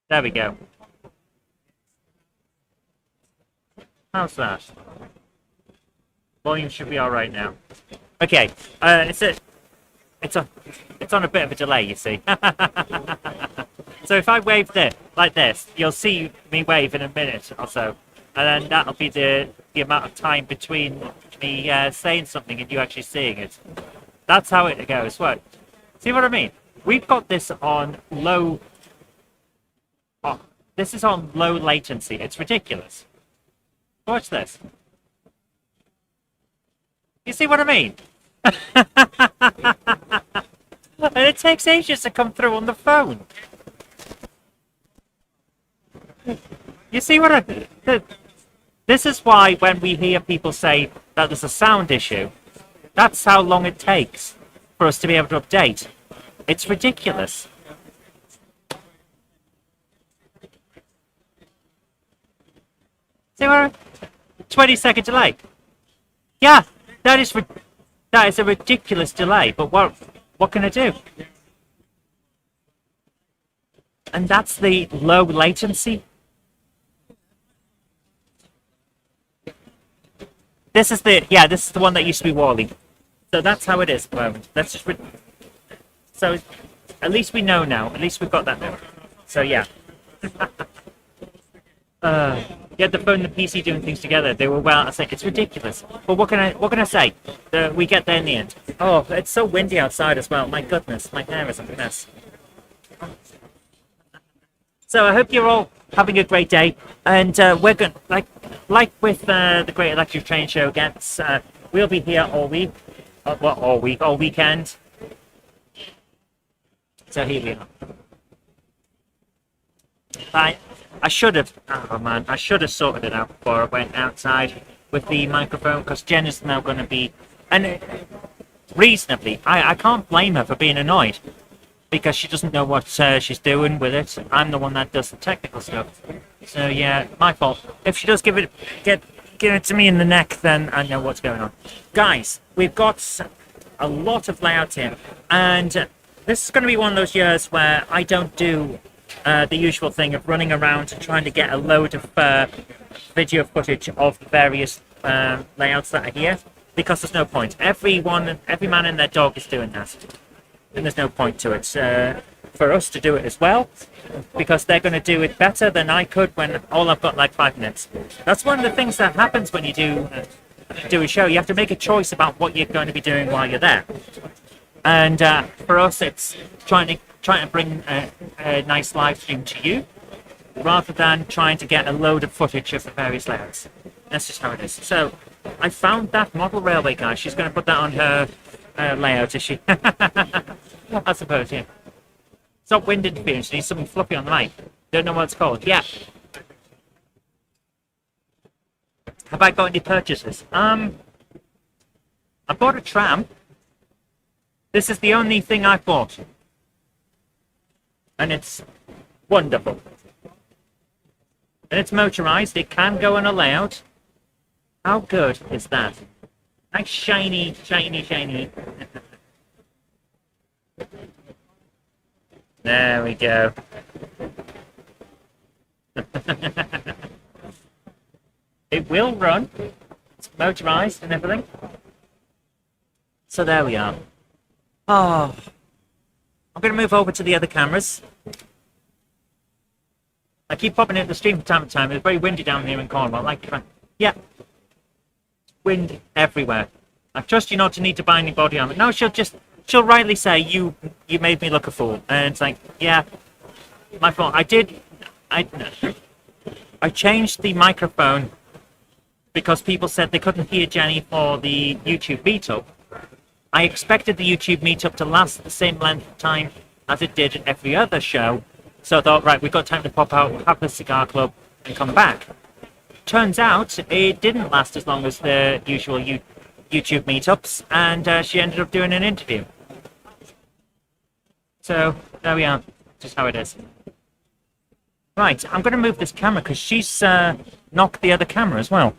There we go. How's that? Volume should be all right now. Okay, it's on a bit of a delay, you see. So if I wave this like this, you'll see me wave in a minute or so, and then that'll be the amount of time between me saying something and you actually seeing it. That's how it goes. What? See what I mean? We've got this on low. Oh, this is on low latency. It's ridiculous. Watch this. You see what I mean? And it takes ages to come through on the phone. You see what I... This is why when we hear people say that there's a sound issue, That's how long it takes for us to be able to update. It's ridiculous. See where 20-second delay. Yeah, that is a ridiculous delay. But what can I do? And that's the low latency. This is the one that used to be Wally. So that's how it is at the moment. That's just so at least we know now. At least we've got that now. So yeah. You had the phone and the PC doing things together. They were well. I say it's ridiculous. But what can I say? We get there in the end. Oh, it's so windy outside as well. My goodness, my hair is a mess. So I hope you're all having a great day, and we're going like with the Great Electric Train Show gets. We'll be here all week. All weekend. So here we are. I should have. Oh man, I should have sorted it out before I went outside with the microphone, because Jen is now going to be, and reasonably, I can't blame her for being annoyed, because she doesn't know what she's doing with it. I'm the one that does the technical stuff. So yeah, my fault. If she does give it to me in the neck, then I know what's going on. Guys, we've got a lot of layouts here, and this is going to be one of those years where I don't do the usual thing of running around and trying to get a load of video footage of the various layouts that are here, because there's no point. Every man and their dog is doing that, and there's no point to it. For us to do it as well, because they're going to do it better than I could when all I've got like 5 minutes. That's one of the things that happens when you do a show. You have to make a choice about what you're going to be doing while you're there. And for us, it's trying to bring a nice live stream to you, rather than trying to get a load of footage of the various layouts. That's just how it is. So I found that model railway guy. She's going to put that on her layout, is she? I suppose, yeah. Stop wind interference. Needs something fluffy on the mic. Don't know what it's called. Yeah. Have I got any purchases? I bought a tram. This is the only thing I bought. And it's wonderful. And it's motorized. It can go on a layout. How good is that? Nice shiny, shiny, shiny. There we go. It will run. It's motorized and everything. So there we are. Oh, I'm going to move over to the other cameras. I keep popping into the stream from time to time. It's very windy down here in Cornwall. Yeah. Wind everywhere. I trust you not to need to buy any body armor. No, she'll rightly say you made me look a fool. And it's like, yeah, my fault. I changed the microphone because people said they couldn't hear Jenny for the YouTube meetup. I expected the YouTube meetup to last the same length of time as it did at every other show. So I thought, right, we've got time to pop out, have the cigar club, and come back. Turns out it didn't last as long as the usual YouTube meetups, and she ended up doing an interview. So there we are. Just how it is. Right, I'm going to move this camera because she's knocked the other camera as well.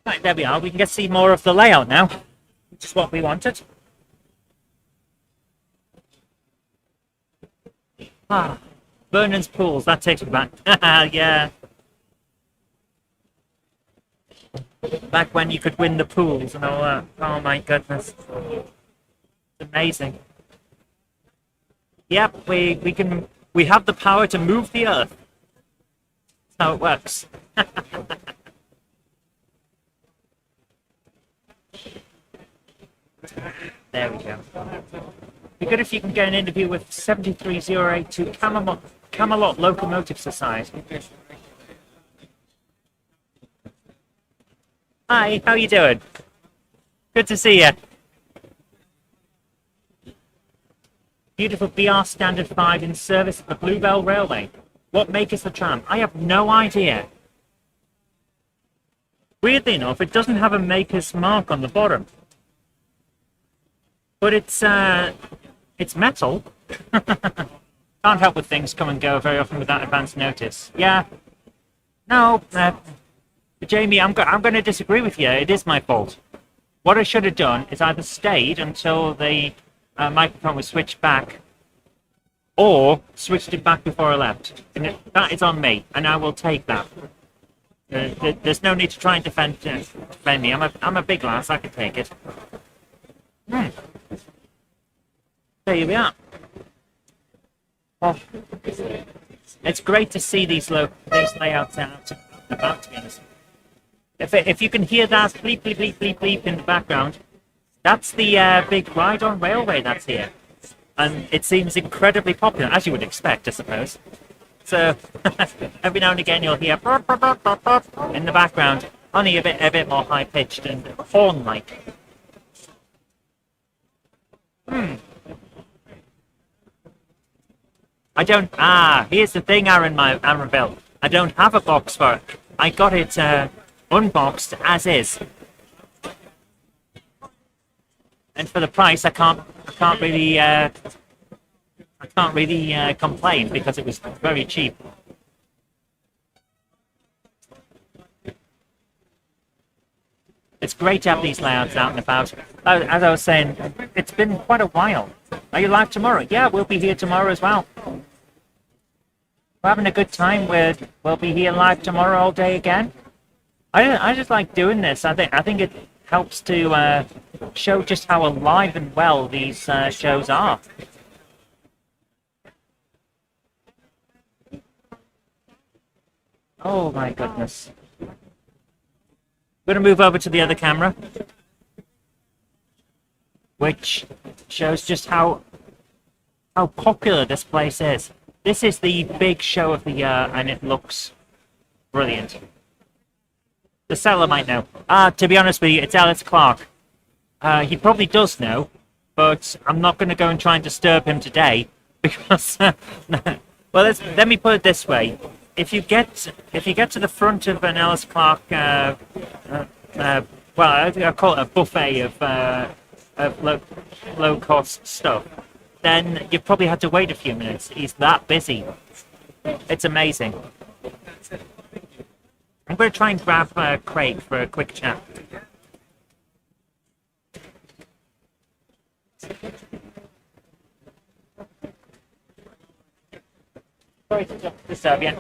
Right, there we are. We can get to see more of the layout now, which is what we wanted. Ah, Vernon's Pools. That takes me back. Yeah. Back when you could win the pools and all that. Oh my goodness. It's amazing. Yep, we have the power to move the earth. That's how it works. There we go. Be good if you can get an interview with 73082 Camelot Locomotive Society. Hi, how you doing? Good to see you. Beautiful BR Standard 5 in service at the Bluebell Railway. What make is the tram? I have no idea. Weirdly enough, it doesn't have a maker's mark on the bottom. But it's metal. Can't help with things come and go very often without advance notice. Yeah. No, Jamie, I'm going to disagree with you. It is my fault. What I should have done is either stayed until the microphone was switched back, or switched it back before I left. And that is on me, and I will take that. There's no need to try and defend me. I'm a big lass. I can take it. There you are. Oh, it's great to see these layouts out and about, to be honest. If you can hear that bleep, bleep, bleep, bleep, bleep in the background, that's the big ride-on railway that's here. And it seems incredibly popular, as you would expect, I suppose. So, every now and again you'll hear burp, burp, burp, burp, burp in the background, only a bit more high-pitched and horn-like. I don't... here's the thing, Aaron Bell. I don't have a box for it. I got it unboxed as is. And for the price, I can't really complain because it was very cheap. It's great to have these layouts out and about. As I was saying, it's been quite a while. Are you live tomorrow? Yeah, we'll be here tomorrow as well. We're having a good time. We'll be here live tomorrow all day again. I just like doing this. I think it helps to show just how alive and well these shows are. Oh my goodness. I'm going to move over to the other camera, which shows just how popular this place is. This is the big show of the year, and it looks brilliant. The seller might know. To be honest with you, it's Ellis Clark. He probably does know, but I'm not going to go and try and disturb him today because. Well, let me put it this way: if you get to the front of an Ellis Clark, well, I call it a buffet of low cost stuff, then you probably had to wait a few minutes. He's that busy. It's amazing. I'm going to try and grab Craig for a quick chat. Sorry to disturb you.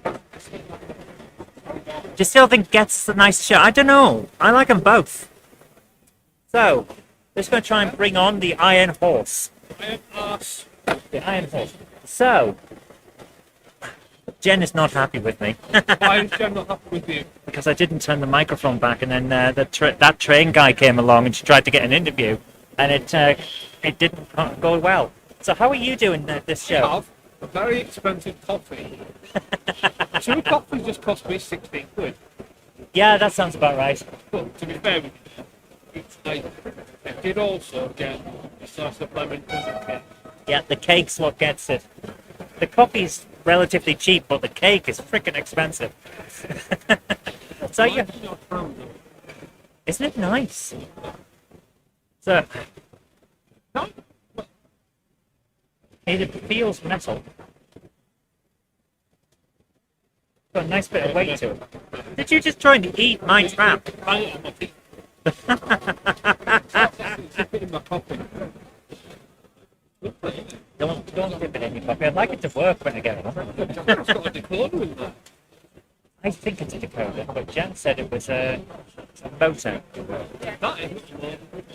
Do you still think Gets a nice show? I don't know. I like them both. So, just going to try and bring on the Iron Horse. Iron Horse. The Iron Horse. So, Jen is not happy with me. Why is Jen not happy with you? Because I didn't turn the microphone back, and then that train guy came along and she tried to get an interview, and it didn't go well. So how are you doing this show? I have a very expensive coffee. 2 coffees just cost me 16 quid. Yeah, that sounds about right. But to be fair with you, I did also get a slice of lemon pudding cake. Yeah, the cake's what gets it. The coffee's relatively cheap, but the cake is freaking expensive. So yeah, isn't it nice? So it feels metal. Got a nice bit of weight to it. Did you just try and eat my trap? Dip it in my coffee. Don't dip it in your coffee. I'd like it to work when I get it on. It's got a decoder in there. I think it's a decoder, but Jen said it was a motor. That is.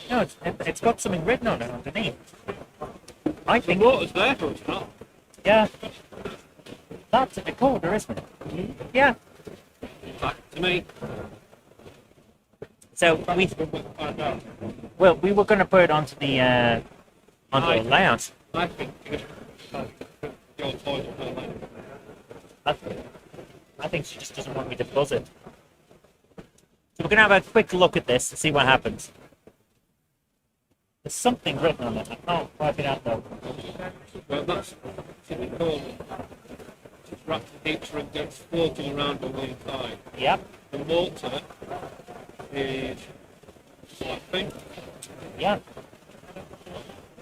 No, it's got something written on it underneath. I The think. motor's there, but it's not. Yeah. That's a decoder, isn't it? Yeah. Back to me. So we were going to put it onto the layout. I think your toys are like I think she just doesn't want me to buzz it. So we're going to have a quick look at this and see what happens. There's something written on it. I can't wipe it out though. Well, that's typical. It's wrapped in heater and gets floating around on the inside. Yep. The motor is I think. Yeah.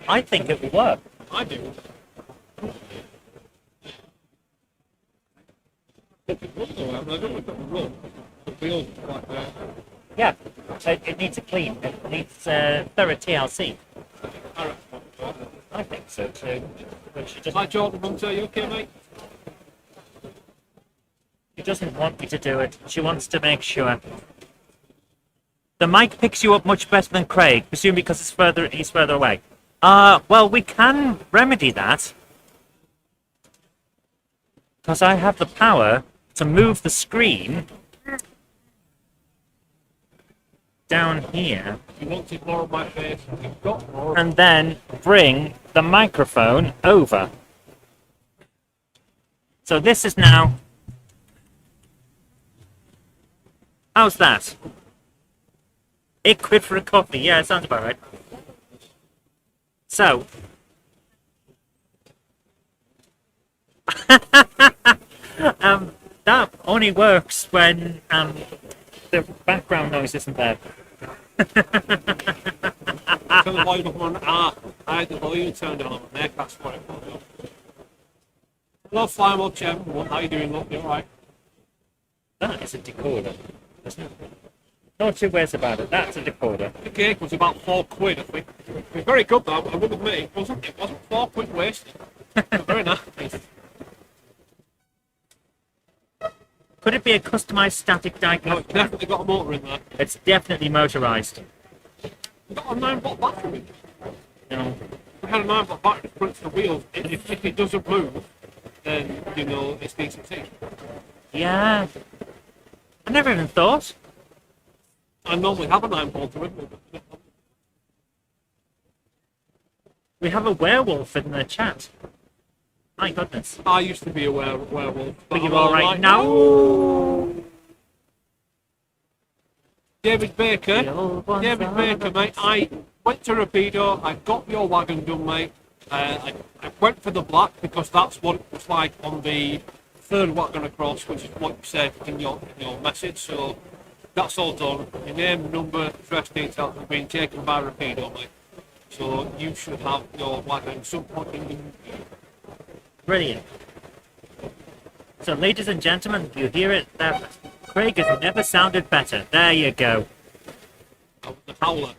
I think it will work. I do. If it would though, I don't know if it will run. The wheels are quite there. Yeah. It needs a clean. It needs thorough TLC. I think so too. But she Hi Jordan Hunter, you okay mate? She doesn't want me to do it. She wants to make sure. The mic picks you up much better than Craig, presumably because he's further away. Well, we can remedy that. Because I have the power to move the screen down here. You wanted more of my face, you've got more. And then bring the microphone over. So this is now... How's that? 8 quid for a coffee. Yeah, it sounds about right. So... that only works when the background noise isn't there. Turn the volume up on I had the volume turned on there, that's what it was. Hello Flymo Chem, how you doing? Look, you alright? That is a decoder, isn't it? No two ways about it, that's a decoder. The cake was about 4 quid, I think. It was very good though, I will admit, it wasn't 4 quid wasted. Very nice. Could it be a customized static diecast? No, it's definitely got a motor in there. It's definitely motorized. It's got a 9-volt battery. No. It had a 9-volt battery to put it to the wheels. If it doesn't move, then you know it's DCT. Yeah. I never even thought. I normally have a 9-volt with me. We have a werewolf in the chat. My goodness. I used to be a werewolf. But you're alright now? David Baker, mate. I went to Rapido. I got your wagon done, mate. I went for the black because that's what it was like on the third wagon across, which is what you said in your message. So that's all done. Your name, number, address details have been taken by Rapido, mate. So you should have your wagon some point in the Brilliant. So, ladies and gentlemen, you hear it there. Craig has never sounded better. There you go. the howler.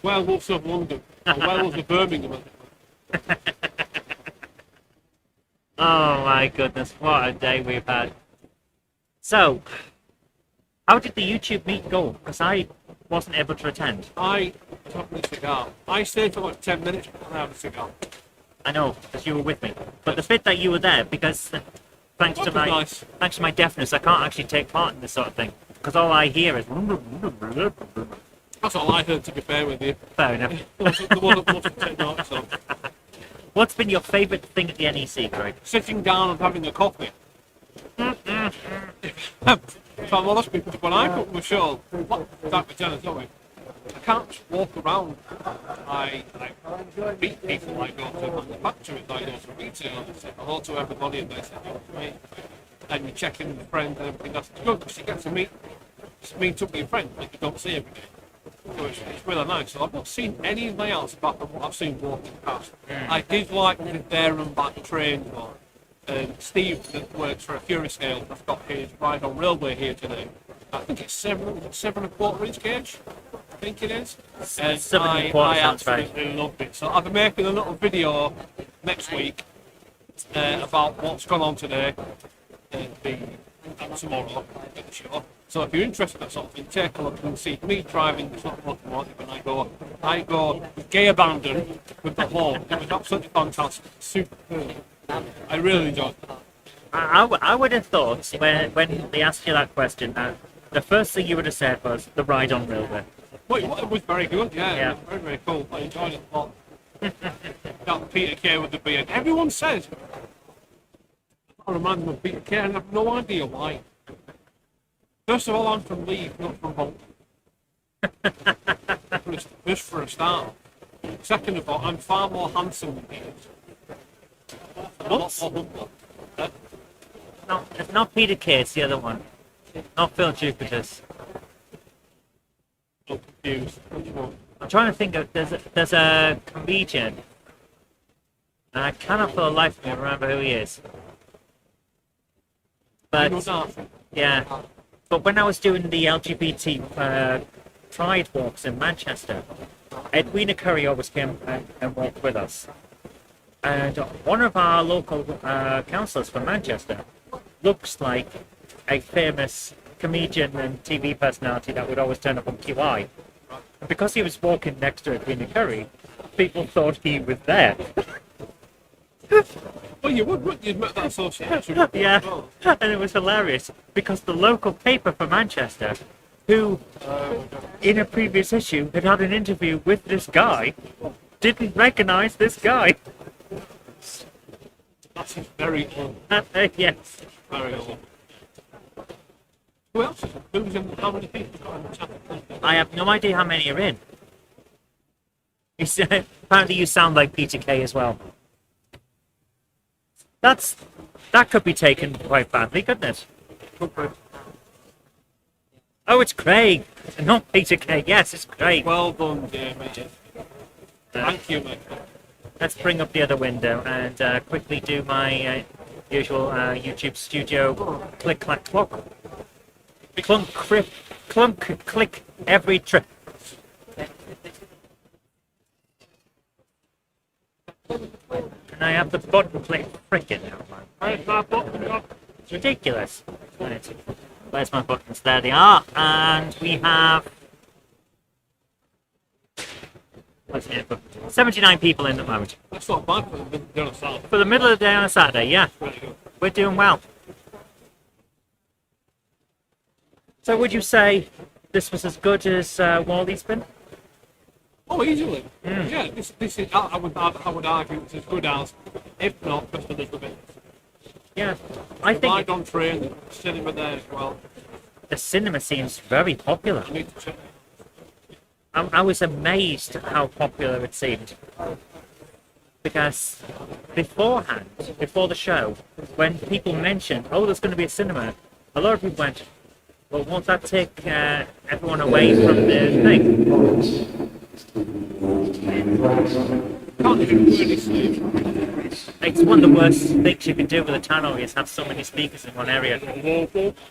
Werewolves of London. Or Werewolves of Birmingham. Oh my goodness, what a day we've had. So, how did the YouTube meet go? Because I wasn't able to attend. I took a cigar. I stayed for like 10 minutes and I had a cigar. I know, because you were with me. But the bit that you were there, because thanks to my deafness, I can't actually take part in this sort of thing. Because all I hear is... That's all I heard, to be fair with you. Fair enough. The one that wasn't take notice of. What's been your favourite thing at the NEC, Craig? Sitting down and having a coffee. If I'm honest, because when I put my show, that with Jenny, sorry, I can't just walk around. I meet people, I go to manufacturers, I go to retail, I say hello to everybody and they say hello to me. And you check in with your friends and everything. That's good because you get to meet up with your friends that you don't see every day. So it's really nice. So I've not seen any layouts apart from what I've seen walking past. I did like the there and back train one. Steve that works for a Furiscale has got his ride on railway here today. I think it's 7.25 inch gauge. I think it is. And 7.25 I sounds right. absolutely loved it. So I'll be making a little video next week about what's gone on today and tomorrow at the show. So if you're interested in something, take a look and see me driving this little locomotive and I go with gay abandon with the horn. It was absolutely fantastic. Super cool. I really enjoyed it. I would have thought when they asked you that question that the first thing you would have said was the ride on railway. Well, it was very good, yeah. It was very, very cool. I enjoyed it a lot. That Peter Kay with the beard. Everyone says I remind them of Peter Kay and I have no idea why. First of all, I'm from Leeds, not from Hull. Just for a start. Second of all, I'm far more handsome than he is. What? Uh, No, it's not Peter Kay, it's the other one. Not Phil Jupiter's. I'm confused. Which one? I'm trying to think of there's a comedian, and I cannot for the life of me remember who he is. But yeah, but when I was doing the LGBT Pride walks in Manchester, Edwina Curry always came and walked with us, and one of our local councillors from Manchester looks like a famous comedian and TV personality that would always turn up on QI. And because he was walking next to Edwina Curry, people thought he was there. Well, you would, you'd make that association. Yeah, and it was hilarious because the local paper for Manchester, who in a previous issue had had an interview with this guy, didn't recognise this guy. That's very old. Yes. Very old. Who else is it? Who's in? How many people got in the chat? I have no idea how many are in. You said, apparently you sound like Peter Kay as well. That could be taken quite badly, couldn't it? Oh, it's Craig, not Peter Kay. Yes, it's Craig. Well done, Jamie. Thank you, mate. Let's bring up the other window and quickly do my usual YouTube studio click, clack, clock. Clunk, click every trip. And I have the button click frickin' now. Where's my button? It's ridiculous. Right. Where's my buttons? There they are. And we have... what's it? 79 people in at the moment. That's not bad for the day on a Saturday. For the middle of the day on a Saturday, yeah. Really good. We're doing well. So would you say this was as good as Wally's been? Oh, easily. Yeah, this is. I would argue it's as good as, if not, just a little bit. Yeah, I think Light on train, the cinema there as well. the cinema seems very popular. I need to check. I was amazed at how popular it seemed. Because beforehand, before the show, when people mentioned, oh, there's going to be a cinema, a lot of people went, well, won't that take everyone away from the thing? Can't even really see. It's one of the worst things you can do with a tannoy is have so many speakers in one area.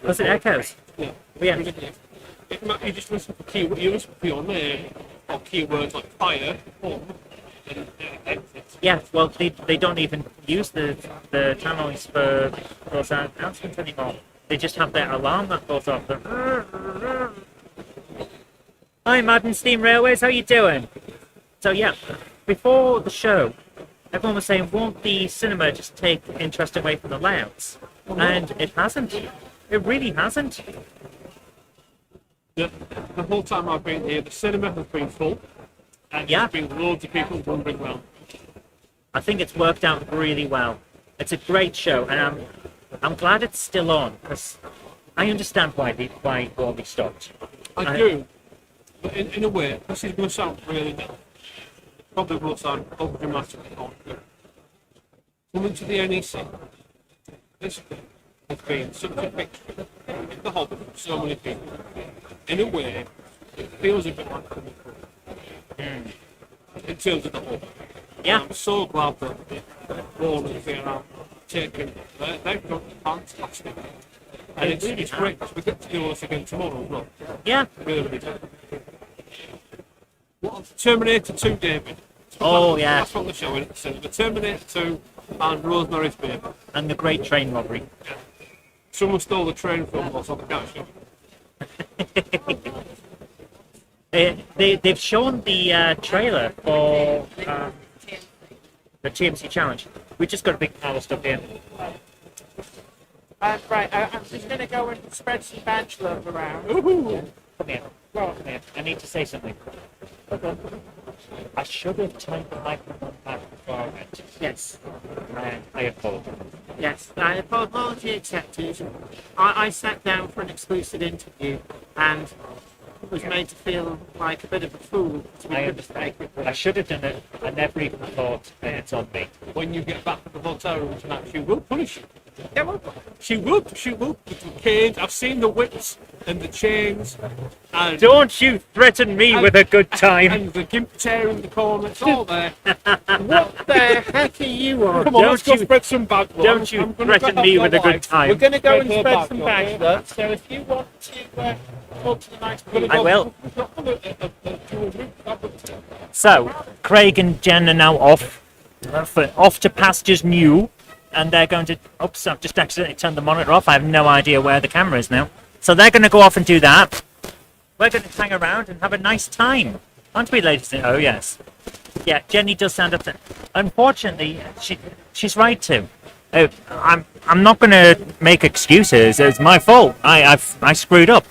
Because it echoes. Yeah. Yeah. You just listen for you listen for your name or keywords like fire, home, and exit. Yeah, well, they don't even use the tannoys for those announcements anymore. They just have their alarm that goes off. Hi, Madden Steam Railways, how you doing? So yeah, before the show, everyone was saying, won't the cinema just take interest away from the layouts? And it hasn't. It really hasn't. The whole time I've been here, the cinema has been full, and Yeah. there's been loads of people wandering around. I think it's worked out really well. It's a great show, and I'm glad it's still on, because I understand why Wally stopped. I do, but in a way, this is going to sound really nice. It probably will sound overdramatic or good. Coming to the NEC, this has been such a victory in the hobby for so many people. In a way, it feels a bit like coming home. In terms of the hobby. Yeah. I'm so glad that Warren and Vera are taking, they've done fantastic. And it's great because we get to do this again tomorrow as well. Yeah. Really, really good. What, Terminator 2, David? Oh, yeah. That's what they're showing at the cinema. Terminator 2 and Rosemary's Baby. And the Great Train Robbery. Someone stole the train from us on the couch. They've shown the trailer for the TMC Challenge. We just got a big pile of stuff here. Right, I'm just going to go and spread some badge love around. Ooh. Come here. Come here. I need to say something. I should have turned the microphone back before I went. Yes. I apologize. Yes, apology accepted. I sat down for an exclusive interview and was made to feel like a bit of a fool to be I good understand. I should have done it. I never even thought it's on me. When you get back to the hotel room tonight, she will punish you. Yeah, well, she will. With the canes. I've seen the whips and the chains. And, Don't you threaten me with a good time. And the gimp chair in the corner. It's all there. What the heck are you on? Come on, let's go spread some bad luck. Don't you threaten me with a good time. We're going to go and Spread her spread bag some luck, bad yeah? luck. So if you want to talk to the nice people, I will. We've got a dual route, haven't we? So, Craig and Jen are now off to pastures new, and they're going to. Oops, I've just accidentally turned the monitor off. I have no idea where the camera is now. So they're going to go off and do that. We're going to hang around and have a nice time, aren't we, ladies? Oh yes. Yeah, Jenny does sound upset. Unfortunately, she's right to. I'm not going to make excuses. It's my fault. I screwed up.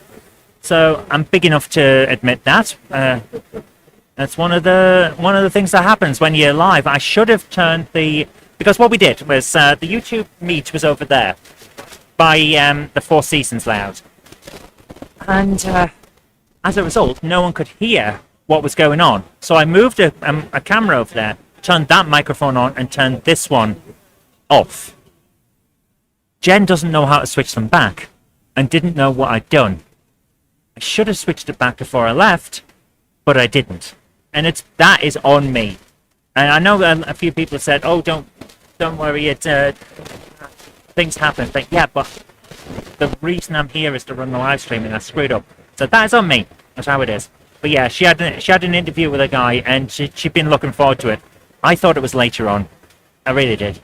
So I'm big enough to admit that. That's one of the things that happens when you're live. I should have turned because what we did was the YouTube meet was over there by the Four Seasons layout, and as a result, no one could hear what was going on. So I moved a camera over there, turned that microphone on, and turned this one off. Jen doesn't know how to switch them back, and didn't know what I'd done. I should have switched it back before I left, but I didn't. And that is on me. And I know a few people have said, "Oh, don't worry, things happen." But yeah, but the reason I'm here is to run the live stream, and I screwed up. So that is on me. That's how it is. But yeah, she had an interview with a guy, and she'd been looking forward to it. I thought it was later on. I really did.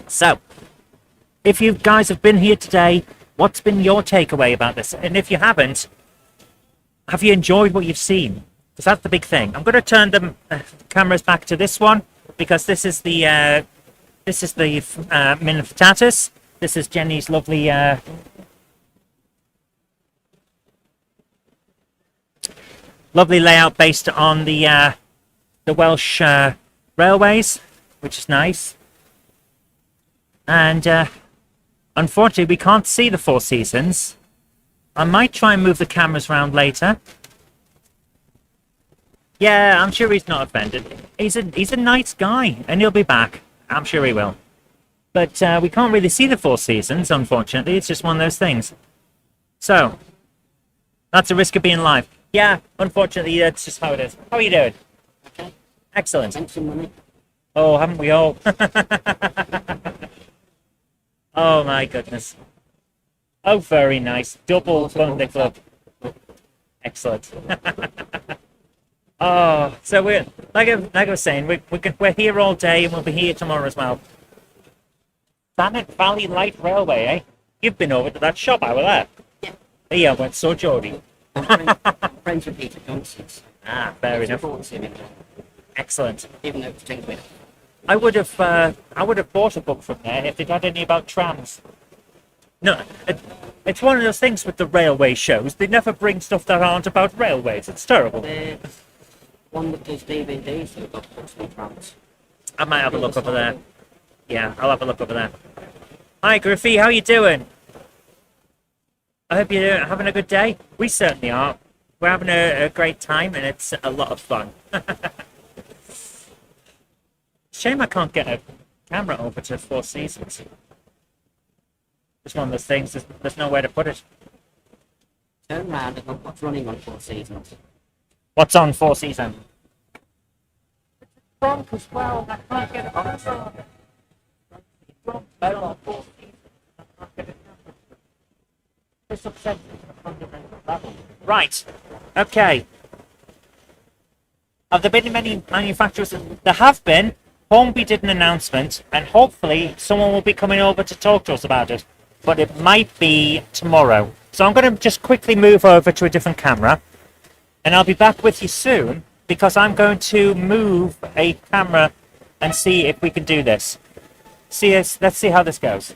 So, if you guys have been here today, what's been your takeaway about this? And if you haven't, have you enjoyed what you've seen? Because that's the big thing. I'm going to turn the cameras back to this one because this is the Minifatatus. This is Jenny's lovely lovely layout based on the Welsh railways, which is nice. And unfortunately, we can't see the Four Seasons. I might try and move the cameras around later. Yeah, I'm sure he's not offended. He's a nice guy, and he'll be back. I'm sure he will. But we can't really see the Four Seasons, unfortunately. It's just one of those things. So, that's the risk of being live. Yeah, unfortunately, that's just how it is. How are you doing? Okay. Excellent. Thanks some money. Oh, haven't we all? Oh my goodness. Oh, very nice. Double Thunder Club. Excellent. Oh, so we're like I was saying, we're here all day, and we'll be here tomorrow as well. Thanet Valley Light Railway, eh? You've been over to that shop over there. Yeah. Yeah, went so Geordie. I'm friends with Peter Johnson. Ah, fair enough. Supports him in that, Excellent. even though it's 10 quid. I would have bought a book from there if they'd had any about trams. No, it's one of those things with the railway shows. They never bring stuff that aren't about railways. It's terrible. There's one that does DVDs, so we've got some trams. I might have a look over there. Yeah, I'll have a look over there. Hi, Griffey. How you doing? I hope you're having a good day. We certainly are. We're having a great time, and it's a lot of fun. Shame I can't get a camera over to Four Seasons. It's one of those things, there's nowhere to put it. Turn round and look what's running on Four Seasons. What's on Four Seasons? Bronk as well. I can't get it on. Right. Okay. Have there been many manufacturers? There have been. Hornby did an announcement, and hopefully someone will be coming over to talk to us about it. But it might be tomorrow. So I'm going to just quickly move over to a different camera, and I'll be back with you soon because I'm going to move a camera and see if we can do this. Let's see how this goes.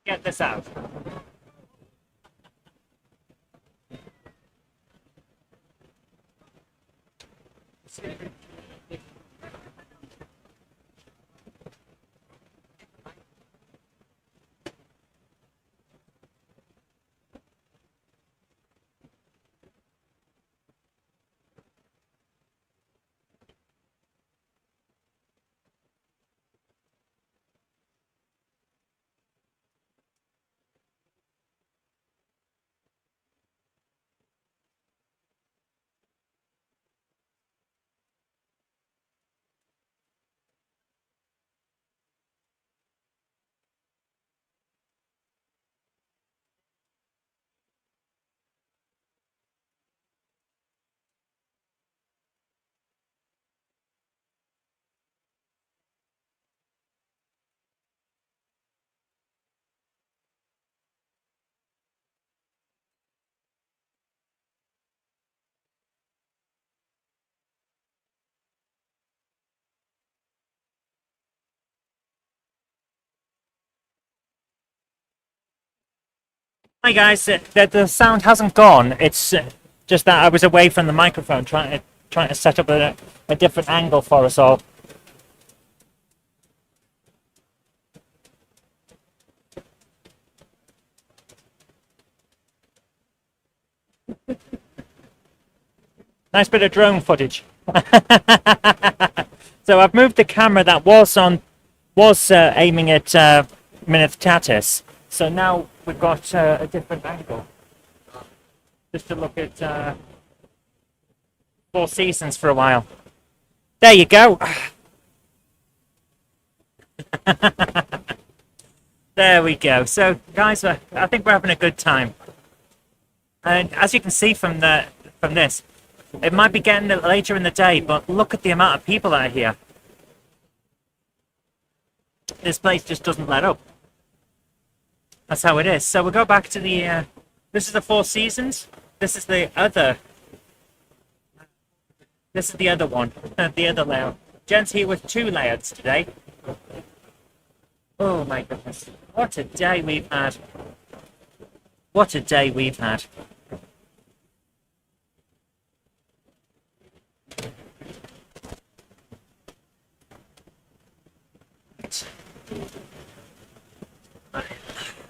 Get this out. Hi guys, the sound hasn't gone. It's just that I was away from the microphone trying to set up a different angle for us all. Nice bit of drone footage. So I've moved the camera that was aiming at Mynydde Tatis. So now we've got a different angle, just to look at Four Seasons for a while. There you go. There we go. So guys, I think we're having a good time. And as you can see from this, it might be getting later in the day, but look at the amount of people that are here. This place just doesn't let up. That's how it is. So we'll go back to the. This is the Four Seasons. This is the other. This is the other one. The other layout. Jen's here with two layouts today. Oh my goodness! What a day we've had! What a day we've had!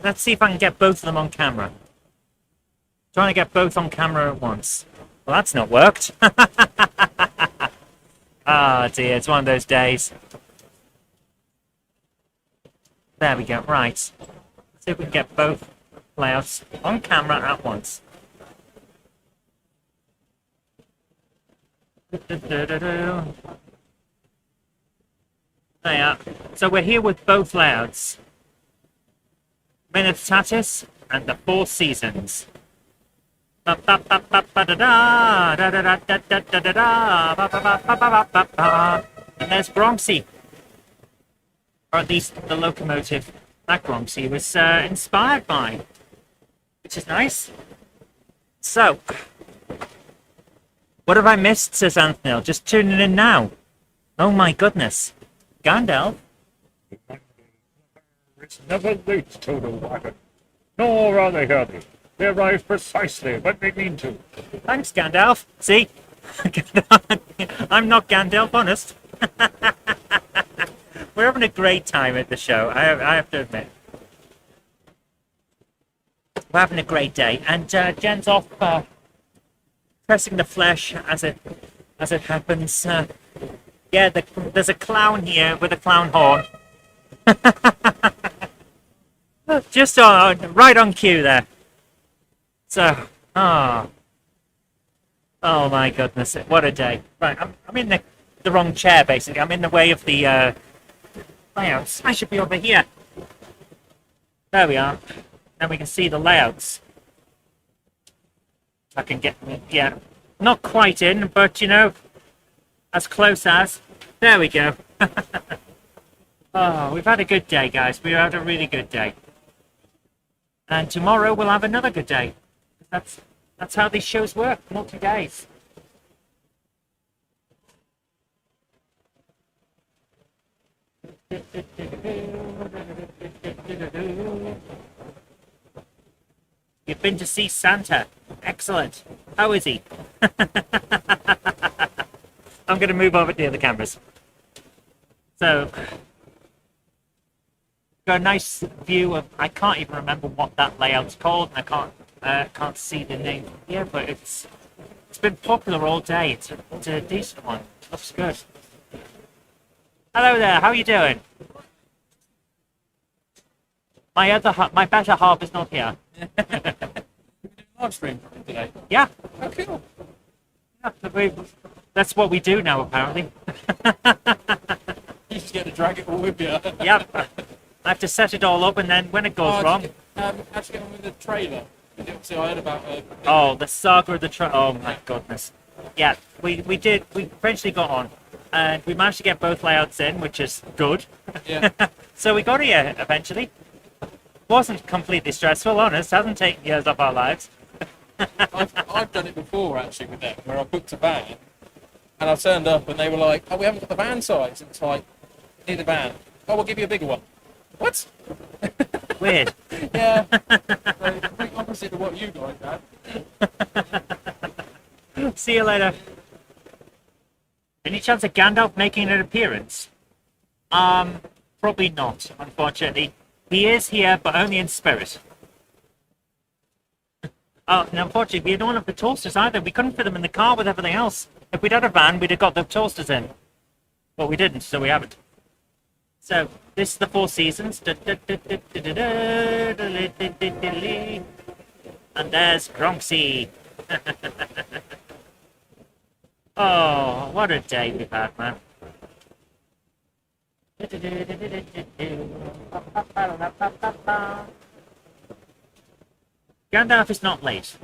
Let's see if I can get both of them on camera. Trying to get both on camera at once. Well, that's not worked. Ah, dear, it's one of those days. There we go, right. Let's see if we can get both layouts on camera at once. There you are. So we're here with both layouts. Mynydde Tatis and the Four Seasons. And there's Bronxy. Or at least the locomotive that Bronxy was inspired by. Which is nice. So, what have I missed, says Anthony? Just tuning in now. Oh my goodness. Gandalf? It's never late to the wagon, nor are they early. They arrive precisely when they mean to. Thanks, Gandalf. See? I'm not Gandalf, honest. We're having a great time at the show, I have to admit. We're having a great day. And Jen's off pressing the flesh as it happens. Yeah, there's a clown here with a clown horn. Just right on cue there. So, oh my goodness, what a day. Right, I'm in the wrong chair, basically. I'm in the way of the layouts. I should be over here. There we are. Now we can see the layouts. I can get, yeah, not quite in, but you know, as close as. There we go. Oh, we've had a good day, guys. We've had a really good day. And tomorrow we'll have another good day. That's how these shows work, multi-days. You've been to see Santa. Excellent. How is he? I'm going to move over to the other cameras. So, got a nice view of. I can't even remember what that layout's called, and I can't see the name here, but it's been popular all day. It's a decent one. Looks good. Hello there. How are you doing? My better half is not here. Live stream today. Yeah. Oh, cool. Yeah, that's what we do now, apparently. You just get to drag it all with you. Yep. I have to set it all up, and then when it goes wrong. How'd you get on with the trailer? So I heard about. Oh, the saga of the trailer. Oh my goodness. Yeah, we did. We eventually got on, and we managed to get both layouts in, which is good. Yeah. So we got here eventually. Wasn't completely stressful, honest. Hasn't taken years off our lives. I've done it before actually with them, where I booked a van, and I turned up and they were like, "Oh, we haven't got the van size." And it's like, "Need a van? Oh, we'll give you a bigger one." What? Weird. Yeah. So, complete opposite of what you guys had. See you later. Any chance of Gandalf making an appearance? Probably not, unfortunately. He is here, but only in spirit. Oh, and unfortunately, we don't have the toasters either. We couldn't fit them in the car with everything else. If we'd had a van, we'd have got the toasters in. But we didn't, so we haven't. So, this is the Four Seasons. And there's Gronksy. Oh, what a day we've had, man. Gandalf is not late.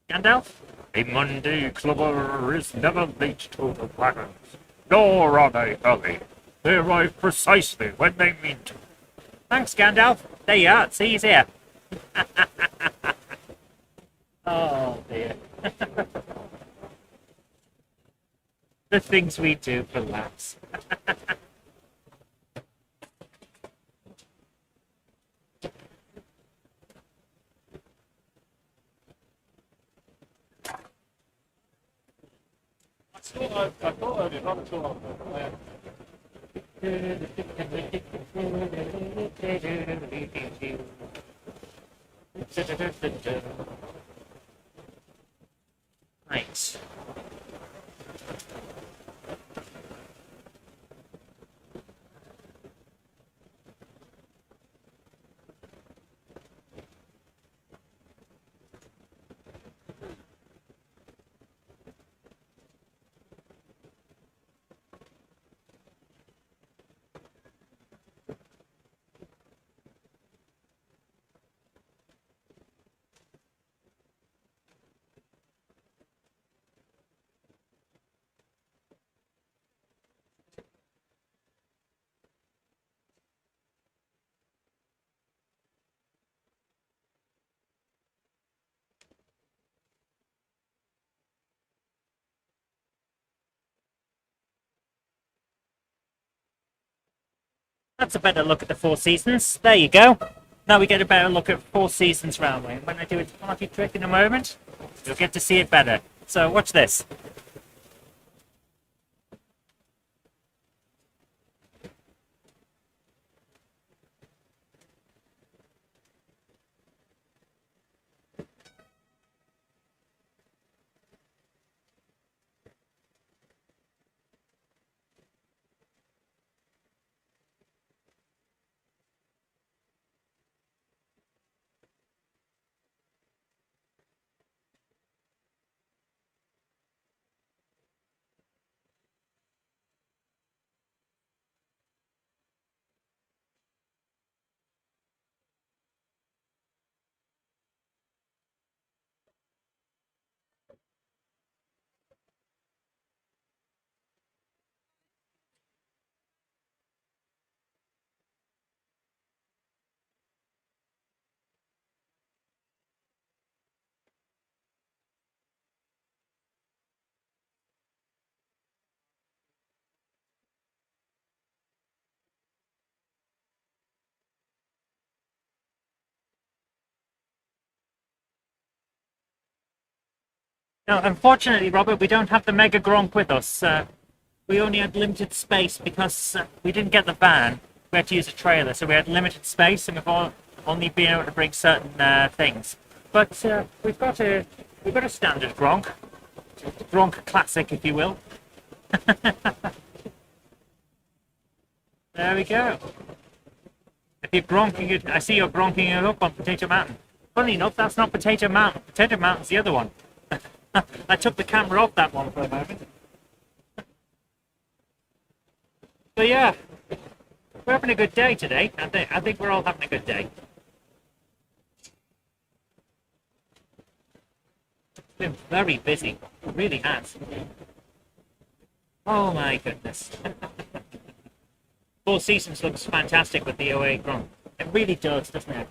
Gandalf? A Monday clubber is never late to the wagons, nor are they early. They arrive precisely when they mean to. Thanks, Gandalf. There you are. See, he's here. Oh, dear. The things we do for laughs. I thought of it, not sure. Right. That's a better look at the Four Seasons. There you go. Now we get a better look at Four Seasons Railway. When I do its party trick in a moment, you'll get to see it better. So watch this. No, unfortunately, Robert, we don't have the Mega Gronk with us. We only had limited space because we didn't get the van. We had to use a trailer, so we had limited space, and only been able to bring certain things. But we've got a standard Gronk, Gronk Classic, if you will. There we go. If you're gronking it, I see you're gronking it up on Potato Mountain. Funny enough, that's not Potato Mountain. Potato Mountain's the other one. I took the camera off that one for a moment. So yeah, we're having a good day today. I think we're all having a good day. It's been very busy. It really has. Oh my goodness. Four Seasons looks fantastic with the OA Gronk. It really does, doesn't it?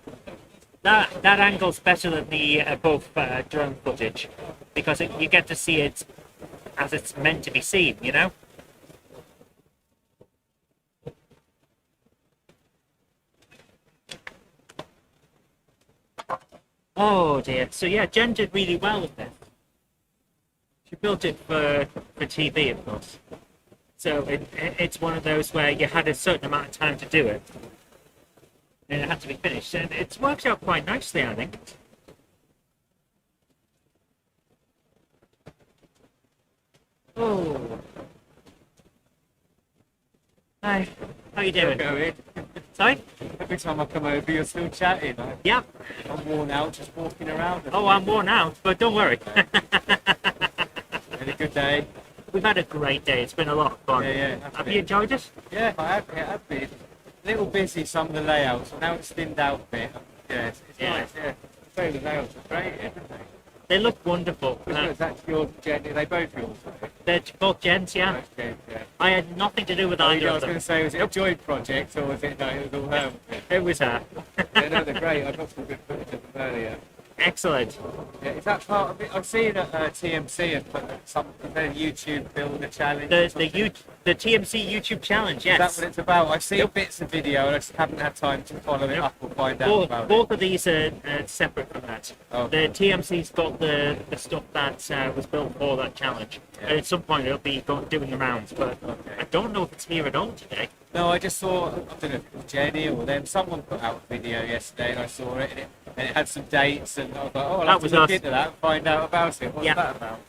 That angle's better than the above drone footage because you get to see it as it's meant to be seen, you know? Oh dear. So yeah, Jen did really well with this. She built it for TV, of course. So it's one of those where you had a certain amount of time to do it. And it had to be finished. And it's worked out quite nicely, I think. Oh. Hi. How you doing? Going. Sorry? Every time I come over, you're still chatting. Yep. I'm worn out just walking around. Oh, I'm worn out, but don't worry. Had a good day. We've had a great day. It's been a lot of fun. Yeah. Have you enjoyed it? Yeah, I have been. A little busy, some of the layouts, but now it's thinned out a bit. Yeah, it's nice, yeah. So the layouts are great, aren't they? They look wonderful. That's yours, Jenny. Are they both yours? They're both Jen's, yeah. Both Jen's, yeah. I had nothing to do with I either was of them. going to say, was it a joint project or was it, no, it was all her? It was her. Yeah, no, they're great. I got some good footage of them earlier. Excellent. Yeah, is that part of it? I've seen that TMC have put something on YouTube building a challenge. The TMC YouTube challenge, yes. Is that what it's about? I've seen bits of video and I just haven't had time to follow it up or find out about both of these are separate from that. Oh. The TMC's got the stuff that was built for that challenge. Yeah. And at some point it'll be doing the rounds, but I don't know if it's here at all today. No, I just saw, I don't know if it was Jenny or them, someone put out a video yesterday and I saw it and it had some dates and I was like, oh, I'll have to look into that and find out about it. What's that about?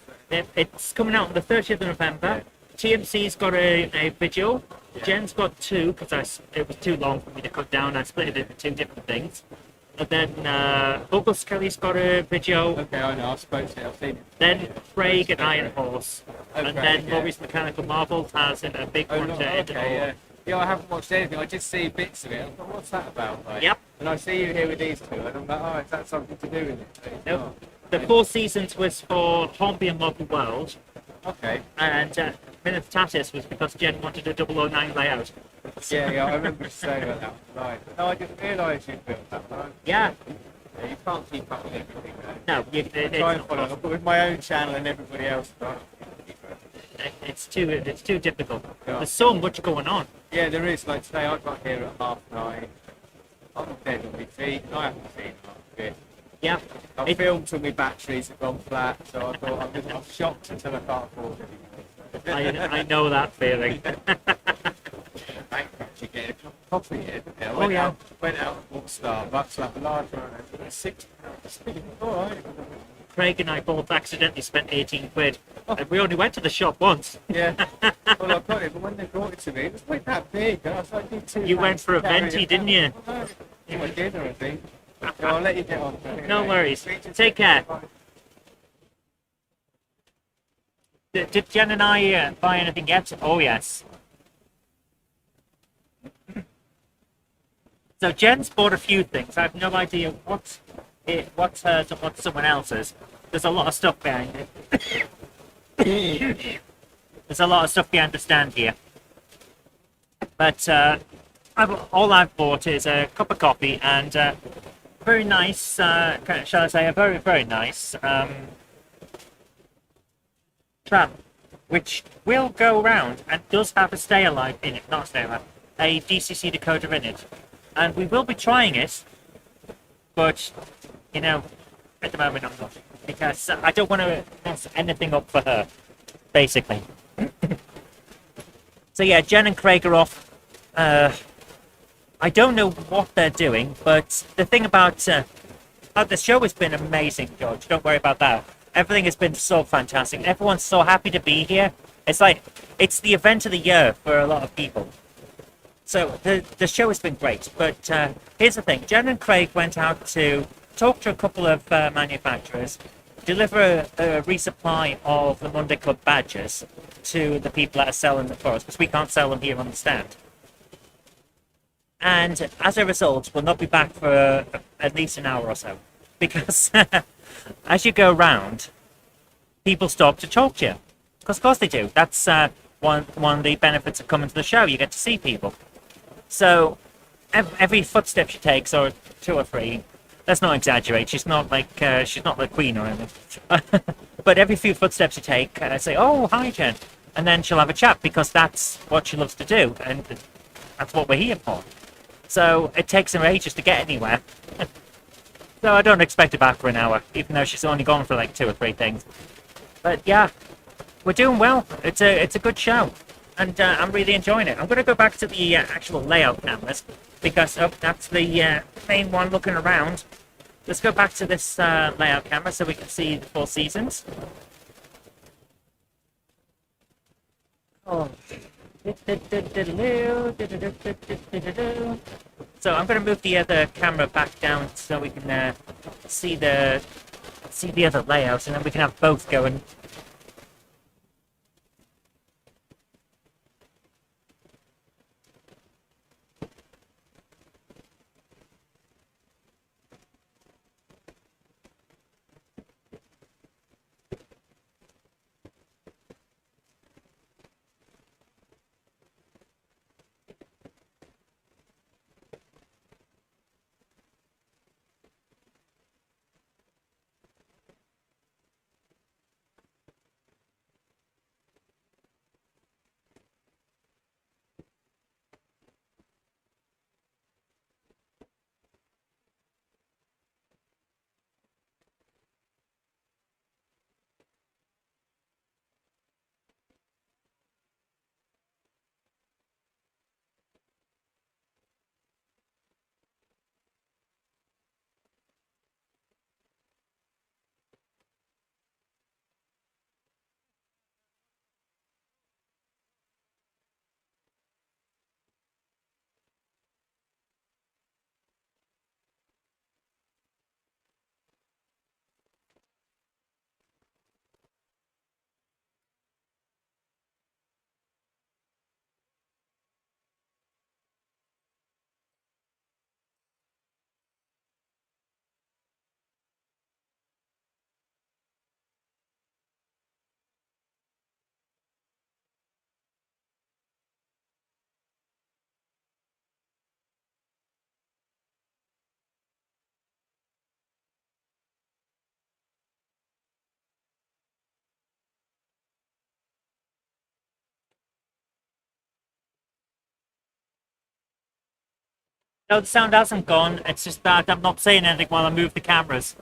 It's coming out on the 30th of November. Yeah. TMC's got a video. Yeah. Jen's got two because it was too long for me to cut down. I split it into two different things. And then Douglas Kelly's got a video. Okay, I know, I've spoken to it, I've seen it. Then Craig and Iron Horse. Oh, and Craig, then yeah. Maurice Mechanical Marvels has a big one to end it all. Yeah. Yeah, I haven't watched anything. I just see bits of it. I thought, what's that about? Like, Yep. And I see you here with these two, and I'm like, oh, is that something to do with it? But it's Nope. not. The Four Seasons was for Hornby and Model World. Okay. And Minute Tatis was because Jen wanted a 009 layout. Yeah, I remember you saying about that. Right. No, I didn't realise you'd built that one. Yeah. Yeah, you can't keep up with everything, though. No, it's try and not follow possible. up, but with my own channel and everybody else. It's too difficult. Yeah. There's so much going on. Yeah, there is. Like today, I got here at 9:30. I'm dead on my feet. I haven't seen half of it. Yeah. I filmed till my batteries have gone flat, so I thought I'm shocked until I can't afford it. I know that feeling. I actually get a cup of coffee here. Went out and bought Starbucks, like a large one, and £6. All right. Craig and I both accidentally spent 18 quid. And we only went to the shop once. Yeah. Well, I got it, but when they brought it to me, it was quite that big. And I was like, need 2 You went pounds for a to carry venti, it didn't you? down. For my dinner, I think. So I'll let you get on. No worries. Take care. Did Jen and I buy anything yet? Oh, yes. So Jen's bought a few things. I have no idea what's hers and what's someone else's. There's a lot of stuff behind it. There's a lot of stuff behind the stand here. But all I've bought is a cup of coffee and a very nice, shall I say, a very, very nice tram, which will go round and does have a stay alive in it, not stay alive, a DCC decoder in it. And we will be trying it, but, you know, At the moment, I'm not. Because I don't want to mess anything up for her, basically. So yeah, Jen and Craig are off. I don't know what they're doing, but the thing about the show has been amazing, George. Don't worry about that. Everything has been so fantastic. Everyone's so happy to be here. It's like, it's the event of the year for a lot of people. So the show has been great. But here's the thing. Jen and Craig went out to talk to a couple of manufacturers, deliver a resupply of the Monday Club badges to the people that are selling them for us, because we can't sell them here on the stand. And as a result, we'll not be back for at least an hour or so. Because as you go around, people stop to talk to you. Because of course they do. That's one of the benefits of coming to the show. You get to see people. So every footstep she takes, or 2 or 3, let's not exaggerate. She's not like the Queen or anything. But every few footsteps you take, say, "Oh, hi, Jen," and then she'll have a chat, because that's what she loves to do, and that's what we're here for. So it takes her ages to get anywhere. So I don't expect her back for an hour, even though she's only gone for like 2 or 3 things. But yeah, we're doing well. It's a good show, and I'm really enjoying it. I'm going to go back to the actual layout cameras, because that's the main one looking around. Let's go back to this layout camera so we can see the 4 seasons. Oh. So I'm going to move the other camera back down so we can see the other layouts, and then we can have both going. No, the sound hasn't gone. It's just that I'm not saying anything while I move the cameras.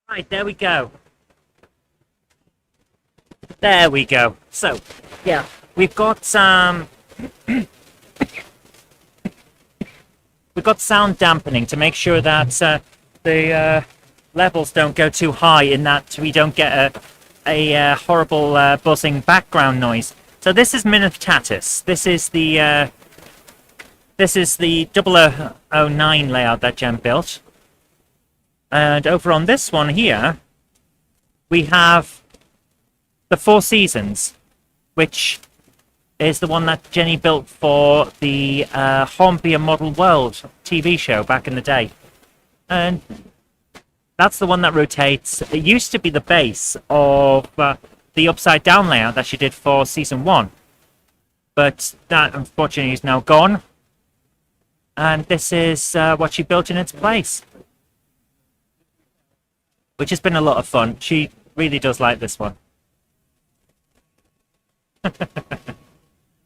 Right, there we go. There we go. So, yeah, we've got we've got sound dampening to make sure that the levels don't go too high, in that we don't get a horrible buzzing background noise. So this is Minitatis. This is the 0009 layout that Jen built. And over on this one here, we have the Four Seasons, which is the one that Jenny built for the Hornby Model World TV show back in the day. And that's the one that rotates. It used to be the base of the upside down layout that she did for season 1. But that unfortunately is now gone. And this is what she built in its place, which has been a lot of fun. She really does like this one.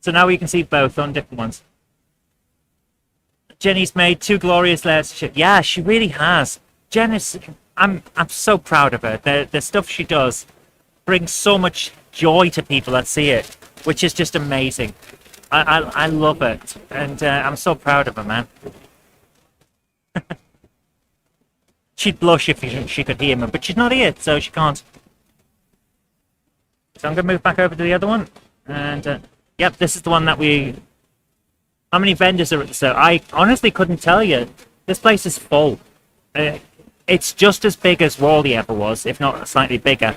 So now we can see both on different ones. Jenny's made 2 glorious layers. Yeah, she really has. Jen is, I'm so proud of her. The stuff she does brings so much joy to people that see it, which is just amazing. I love it, and I'm so proud of her, man. She'd blush if she could hear me, but she's not here, so she can't. So I'm going to move back over to the other one, and yep, this is the one that we... How many vendors are at the show? I honestly couldn't tell you. This place is full. It's just as big as Wally ever was, if not slightly bigger.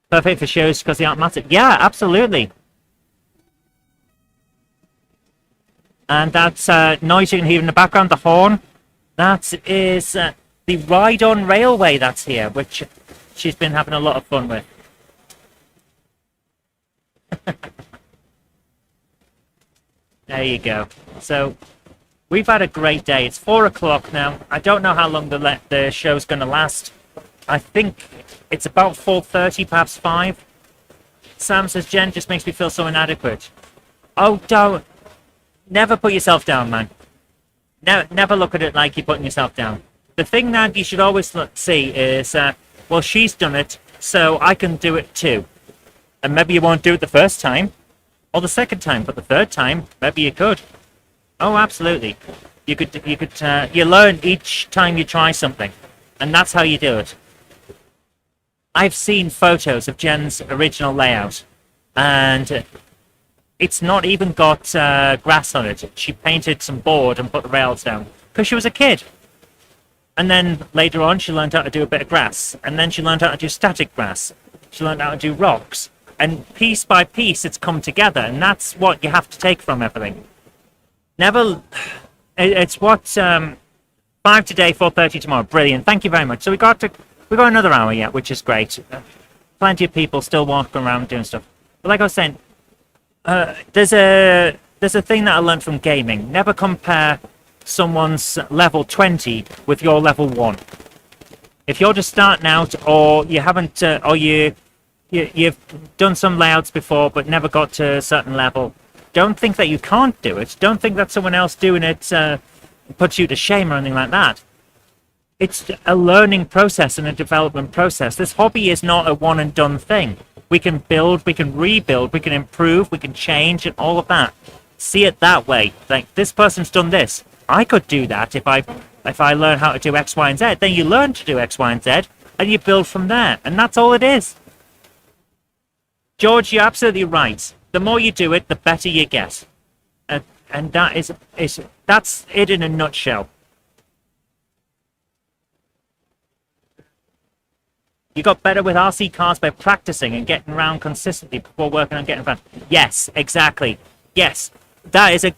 Perfect for shows because they aren't massive. Yeah, absolutely. And that's noise you can hear in the background, the horn. That is the ride-on railway that's here, which she's been having a lot of fun with. There you go. So we've had a great day. It's 4 o'clock now. I don't know how long the show's going to last. I think it's about 4:30, perhaps 5. Sam says, Jen just makes me feel so inadequate. Oh, don't. Never put yourself down, man. Never look at it like you're putting yourself down. The thing that you should always see is, well, she's done it, so I can do it too. And maybe you won't do it the first time, or the second time, but the third time, maybe you could. Oh, absolutely. You learn each time you try something, and that's how you do it. I've seen photos of Jen's original layout, and it's not even got grass on it. She painted some board and put the rails down because she was a kid. And then later on, she learned how to do a bit of grass, and then she learned how to do static grass. She learned how to do rocks, and piece by piece, it's come together, and that's what you have to take from everything. Never. It's what 5 today, 4:30 tomorrow. Brilliant. Thank you very much. So we got another hour yet, which is great. Plenty of people still walking around doing stuff. But like I was saying, there's a thing that I learned from gaming. Never compare someone's level 20 with your level 1. If you're just starting out, or you haven't, or you've done some layouts before but never got to a certain level, don't think that you can't do it. Don't think that someone else doing it puts you to shame or anything like that. It's a learning process and a development process. This hobby is not a one and done thing. We can build, we can rebuild, we can improve, we can change, and all of that. See it that way. Like, this person's done this. I could do that if I learn how to do X, Y, and Z. Then you learn to do X, Y, and Z, and you build from there. And that's all it is. George, you're absolutely right. The more you do it, the better you get. And that's it in a nutshell. You got better with RC cars by practicing and getting around consistently before working on getting fast. Yes, exactly. Yes, that is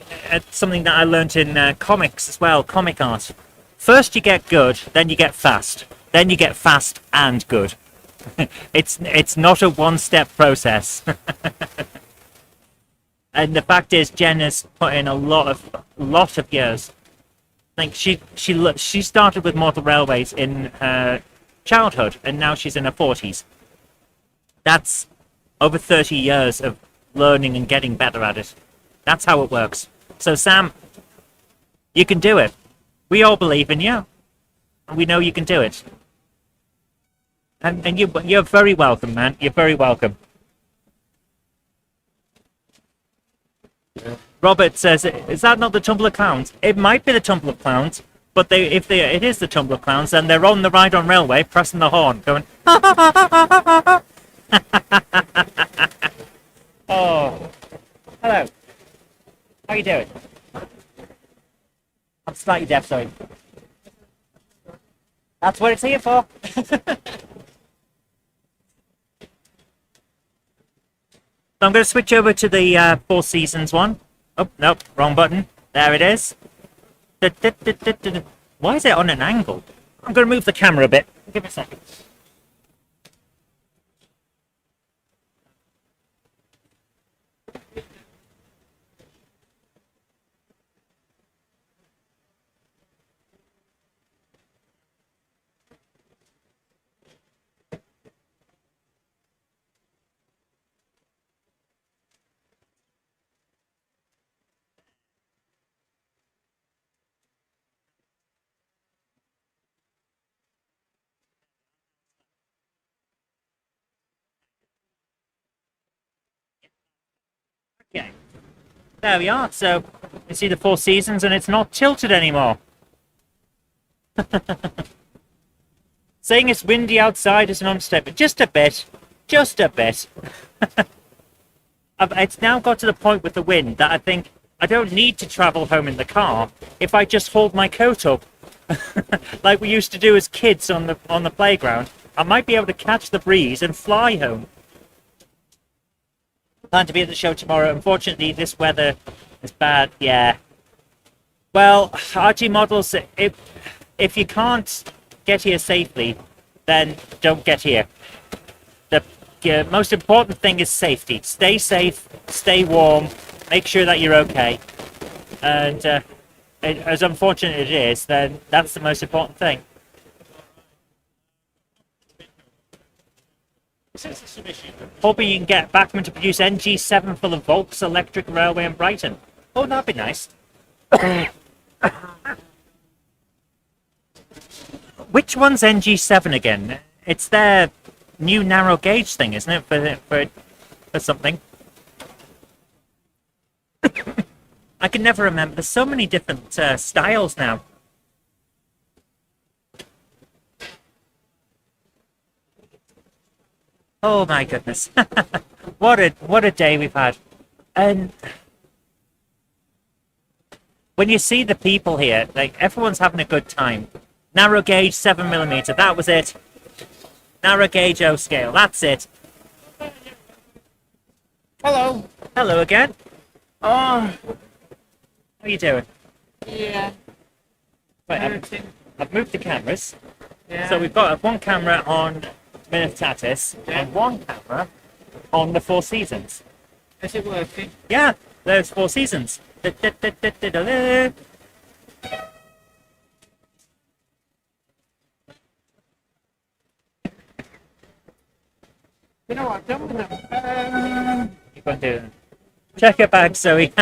something that I learned in comics as well, comic art. First you get good, then you get fast. Then you get fast and good. It's not a one-step process. And the fact is, Jen has put in a lot of years. I think she started with Mortal Railways in her childhood, and now she's in her 40s. That's over 30 years of learning and getting better at it. That's how it works. So Sam, you can do it. We all believe in you. And we know you can do it. And you're very welcome, man. You're very welcome. Robert says, is that not the Tumble of Clowns? It might be the Tumble of Clowns. But it is the Tumbler Clowns, and they're on the ride on railway, pressing the horn, going. Oh, hello. How you doing? I'm slightly deaf, sorry. That's what it's here for. So I'm going to switch over to the Four Seasons one. Oh, nope, wrong button. There it is. Why is it on an angle? I'm going to move the camera a bit. Give me a second. Okay. There we are. So you see the Four Seasons, and it's not tilted anymore. Saying it's windy outside is an understatement. Just a bit. Just a bit. It's now got to the point with the wind that I think I don't need to travel home in the car if I just hold my coat up. Like we used to do as kids on the playground. I might be able to catch the breeze and fly home. Plan to be at the show tomorrow. Unfortunately, this weather is bad. Yeah. Well, RG models, if you can't get here safely, then don't get here. The most important thing is safety. Stay safe, stay warm, make sure that you're okay. And as unfortunate as it is, then that's the most important thing. Hoping you can get Bachmann to produce NG7 for the Volks Electric Railway in Brighton. Oh, that'd be nice. Which one's NG7 again? It's their new narrow gauge thing, isn't it? For something. I can never remember. There's so many different styles now. Oh my goodness. What a day we've had. And when you see the people here, like everyone's having a good time. Narrow gauge 7mm, that was it. Narrow gauge O scale, that's it. Hello. Hello again. Oh. How are you doing? Yeah. Right, I've moved the cameras. Yeah. So we've got one camera on Minitatis and one camera on the Four Seasons. Is it working? Yeah, there's Four Seasons. You know what I've done with them? Keep on doing it. Check your bag, Zoe.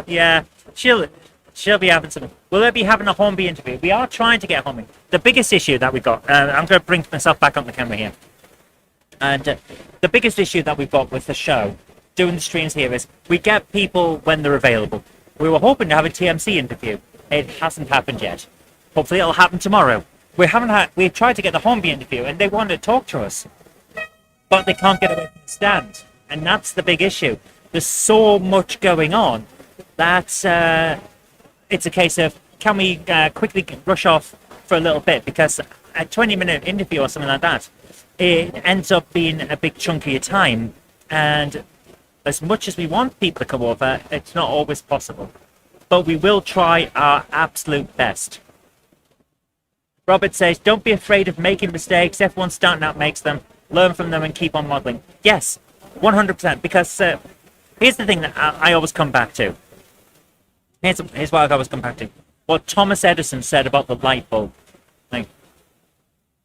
Yeah, she'll be having some. We'll be having a Hornby interview. We are trying to get Hornby. The biggest issue that we've got. I'm going to bring myself back on the camera here. And the biggest issue that we've got with the show, doing the streams here, is we get people when they're available. We were hoping to have a TMC interview. It hasn't happened yet. Hopefully it'll happen tomorrow. We've tried to get the Hornby interview and they want to talk to us. But they can't get away from the stand. And that's the big issue. There's so much going on that it's a case of, can we quickly rush off for a little bit? Because a 20-minute interview or something like that, it ends up being a big chunk of your time. And as much as we want people to come over, it's not always possible. But we will try our absolute best. Robert says, don't be afraid of making mistakes. Everyone starting out makes them. Learn from them and keep on modelling. Yes, 100%. Because here's the thing that I always come back to. Here's what I always come back to. What Thomas Edison said about the light bulb. Like,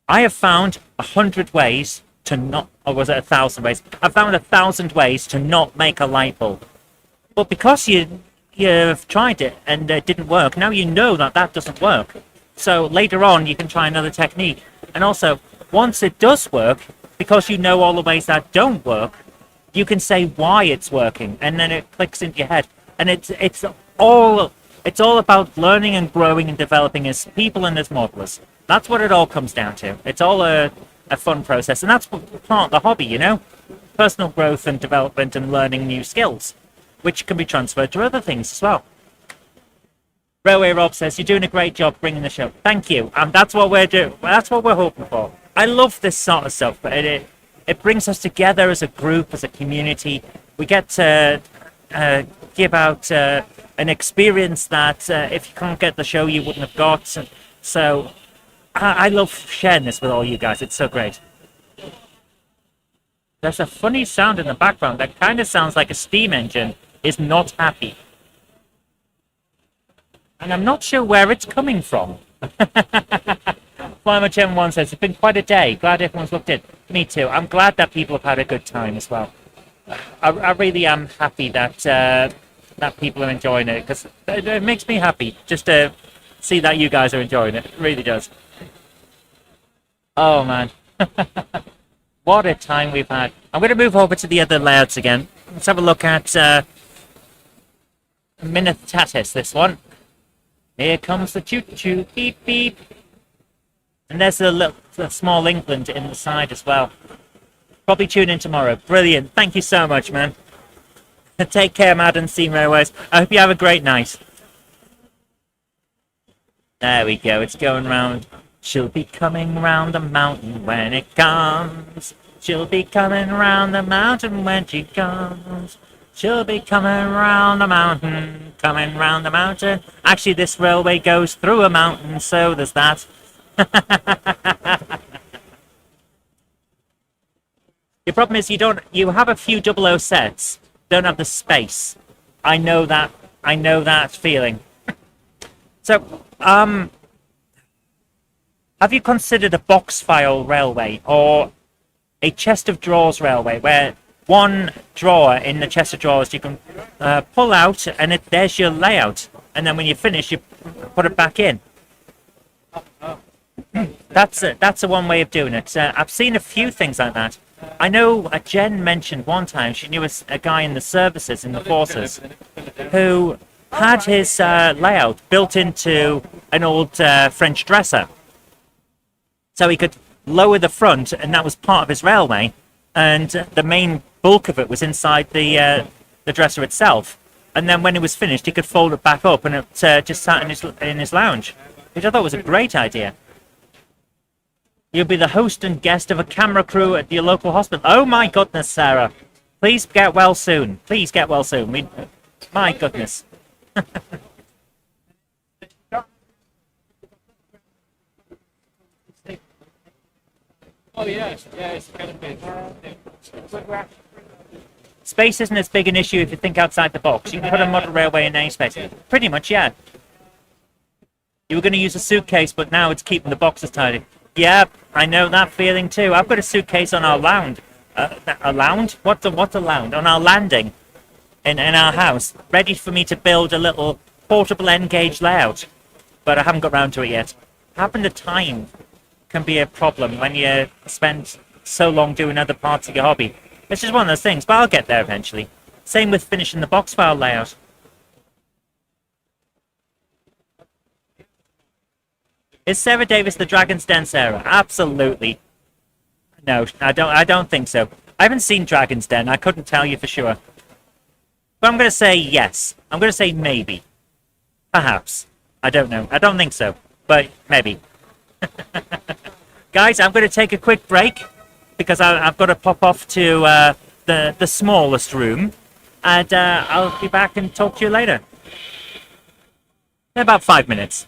I have found 100 ways to not, or was it 1,000 ways? I've found 1,000 ways to not make a light bulb. But because you've tried it and it didn't work, now you know that that doesn't work. So later on, you can try another technique. And also, once it does work, because you know all the ways that don't work, you can say why it's working, and then it clicks into your head. and it's all about learning and growing and developing as people and as modelers. That's what it all comes down to. It's all a fun process, and that's part of the hobby, you know, personal growth and development and learning new skills, which can be transferred to other things as well. Railway Rob says you're doing a great job bringing the show. Thank you, and that's what we're doing. That's what we're hoping for. I love this sort of stuff, but it brings us together as a group, as a community. We get to give out an experience that if you can't get the show, you wouldn't have got. So I love sharing this with all you guys. It's so great. There's a funny sound in the background that kind of sounds like a steam engine is not happy. And I'm not sure where it's coming from. Flymer Gen 1 says, it's been quite a day. Glad everyone's looked in. Me too. I'm glad that people have had a good time as well. I really am happy that that people are enjoying it, because it makes me happy just to see that you guys are enjoying it. It really does. Oh, man. What a time we've had. I'm going to move over to the other layouts again. Let's have a look at Minitatis, this one. Here comes the choo-choo, beep, beep. And there's a small England in the side as well. Probably tune in tomorrow. Brilliant. Thank you so much, man. Take care, Madden Steam Railways. I hope you have a great night. There we go. It's going round. She'll be coming round the mountain when it comes. She'll be coming round the mountain when she comes. She'll be coming round the mountain, coming round the mountain. Actually, this railway goes through a mountain, so there's that. Your problem is you have a few 00 sets, don't have the space. I know that feeling. So, have you considered a box file railway or a chest of drawers railway, where one drawer in the chest of drawers you can pull out, and there's your layout, and then when you finish, you put it back in. That's a one way of doing it. I've seen a few things like that. I know Jen mentioned one time she knew a guy in the services in the forces who had his layout built into an old French dresser, so he could lower the front, and that was part of his railway, and the main bulk of it was inside the dresser itself. And then when it was finished, he could fold it back up, and it just sat in his lounge, which I thought was a great idea. You'll be the host and guest of a camera crew at your local hospital. Oh my goodness, Sarah. Please get well soon. Please get well soon. My goodness. Oh yes, it's kind of big. Space isn't as big an issue if you think outside the box. You can put a model railway in any space. Pretty much, yeah. You were going to use a suitcase, but now it's keeping the boxes tidy. Yeah, I know that feeling too. I've got a suitcase on our lounge. A lounge? What's a lounge? On our landing in our house, ready for me to build a little portable N-gauge layout. But I haven't got round to it yet. Having the time can be a problem when you spend so long doing other parts of your hobby. It's just one of those things, but I'll get there eventually. Same with finishing the box file layout. Is Sarah Davis the Dragon's Den Sarah? Absolutely. No, I don't think so. I haven't seen Dragon's Den. I couldn't tell you for sure. But I'm going to say yes. I'm going to say maybe. Perhaps. I don't know. I don't think so. But maybe. Guys, I'm going to take a quick break because I've got to pop off to the smallest room. And I'll be back and talk to you later. In about 5 minutes.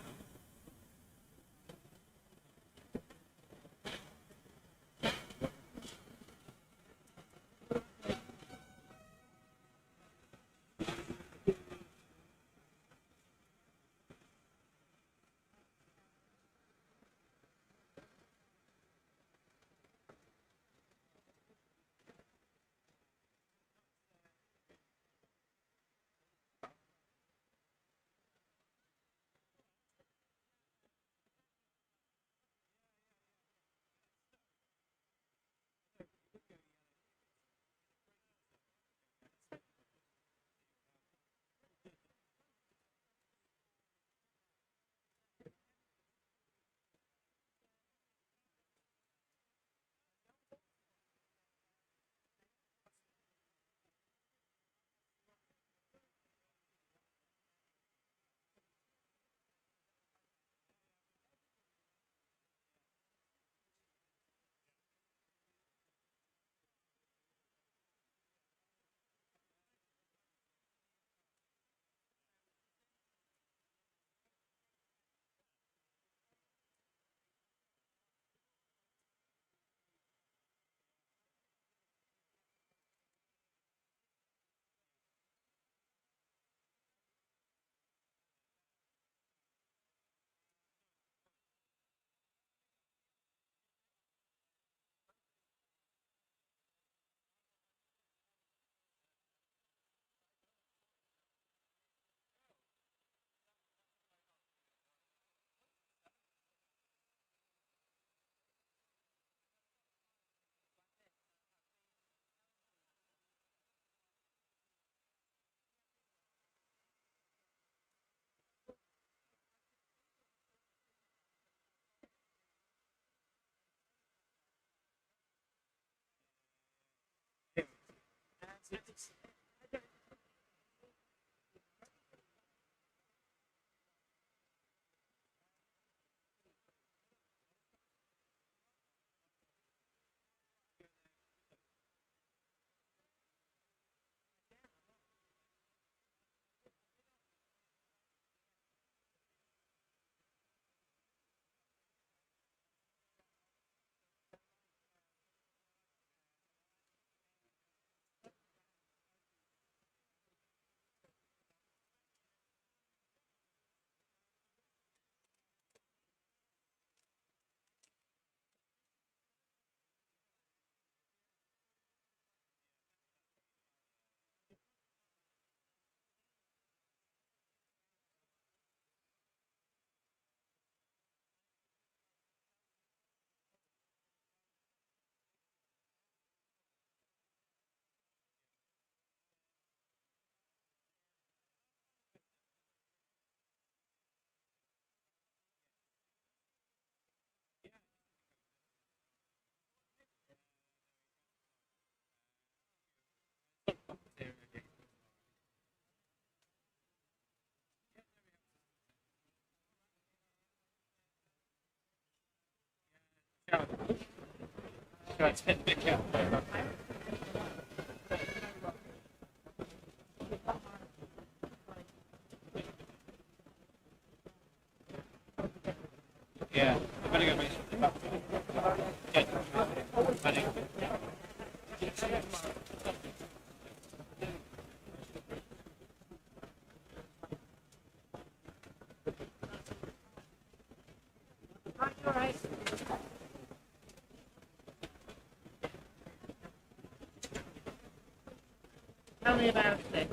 Try to pick up. Yeah, I'm gonna go make Tell me about it.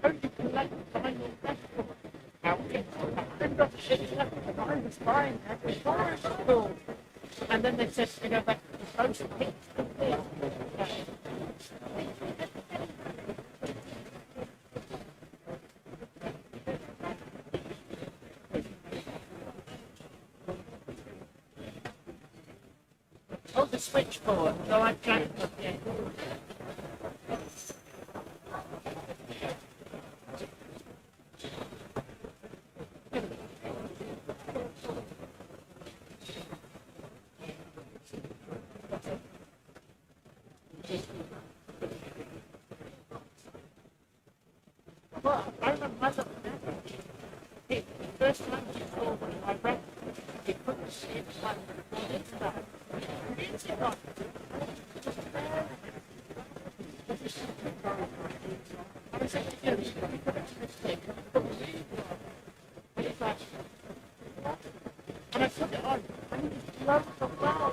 only collect vinyl records. Now, I'm not sure if I was buying that before it was cool. And then they said to go back to the post picture. Oh, the switchboard. So I've jacked up here. Well, I remember myself. The first time you saw one of my records, you couldn't see it like it's that. It's not. I said, you know, you could have mistake. And I put it on, and it just loved the wow.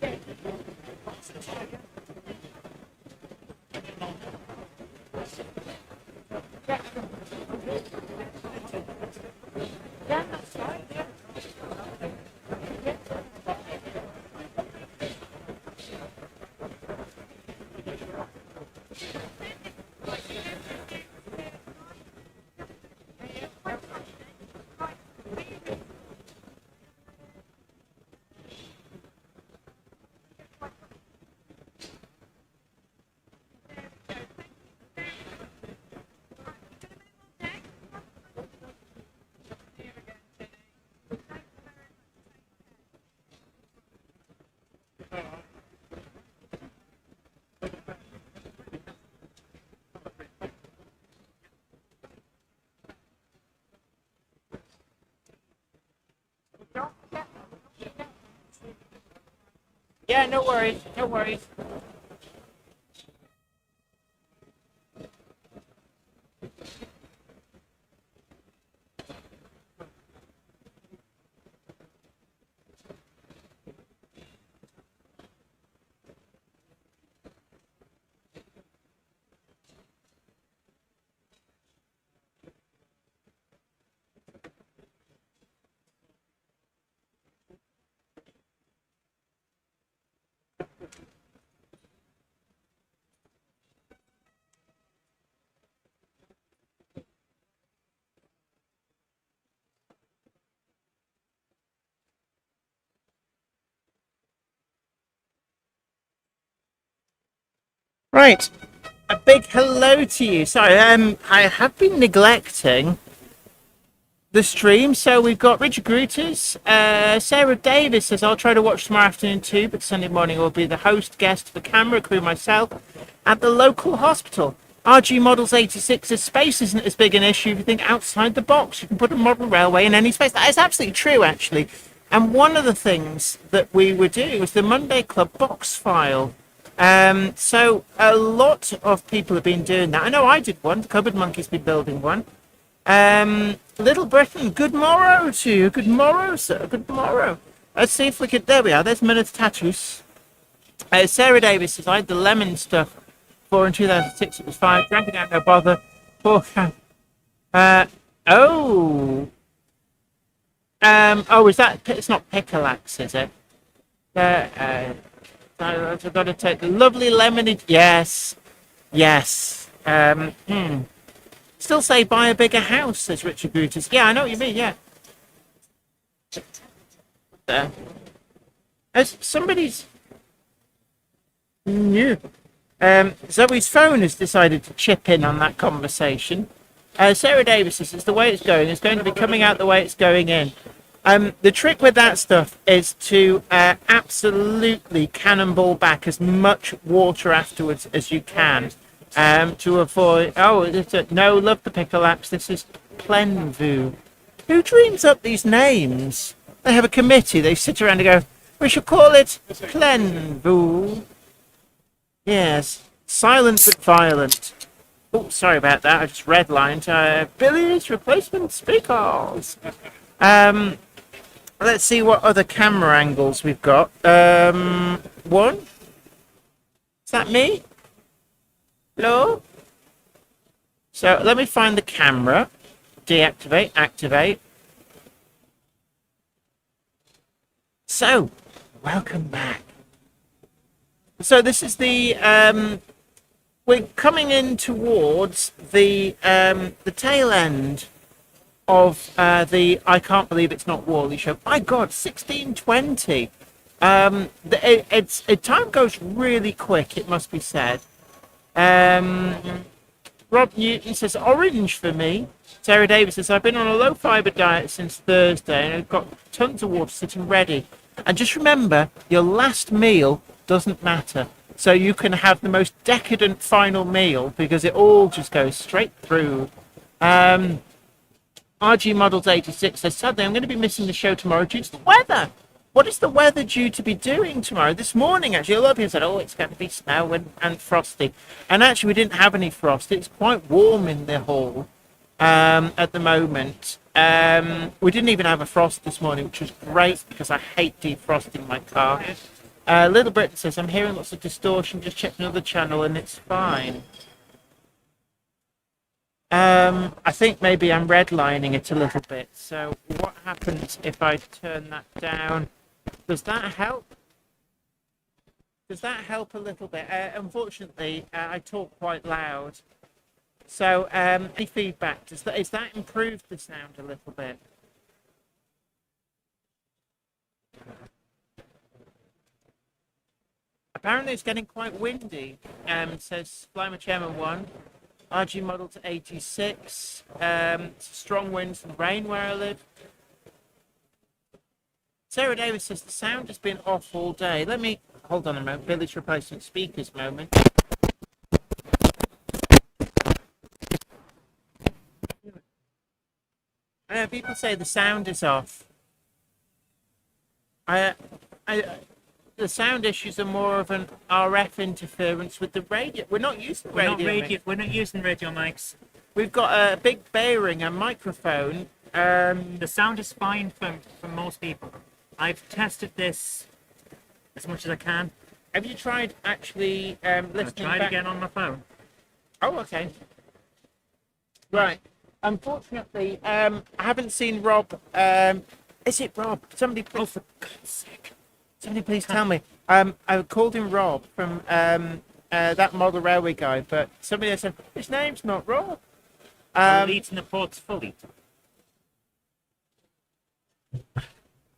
Yeah. Yeah, that's right, yeah. Yeah, no worries, no worries. Right, a big hello to you. Sorry, I have been neglecting the stream. So we've got Richard Grutas, Sarah Davis says I'll try to watch tomorrow afternoon too, but Sunday morning will be the host, guest, the camera crew, myself, at the local hospital. RG Models 86's space isn't as big an issue if you think outside the box. You can put a model railway in any space. That is absolutely true, actually. And one of the things that we were doing was the Monday Club box file. So a lot of people have been doing that. I know I did one. The Cupboard Monkey's been building one. Little Britain, good morrow to you. Good morrow, sir. Good morrow. Let's see if we could. There we are. There's Minute Tattoos. Sarah Davis says I had the lemon stuff for in 2006. It was fine. Drank it out, no bother. Poor cat. Oh, is that? It's not Pickalax, is it? I've got to take the lovely lemony. Yes, yes. Still say buy a bigger house, says Richard Brutus. Yeah, I know what you mean. Yeah. There. As somebody's new. Zoe's phone has decided to chip in on that conversation. Sarah Davis says the way it's going. It's going to be coming out the way it's going in. The trick with that stuff is to absolutely cannonball back as much water afterwards as you can to avoid... Oh, no, love the pickle apps. This is Plenvu. Who dreams up these names? They have a committee. They sit around and go, we should call it Plenvu. Yes. Silent but violent. Oh, sorry about that. I just redlined. Billy's replacement speakers. Let's see what other camera angles we've got. One. Is that me? Hello? So let me find the camera. Deactivate, activate. So, welcome back. So this is the we're coming in towards the tail end of the I Can't Believe It's Not Wally show. My God, 1620. Time goes really quick, it must be said. Rob Newton says orange for me. Sarah Davis says I've been on a low fibre diet since Thursday and I've got tons of water sitting ready. And just remember, your last meal doesn't matter. So you can have the most decadent final meal because it all just goes straight through. RG Models 86 says, sadly, I'm going to be missing the show tomorrow due to the weather. What is the weather due to be doing tomorrow? This morning, actually, a lot of people said, oh, it's going to be snow and frosty. And actually, we didn't have any frost. It's quite warm in the hall at the moment. We didn't even have a frost this morning, which was great because I hate defrosting my car. Little Britain says, I'm hearing lots of distortion, just check another channel and it's fine. I think maybe I'm redlining it a little bit. So what happens if I turn that down? Does that help? Does that help a little bit? Unfortunately, I talk quite loud. So any feedback? Is that improved the sound a little bit? Apparently it's getting quite windy, says Flymer Chairman 1. RG Model to 86. Strong winds and rain where I live. Sarah Davis says the sound has been off all day. Let me hold on a moment. Village replacement speakers moment. People say the sound is off. The sound issues are more of an RF interference with the radio. We're not using radio. We're not using radio mics. We've got a big bearing, a microphone. The sound is fine for most people. I've tested this as much as I can. Have you tried actually listening I've tried back? again on my phone. Oh, okay. Right. Unfortunately, I haven't seen Rob. Is it Rob? Somebody, please. Oh, for God's sake! Somebody, please tell me. I called him Rob from that model railway guy, but somebody said his name's not Rob. Leeds and the ports fully.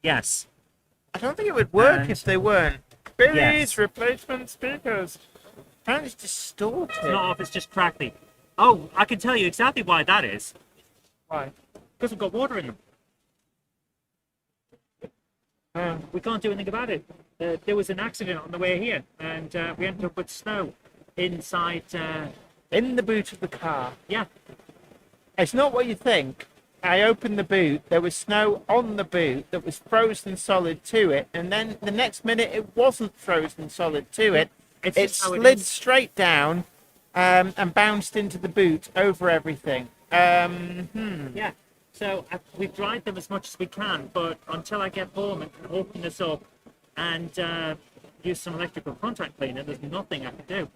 Yes. I don't think it would work if they weren't. Billy's Yes. replacement speakers. Apparently it's distorted. It's not off, it's just crackly. Oh, I can tell you exactly why that is. Why? Because we've got water in them. We can't do anything about it. There was an accident on the way here, and we ended up with snow inside. In the boot of the car. Yeah. It's not what you think. I opened the boot, there was snow on the boot that was frozen solid to it, and then the next minute it wasn't frozen solid to it. It's It just how it slid is. straight down and bounced into the boot over everything. Yeah. So we've dried them as much as we can, but until I get home and can open this up and use some electrical contact cleaner, there's nothing I can do.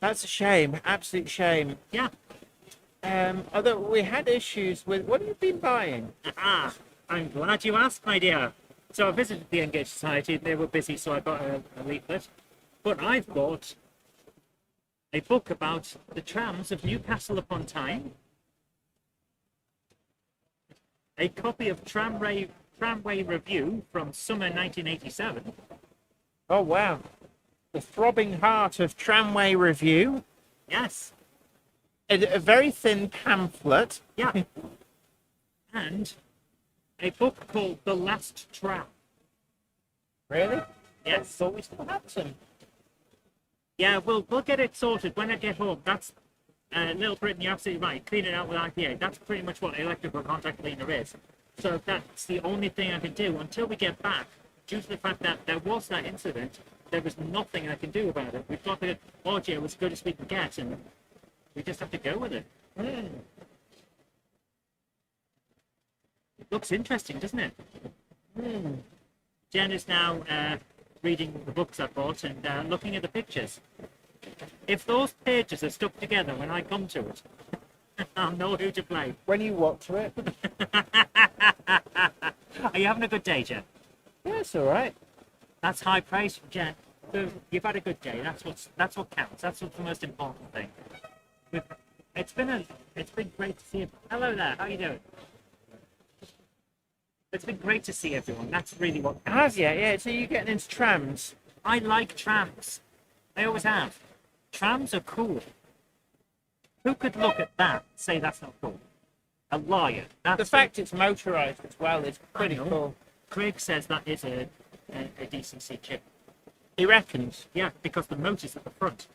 That's a shame, absolute shame. Yeah. Although we had issues with, what have you been buying? I'm glad you asked, my dear. So I visited the Engaged Society, they were busy, so I got a leaflet. But I've bought a book about the trams of Newcastle upon Tyne, a copy of Tramway Review from summer 1987. Oh, wow. The throbbing heart of Tramway Review. Yes. A very thin pamphlet. Yeah. And a book called The Last Tram. Really? Yes. I thought we still had some. Yeah, we'll get it sorted when I get home. That's Little Britain, you're absolutely right. Clean it out with IPA. That's pretty much what electrical contact cleaner is. So that's the only thing I can do until we get back. Due to the fact that there was that incident, there was nothing I can do about it. We've got the audio as good as we can get, and we just have to go with it. It looks interesting, doesn't it? Jen is now reading the books I bought and looking at the pictures. If those pages are stuck together when I come to it, I know who to blame. when you watch it. Are you having a good day, Jen? Yeah, it's all right. That's high praise from Jen. So you've had a good day. That's what counts. That's what's the most important thing. It's been great to see you. Hello there. How you doing? It's been great to see everyone. That's really what counts. Has yeah. So you're getting into trams? I like trams. I always have. Trams are cool. Who could look at that and say that's not cool? A liar. The fact it's motorised as well is pretty cool. Craig says that is a DCC chip. He reckons? Yeah, because the motor's at the front.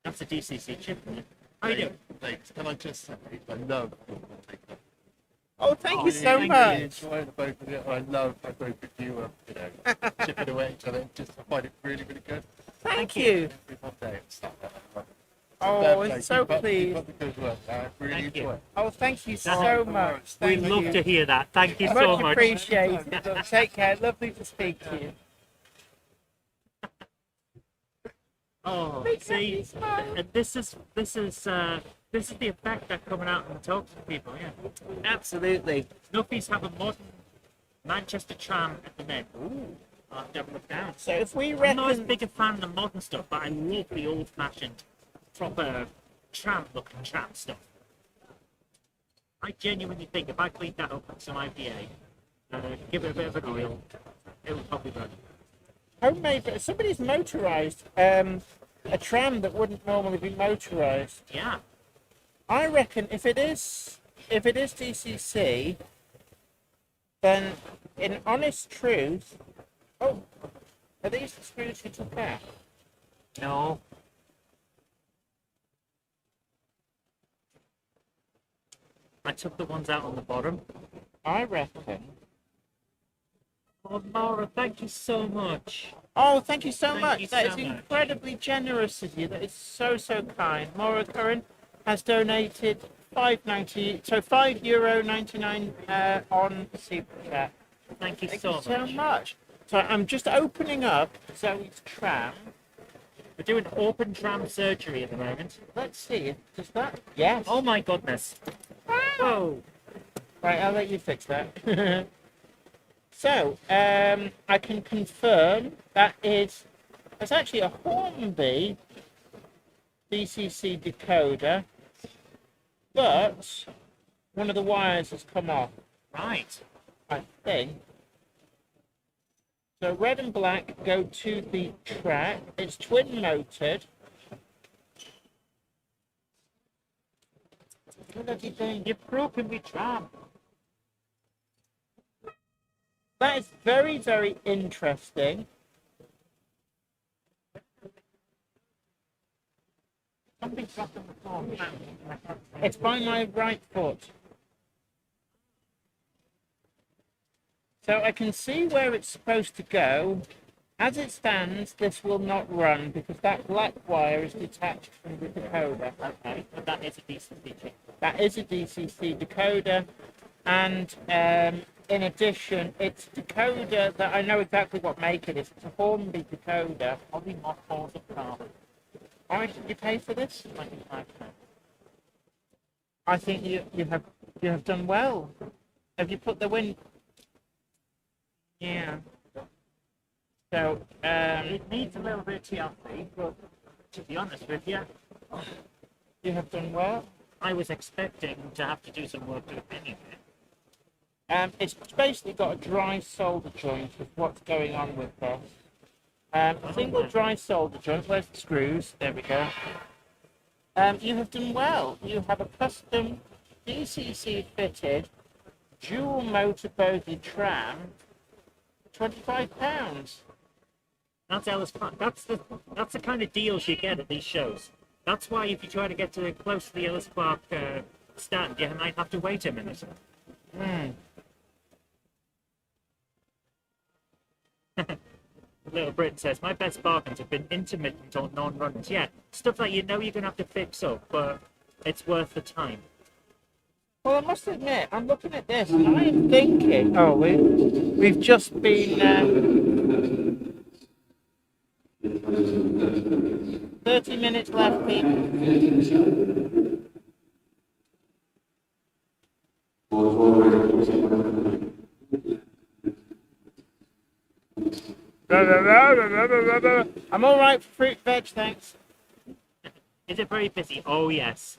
That's a DCC chip, isn't it? How you doing? Thanks. Can I just say, I love Oh, thank you so I much. enjoy the both of you. I love how both of you are, chipping away at each other. Just I find it really, really good. Thank you. Every Monday and stuff like that. Oh, Fair it's play. so Keep up pleased. the good work. I really Thank you. enjoy it. Oh, thank you so much. We Thank love you. to hear that. Thank you Much so much. appreciated. Take care. Lovely to speak to you. Oh, see, and this is the effect that coming out and talking to people. Yeah, Absolutely. Snuffies have a modern Manchester tram at the net. Ooh, I'll have to have a look down. So if we I'm not as reckon, big a fan of the modern stuff, but I love the old-fashioned, proper tram-looking tram stuff. I genuinely think if I cleaned that up with some IPA, give it a bit of an oil, it would probably run. homemade, but somebody's motorised a tram that wouldn't normally be motorised. Yeah. I reckon if it is DCC, then in honest truth, oh, are these the screws you took out? No. I took the ones out on the bottom. I reckon. Oh, Maura, thank you so much. Oh, thank you so Thank much. you That so is much. incredibly generous of you. That is so kind. Maura Curran has donated €5.99 on Super Chat. Thank you Thank so you so much. much. So I'm just opening up Zoe's tram. We're doing open tram surgery at the moment. Let's see. Does that? Yes. Oh my goodness. Whoa. Right, I'll let you fix that. So, I can confirm that's actually a Hornby DCC decoder, but one of the wires has come off, Right. I think. So red and black go to the track. It's twin motored. What are you doing? You've broken my tram. That is very, very interesting. Something's dropped on the floor. It's by my right foot. So I can see where it's supposed to go. As it stands, this will not run because that black wire is detached from the decoder. Okay, but that is a DCC chip. That is a DCC decoder. And in addition, it's a decoder that I know exactly what make it is. It's a Hornby decoder. Probably mothballs of carbon. How much did you pay for this? £25. I think you have done well. Have you put the wind? Yeah. So It needs a little bit of TLC, but to be honest with you, you have done well. I was expecting to have to do some work to it anyway. It's basically got a dry solder joint with what's going on with this. A single dry solder joint. Where's the screws? There we go. You have done well. You have a custom DCC fitted dual motor bogey tram. £25. That's Ellis Park. That's the kind of deals you get at these shows. That's why if you try to get to close to the Ellis Park stand, you might have to wait a minute. Little Britain says, my best bargains have been intermittent or non-runners. Yeah, stuff that you know you're going to have to fix up, but it's worth the time. Well, I must admit, I'm looking at this and I'm thinking, oh, we've just been 30 minutes left, people. I'm all right for fruit veg, thanks. Is it very busy? Oh, yes.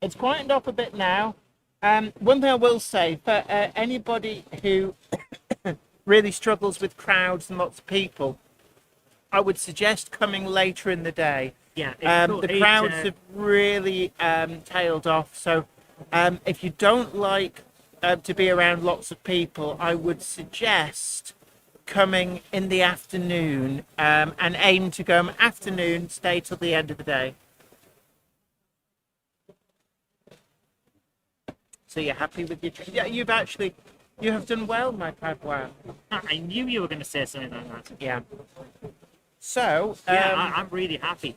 It's quietened up a bit now. One thing I will say, for anybody who really struggles with crowds and lots of people, I would suggest coming later in the day. Yeah. The crowds have really tailed off. So if you don't like to be around lots of people, I would suggest coming in the afternoon and aim to go afternoon, stay till the end of the day. So you're happy with your trip? Yeah, you have done well, my Padawan. I knew you were going to say something like that. Yeah. So, yeah, I'm really happy.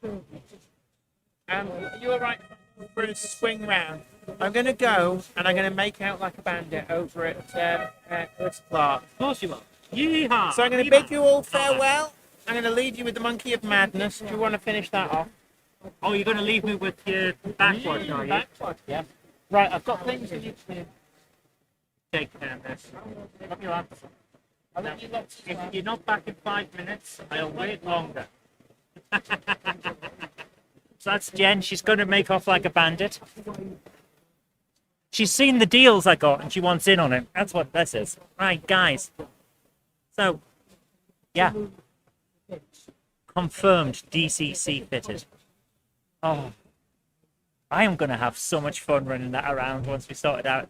You all right for a swing round? I'm going to go and I'm going to make out like a bandit over at Chris Clark. Of course you will. Yeehaw! So I'm going to bid you all farewell. I'm going to leave you with the Monkey of Madness. Do you want to finish that off? Oh, you're going to leave me with your backward, are you? Backward, yeah. Right, I've got things you need to take care of this. What you want? Now, if you're not back in 5 minutes, I'll wait longer. So that's Jen. She's going to make off like a bandit. She's seen the deals I got and she wants in on it. That's what this is. Right, guys. So, yeah. Confirmed DCC fitted. Oh, I am going to have so much fun running that around once we sort it out.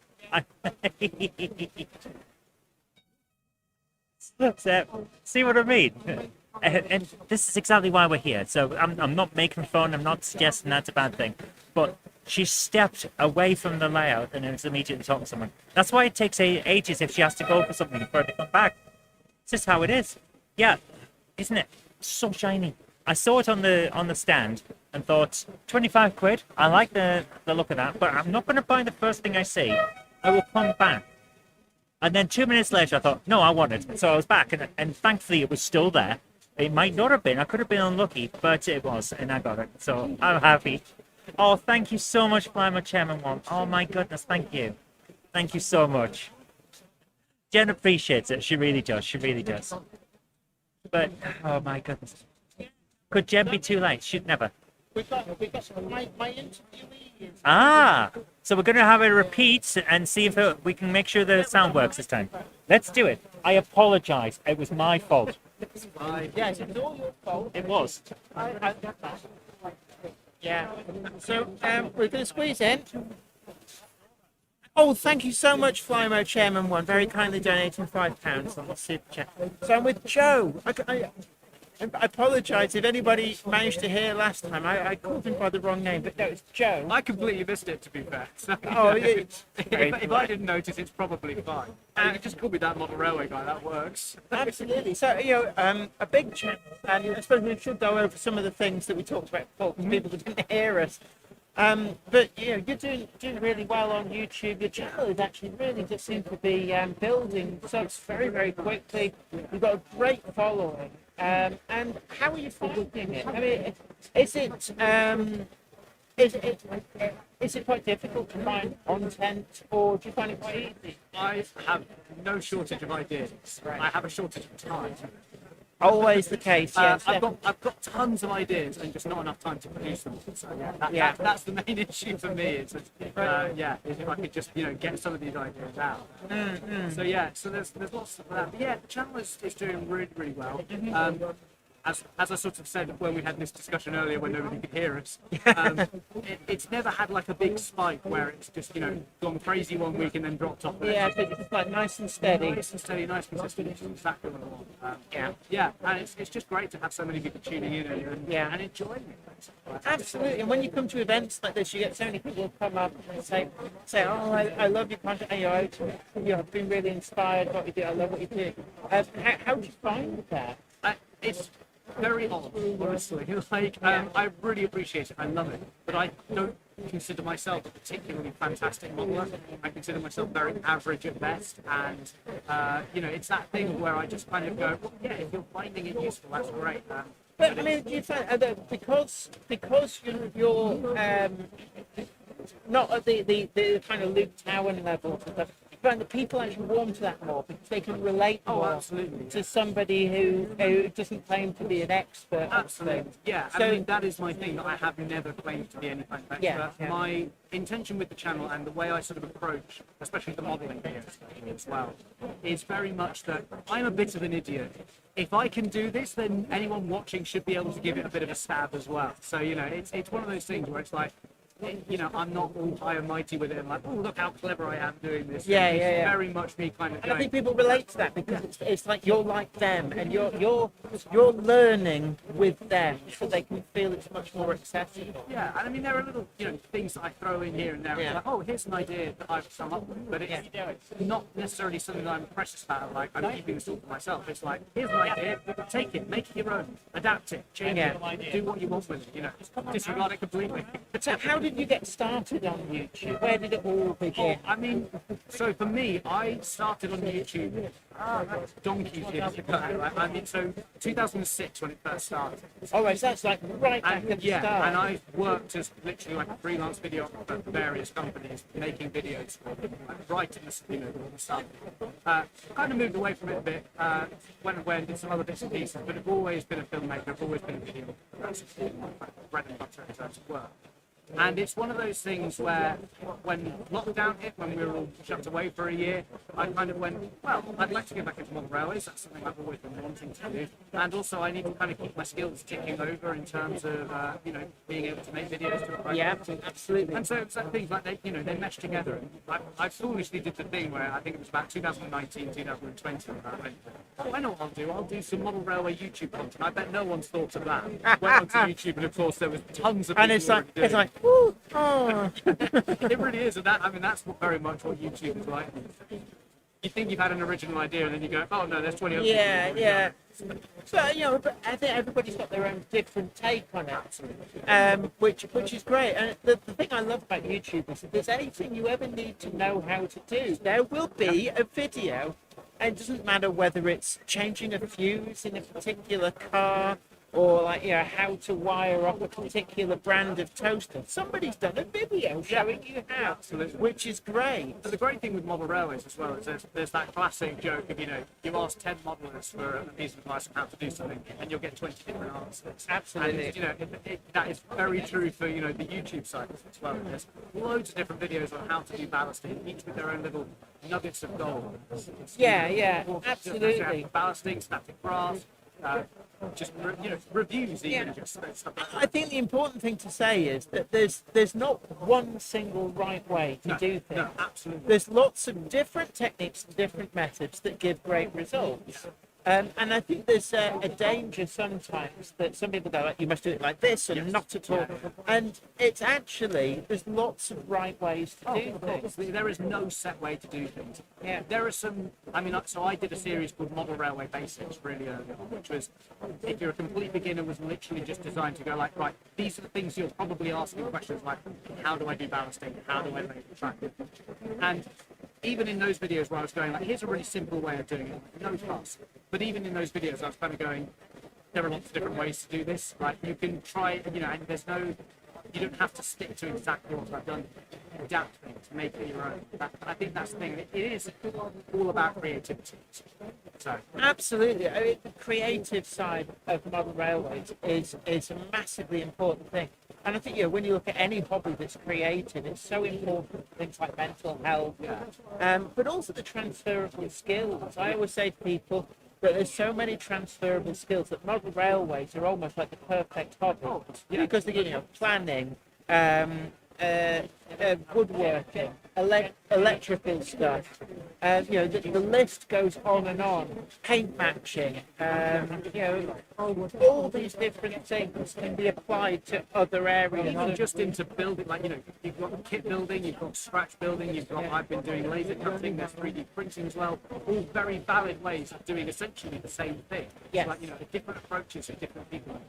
So, see what I mean? And this is exactly why we're here. So I'm not making fun. I'm not suggesting that's a bad thing. But she stepped away from the layout and is immediately talking to someone. That's why it takes ages if she has to go for something for her to come back. It's just how it is. Yeah, isn't it? So shiny. I saw it on the stand and thought, 25 quid. I like the look of that, but I'm not going to buy the first thing I see. I will come back. And then 2 minutes later, I thought, no, I want it. So I was back, and thankfully it was still there. It might not have been. I could have been unlucky, but it was, and I got it. So I'm happy. Oh, thank you so much, Flymo Chairman One. Oh, my goodness, thank you. Thank you so much. Jen appreciates it. She really does. She really does. But, oh, my goodness. Could Jen be too late? She'd never. We've got my interviewee. Ah, so we're going to have a repeat and see if we can make sure the sound works this time. Let's do it. I apologize. It was my fault. Yes, it was all your fault. It was. I get that. Yeah. So we're going to squeeze in. Oh, thank you so much, Flymo Chairman One, very kindly donating £5 on the super chat. So I'm with Joe. I apologise if anybody managed to hear last time. I called him by the wrong name, but no, it's Joe. I completely missed it, to be fair. So, Oh, yeah. if I didn't notice, it's probably fine. You just call me that model railway guy. That works. Absolutely. So, a big channel, and I suppose we should go over some of the things that we talked about before, because people didn't hear us. But you're doing really well on YouTube. Your channel is actually really just seems to be building subs very, very quickly. You've got a great following. And how are you finding it? I mean, is it quite difficult to find content, or do you find it quite easy? I have no shortage of ideas. I have a shortage of time. Always the case, yes. I've got tons of ideas and just not enough time to produce them. So that's the main issue for me. Is if I could just get some of these ideas out. So there's lots of that. But yeah, the channel is doing really, really well. As I sort of said when we had this discussion earlier when nobody could hear us, it's never had like a big spike where it's just gone crazy one week and then dropped off. Yeah, but it's like nice and steady. Nice and steady, nice consistent. Exactly what I want. And it's just great to have so many people tuning in and enjoying it. Absolutely. And when you come to events like this, you get so many people who come up and say, "Oh, I love your content. I've been really inspired by what you do. I love what you do." How do you find that? It's very odd, honestly. I really appreciate it. I love it, but I don't consider myself a particularly fantastic modeler. I consider myself very average at best, and it's that thing where I just kind of go, well, yeah, if you're finding it useful, that's great. But I mean, do you find that because you're not at the kind of Luke Towan level, but the people actually warm to that more because they can relate more absolutely, to somebody who doesn't claim to be an expert. Absolutely, yeah. So, I mean, that is my thing, that I have never claimed to be any kind of expert. Yeah. My intention with the channel and the way I sort of approach, especially the modelling videos as well, is very much that I'm a bit of an idiot. If I can do this, then anyone watching should be able to give it a bit of a stab as well. So, it's one of those things where it's like, I'm not all high and mighty with it. I'm like, oh, look how clever I am doing this. Yeah. Very much me kind of. And I think people relate to that because it's like you're like them, and you're learning with them, so they can feel it's much more accessible. Yeah, and I mean there are little things that I throw in here and there. Yeah. Like, oh, here's an idea that I've come up with, but it's not necessarily something that I'm precious about. Like I'm keeping this all for myself. It's like here's an idea, take it, make it your own, adapt it, change it, do what you want with it. Disregard it completely. So how did you get started on YouTube? Where did it all begin? I mean, so for me, I started on YouTube donkey years ago. I mean, so 2006 when it first started. Oh, right, so that's like right back at the start. And I worked as literally like a freelance videographer for various companies, making videos for them, like right in the start. Kind of moved away from it a bit, went away and did some other bits and pieces, but I've always been a filmmaker, I've always been a videographer. That's my bread and butter in terms of work. And it's one of those things where, when lockdown hit, when we were all shut away for a year, I kind of went, well, I'd like to get back into model railways. That's something I've always been wanting to do. And also, I need to kind of keep my skills ticking over in terms of, being able to make videos. Absolutely. And so it's that things like they mesh together. And I foolishly did the thing where I think it was about 2019, 2020. And I went, oh, I know what I'll do. I'll do some model railway YouTube content. I bet no one's thought of that. Went onto YouTube, and of course there was tons of people. And it's like. Ooh, oh. It really is, and that's very much what YouTube is like. You think you've had an original idea, and then you go, oh no, there's 20 other people. Yeah. But I think everybody's got their own different take on it, which is great. And the thing I love about YouTube is if there's anything you ever need to know how to do, there will be a video. And it doesn't matter whether it's changing a fuse in a particular car, or how to wire up a particular brand of toaster. Somebody's done a video showing you how, absolutely, which is great. But the great thing with model railways as well is there's that classic joke of you ask 10 modelers for a piece of advice on how to do something, and you'll get 20 different answers. Absolutely. And that is very true for the YouTube side as well. There's loads of different videos on how to do ballasting, each with their own little nuggets of gold. Absolutely. Ballasting, static brass. Just reviews, even just stuff like that. I think the important thing to say is that there's not one single right way to do things. No, absolutely. There's lots of different techniques and different methods that give great results. And I think there's a danger sometimes that some people go, like, you must do it like this, and not at all. And it's actually, there's lots of right ways to do things. There is no set way to do things. Yeah. There are some, so I did a series called Model Railway Basics really early on, which was, if you're a complete beginner, was literally just designed to go like, right, these are the things you're probably asking questions like, how do I do ballasting? How do I make the track? And even in those videos where I was going like, here's a really simple way of doing it, no fuss. But even in those videos, I was kind of going, there are lots of different ways to do this. Like you can try, and there's no, you don't have to stick to exactly what I've done. Adapt things, make it your own. I think that's the thing. It is all about creativity. So absolutely, I mean, the creative side of model railways is a massively important thing. And I think when you look at any hobby that's creative, it's so important for things like mental health, but also the transferable skills. I always say to people that there's so many transferable skills that model railways are almost like the perfect hobby because they're planning, woodworking, electrical stuff. The list goes on and on. Paint matching. All these different things can be applied to other areas. Not just into building, you've got kit building, you've got scratch building, you've got, I've been doing laser cutting, there's 3D printing as well. All very valid ways of doing essentially the same thing. Yes. The different approaches for different people.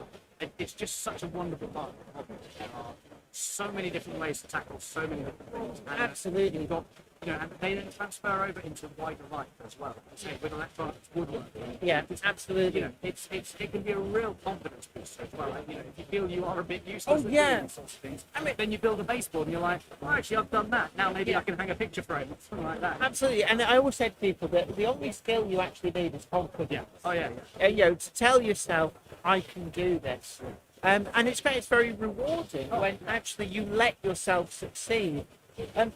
It's just such a wonderful part of the hobby. so many different ways to tackle so many different things. And, Absolutely. you've got, and they then transfer over into wider life as well. Say with electronics, woodworking. Yeah, absolutely. It can be a real confidence boost as well. If you feel you are a bit useless with doing these sorts of things, then you build a baseboard and you're like, oh, actually, I've done that. Now maybe I can hang a picture frame or something like that. Absolutely, and I always say to people that the only skill you actually need is confidence. Yeah. Oh yeah. To tell yourself, I can do this. And it's great. It's very rewarding when actually you let yourself succeed.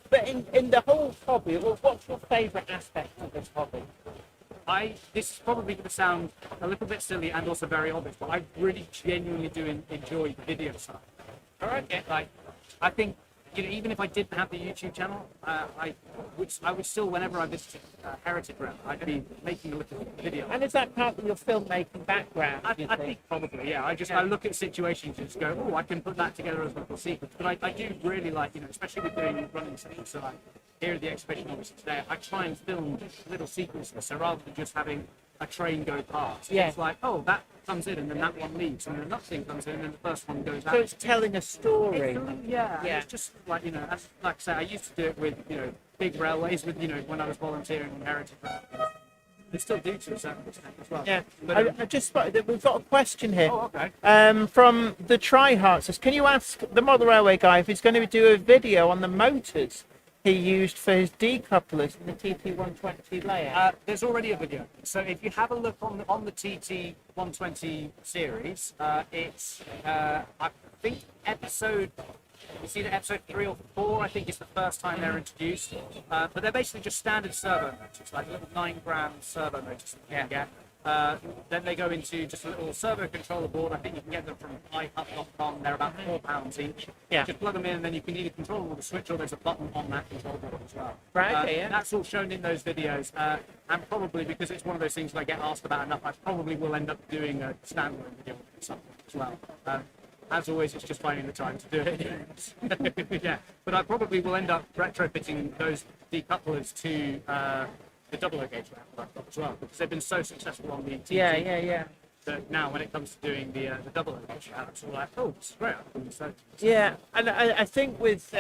But in the whole hobby, what's your favourite aspect of this hobby? This is probably going to sound a little bit silly and also very obvious, but I really genuinely do enjoy the video side. All right. I think even if I didn't have the YouTube channel, I would still, whenever I visited Heritage Realm, I'd be making a little video. And is that part of your filmmaking background? I think probably, yeah. I look at situations and just go, oh, I can put that together as a little sequence. But I do really like, especially with running scenes. So here at the exhibition, obviously today, I try and film little sequences. So rather than just having a train go past, it's like, oh, that comes in and then that one leaves, and then another thing comes in and then the first one goes out. So it's telling a story. Yeah. It's just like, as like I say, I used to do it with, big railways with, when I was volunteering in Heritage Rail. They still do to a certain extent as well. Yeah, But, I just spotted that we've got a question here. Oh, okay. From the Tryhard. Says, can you ask the model railway guy if he's going to do a video on the motors he used for his decouplers in the TT120 layout? There's already a video. So if you have a look on the TT120 series, it's I think it's either episode 3 or 4. I think it's the first time they're introduced. But they're basically just standard servo motors, like little 9-gram servo motors that you can get. Then they go into just a little servo controller board. I think you can get them from iHut.com. They're about £4 each. Yeah. Just plug them in, and then you can either control them with a switch, or there's a button on that control board as well. Right, okay, yeah. That's all shown in those videos. And probably because it's one of those things that I get asked about enough, I probably will end up doing a standalone video or something as well. As always, it's just finding the time to do it. Yeah, but I probably will end up retrofitting those decouplers to the double gauge laptop as well, because they've been so successful on the TT. Yeah. That now, when it comes to doing the double gauge, it's all like, oh, this is great. Yeah, and I think with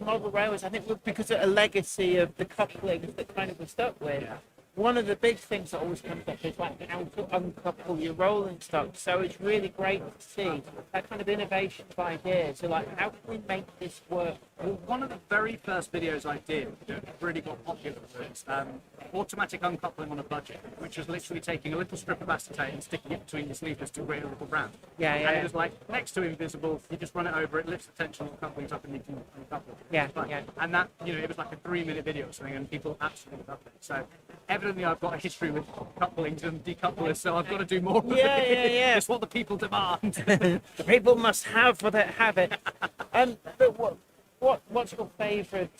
model railways, I think because of a legacy of the couplings that kind of we're stuck with. Yeah. One of the big things that always comes up is like how to uncouple your rolling stock. So it's really great to see that kind of innovation of ideas. So like, how can we make this work? Well, one of the very first videos I did that really got popular was automatic uncoupling on a budget, which was literally taking a little strip of acetate and sticking it between your sleeves to create a little brand. Yeah. And it was like next to invisible. You just run it over, it lifts the tension, the coupling's up, and you can uncouple it. Yeah. And that, it was like a 3-minute video or something, and people absolutely loved it. So evidently, I've got a history with couplings and decouplers, so I've got to do more. Yeah. It's what the people demand. The people must have what they have it. But what's your favourite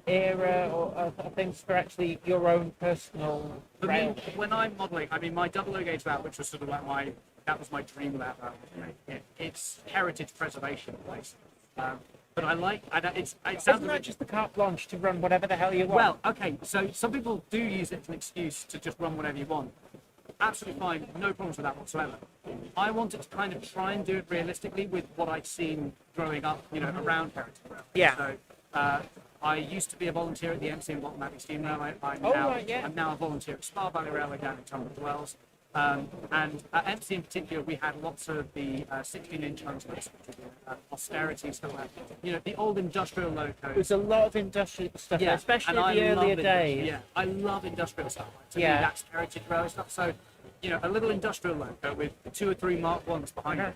era or things for actually your own personal For rail? me, when I'm modelling, I mean, my double gauge lab, which was sort of like that was my dream lab. It's heritage preservation, basically. But I like, it sounds Isn't that just the carte blanche to run whatever the hell you want? Well, okay, so some people do use it as an excuse to just run whatever you want. Absolutely fine, no problems with that whatsoever. I wanted to kind of try and do it realistically with what I'd seen growing up, around Heritage Rail. Yeah. So I used to be a volunteer at the MC and Bottom Steam Railway. I'm now a volunteer at Spa Valley Railway down in Tunbridge Wells. And at MC in particular, we had lots of the 16-inch unspaced, austerity stuff like that. The old industrial locos. There's a lot of industrial stuff, especially in the earlier days. Yeah, I love industrial stuff. To me, Yeah. that's heritage railway stuff. So, a little industrial loco with 2 or 3 Mark 1s behind it.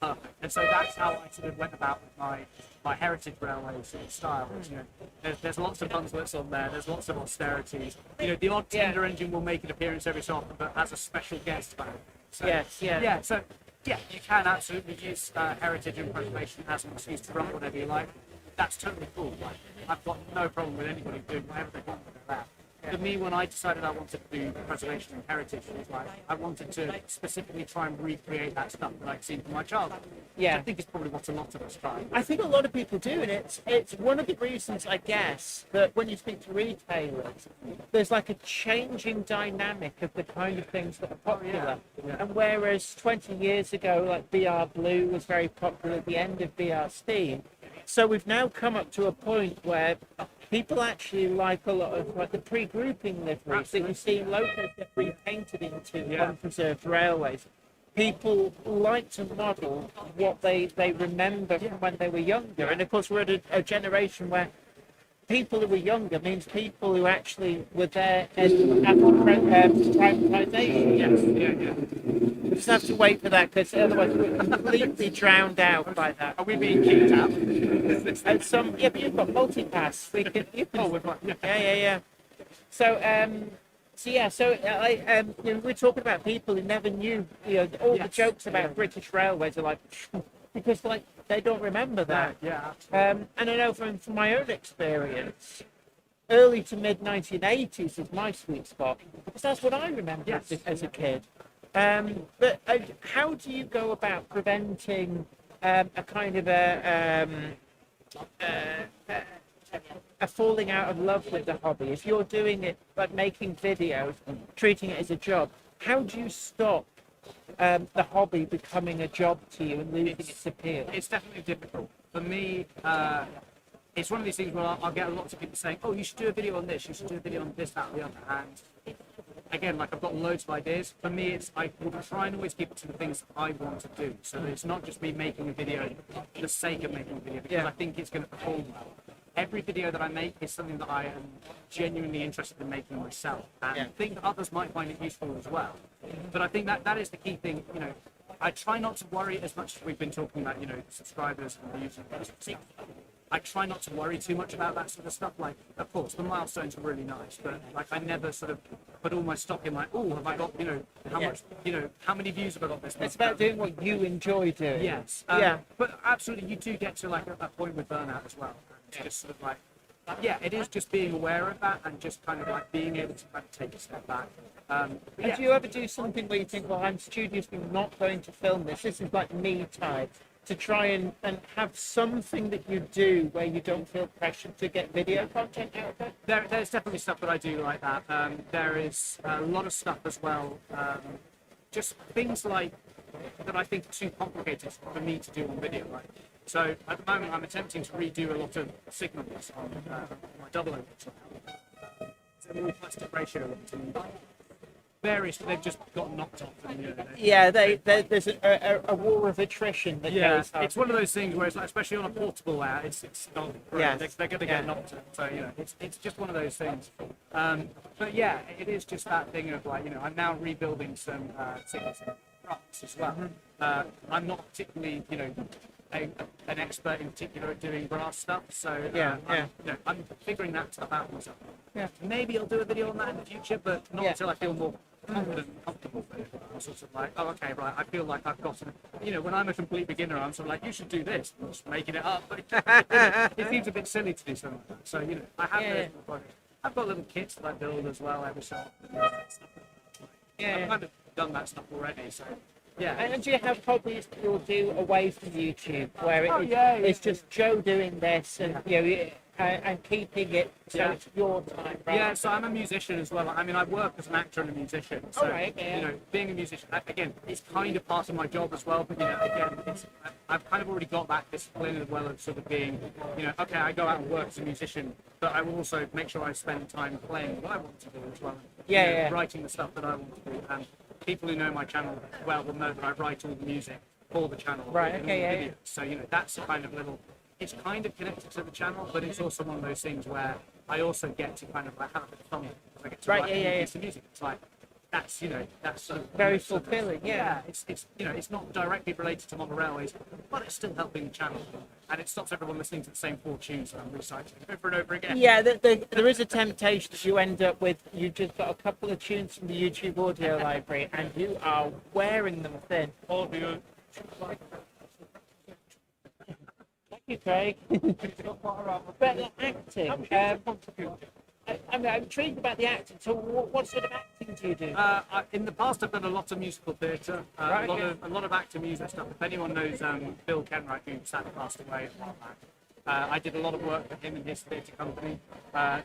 Perfect. And so that's how I sort of went about with my heritage railway sort of style. Which, there's lots of Bunslets on there. There's lots of austerities. The odd tender engine will make an appearance every so often, but as a special guest band. So, yeah. So you can absolutely use heritage and preservation as an excuse to run whatever you like. That's totally cool. Like, I've got no problem with anybody doing whatever they want with that. For me, when I decided I wanted to do preservation and heritage, it was like I wanted to specifically try and recreate that stuff that I'd seen from my childhood. Yeah. Which I think is probably what a lot of us try. I think a lot of people do, and it's one of the reasons, I guess, that when you speak to retailers, there's like a changing dynamic of the kind of things that are popular. And whereas 20 years ago, like BR Blue was very popular at the end of BR Steam, So we've now come up to a point where people actually like a lot of like the pre-grouping liveries that you see locals get repainted into unpreserved railways. People like to model what they remember from when they were younger, and of course we're at a generation where people who were younger means people who actually were there at privatisation. We just have to wait for that because otherwise we're completely drowned out by that. Are we being kicked out? And but you've got multipass. Yeah. We're talking about people who never knew. All the jokes about British Railways are like because like they don't remember that. And I know from my own experience, early to mid 1980s is my sweet spot because that's what I remember as a kid. But how do you go about preventing a kind of a falling out of love with the hobby? If you're doing it like making videos, treating it as a job, how do you stop the hobby becoming a job to you and losing its appeal? It's definitely difficult. For me, it's one of these things where I'll get lots of people saying, oh, you should do a video on this, you should do a video on this, that, and the other. And again, like I've got loads of ideas. For me, I will try and always keep it to the things I want to do. So that it's not just me making a video for the sake of making a video, because I think it's going to perform well. Every video that I make is something that I am genuinely interested in making myself, and I think that others might find it useful as well. But I think that is the key thing. I try not to worry as much as we've been talking about, subscribers and views and things. I try not to worry too much about that sort of stuff. Like, of course, the milestones are really nice, but like I never sort of put all my stock in like, oh, have I got, how much, how many views have I got this month? It's about doing what you enjoy doing. Yes. But absolutely, you do get to like a point with burnout as well. It's just sort of like, it is just being aware of that and just kind of like being able to kind of take a step back. And do you ever do something where you think, well, I'm studiously not going to film this. This is like me time. To try and have something that you do where you don't feel pressured to get video content out of it? There's definitely stuff that I do like that. There is a lot of stuff as well, just things like that I think are too complicated for me to do on video. Right? So at the moment I'm attempting to redo a lot of signals on my double O. It's a more plastic ratio to various, they've just got knocked off. There's a war of attrition that goes on. It's one of those things where it's like, especially on a portable air, it's not great. They're going to get knocked off. So it's just one of those things. But it is just that thing of like, I'm now rebuilding some signals trucks as well. I'm not particularly, an expert in particular at doing brass stuff, so I'm figuring that stuff out myself. Maybe I'll do a video on that in the future, but not until I feel more confident and comfortable with it. I'm sort of like, oh, okay, right, I feel like I've got to, when I'm a complete beginner, I'm sort of like, you should do this. I'm just making it up. But it seems a bit silly to do something like that. So, I have I've got little kits that I build as well every so often. I've kind of done that stuff already, so. Yeah. And do you have hobbies that you'll do away from YouTube where it's just Joe doing this and and keeping it so it's your time, right? Yeah, so I'm a musician as well. I mean, I work as an actor and a musician. So, being a musician, again, it's kind of part of my job as well. But, again, I've kind of already got that discipline as well of sort of being, okay, I go out and work as a musician, but I will also make sure I spend time playing what I want to do as well. Writing the stuff that I want to do. And people who know my channel well will know that I write all the music for the channel. Right, okay, So, that's a kind of little... It's kind of connected to the channel, but it's also one of those things where I also get to kind of like have a bit of fun because I get to write a piece of music. It's like that's sort of very fulfilling. It's it's not directly related to model railways, but it's still helping the channel, and it stops everyone listening to the same 4 tunes that I'm recycling over and over again. Yeah, there is a temptation that you end up with. You just got a couple of tunes from the YouTube audio library, and you are wearing them thin. Audio. You, Craig. But acting, I'm intrigued about the acting. So, what sort of acting do you do? In the past, I've done a lot of musical theatre, a lot of actor music stuff. If anyone knows Bill Kenwright, who sadly passed away a while back, I did a lot of work for him and his theatre company.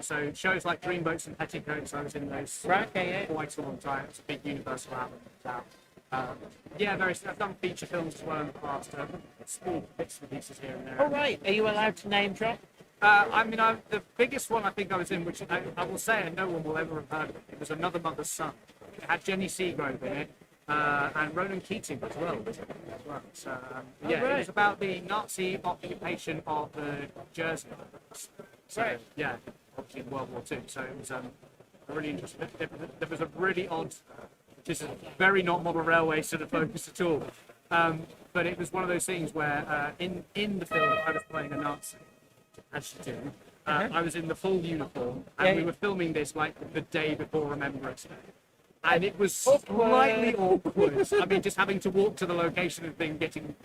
So shows like Dreamboats and Petticoats, I was in those quite a long time. It's a big Universal album. Yeah, I've done feature films as well in the past. Small bits and pieces here and there. Oh, right. Are you allowed to name drop? The biggest one I think I was in, which I will say, and no one will ever have heard of it, was Another Mother's Son. It had Jenny Seagrove in it, and Ronan Keating as well. So, it was about the Nazi occupation of the Jersey. So, yeah, obviously in World War II. So it was a really interesting. There was a really odd, just very not model railway sort of focus at all. But it was one of those things where in the film I was playing a Nazi, as you do. I was in the full uniform, and we were filming this like the day before Remembrance Day. And it was slightly awkward. I mean, just having to walk to the location and thing, getting,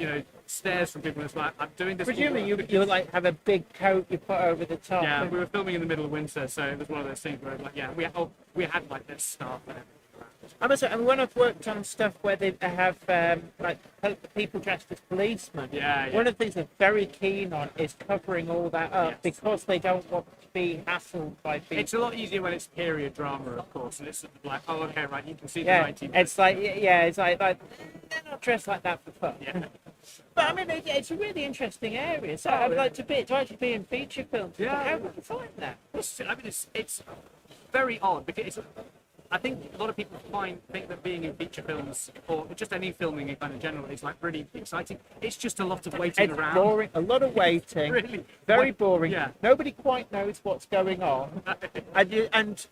stares from people. It's like, I'm doing this. Presumably you like have a big coat you put over the top. Yeah, we were filming in the middle of winter, so it was one of those things where, like, we had like this staff and everything. I must say, when I've worked on stuff where they have people dressed as policemen, one of the things they're very keen on is covering all that up because they don't want to be hassled by people. It's a lot easier when it's period drama, of course, and it's sort of like, oh, okay, right, you can see the 19th. It's like, it's like they're not dressed like that for fun. Yeah. But I mean, it's a really interesting area. So I'd like to actually be in feature films. Yeah. How would you find that? I mean, it's very odd because I think a lot of people think that being in feature films or just any filming in kind of general is like really exciting. It's just a lot of waiting around. Boring, a lot of waiting. Really, very boring. Yeah. Nobody quite knows what's going on, and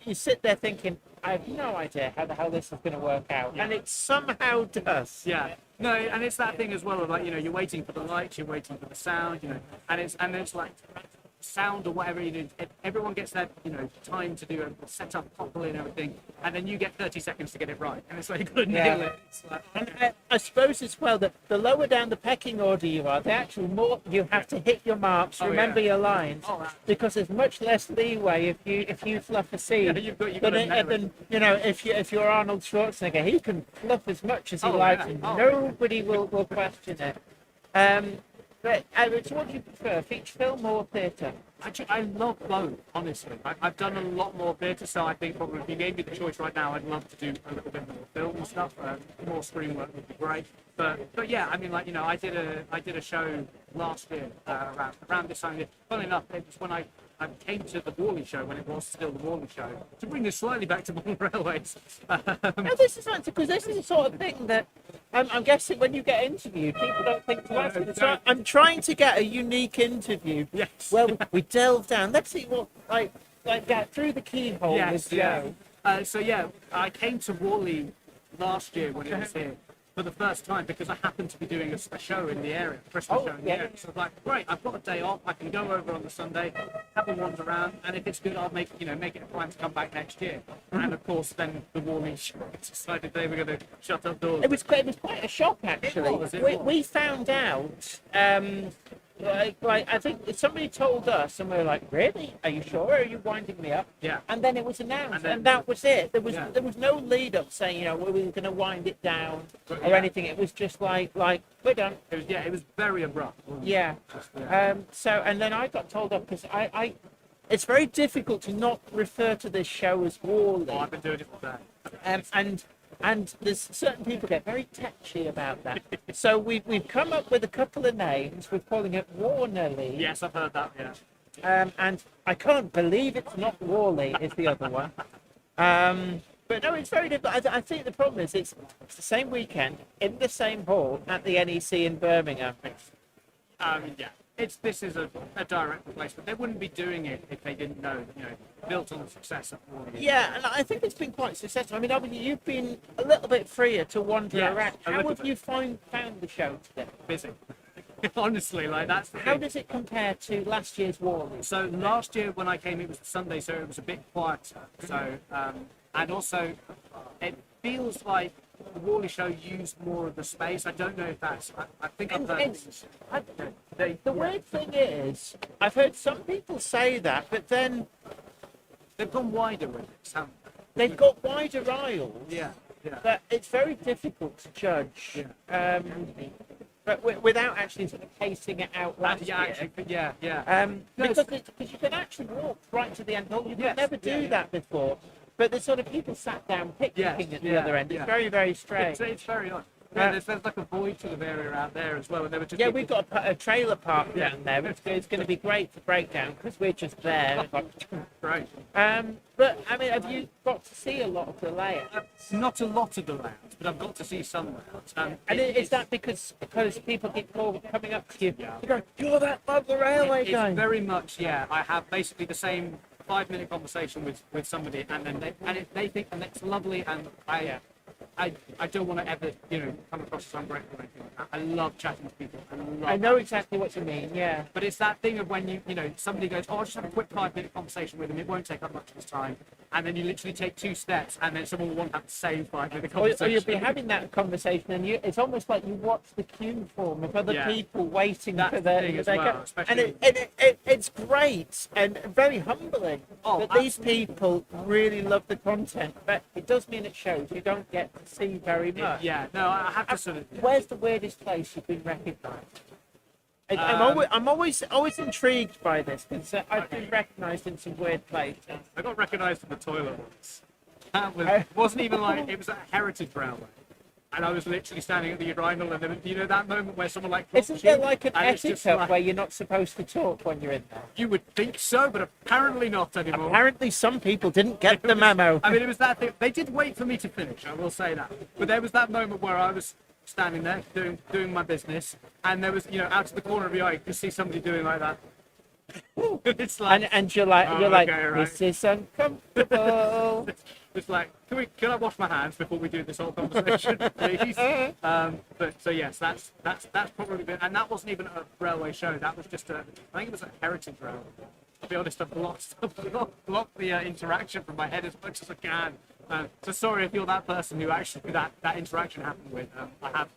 you sit there thinking, I have no idea how the hell this is going to work out, and it somehow does. Yeah. No, and it's that thing as well of like, you're waiting for the lights, you're waiting for the sound, and it's like sound or whatever you do. Everyone gets their time to do a set up properly and everything, and then you get 30 seconds to get it right, and it's like you got to nail it. It's like, and I suppose as well that the lower down the pecking order you are, the actual more you have to hit your marks, remember your lines, because there's much less leeway if you fluff a scene. Than if you're Arnold Schwarzenegger, he can fluff as much as he likes, and nobody will question it. But so what do you prefer, feature film or theatre? Actually, I love both, honestly. I've done a lot more theatre, so I think probably if you gave me the choice right now, I'd love to do a little bit more film and stuff. More screen work would be great. But yeah, I mean, like, I did a show last year around this time. Funnily enough, it was when I came to the Worley show when it was still the Worley show. To bring this slightly back to modern railways. No, this is fantastic because this is the sort of thing that I'm guessing when you get interviewed, people don't think to ask. So I'm trying to get a unique interview. Yes. Well, we delve down. Let's see what like get through the keyhole with Joe. I came to Worley last year when it was here for the first time because I happened to be doing a show in the area, a Christmas show in the area. So I was like, great, I've got a day off. I can go over on the Sunday, have a wander around, and if it's good, I'll make it a plan to come back next year. And of course, then the Worley show decided they were going to shut up doors. It was quite a shock actually. We found out. I think somebody told us, and we were like, "Really? Are you sure? Are you winding me up?" Yeah. And then it was announced, and that was it. There was no lead up saying, we were going to wind it down or anything. It was just like we're done. It was very abrupt. Yeah. So and then I got told off because I it's very difficult to not refer to this show as Worley. Oh, I've been doing it for that. And there's certain people get very touchy about that. So we've come up with a couple of names. We're calling it Warnerly. Yes, I've heard that. Yeah. And I can't believe it's not Worley. Is the other one. But no, it's very difficult. I think the problem is it's the same weekend in the same hall at the NEC in Birmingham. This is a direct replacement. They wouldn't be doing it if they didn't know, built on the success of Worley. Yeah, and I think it's been quite successful. I mean, you've been a little bit freer to wander around. How have you found the show today? Busy. Honestly, that's the How thing. does it compare to last year's Worley? So last year when I came, it was Sunday, so it was a bit quieter. So and also it feels like the Worley show used more of the space. I don't know if that's. I think I've heard. The weird thing is, I've heard some people say that, but then they've gone wider with it. They've got wider aisles. Yeah. But it's very difficult to judge. Yeah. But without actually sort of pacing it out last year. Yeah. Because you can actually walk right to the end. You could never do that before. but the sort of people sat down picnicking at the other end. It's very, very strange. It's very odd. Yeah, there's like a void sort of area out there as well, and they were just. Yeah, we've got a trailer park down there. It's going to be great for breakdown because we're just there. Great. But I mean, have you got to see a lot of the layout? Not a lot of the layouts, but I've got to see some layouts. And is that because people keep coming up to you? They go, "You're that lovely railway It's guy." very much, yeah. I have basically the same 5-minute conversation with somebody, and then they think, and it's lovely, and I don't want to ever, come across as ungrateful or anything like that. I love chatting to people. I know exactly what you mean, yeah. But it's that thing of when somebody goes, oh, I'll just have a quick 5-minute conversation with them. It won't take up much of his time. And then you literally take 2 steps, and then someone will want to have the same 5-minute conversation. Or you'll be having that conversation, and it's almost like you watch the queue form of other people waiting for their thing as their well, go. especially- And it's great and very humbling that these people really love the content. But it does mean it shows you don't get to see very much. Yeah, no, I have to sort of. Where's the weirdest place you've been recognised? I'm always intrigued by this because I've been recognised in some weird places. I got recognised in the toilet once. That wasn't even like, it was at a heritage railway. And I was literally standing at the urinal, and then, that moment where someone like. Isn't there like an and it's just etiquette where you're not supposed to talk when you're in there? You would think so, but apparently not anymore. Apparently some people didn't get the memo. I mean, it was that thing. They did wait for me to finish, I will say that. But there was that moment where I was standing there doing my business, and there was, out of the corner of your eye, you could see somebody doing like that. It's like, and you're like, okay, right. This is uncomfortable. It's like, can I wash my hands before we do this whole conversation, please? But so yes, that's probably been, and that wasn't even a railway show. That was just I think it was a heritage railway. I'll be honest, I've blocked the interaction from my head as much as I can. So sorry if you're that person who actually that interaction happened with. I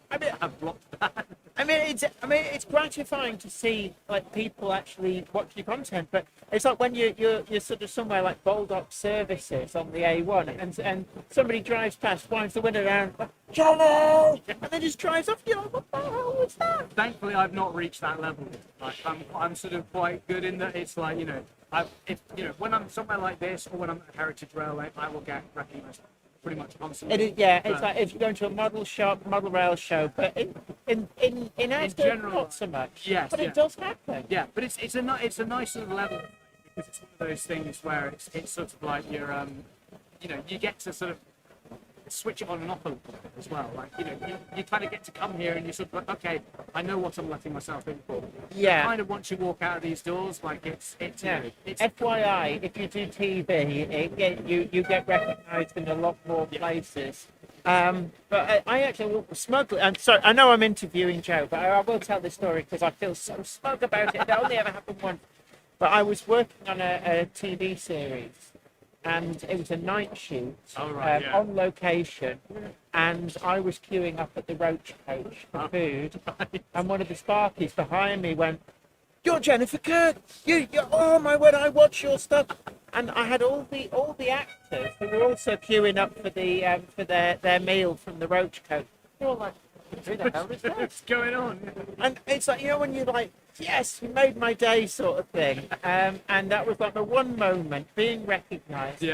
have blocked that. I mean, it's gratifying to see like people actually watch your content, but it's like when you're sort of somewhere like Baldock Services on the A1, and somebody drives past, winds the window down, like, Johnny, and then just drives off. You're like, what the hell was that? Thankfully, I've not reached that level. Like, I'm sort of quite good in that. It's like when I'm somewhere like this or when I'm at a heritage railway, I will get recognised pretty much constantly. It's like if you go into a model rail show, but in general, not so much. Yes, but it does happen. Yeah, but it's a nice sort of level because it's one of those things where it's sort of like you're you get to sort of switch it on and off a little bit as well. Like you kind of get to come here and you're sort of like, okay, I know what I'm letting myself in for. Yeah. But kind of once you walk out of these doors, like it's FYI, if you do TV, you get recognised in a lot more places. But I actually smugly. I'm sorry. I know I'm interviewing Joe, but I will tell this story because I feel so smug about it. It only ever happened once. But I was working on a TV series. And it was a night shoot on location, and I was queuing up at the Roach Coach for food, and one of the Sparkies behind me went, "You're Jennifer Kirk! You oh my word! I watch your stuff!" And I had all the actors who were also queuing up for their meal from the Roach Coach. They're all like, "Who the hell is that? What's going on?" And it's like, when you're like, yes, you made my day sort of thing. And that was like the one moment being recognised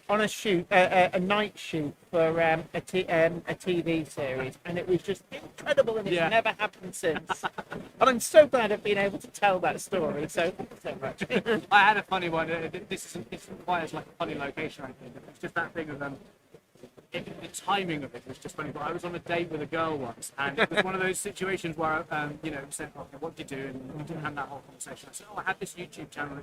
on a shoot, a night shoot for a TV series. And it was just incredible, and it's never happened since. And I'm so glad I've been able to tell that story. So thank you so much. I had a funny one. This isn't quite as like a funny location, I think. It's just that thing of the timing of it was just funny. But I was on a date with a girl once, and it was one of those situations where, said, "Okay, what do you do?" And we didn't have that whole conversation. I said, "Oh, I have this YouTube channel.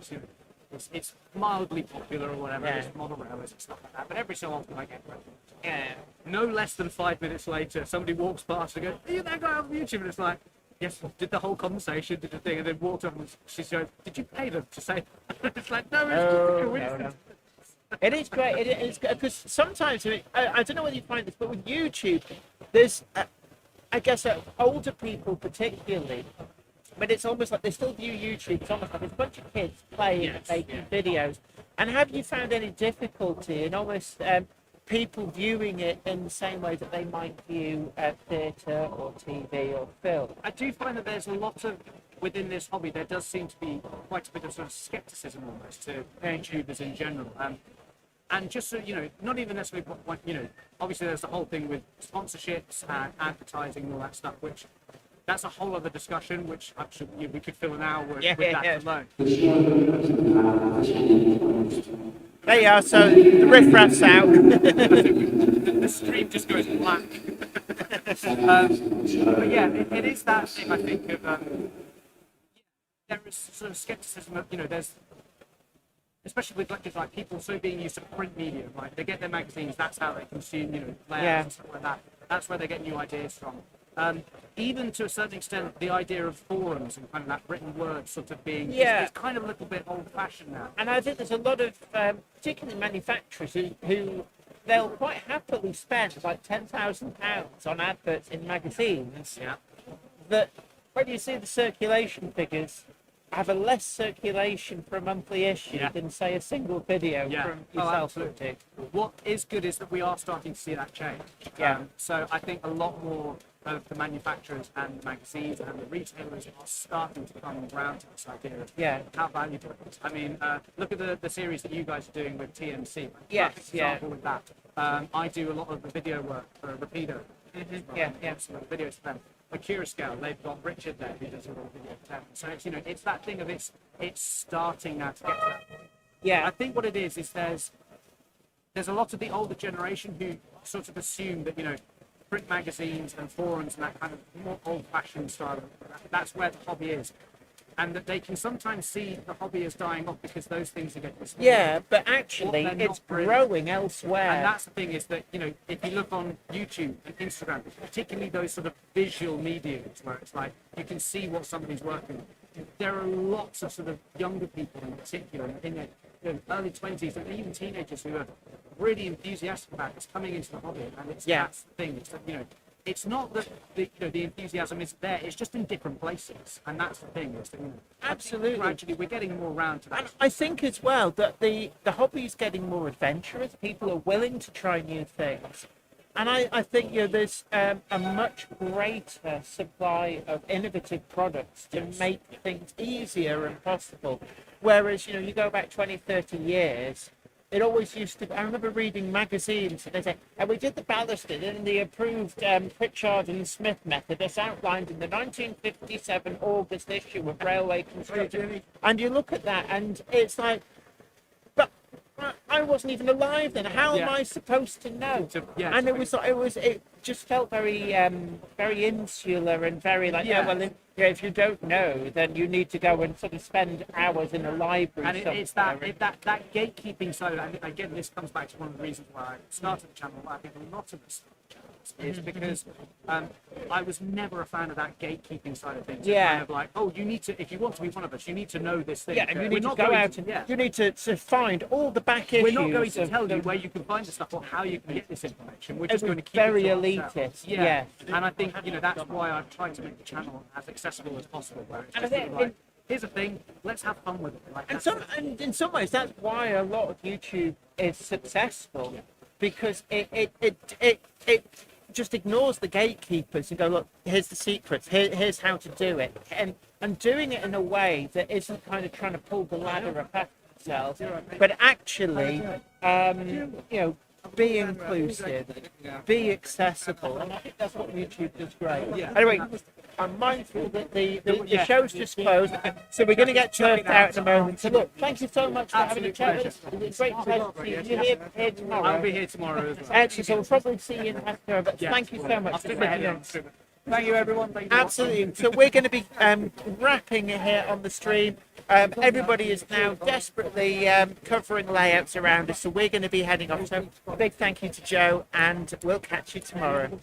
It's mildly popular or whatever. It's model railways and stuff like that. But every so often I get recognized." No less than 5 minutes later, somebody walks past and goes, "Are you that guy on YouTube?" And it's like, yes, did the whole conversation, did the thing, and then walked up and she goes, "Did you pay them to say?" It's like, no, it's just a coincidence. No. It is great. It is because sometimes I don't know whether you find this, but with YouTube, there's I guess older people particularly, but it's almost like they still view YouTube. It's almost like there's a bunch of kids playing and making videos. And have you found any difficulty in almost people viewing it in the same way that they might view theatre or TV or film? I do find that there's a lot of, within this hobby, there does seem to be quite a bit of sort of scepticism almost to YouTubers in general. And just so you know, not even necessarily, obviously there's the whole thing with sponsorships and advertising and all that stuff, which that's a whole other discussion, which actually we could fill an hour with that alone. There you are, so the riffraff's out. The stream just goes black. But yeah, it is that thing, I think, of there is sort of skepticism of, there's, especially with like people so being used to print media, right? They get their magazines, that's how they consume, layouts and stuff like that. That's where they get new ideas from. Even to a certain extent, the idea of forums and kind of that written word sort of being is kind of a little bit old-fashioned now. And I think there's a lot of, particularly manufacturers, who they'll quite happily spend like £10,000 on adverts in magazines. Yeah. That when you see the circulation figures, have a less circulation for a monthly issue than say a single video from yourself. What is good is that we are starting to see that change. So I think a lot more of the manufacturers and the magazines and the retailers are starting to come around to this idea of how valuable it is. I mean, look at the series that you guys are doing with TMC. Perfect example with that. I do a lot of the video work for Rapido. So the videos for them. A Curascale, they've got Richard there who does a lot of video for them. So it's it's that thing of it's starting now to get to that point. I think what it is there's a lot of the older generation who sort of assume that print magazines and forums and that kind of more old-fashioned style, that's where the hobby is. And that they can sometimes see the hobby as dying off because those things are getting smaller. Yeah, but actually it's growing elsewhere. And that's the thing is that, if you look on YouTube and Instagram, particularly those sort of visual mediums where it's like you can see what somebody's working on, there are lots of sort of younger people in particular in their early 20s and even teenagers who are really enthusiastic about this coming into the hobby. And that's the thing, it's that, it's not that the enthusiasm is there, it's just in different places. And that's the thing, is that, absolutely. Gradually we're getting more around to that. And I think as well that the hobby is getting more adventurous. People are willing to try new things. And I think there's a much greater supply of innovative products to make things easier and possible. Whereas, you go back 20, 30 years, it always used to. I remember reading magazines, and they say, and we did the ballasting in the approved Pritchard and Smith method as outlined in the 1957 August issue of Railway Construction. And you look at that, and it's like, but I wasn't even alive then. How am I supposed to know? And it just felt very, very insular and very like, if you don't know, then you need to go and sort of spend hours in a library. And it's that gatekeeping side of it. And again, this comes back to one of the reasons why I started the channel. Why I think a lot of us is because I was never a fan of that gatekeeping side of things. Kind of like, you need to, if you want to be one of us, you need to know this thing. And you need to go out and you need to find all the back issues. We're not going to tell you where you can find the stuff or how you can get this information. We're just going to keep very it to elitist. And I think that's why I've tried to make the channel as accessible as possible. Where it's just sort of like, here's a thing, let's have fun with it. And in some ways, that's why a lot of YouTube is successful, because it just ignores the gatekeepers and go, look, here's the secrets, here's how to do it, and doing it in a way that isn't kind of trying to pull the ladder up itself, but actually, be inclusive, be accessible, and I think that's what YouTube does great. Anyway, I'm mindful that the show's just closed, so we're going to get turfed out in a moment. So look, thank you so much for having a chat with us. It's great pleasure to see you. You're here tomorrow. I'll be here tomorrow as well. Excellent. So we'll probably see you in after, but thank you so much. Thank you, everyone. Thank you. Absolutely. So we're going to be wrapping it here on the stream. Everybody is now desperately covering layouts around us, so we're going to be heading off. So a big thank you to Joe, and we'll catch you tomorrow.